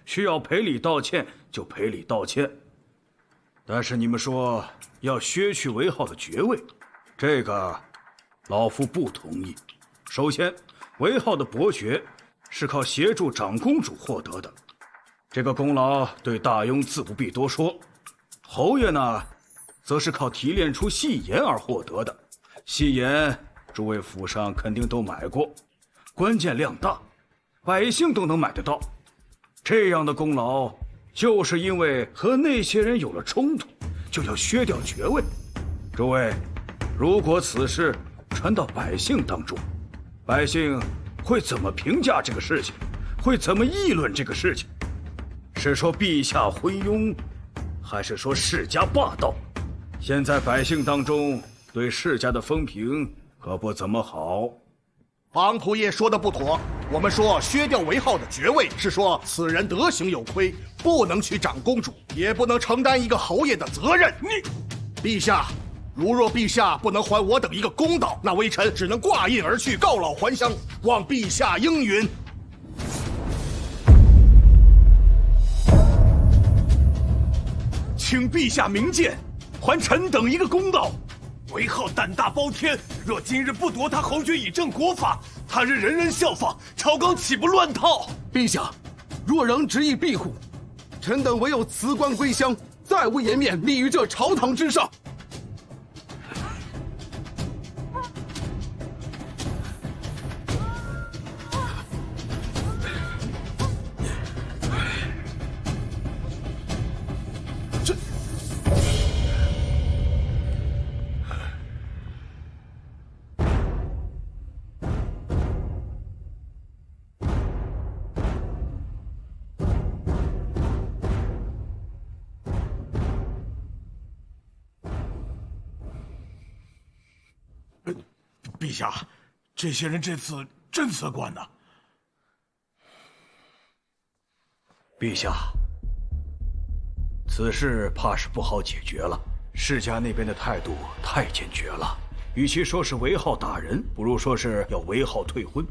需要赔礼道歉就赔礼道歉。但是你们说要削去韦浩的爵位，这个老夫不同意。首先，韦浩的伯爵是靠协助长公主获得的，这个功劳对大庸自不必多说。侯爷呢，则是靠提炼出细盐而获得的，细盐诸位府上肯定都买过，关键量大，百姓都能买得到。这样的功劳，就是因为和那些人有了冲突，就要削掉爵位。诸位，如果此事传到百姓当中，百姓会怎么评价这个事情？会怎么议论这个事情？是说陛下昏庸，还是说世家霸道？现在百姓当中对世家的风评可不怎么好。房仆爷说的不妥，我们说削掉韦浩的爵位，是说此人德行有亏，不能娶长公主，也不能承担一个侯爷的责任。陛下，如若陛下不能还我等一个公道，那微臣只能挂印而去，告老还乡，望陛下应允。请陛下明鉴，还臣等一个公道。韦浩胆大包天，若今日不夺他侯爵以正国法，他日人人效仿，朝纲岂不乱套？陛下，若仍执意庇护，臣等唯有辞官归乡，再无颜面立于这朝堂之上。陛下，这些人这次真辞官呢？陛下，此事怕是不好解决了。世家那边的态度太坚决了，与其说是韦浩打人，不如说是要韦浩退婚。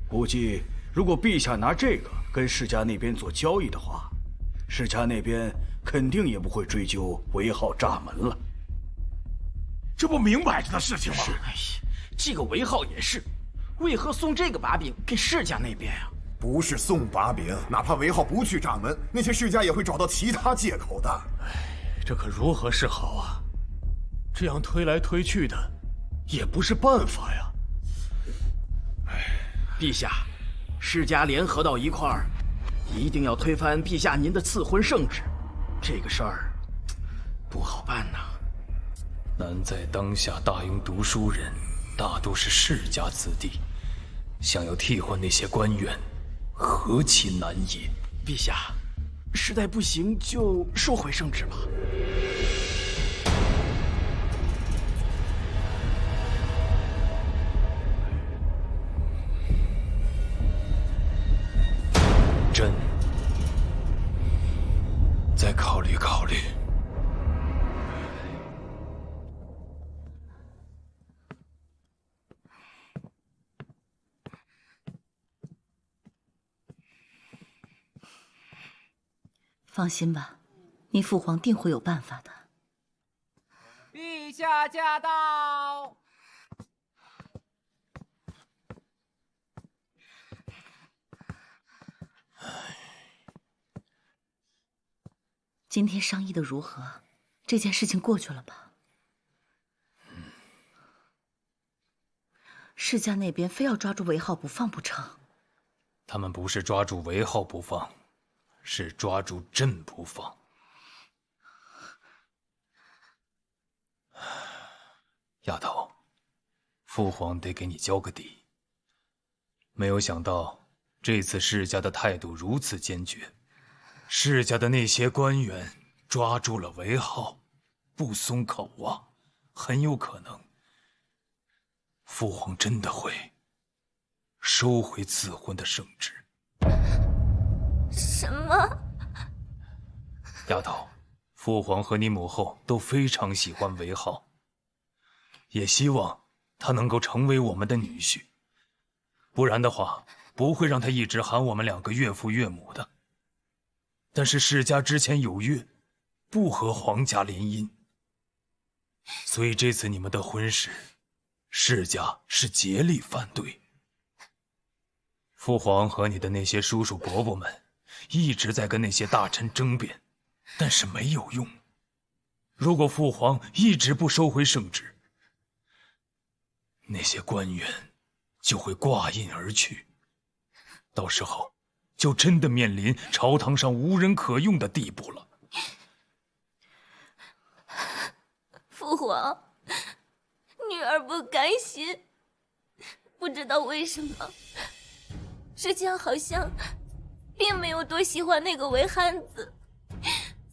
估计如果陛下拿这个跟世家那边做交易的话，世家那边肯定也不会追究韦浩炸门了。这不明摆着的事情吗？是，这个韦浩也是，为何送这个把柄给世家那边啊？不是送把柄，哪怕韦浩不去炸门，那些世家也会找到其他借口的。这可如何是好啊？这样推来推去的，也不是办法呀。陛下，世家联合到一块儿，一定要推翻陛下您的赐婚圣旨，这个事儿不好办呐。难在当下大庸读书人大都是世家子弟，想要替换那些官员，何其难也！陛下，实在不行就收回圣旨吧。朕再考虑考虑。放心吧，你父皇定会有办法的。陛下驾到！今天商议的如何？这件事情过去了吧？世家那边非要抓住韦浩不放不成？他们不是抓住韦浩不放，是抓住朕不放。丫头，父皇得给你交个底。没有想到这次世家的态度如此坚决，世家的那些官员抓住了韦浩，不松口啊，很有可能父皇真的会收回赐婚的圣旨。什么？丫头，父皇和你母后都非常喜欢韦浩，也希望他能够成为我们的女婿，不然的话不会让他一直喊我们两个岳父岳母的。但是世家之前有约，不和皇家联姻，所以这次你们的婚事，世家是竭力反对。父皇和你的那些叔叔伯伯们一直在跟那些大臣争辩，但是没有用。如果父皇一直不收回圣旨，那些官员就会挂印而去，到时候就真的面临朝堂上无人可用的地步了。父皇，女儿不甘心，不知道为什么，世家好像并没有多喜欢那个韦汉子，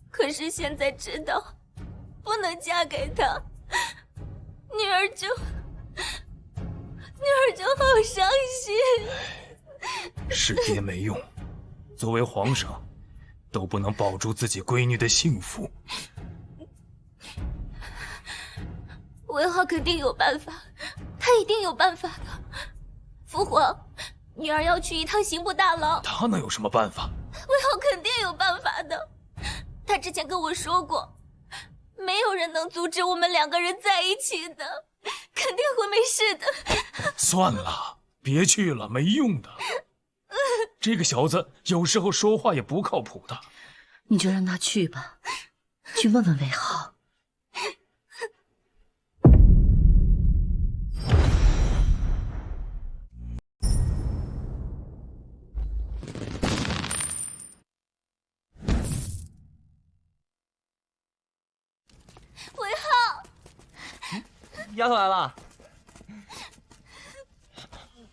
可是现在知道不能嫁给他，女儿就好伤心。是爹没用，作为皇上，都不能保住自己闺女的幸福。韦浩肯定有办法，他一定有办法的。父皇，女儿要去一趟刑部大牢。他能有什么办法？韦浩肯定有办法的，他之前跟我说过，没有人能阻止我们两个人在一起的，肯定会没事的。算了，别去了，没用的。这个小子有时候说话也不靠谱的。你就让他去吧，去问问韦浩。韦浩，丫头来了，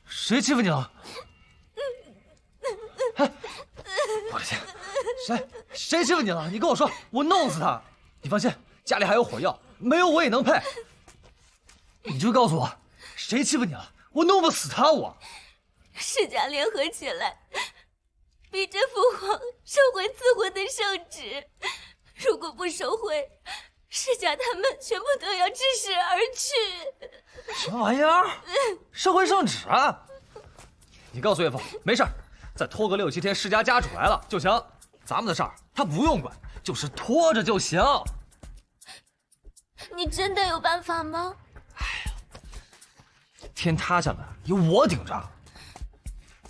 谁欺负你了？我的天，谁欺负你了？你跟我说，我弄死他！你放心，家里还有火药，没有我也能配。你就告诉我，谁欺负你了？我弄不死他！我世家联合起来，逼着父皇收回赐婚的圣旨。如果不收回，世家他们全部都要致使而去。什么玩意儿？收回圣旨啊！你告诉岳父，没事儿，再拖个6、7天，世家家主来了就行。咱们的事儿他不用管，就是拖着就行。你真的有办法吗？天塌下来有我顶着，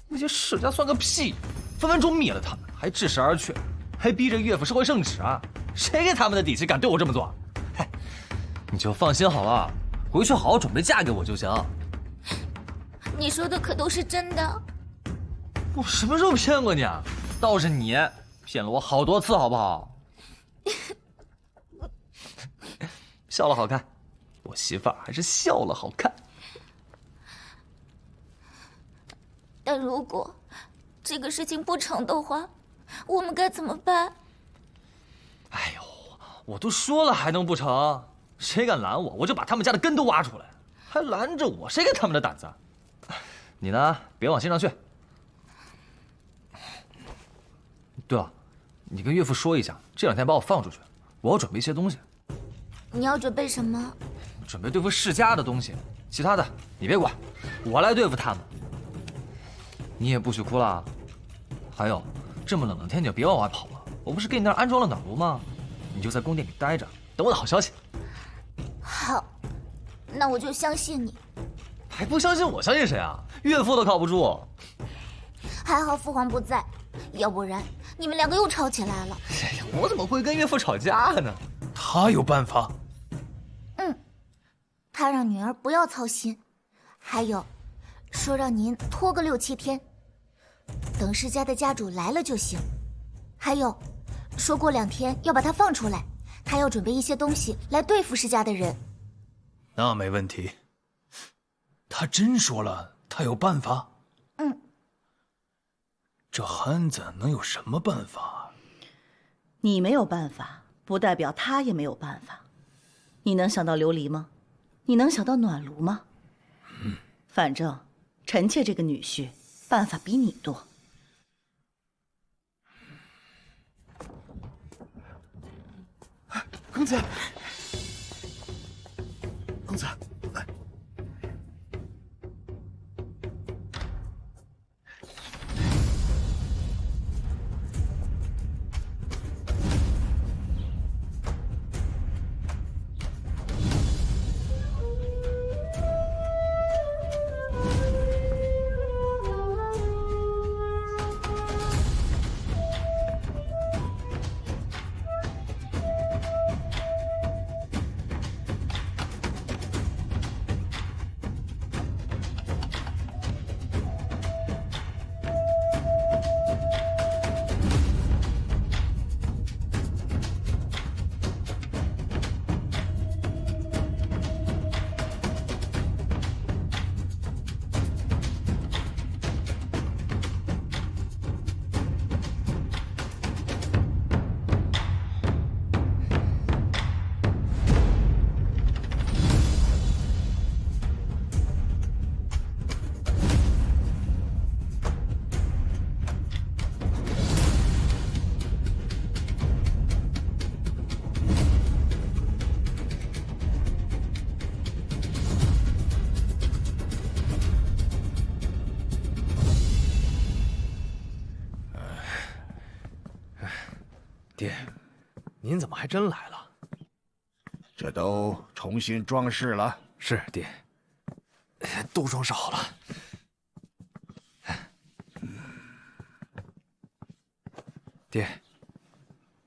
那些世家算个屁，分分钟灭了他们，还致使而去，还逼着岳父收回圣旨啊！谁给他们的底气敢对我这么做？嗨，你就放心好了，回去好好准备嫁给我就行。你说的可都是真的？我什么时候骗过你啊？倒是你骗了我好多次，好不好？笑了好看，我媳妇儿还是笑了好看。但如果这个事情不成的话，我们该怎么办？哎呦，我都说了还能不成？谁敢拦我，我就把他们家的根都挖出来。还拦着我，谁给他们的胆子？你呢，别往心上去。对了，你跟岳父说一下，这2天把我放出去，我要准备一些东西。你要准备什么？准备对付世家的东西，其他的你别管，我来对付他们。你也不许哭了。还有，这么冷的天你就别往外跑了。我不是给你那儿安装了暖炉吗？你就在宫殿里待着，等我的好消息。好，那我就相信你。还不相信我，相信谁啊？岳父都靠不住。还好父皇不在，要不然你们2个又吵起来了。哎呀，我怎么会跟岳父吵架呢？他有办法。他让女儿不要操心，还有，说让您拖个6、7天，等世家的家主来了就行。还有，说过2天要把他放出来，他要准备一些东西来对付世家的人。那没问题。他真说了，他有办法。这憨子能有什么办法？你没有办法，不代表他也没有办法。你能想到琉璃吗？你能想到暖炉吗？反正臣妾这个女婿办法比你多。公子，公子，来。爹，您怎么还真来了？这都重新装饰了。是爹，都装饰好了。爹，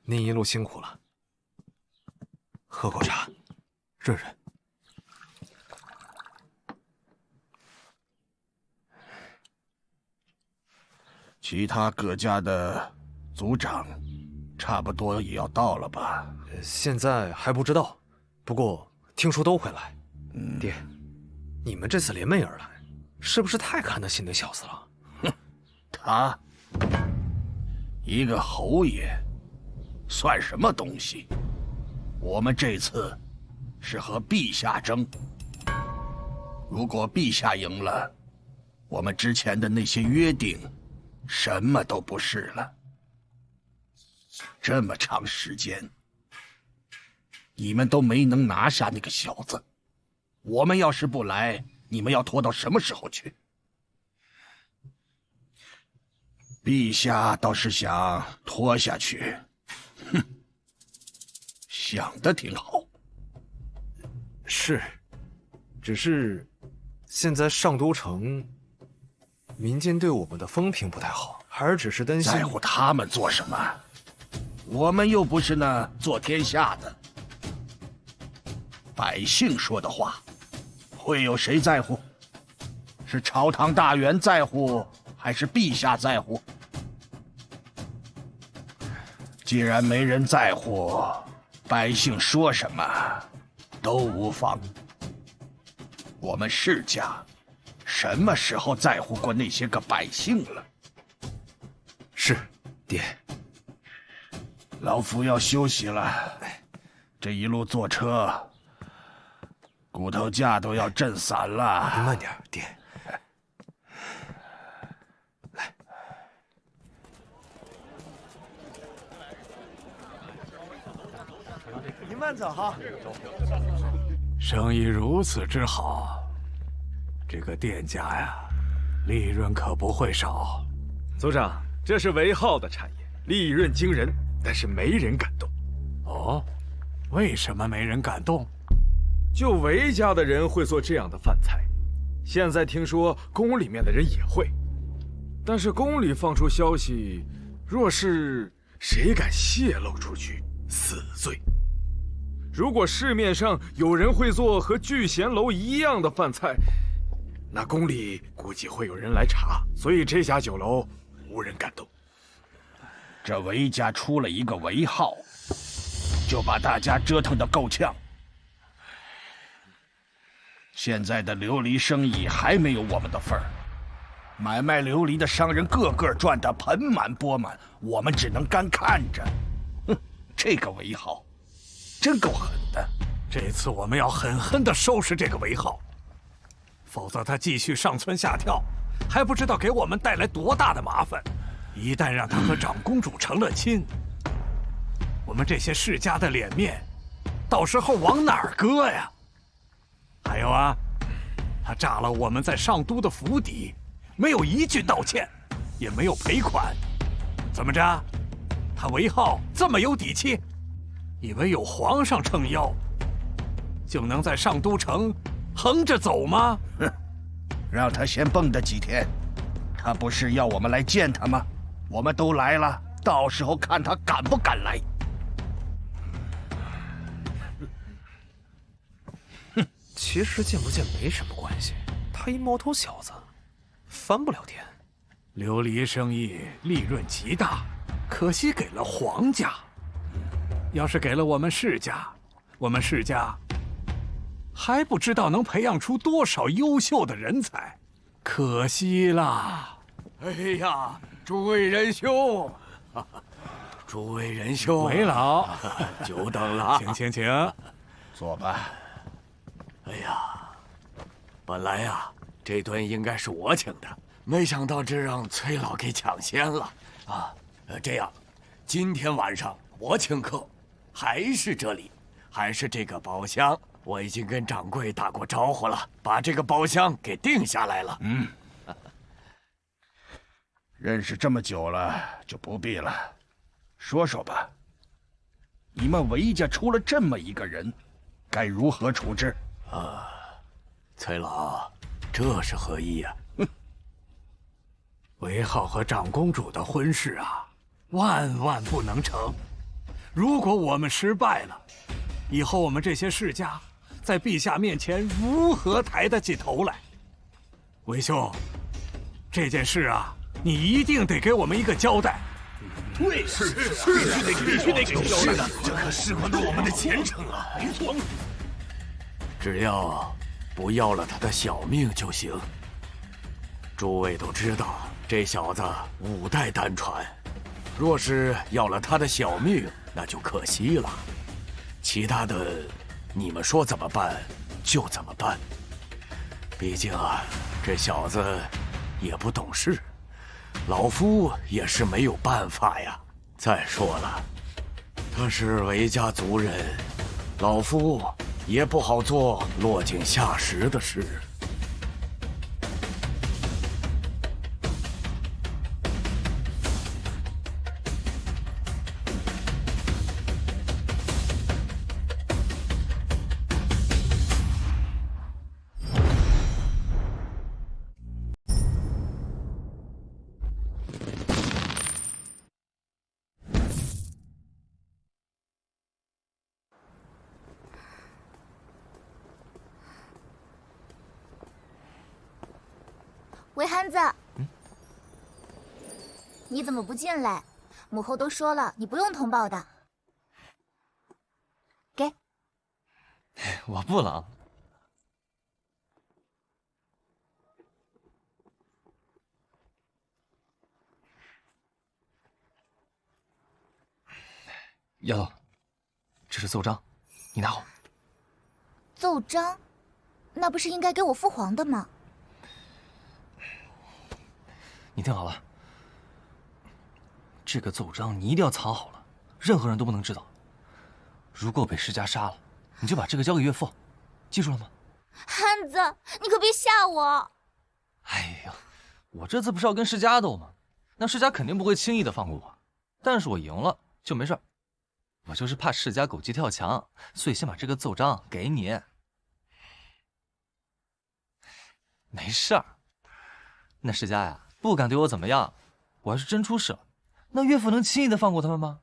您一路辛苦了，喝口茶，润润。其他各家的族长，差不多也要到了吧？现在还不知道，不过听说都会来。爹，你们这次联袂而来，是不是太看得起那小子了？哼，他一个侯爷，算什么东西？我们这次是和陛下争，如果陛下赢了，我们之前的那些约定，什么都不是了。这么长时间，你们都没能拿下那个小子，我们要是不来，你们要拖到什么时候去？陛下倒是想拖下去，哼，想得挺好。是，只是现在上都城民间对我们的风评不太好，孩儿只是担心。在乎他们做什么？我们又不是那做天下的，百姓说的话，会有谁在乎？是朝堂大员在乎，还是陛下在乎？既然没人在乎，百姓说什么都无妨。我们世家什么时候在乎过那些个百姓了？是，爹。老夫要休息了，这一路坐车，骨头架都要震散了。您慢点，爹。来，您慢走哈。生意如此之好，这个店家呀，利润可不会少。族长，这是韦浩的产业，利润惊人。但是没人敢动。哦，为什么没人敢动？就韦家的人会做这样的饭菜，现在听说宫里面的人也会，但是宫里放出消息，若是谁敢泄露出去，死罪。如果市面上有人会做和聚贤楼一样的饭菜，那宫里估计会有人来查，所以这家酒楼无人敢动。这韦家出了一个韦浩，就把大家折腾得够呛。现在的琉璃生意还没有我们的份儿，买卖琉璃的商人个个赚得盆满钵满，我们只能干看着。哼，这个韦浩真够狠的。这次我们要狠狠地收拾这个韦浩，否则他继续上蹿下跳，还不知道给我们带来多大的麻烦。一旦让他和长公主成了亲，我们这些世家的脸面，到时候往哪儿搁呀？还有啊，他炸了我们在上都的府邸，没有一句道歉，也没有赔款，怎么着？他韦浩这么有底气，以为有皇上撑腰，就能在上都城横着走吗？哼，让他先蹦跶几天，他不是要我们来见他吗？我们都来了，到时候看他敢不敢来。哼，其实见不见没什么关系，他一毛头小子，翻不了天。琉璃生意利润极大，可惜给了皇家。要是给了我们世家，我们世家还不知道能培养出多少优秀的人才，可惜啦！哎呀，诸位仁兄，诸位仁兄，韦老，久等了，请，坐吧。哎呀，本来呀，这顿应该是我请的，没想到这让崔老给抢先了啊！这样，今天晚上我请客，还是这里，还是这个包厢。我已经跟掌柜打过招呼了，把这个包厢给定下来了。认识这么久了，就不必了。说说吧，你们韦家出了这么一个人，该如何处置？崔老，这是何意呀？韦浩和长公主的婚事啊，万万不能成。如果我们失败了，以后我们这些世家在陛下面前如何抬得起头来？韦兄，这件事啊，你一定得给我们一个交代。对，必须得给交代，这可事关到我们的前程啊！没错，只要不要了他的小命就行。诸位都知道，这小子5代单传，若是要了他的小命，那就可惜了。其他的，你们说怎么办就怎么办。毕竟啊，这小子也不懂事，老夫也是没有办法呀。再说了，他是韦家族人，老夫也不好做落井下石的事。韦憨子，你怎么不进来？母后都说了，你不用通报的。给，我不冷。丫头，这是奏章，你拿好。奏章，那不是应该给我父皇的吗？你听好了，这个奏章你一定要藏好了，任何人都不能知道。如果被世家杀了，你就把这个交给岳父，记住了吗？憨子，你可别吓我！哎呀，我这次不是要跟世家斗吗？那世家肯定不会轻易的放过我，但是我赢了就没事。我就是怕世家狗急跳墙，所以先把这个奏章给你。没事儿，那世家呀不敢对我怎么样。我要是真出事了，那岳父能轻易的放过他们吗？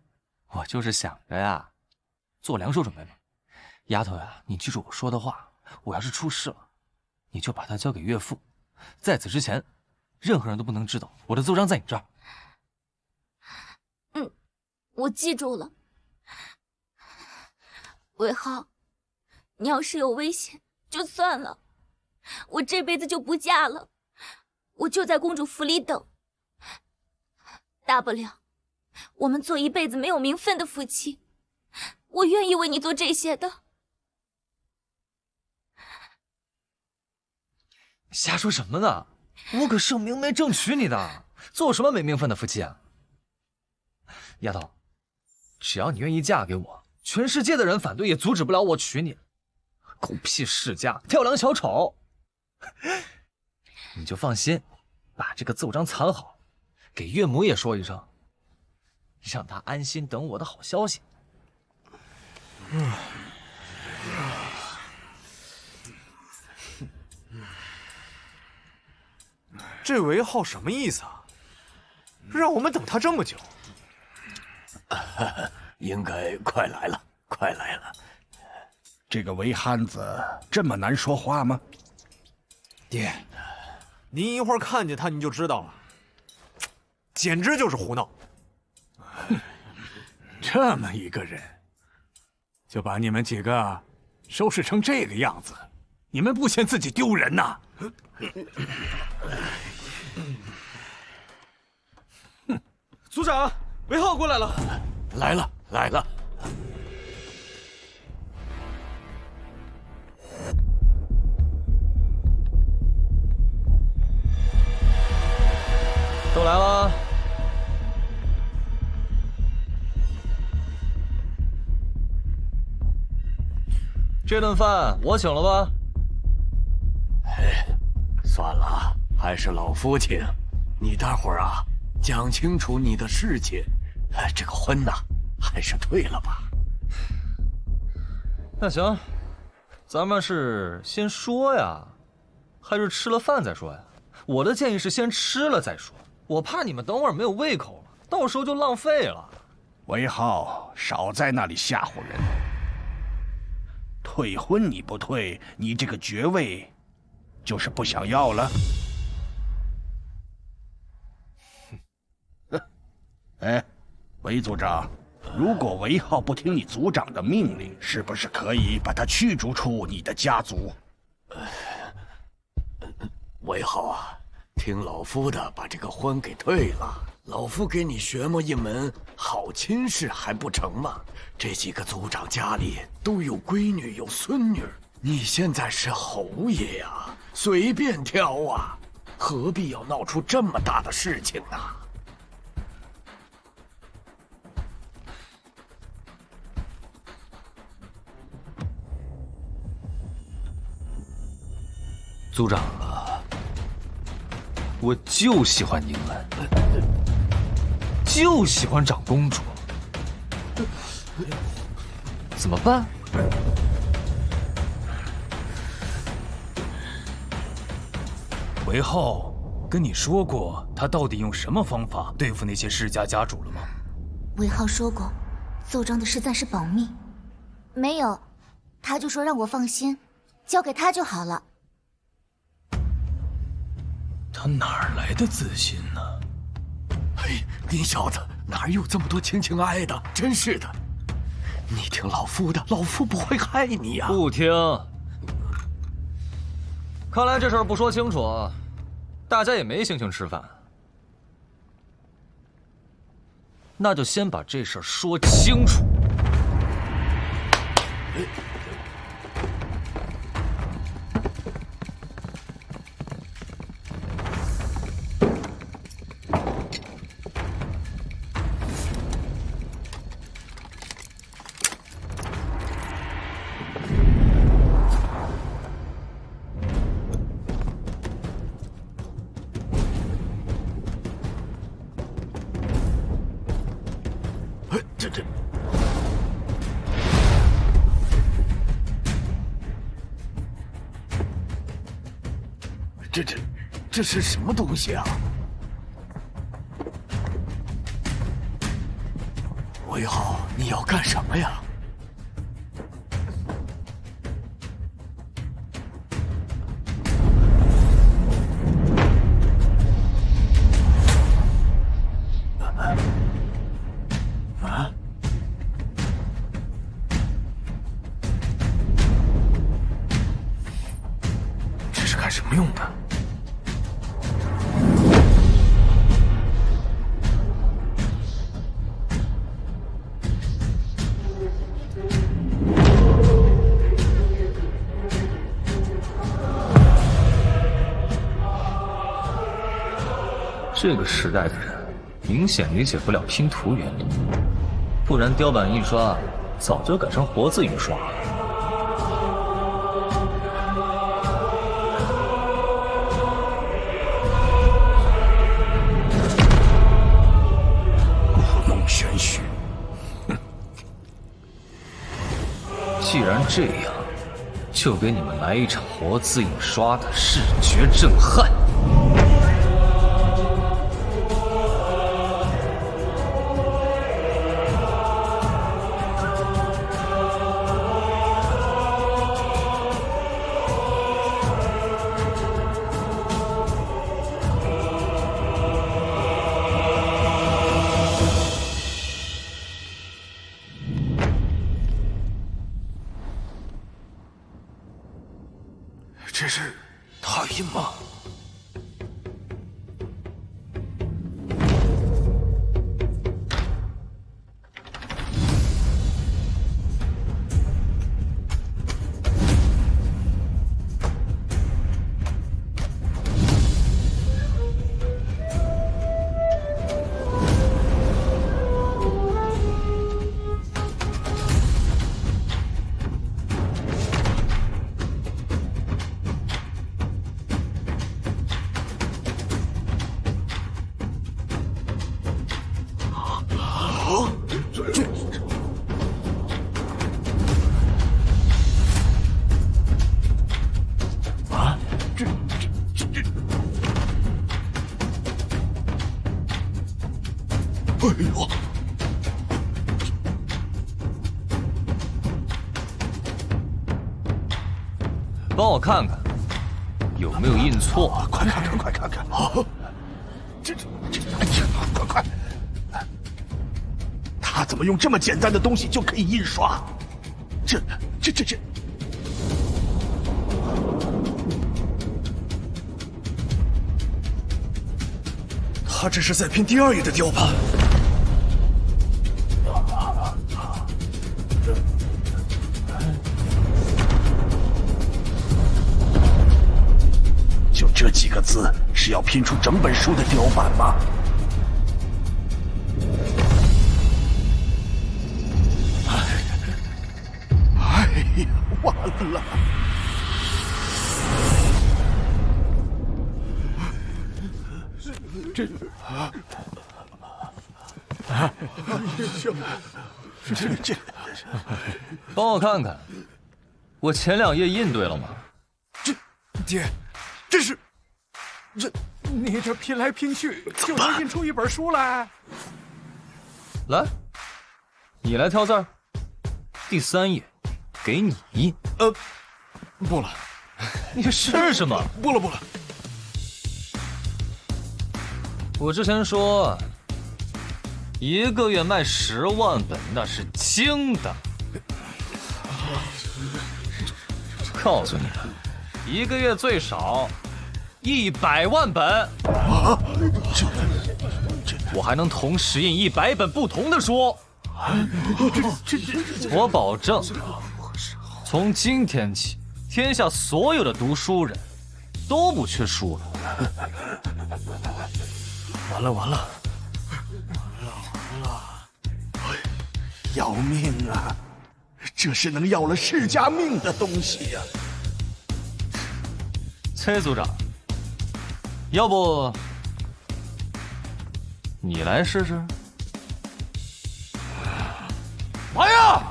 我就是想着呀，做两手准备嘛。丫头呀，你记住我说的话，我要是出事了，你就把它交给岳父。在此之前，任何人都不能知道我的奏章在你这儿。我记住了。韦浩，你要是有危险就算了，我这辈子就不嫁了，我就在公主府里等。大不了我们做一辈子没有名分的夫妻，我愿意为你做这些的。瞎说什么呢？我可是明媒正娶你的，做什么没名分的夫妻啊？丫头，只要你愿意嫁给我，全世界的人反对也阻止不了我娶你。狗屁世家，跳梁小丑！你就放心，把这个奏章藏好，给岳母也说一声，让她安心等我的好消息。这韦浩什么意思啊？让我们等他这么久？应该快来了，快来了。这个韦憨子这么难说话吗？爹，您一会儿看见他你就知道了，简直就是胡闹。这么一个人，就把你们几个收拾成这个样子，你们不嫌自己丢人呐？组长，韦浩过来了。来了，来了。都来了。这顿饭我请了吧？算了，还是老夫请。你大伙儿啊，讲清楚你的事情。这个婚呐，还是退了吧。那行，咱们是先说呀，还是吃了饭再说呀？我的建议是先吃了再说，我怕你们等会儿没有胃口了，到时候就浪费了。韦浩，少在那里吓唬人。退婚你不退，你这个爵位就是不想要了。哎，韦组长，如果韦浩不听你组长的命令，是不是可以把他驱逐出你的家族？韦浩啊，听老夫的，把这个婚给退了。老夫给你学么一门好亲事还不成吗？这几个族长家里都有闺女有孙女，你现在是侯爷呀，随便挑啊，何必要闹出这么大的事情呢？族长啊，我就喜欢宁恩，就喜欢长公主，怎么办？韦浩跟你说过他到底用什么方法对付那些世家家主了吗？韦浩说过，奏章的事暂时保密。没有，他就说让我放心，交给他就好了。他哪儿来的自信呢？嘿，你小子哪有这么多情情爱的？真是的，你听老夫的，老夫不会害你呀。不听。看来这事儿不说清楚，大家也没心情吃饭。那就先把这事儿说清楚。这是什么东西啊？韦浩，你要干什么呀？这是干什么用的？这个时代的人明显理解不了拼图原理，不然雕版印刷早就改成活字印刷了。故弄玄虚。既然这样，就给你们来一场活字印刷的视觉震撼。这是拓印吗？哎呦！帮我看看有没有印错。快看看，快看看！哦，哎呀，快！他怎么用这么简单的东西就可以印刷？这！他这是在拼第2页的雕版。就这几个字，是要拼出整本书的雕版吗？哎呀，完了！这，帮我看看，我前2页印对了吗？爹，你这拼来拼去就能印出一本书来。来，你来挑字儿。第3页，给你印。不了，你试试嘛。不了。我之前说，1个月卖10万本那是轻的。告诉你了，1个月最少100万本。啊！我还能同时印100本不同的书。我保证，从今天起，天下所有的读书人都不缺书了。完了！要命啊！这是能要了世家命的东西呀！崔组长，要不你来试试？来呀！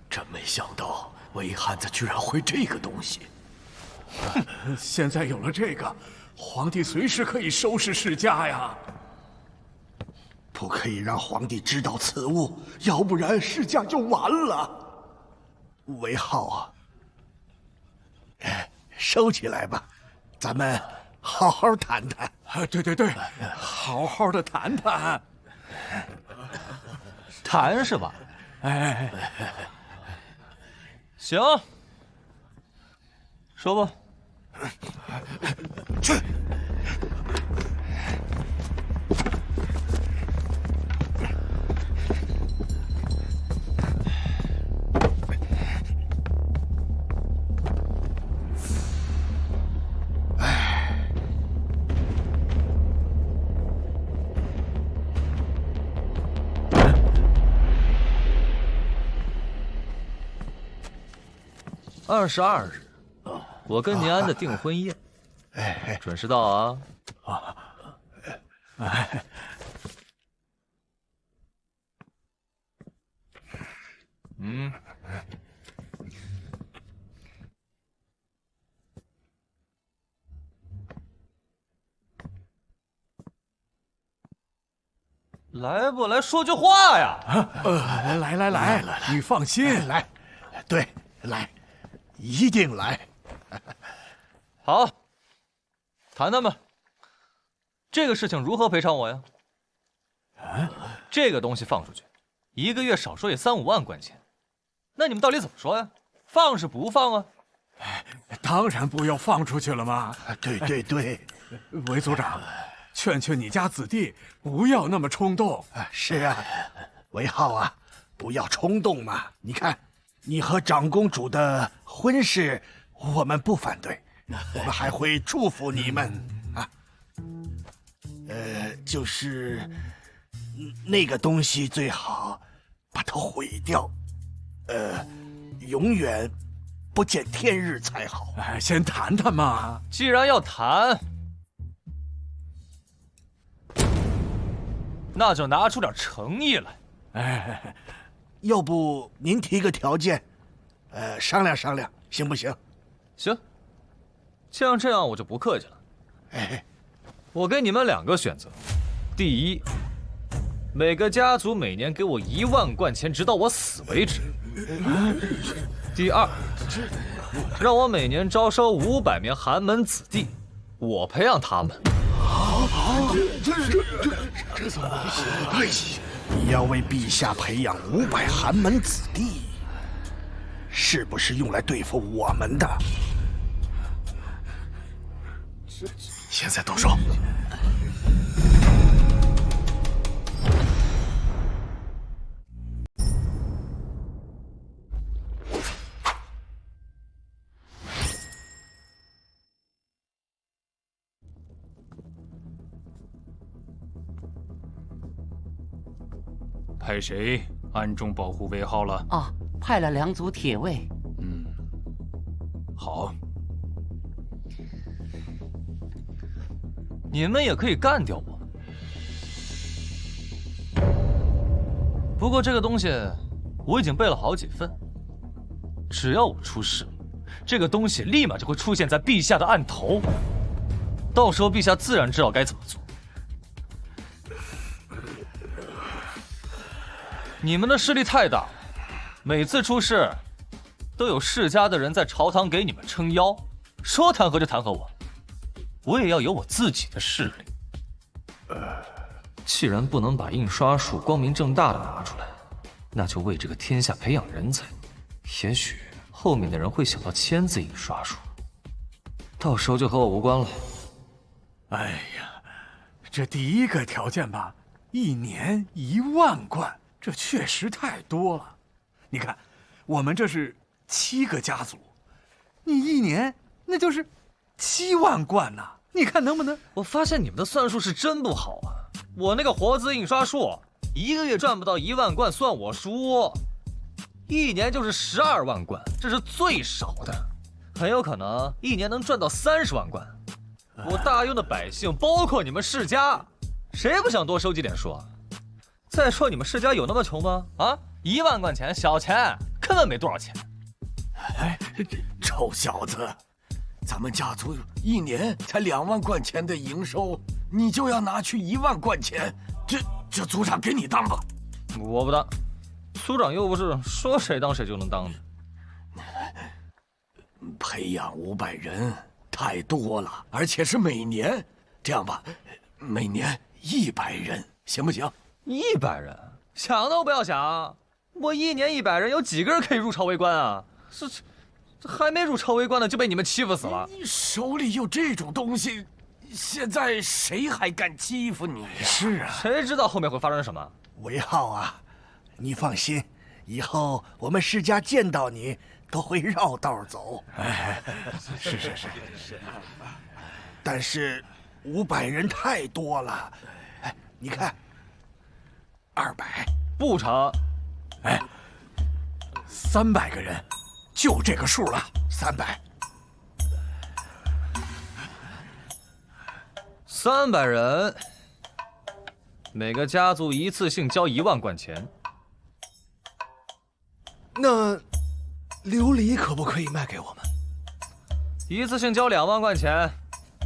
真没想到魏汉子居然会这个东西。现在有了这个，皇帝随时可以收拾世家呀！不可以让皇帝知道此物，要不然世家就完了。韦浩啊，收起来吧，咱们好好谈谈。对，好好的谈谈。谈是吧？哎，行，说吧。去。22日，我跟宁安的订婚宴，准时到啊！来不来说句话呀？来，你放心，来，对，来，一定来。好，谈谈吧。这个事情如何赔偿我呀？这个东西放出去，1个月少说也3、5万贯钱。那你们到底怎么说呀？放是不放啊？当然不要放出去了嘛。对，韦组长，劝你家子弟不要那么冲动。是啊，韦浩啊，不要冲动嘛。你看，你和长公主的婚事，我们不反对，我们还会祝福你们啊。就是那个东西最好把它毁掉，永远不见天日才好。先谈谈嘛。既然要谈，那就拿出点诚意来。要不您提个条件，商量商量，行不行？行，既然这样，我就不客气了。我给你们2个选择：第一，每个家族每年给我1万贯钱，直到我死为止；第二，让我每年招收500名寒门子弟，我培养他们。这怎么回事？你要为陛下培养500寒门子弟，是不是用来对付我们的？现在动手！派谁暗中保护韦浩了？哦，派了2组铁卫。好。你们也可以干掉我，不过这个东西我已经备了好几份，只要我出事，这个东西立马就会出现在陛下的案头，到时候陛下自然知道该怎么做。你们的势力太大了，每次出事都有世家的人在朝堂给你们撑腰，说弹劾就弹劾我。我也要有我自己的势力。既然不能把印刷术光明正大的拿出来，那就为这个天下培养人才。也许后面的人会想到签字印刷术，到时候就和我无关了。哎呀，这第一个条件吧，1年1万贯，这确实太多了。你看，我们这是7个家族，你1年那就是7万贯呐。你看能不能？我发现你们的算术是真不好啊！我那个活字印刷术，1个月赚不到1万贯算我输，1年就是12万贯，这是最少的，很有可能1年能赚到30万贯。我大雍的百姓，包括你们世家，谁不想多收集点数啊？再说你们世家有那么穷吗？啊，1万贯钱小钱，根本没多少钱。臭小子！咱们家族1年才2万贯钱的营收，你就要拿去1万贯钱？这族长给你当吧。我不当，族长又不是说谁当谁就能当的。培养500人太多了，而且是每年。这样吧，每年100人，行不行？100人，想都不要想！我1年100人，有几个人可以入朝为官啊？这还没入朝为官呢，就被你们欺负死了。你手里有这种东西，现在谁还敢欺负你呀？是啊，谁知道后面会发生什么？韦浩啊，你放心，以后我们世家见到你都会绕道走。是。但是500人太多了，你看，200不成。300个人。就这个数了。300人，每个家族一次性交1万贯钱。那琉璃可不可以卖给我们？一次性交2万贯钱，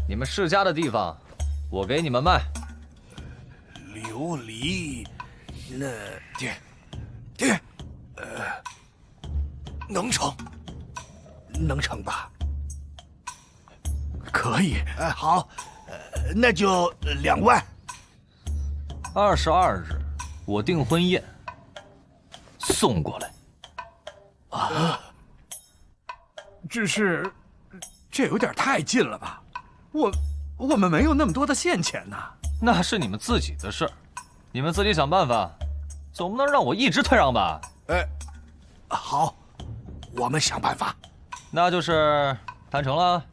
你们世家的地方，我给你们卖。琉璃，那爹，能成吧？可以。好，那就2万。22日，我订婚宴，送过来。啊！只是，这有点太近了吧？我们没有那么多的现钱呐。那是你们自己的事儿，你们自己想办法，总不能让我一直退让吧？好，我们想办法。那就是谈成了。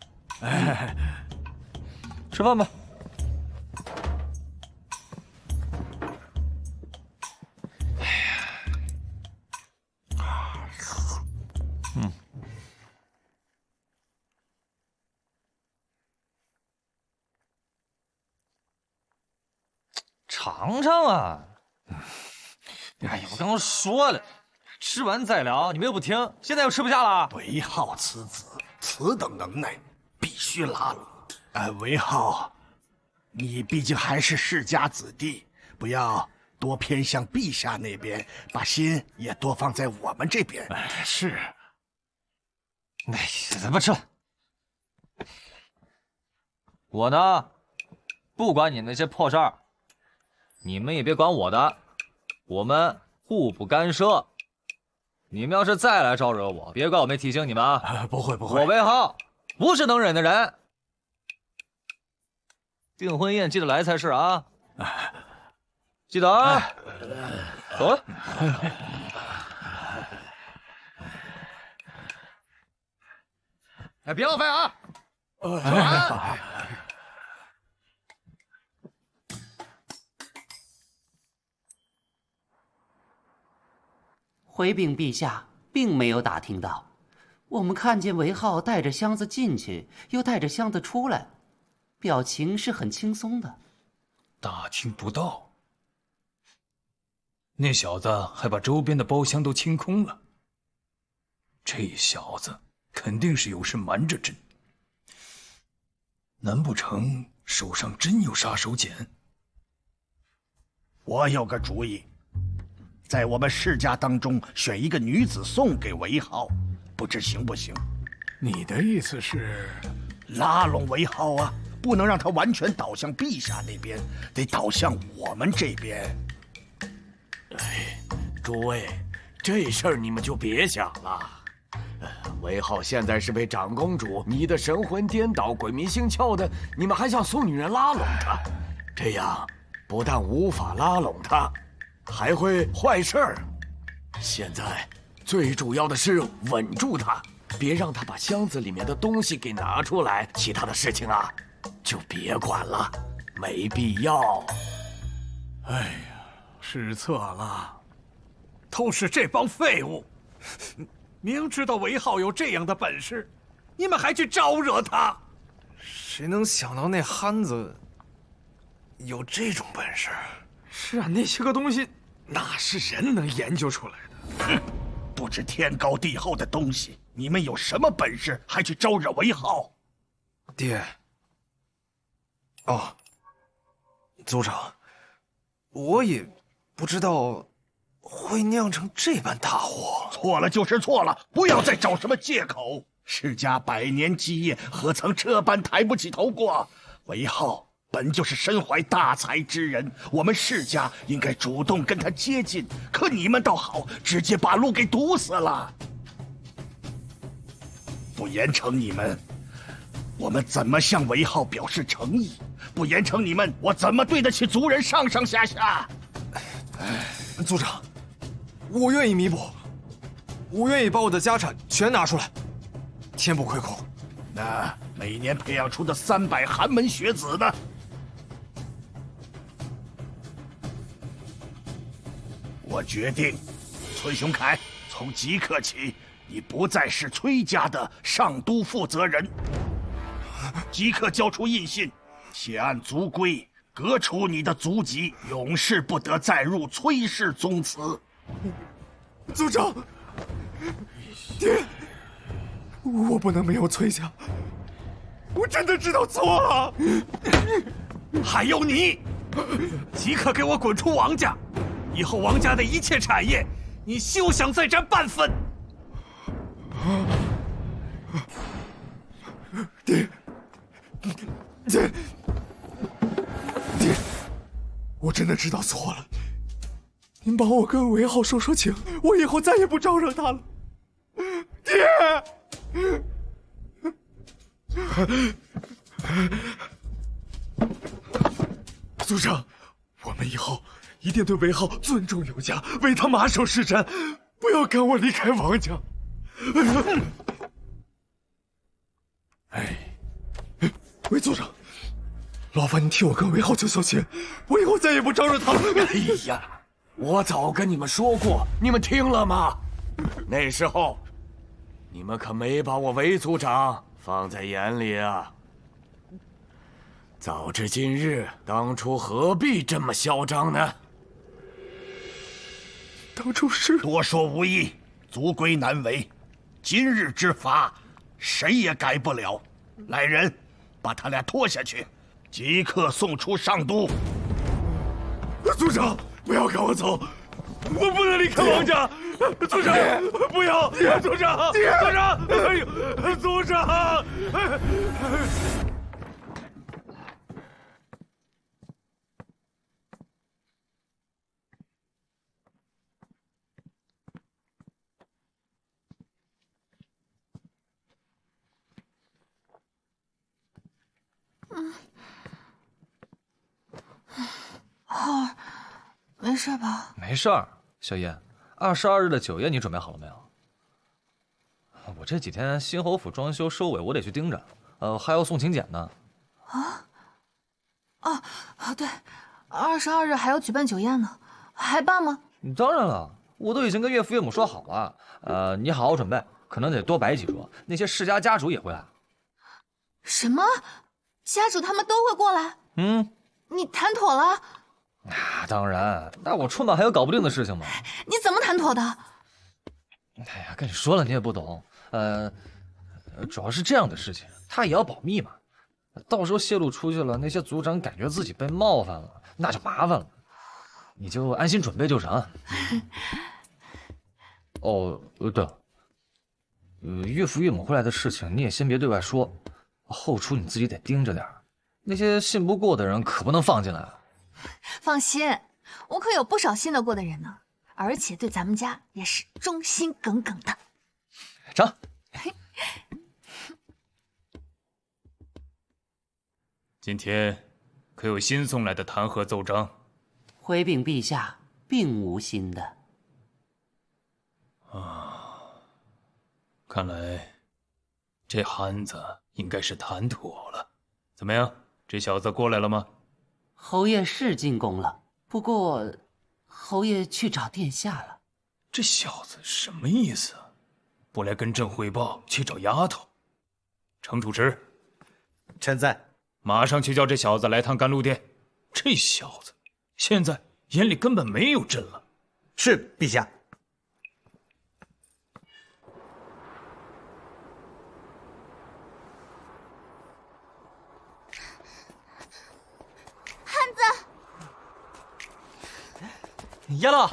吃饭吧。尝尝啊！哎呀，我刚刚说了，吃完再聊，你们又不听，现在又吃不下了。韦浩此子，此等能耐，必须拉拢。韦浩，你毕竟还是世家子弟，不要多偏向陛下那边，把心也多放在我们这边。是。咱不吃了。我呢，不管你那些破事儿。你们也别管我的，我们互不干涉。你们要是再来招惹我，别怪我没提醒你们啊！不会，我韦浩不是能忍的人。订婚宴记得来才是啊！记得啊！走了。别浪费啊！吃完。回禀陛下，并没有打听到。我们看见韦浩带着箱子进去，又带着箱子出来，表情是很轻松的。打听不到，那小子还把周边的包厢都清空了。这小子肯定是有事瞒着朕，难不成手上真有杀手锏？我有个主意。在我们世家当中选一个女子送给韦浩，不知行不行？你的意思是拉拢韦浩啊，不能让他完全倒向陛下那边，得倒向我们这边。诸位，这事儿你们就别想了。韦浩现在是位长公主，迷得神魂颠倒、鬼迷心窍的，你们还想送女人拉拢她？这样不但无法拉拢她，还会坏事儿。现在最主要的是稳住他，别让他把箱子里面的东西给拿出来，其他的事情啊就别管了，没必要。哎呀，失策了，都是这帮废物！明知道韦浩有这样的本事，你们还去招惹他？谁能想到那憨子有这种本事？是啊，那些个东西哪是人能研究出来的？不知天高地厚的东西，你们有什么本事还去招惹韦浩？爹，哦，族长，我也不知道会酿成这般大祸。错了就是错了，不要再找什么借口。世家100年基业，何曾这般抬不起头过？韦浩本就是身怀大才之人，我们世家应该主动跟他接近，可你们倒好，直接把路给堵死了。不严惩你们，我们怎么向韦浩表示诚意？不严惩你们，我怎么对得起族人上上下下？族长，我愿意弥补，我愿意把我的家产全拿出来，天不亏空。那每年培养出的300寒门学子呢？我决定，崔雄凯从即刻起你不再是崔家的上都负责人，即刻交出印信，且按族规革除你的族籍，永世不得再入崔氏宗祠。族长，爹，我不能没有崔家，我真的知道错了。还有你，即刻给我滚出王家！以后王家的一切产业，你休想再占半分。爹，我真的知道错了。您帮我跟韦浩说说情，我以后再也不招惹他了。爹。族长，我们以后一定对韦浩尊重有加，为他马首是瞻，不要赶我离开王家。韦族长，劳烦你替我跟韦浩求求情，我以后再也不招惹他了。哎呀，我早跟你们说过，你们听了吗？那时候，你们可没把我韦族长放在眼里啊。早知今日，当初何必这么嚣张呢？当初是多说无益，族规难违，今日之法，谁也改不了。来人，把他俩拖下去，即刻送出上都。族长，不要赶我走，我不能离开王家。族长，不要！族长，族长，哎呦，族长！浩儿，没事吧？没事儿，小燕。22日的酒宴你准备好了没有？我这几天新侯府装修收尾，我得去盯着。还要送请柬呢。对，22日还要举办酒宴呢，还办吗？当然了，我都已经跟岳父岳母说好了。你好好准备，可能得多摆几桌，那些世家家主也会来。什么？家主他们都会过来？你谈妥了？当然，那我春晚还有搞不定的事情吗？你怎么谈妥的？哎呀，跟你说了你也不懂。主要是这样的事情，他也要保密嘛。到时候泄露出去了，那些族长感觉自己被冒犯了，那就麻烦了。你就安心准备就成。对了，岳父岳母回来的事情你也先别对外说，后厨你自己得盯着点。那些信不过的人可不能放进来。放心，我可有不少信得过的人呢，而且对咱们家也是忠心耿耿的。成。今天可有新送来的弹劾奏章？回禀陛下，并无新的。看来这憨子应该是谈妥了。怎么样，这小子过来了吗？侯爷是进宫了，不过侯爷去找殿下了。这小子什么意思啊？不来跟朕汇报，去找丫头。程主持，臣在。马上去叫这小子来趟甘露殿。这小子现在眼里根本没有朕了。是，陛下。燕乐，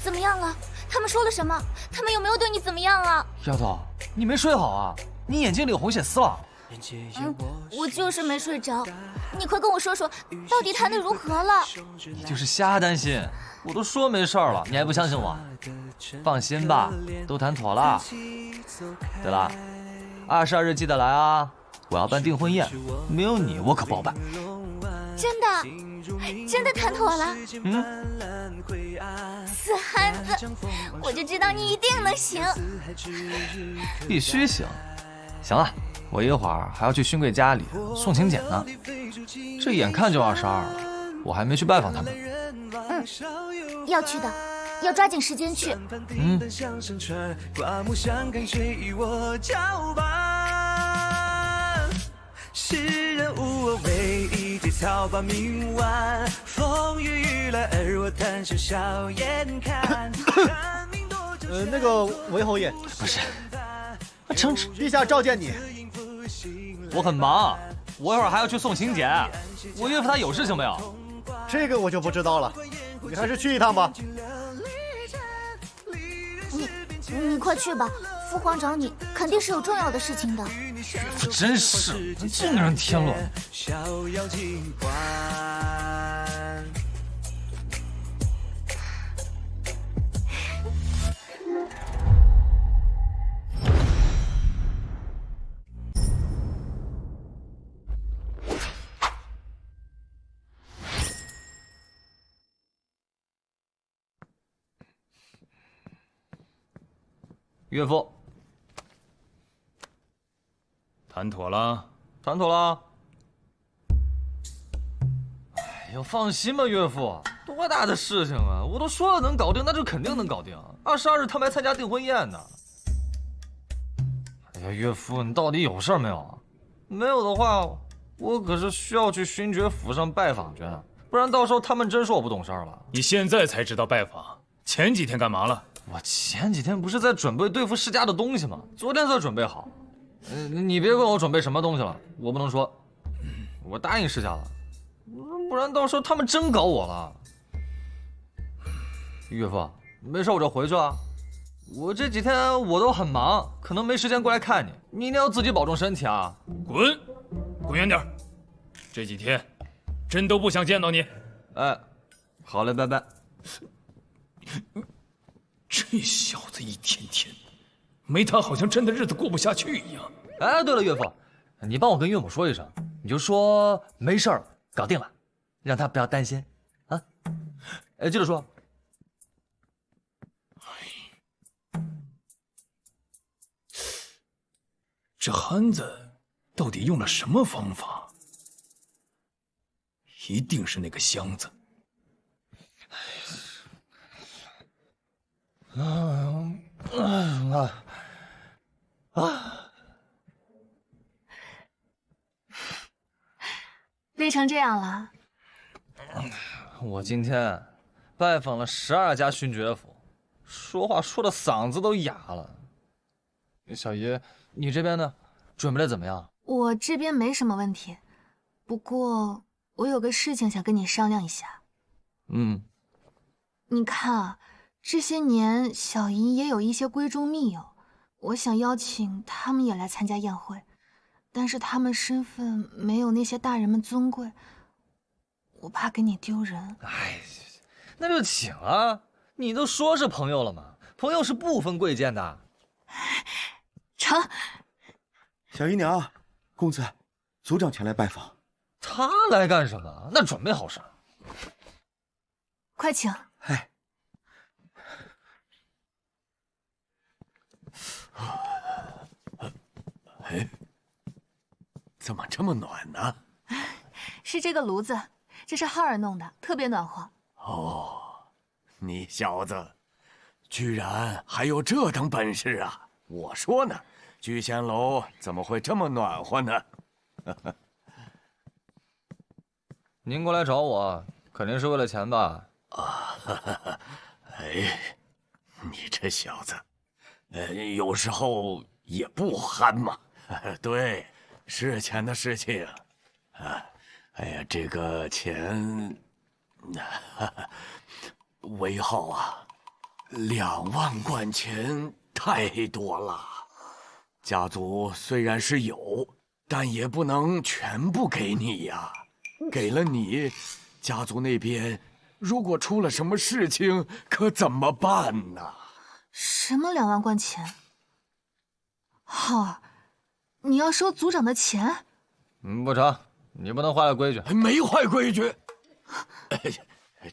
怎么样了？他们说了什么？他们有没有对你怎么样啊？丫头，你没睡好啊？你眼睛里有红血丝了。我就是没睡着。你快跟我说说，到底谈得如何了？你就是瞎担心，我都说没事了，你还不相信我？放心吧，都谈妥了。对了，22日记得来啊！我要办订婚宴，没有你我可不好办。真的谈妥了？死憨子，我就知道你一定能行。必须行。行了，我一会儿还要去勋贵家里送请柬呢。这眼看就22了，我还没去拜访他们。要去的。要抓紧时间去。刮目相看，谁与我交伴？世人无我，唯一对草把明晚。风雨欲来，而我谈笑笑眼看。那个韦侯爷，不是，程齿，陛下召见你。我很忙，我一会儿还要去送请柬。我岳父他有事情没有？这个我就不知道了，你还是去一趟吧。你快去吧，父皇找你肯定是有重要的事情的。真是，净让人添乱。岳父，谈妥了？谈妥了。哎呀，放心吧，岳父，多大的事情啊！我都说了能搞定，那就肯定能搞定。22日他们还参加订婚宴呢。哎呀，岳父，你到底有事没有？没有的话，我可是需要去勋爵府上拜访去，不然到时候他们真说我不懂事了。你现在才知道拜访，前几天干嘛了？我前几天不是在准备对付世家的东西吗？昨天才准备好。你别问我准备什么东西了，我不能说。我答应世家了，不然到时候他们真搞我了。岳父，没事我就回去了。我这几天我都很忙，可能没时间过来看你。你一定要自己保重身体啊！滚，滚远点！这几天真都不想见到你。哎，好嘞，拜拜。这小子一天天，没他好像真的日子过不下去一样。哎，对了，岳父，你帮我跟岳母说一声，你就说没事儿，搞定了，让他不要担心啊。哎，记得说。这憨子到底用了什么方法？一定是那个箱子。累成这样了。我今天拜访了12家勋爵府，说话说的嗓子都哑了。小姨，你这边呢？准备的怎么样？我这边没什么问题，不过我有个事情想跟你商量一下。你看啊，这些年小姨也有一些闺中密友，我想邀请他们也来参加宴会，但是他们身份没有那些大人们尊贵，我怕给你丢人。哎，那就请啊！你都说是朋友了嘛，朋友是不分贵贱的。成。小姨娘，公子，族长前来拜访。他来干什么？那准没好事。快请。哎。哎，怎么这么暖呢？是这个炉子，这是浩儿弄的，特别暖和。哦，你小子居然还有这等本事啊！我说呢，聚仙楼怎么会这么暖和呢？您过来找我，肯定是为了钱吧？啊，哎，你这小子，有时候也不憨嘛。对，是钱的事情啊。哎呀，这个钱，韦浩啊，2万贯钱太多了。家族虽然是有，但也不能全部给你呀。给了你，家族那边如果出了什么事情，可怎么办呢？什么2万贯钱？浩儿，你要收族长的钱？不成，你不能坏了规矩。没坏规矩，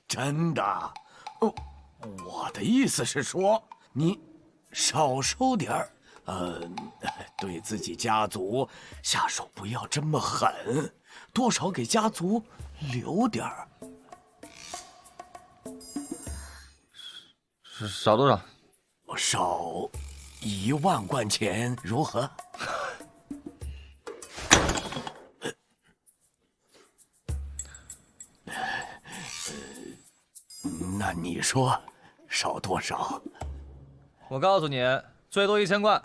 真的。我的意思是说，你少收点儿。对自己家族下手不要这么狠，多少给家族留点儿。少多少？少1万贯钱，如何？那你说少多少？我告诉你，最多1000贯。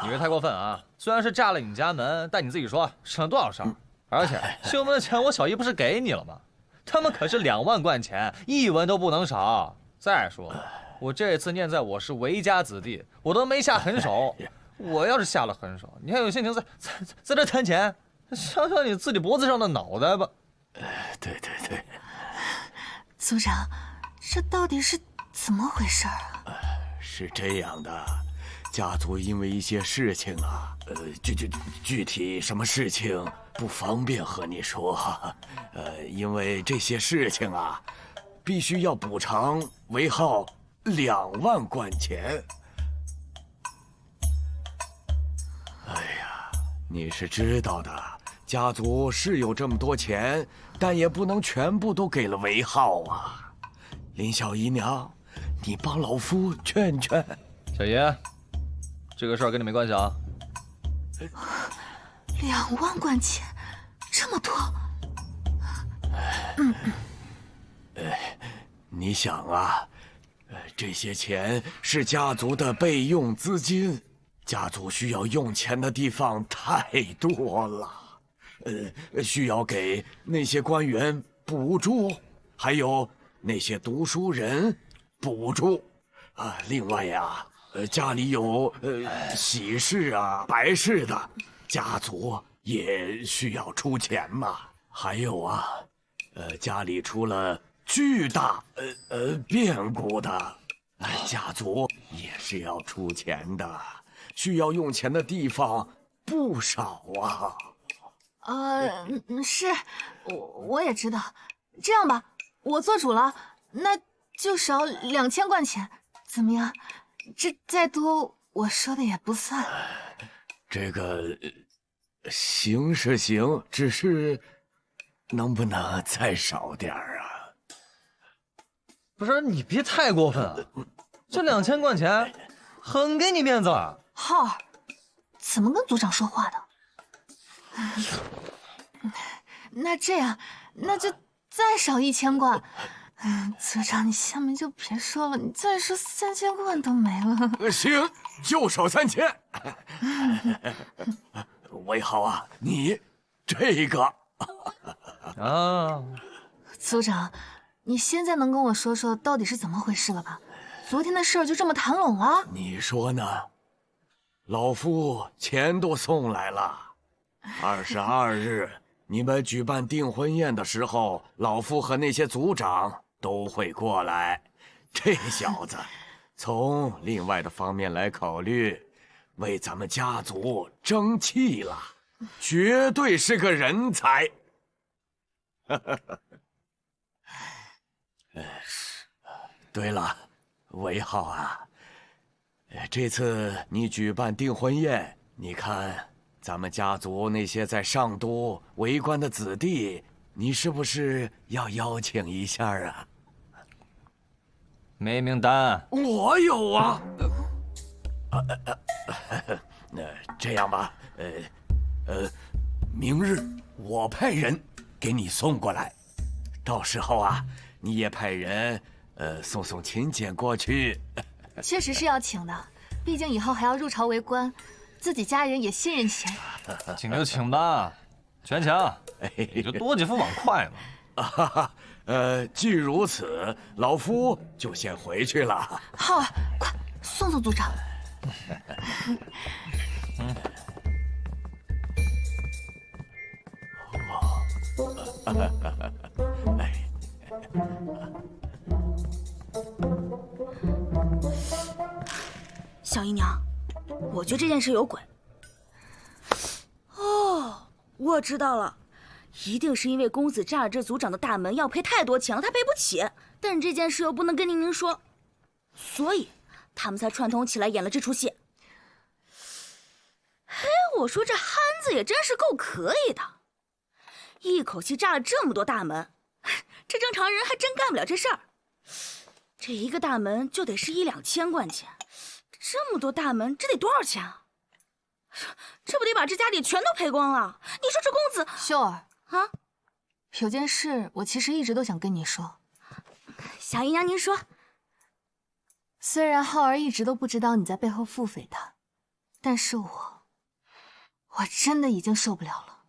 你这太过分啊！虽然是炸了你家门，但你自己说省了多少事儿？而且修门的钱我小姨不是给你了吗？他们可是2万贯钱，1文都不能少。再说，我这次念在我是韦家子弟，我都没下狠手。我要是下了狠手，你还有心情在这贪钱？想想你自己脖子上的脑袋吧。对，族长，这到底是怎么回事啊？是这样的，家族因为一些事情啊，具体什么事情不方便和你说。因为这些事情啊，必须要补偿韦浩2万贯钱。哎呀，你是知道的，家族是有这么多钱，但也不能全部都给了韦浩啊。林小姨娘，你帮老夫劝劝。小姨，这个事儿跟你没关系啊。2万贯钱，这么多。你想啊，这些钱是家族的备用资金，家族需要用钱的地方太多了，需要给那些官员补助，还有那些读书人补助啊。另外呀，家里有喜事啊、白事的，家族也需要出钱嘛。还有啊，家里出了巨大变故的，家族也是要出钱的，需要用钱的地方不少啊。是，我也知道。这样吧，我做主了，那就少2000贯钱，怎么样？这再多，我说的也不算。这个行是行，只是能不能再少点啊？不是，你别太过分啊！这2000贯钱，很给你面子啊。浩儿，怎么跟族长说话的？那这样，那就再少1000贯。族长，你下面就别说了，你再说3000贯都没了。行，就少3000。韦浩啊，你这个啊，族长，你现在能跟我说说到底是怎么回事了吧？昨天的事儿就这么谈拢了？你说呢？老夫钱都送来了，22日你们举办订婚宴的时候，老夫和那些族长都会过来。这小子，从另外的方面来考虑，为咱们家族争气了，绝对是个人才。对了，韦浩啊，这次你举办订婚宴，你看咱们家族那些在上都为官的子弟，你是不是要邀请一下啊？没名单。我有啊。这样吧，明日我派人给你送过来，到时候啊，你也派人送请柬过去。确实是要请的，毕竟以后还要入朝为官，自己家人也信任钱。请就请吧，全强，你就多几副碗筷嘛。既如此，老夫就先回去了。浩儿，快送族长。小姨娘，我觉得这件事有鬼。哦，我知道了，一定是因为公子炸了这族长的大门，要赔太多钱了，他赔不起。但这件事又不能跟宁宁说，所以他们才串通起来演了这出戏。嘿，我说这憨子也真是够可以的，一口气炸了这么多大门，这正常人还真干不了这事儿。这一个大门就得是1、2千贯钱，这么多大门，这得多少钱啊？这不得把这家底全都赔光了？你说这公子秀儿啊，有件事我其实一直都想跟你说。小姨娘，您说。虽然浩儿一直都不知道你在背后腹诽他，但是我真的已经受不了了。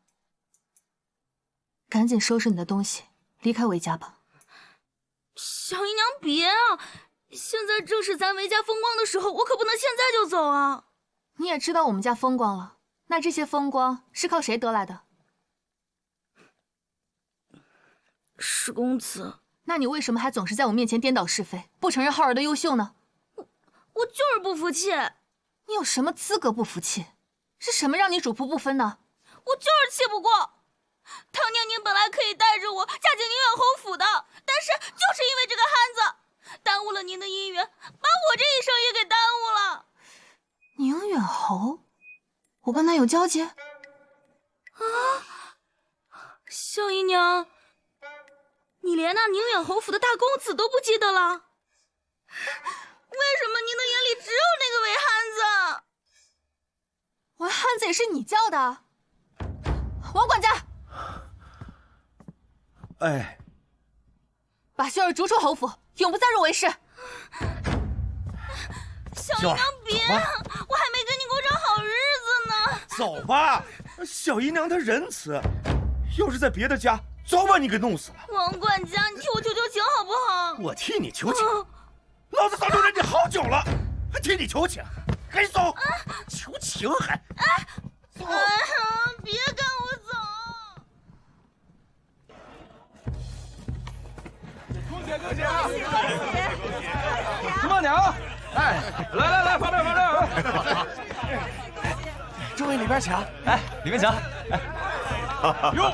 赶紧收拾你的东西，离开韦家吧。小姨娘别啊！现在正是咱韦家风光的时候，我可不能现在就走啊！你也知道我们家风光了，那这些风光是靠谁得来的？是公子。那你为什么还总是在我面前颠倒是非，不承认浩儿的优秀呢？我就是不服气。你有什么资格不服气？是什么让你主仆不分呢？我就是气不过。当年您本来可以带着我嫁进宁远侯府的，但是就是因为这个憨子，耽误了您的姻缘，把我这一生也给耽误了。宁远侯，我跟他有交集？啊，小姨娘，你连那宁远侯府的大公子都不记得了？为什么您的眼里只有那个韦憨子？韦憨子也是你叫的？王管家，哎，把秀儿逐出侯府，永不再入韦氏。小姨娘别，我还没跟你过上好日子呢。走吧，小姨娘她仁慈，要是在别的家，早把你给弄死了。王管家，你替我求求情好不好？我替你求情，老子早就忍你好久了，还替你求情，赶紧走！求情还？走！哎呀，别赶我走！恭喜恭喜啊！恭喜恭喜！慢点啊！哎，来，放这儿。诸位里边请。哎，里面请。哟，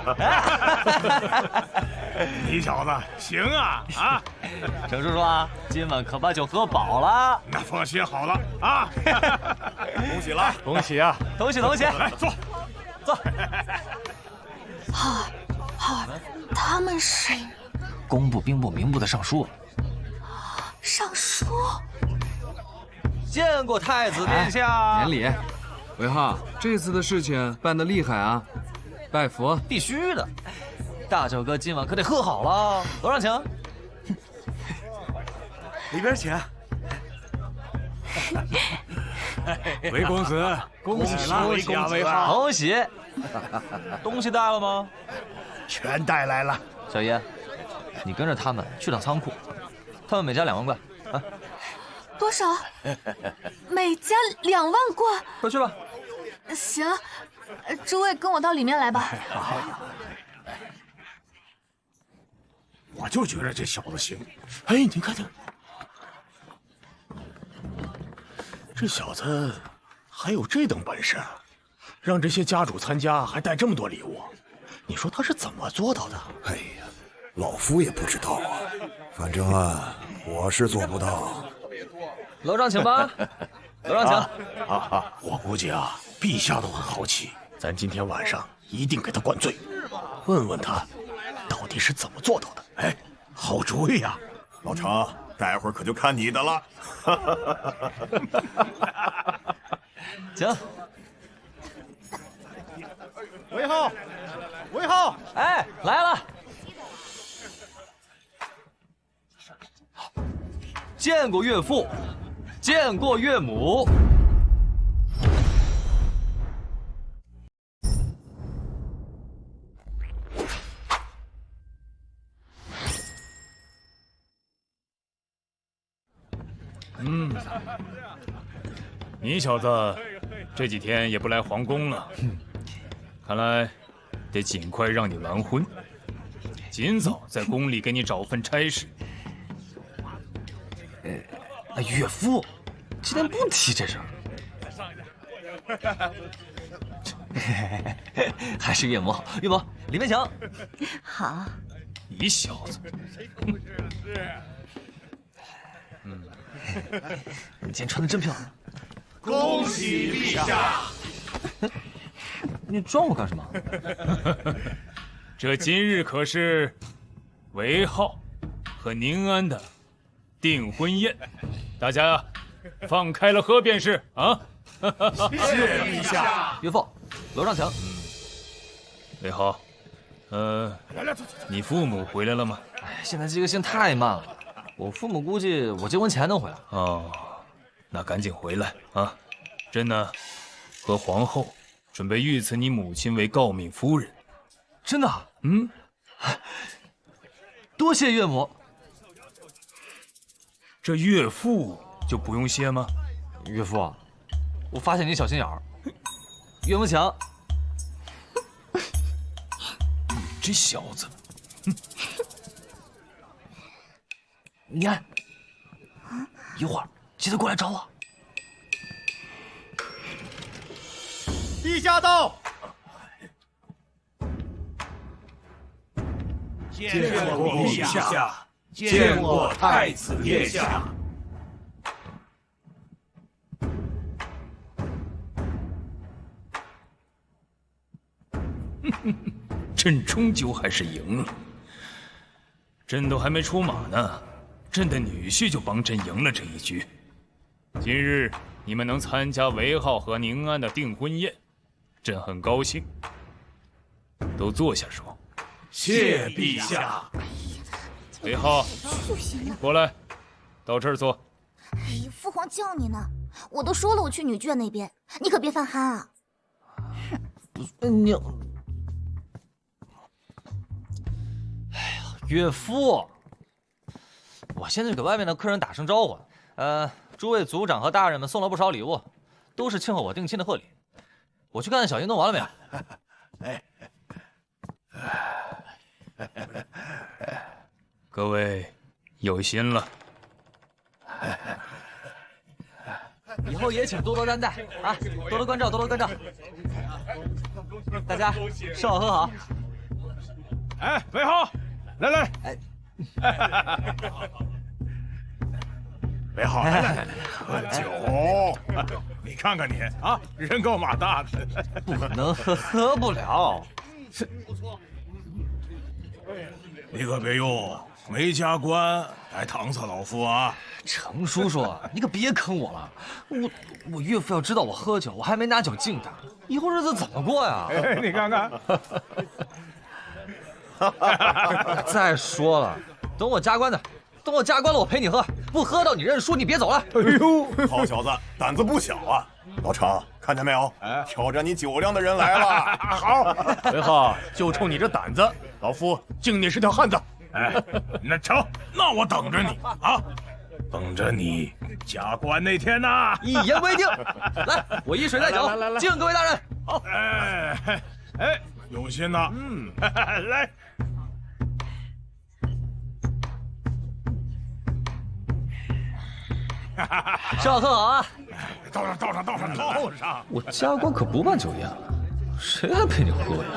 你小子行啊啊！程叔叔啊，今晚可把酒喝饱了。那放心好了啊！恭喜了，恭喜啊！恭喜恭喜！来坐，坐。浩儿，他们是工部、兵部、民部的尚书。尚书。见过太子殿下。免礼。韦浩，这次的事情办得厉害啊！拜佛，必须的。大舅哥今晚可得喝好了。楼上请。里边请。韦公子，恭喜了，恭喜啊，韦浩，恭喜！东西带了吗？全带来了。小爷，你跟着他们去趟仓库，他们每家2万贯啊。多少？每家2万贯。快去吧。行，诸位跟我到里面来吧。我就觉得这小子行。哎，你看看，这小子还有这等本事，让这些家主参加，还带这么多礼物，你说他是怎么做到的？哎呀，老夫也不知道啊，反正啊，我是做不到。楼上请吧，楼上请。我估计啊，陛下都很好奇，咱今天晚上一定给他灌醉，问问他到底是怎么做到的。哎，好主意呀！老程，待会儿可就看你的了。行。韦浩，韦浩，哎，来了。见过岳父，见过岳母。你小子这几天也不来皇宫了，看来得尽快让你完婚，尽早在宫里给你找份差事。岳父，今天不提这事儿。还是岳母好，岳母里面请。好。你小子，你今天穿的真漂亮。恭喜陛下！你装我干什么？这今日可是韦浩和宁安的订婚宴，大家放开了喝便是啊！谢陛下。岳父，楼上请。魏浩，你父母回来了吗？现在这个信太慢了，我父母估计我结婚前能回来。哦，那赶紧回来啊！朕呢，和皇后准备御赐你母亲为诰命夫人。真的？嗯，多谢岳母。这岳父就不用谢吗？岳父，我发现你小心眼儿。岳母请。你这小子，你看，一会儿记得过来找我。陛下到。见过陛下，见过太子殿下。朕终究还是赢了。朕都还没出马呢，朕的女婿就帮朕赢了这一局。今日你们能参加韦浩和宁安的订婚宴，朕很高兴。都坐下说。谢陛下。韦浩，过来，到这儿坐。哎，父皇叫你呢，我都说了我去女眷那边，你可别犯憨啊。你，哎呀，岳父，我现在给外面的客人打声招呼。诸位族长和大人们送了不少礼物，都是庆贺我定亲的贺礼。我去看看小英弄完了没有。各位有心了，以后也请多多担待啊，多多关照，多多关照。大家吃好喝好。哎，韦浩，来来，韦浩，来喝酒。你看看你啊，人高马大的，不能喝不了。你可别用没加官来搪塞老夫啊！程叔叔，你可别坑我了。我岳父要知道我喝酒，我还没拿酒敬他，以后日子怎么过呀？你看看。再说了，等我加官了，我陪你喝，不喝到你认输，你别走了。哎呦，好小子，胆子不小啊！老程，看见没有？挑着你酒量的人来了。好，韦浩，就冲你这胆子，老夫敬你是条汉子。哎，那成，那我等着你啊，等着你加官那天呐。一言为定。来，我一水带酒，敬各位大人。好，哎，有心呐。来。吃好喝好啊！倒上！我加官可不办酒宴了，谁还陪你喝呀？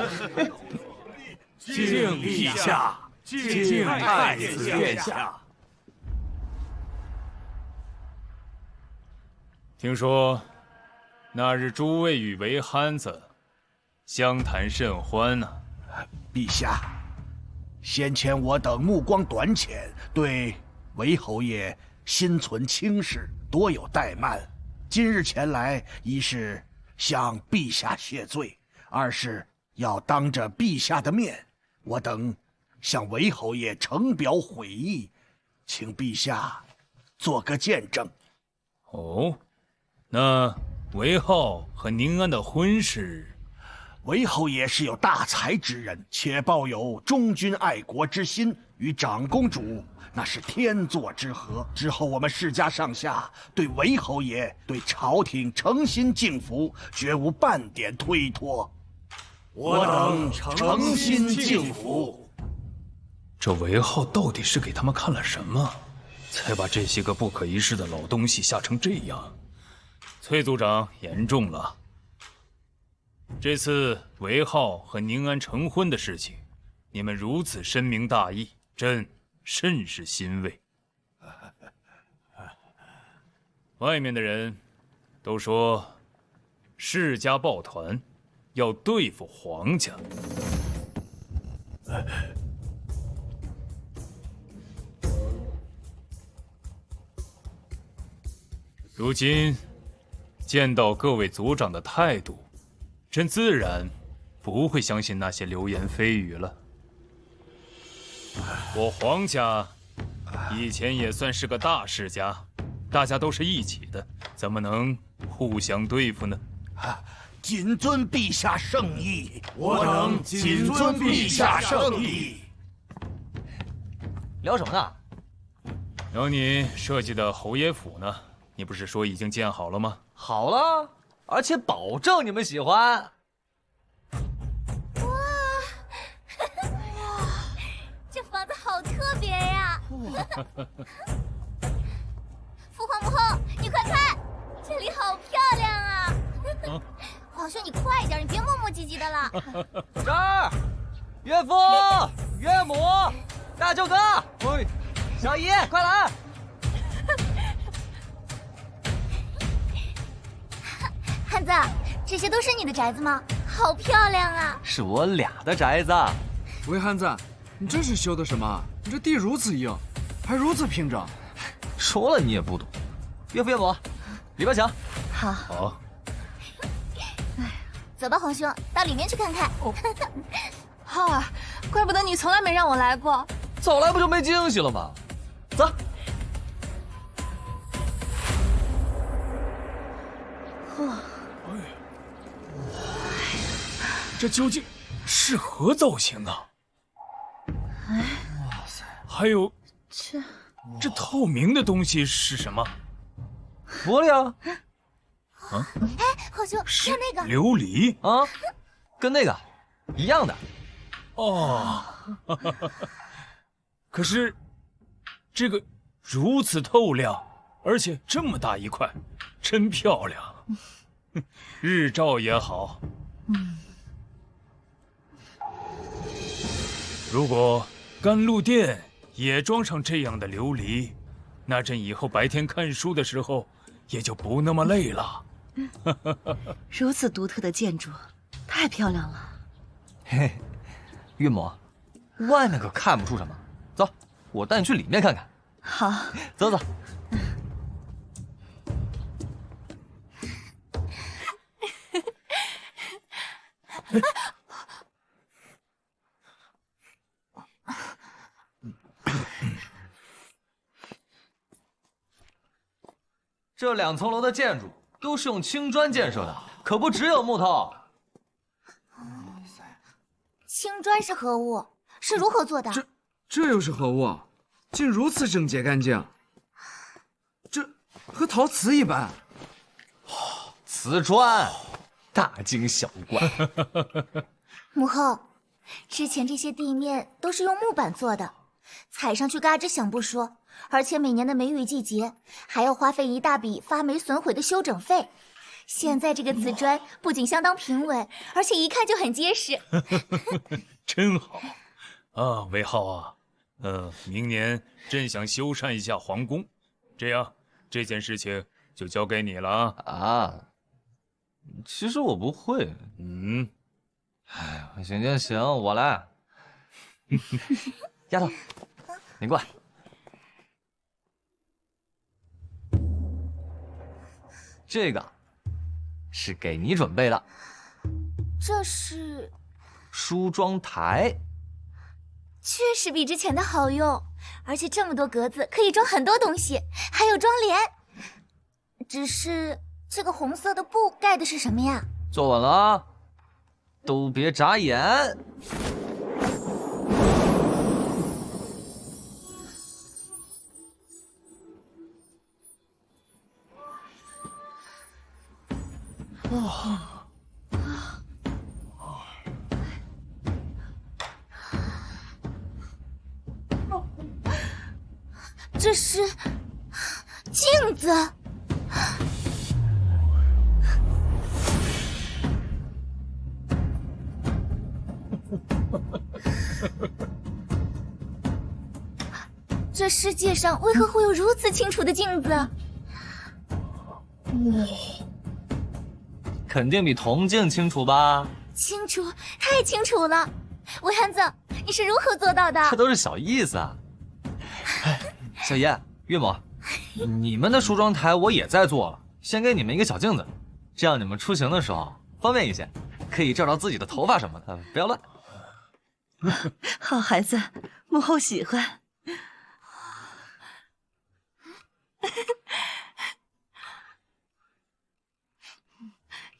敬陛下，敬太子殿下。听说那日诸位与韦憨子相谈甚欢呢。陛下，先前我等目光短浅，对韦侯爷心存轻视，多有怠慢。今日前来，一是向陛下谢罪，二是要当着陛下的面，我等向韦侯爷呈表悔意，请陛下做个见证。哦，那韦浩和宁安的婚事，韦侯爷是有大才之人，且抱有忠君爱国之心，与长公主那是天作之合。之后我们世家上下对韦侯爷、对朝廷诚心敬服，绝无半点推脱。我等诚心敬服。这韦浩到底是给他们看了什么，才把这些个不可一世的老东西吓成这样？崔族长言重了。这次韦浩和宁安成婚的事情，你们如此深明大义，朕甚是欣慰。外面的人都说，世家抱团要对付皇家。如今见到各位族长的态度，朕自然不会相信那些流言蜚语了。我黄家以前也算是个大世家，大家都是一起的，怎么能互相对付呢？谨遵陛下圣意，我等谨遵陛下圣意。聊什么呢？聊你设计的侯爷府呢？你不是说已经建好了吗？好了，而且保证你们喜欢。这房子好特别呀！父皇母后，你快看，这里好漂亮啊！皇兄，你快一点，你别磨磨唧唧的了。这儿，岳父、岳母、大舅哥，小姨，快来！汉子，这些都是你的宅子吗？好漂亮啊！是我俩的宅子。喂，汉子，你这是修的什么？你这地如此硬，还如此平整。说了你也不懂。岳父岳母，里边请。好。好。走吧，皇兄，到里面去看看。浩儿，怪不得你从来没让我来过。早来不就没惊喜了吗？走。这究竟是何造型啊？哇塞！还有这透明的东西是什么？玻璃啊！啊？哎，皇兄，看那个琉璃啊，跟那个一样的。哦，可是这个如此透亮，而且这么大一块，真漂亮。日照也好。如果甘露殿也装上这样的琉璃，那朕以后白天看书的时候也就不那么累了。如此独特的建筑，太漂亮了。嘿，岳母，外面可看不出什么。走，我带你去里面看看。好，走走。这2层楼的建筑都是用青砖建设的，可不只有木头。青砖是何物？是如何做的？这又是何物？竟如此整洁干净，这和陶瓷一般。瓷砖，大惊小怪。母后，之前这些地面都是用木板做的，踩上去嘎吱响不说，而且每年的梅雨季节还要花费一大笔发霉损毁的修整费。现在这个瓷砖不仅相当平稳，而且一看就很结实。真好啊，韦浩啊，明年朕想修缮一下皇宫，这样这件事情就交给你了啊。其实我不会。哎，行，我来。丫头，你过来。这个是给你准备的。这是梳妆台，确实比之前的好用，而且这么多格子可以装很多东西，还有妆帘。只是这个红色的布盖的是什么呀？坐稳了啊，都别眨眼。这是镜子。这世界上为何会有如此清楚的镜子？肯定比铜镜清楚吧？清楚，太清楚了。韦汉子，你是如何做到的？这都是小意思啊。小爷、岳母，你们的梳妆台我也在做了，先给你们一个小镜子，这样你们出行的时候方便一些，可以照照自己的头发什么的，不要乱。好孩子，母后喜欢。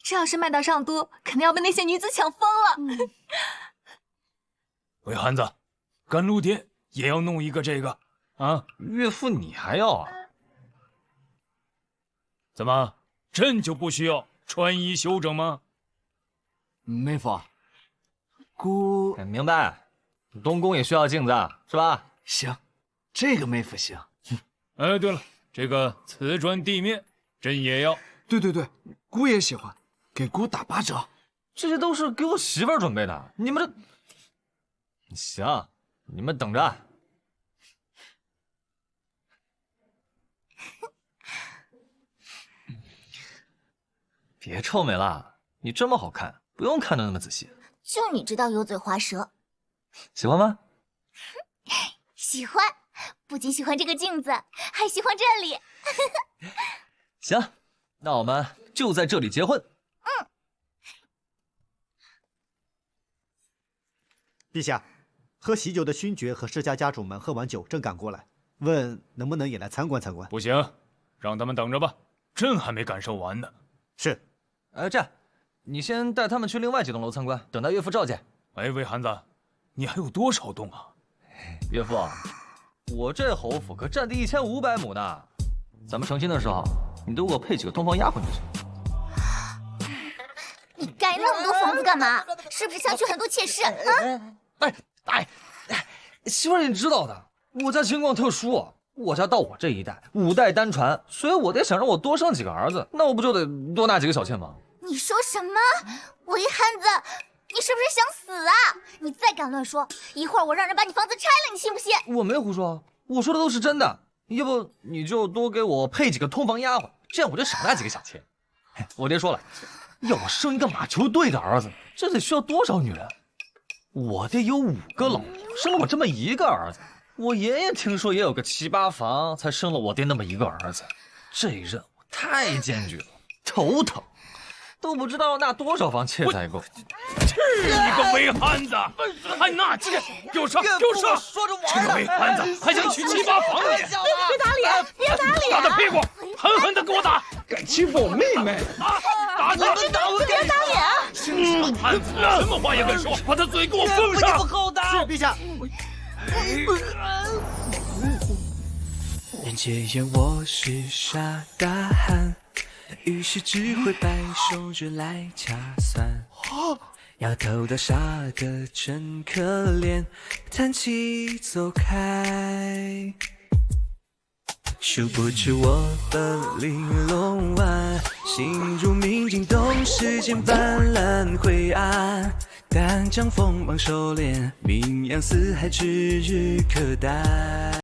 这要是卖到上都，肯定要被那些女子抢疯了。魏憨子，甘露殿也要弄一个这个啊？岳父，你还要啊？怎么，朕就不需要穿衣修整吗？妹夫，姑明白，东宫也需要镜子，是吧？行，这个妹夫行。哎，对了，这个瓷砖地面，朕也要。对对对，姑也喜欢，给姑打8折。这些都是给我媳妇儿准备的，你们这……行，你们等着。别臭美了，你这么好看，不用看得那么仔细。就你知道油嘴滑舌。喜欢吗？喜欢，不仅喜欢这个镜子，还喜欢这里。行，那我们就在这里结婚。陛下，喝喜酒的勋爵和世家家主们喝完酒正赶过来，问能不能也来参观参观。不行，让他们等着吧，朕还没感受完呢。是。这样，你先带他们去另外几栋楼参观，等待岳父召见。哎，魏憨子，你还有多少栋啊？岳父，我这侯府可占地1500亩呢。咱们成亲的时候，你都给我配几个东方丫鬟就行。你盖那么多房子干嘛？是不是想娶很多妾室啊？媳妇儿，你知道的，我家情况特殊，我家到我这一代5代单传，所以我得想让我多生几个儿子，那我不就得多纳几个小妾吗？你说什么？魏憨子，你是不是想死啊？你再敢乱说，一会儿我让人把你房子拆了，你信不信？我没胡说，我说的都是真的。要不你就多给我配几个通房丫鬟，这样我就少纳几个小妾。我爹说了，要我生一个马球队的儿子，这得需要多少女人？我爹有5个老婆，生了我这么一个儿子。我爷爷听说也有个7、8房，才生了我爹那么一个儿子。这任务太艰巨了，头疼，都不知道要纳多少房妾才够。是你个魏憨子，还纳妾，给我上，给我上！说着玩这个魏憨子还想娶7、8房呢！别打脸，别打脸！打他屁股，狠狠的给我打！敢欺负我妹妹！打他！别打脸啊！这汉子什么话也敢说，把他嘴给我封上！是陛下。人皆言我是傻大汉，于是只会摆手指来掐算。摇头到傻的真可怜，叹气走开。殊不知我本玲珑婉，心如明镜洞，世间斑斓灰暗。但将锋芒收敛，名扬四海，指日可待。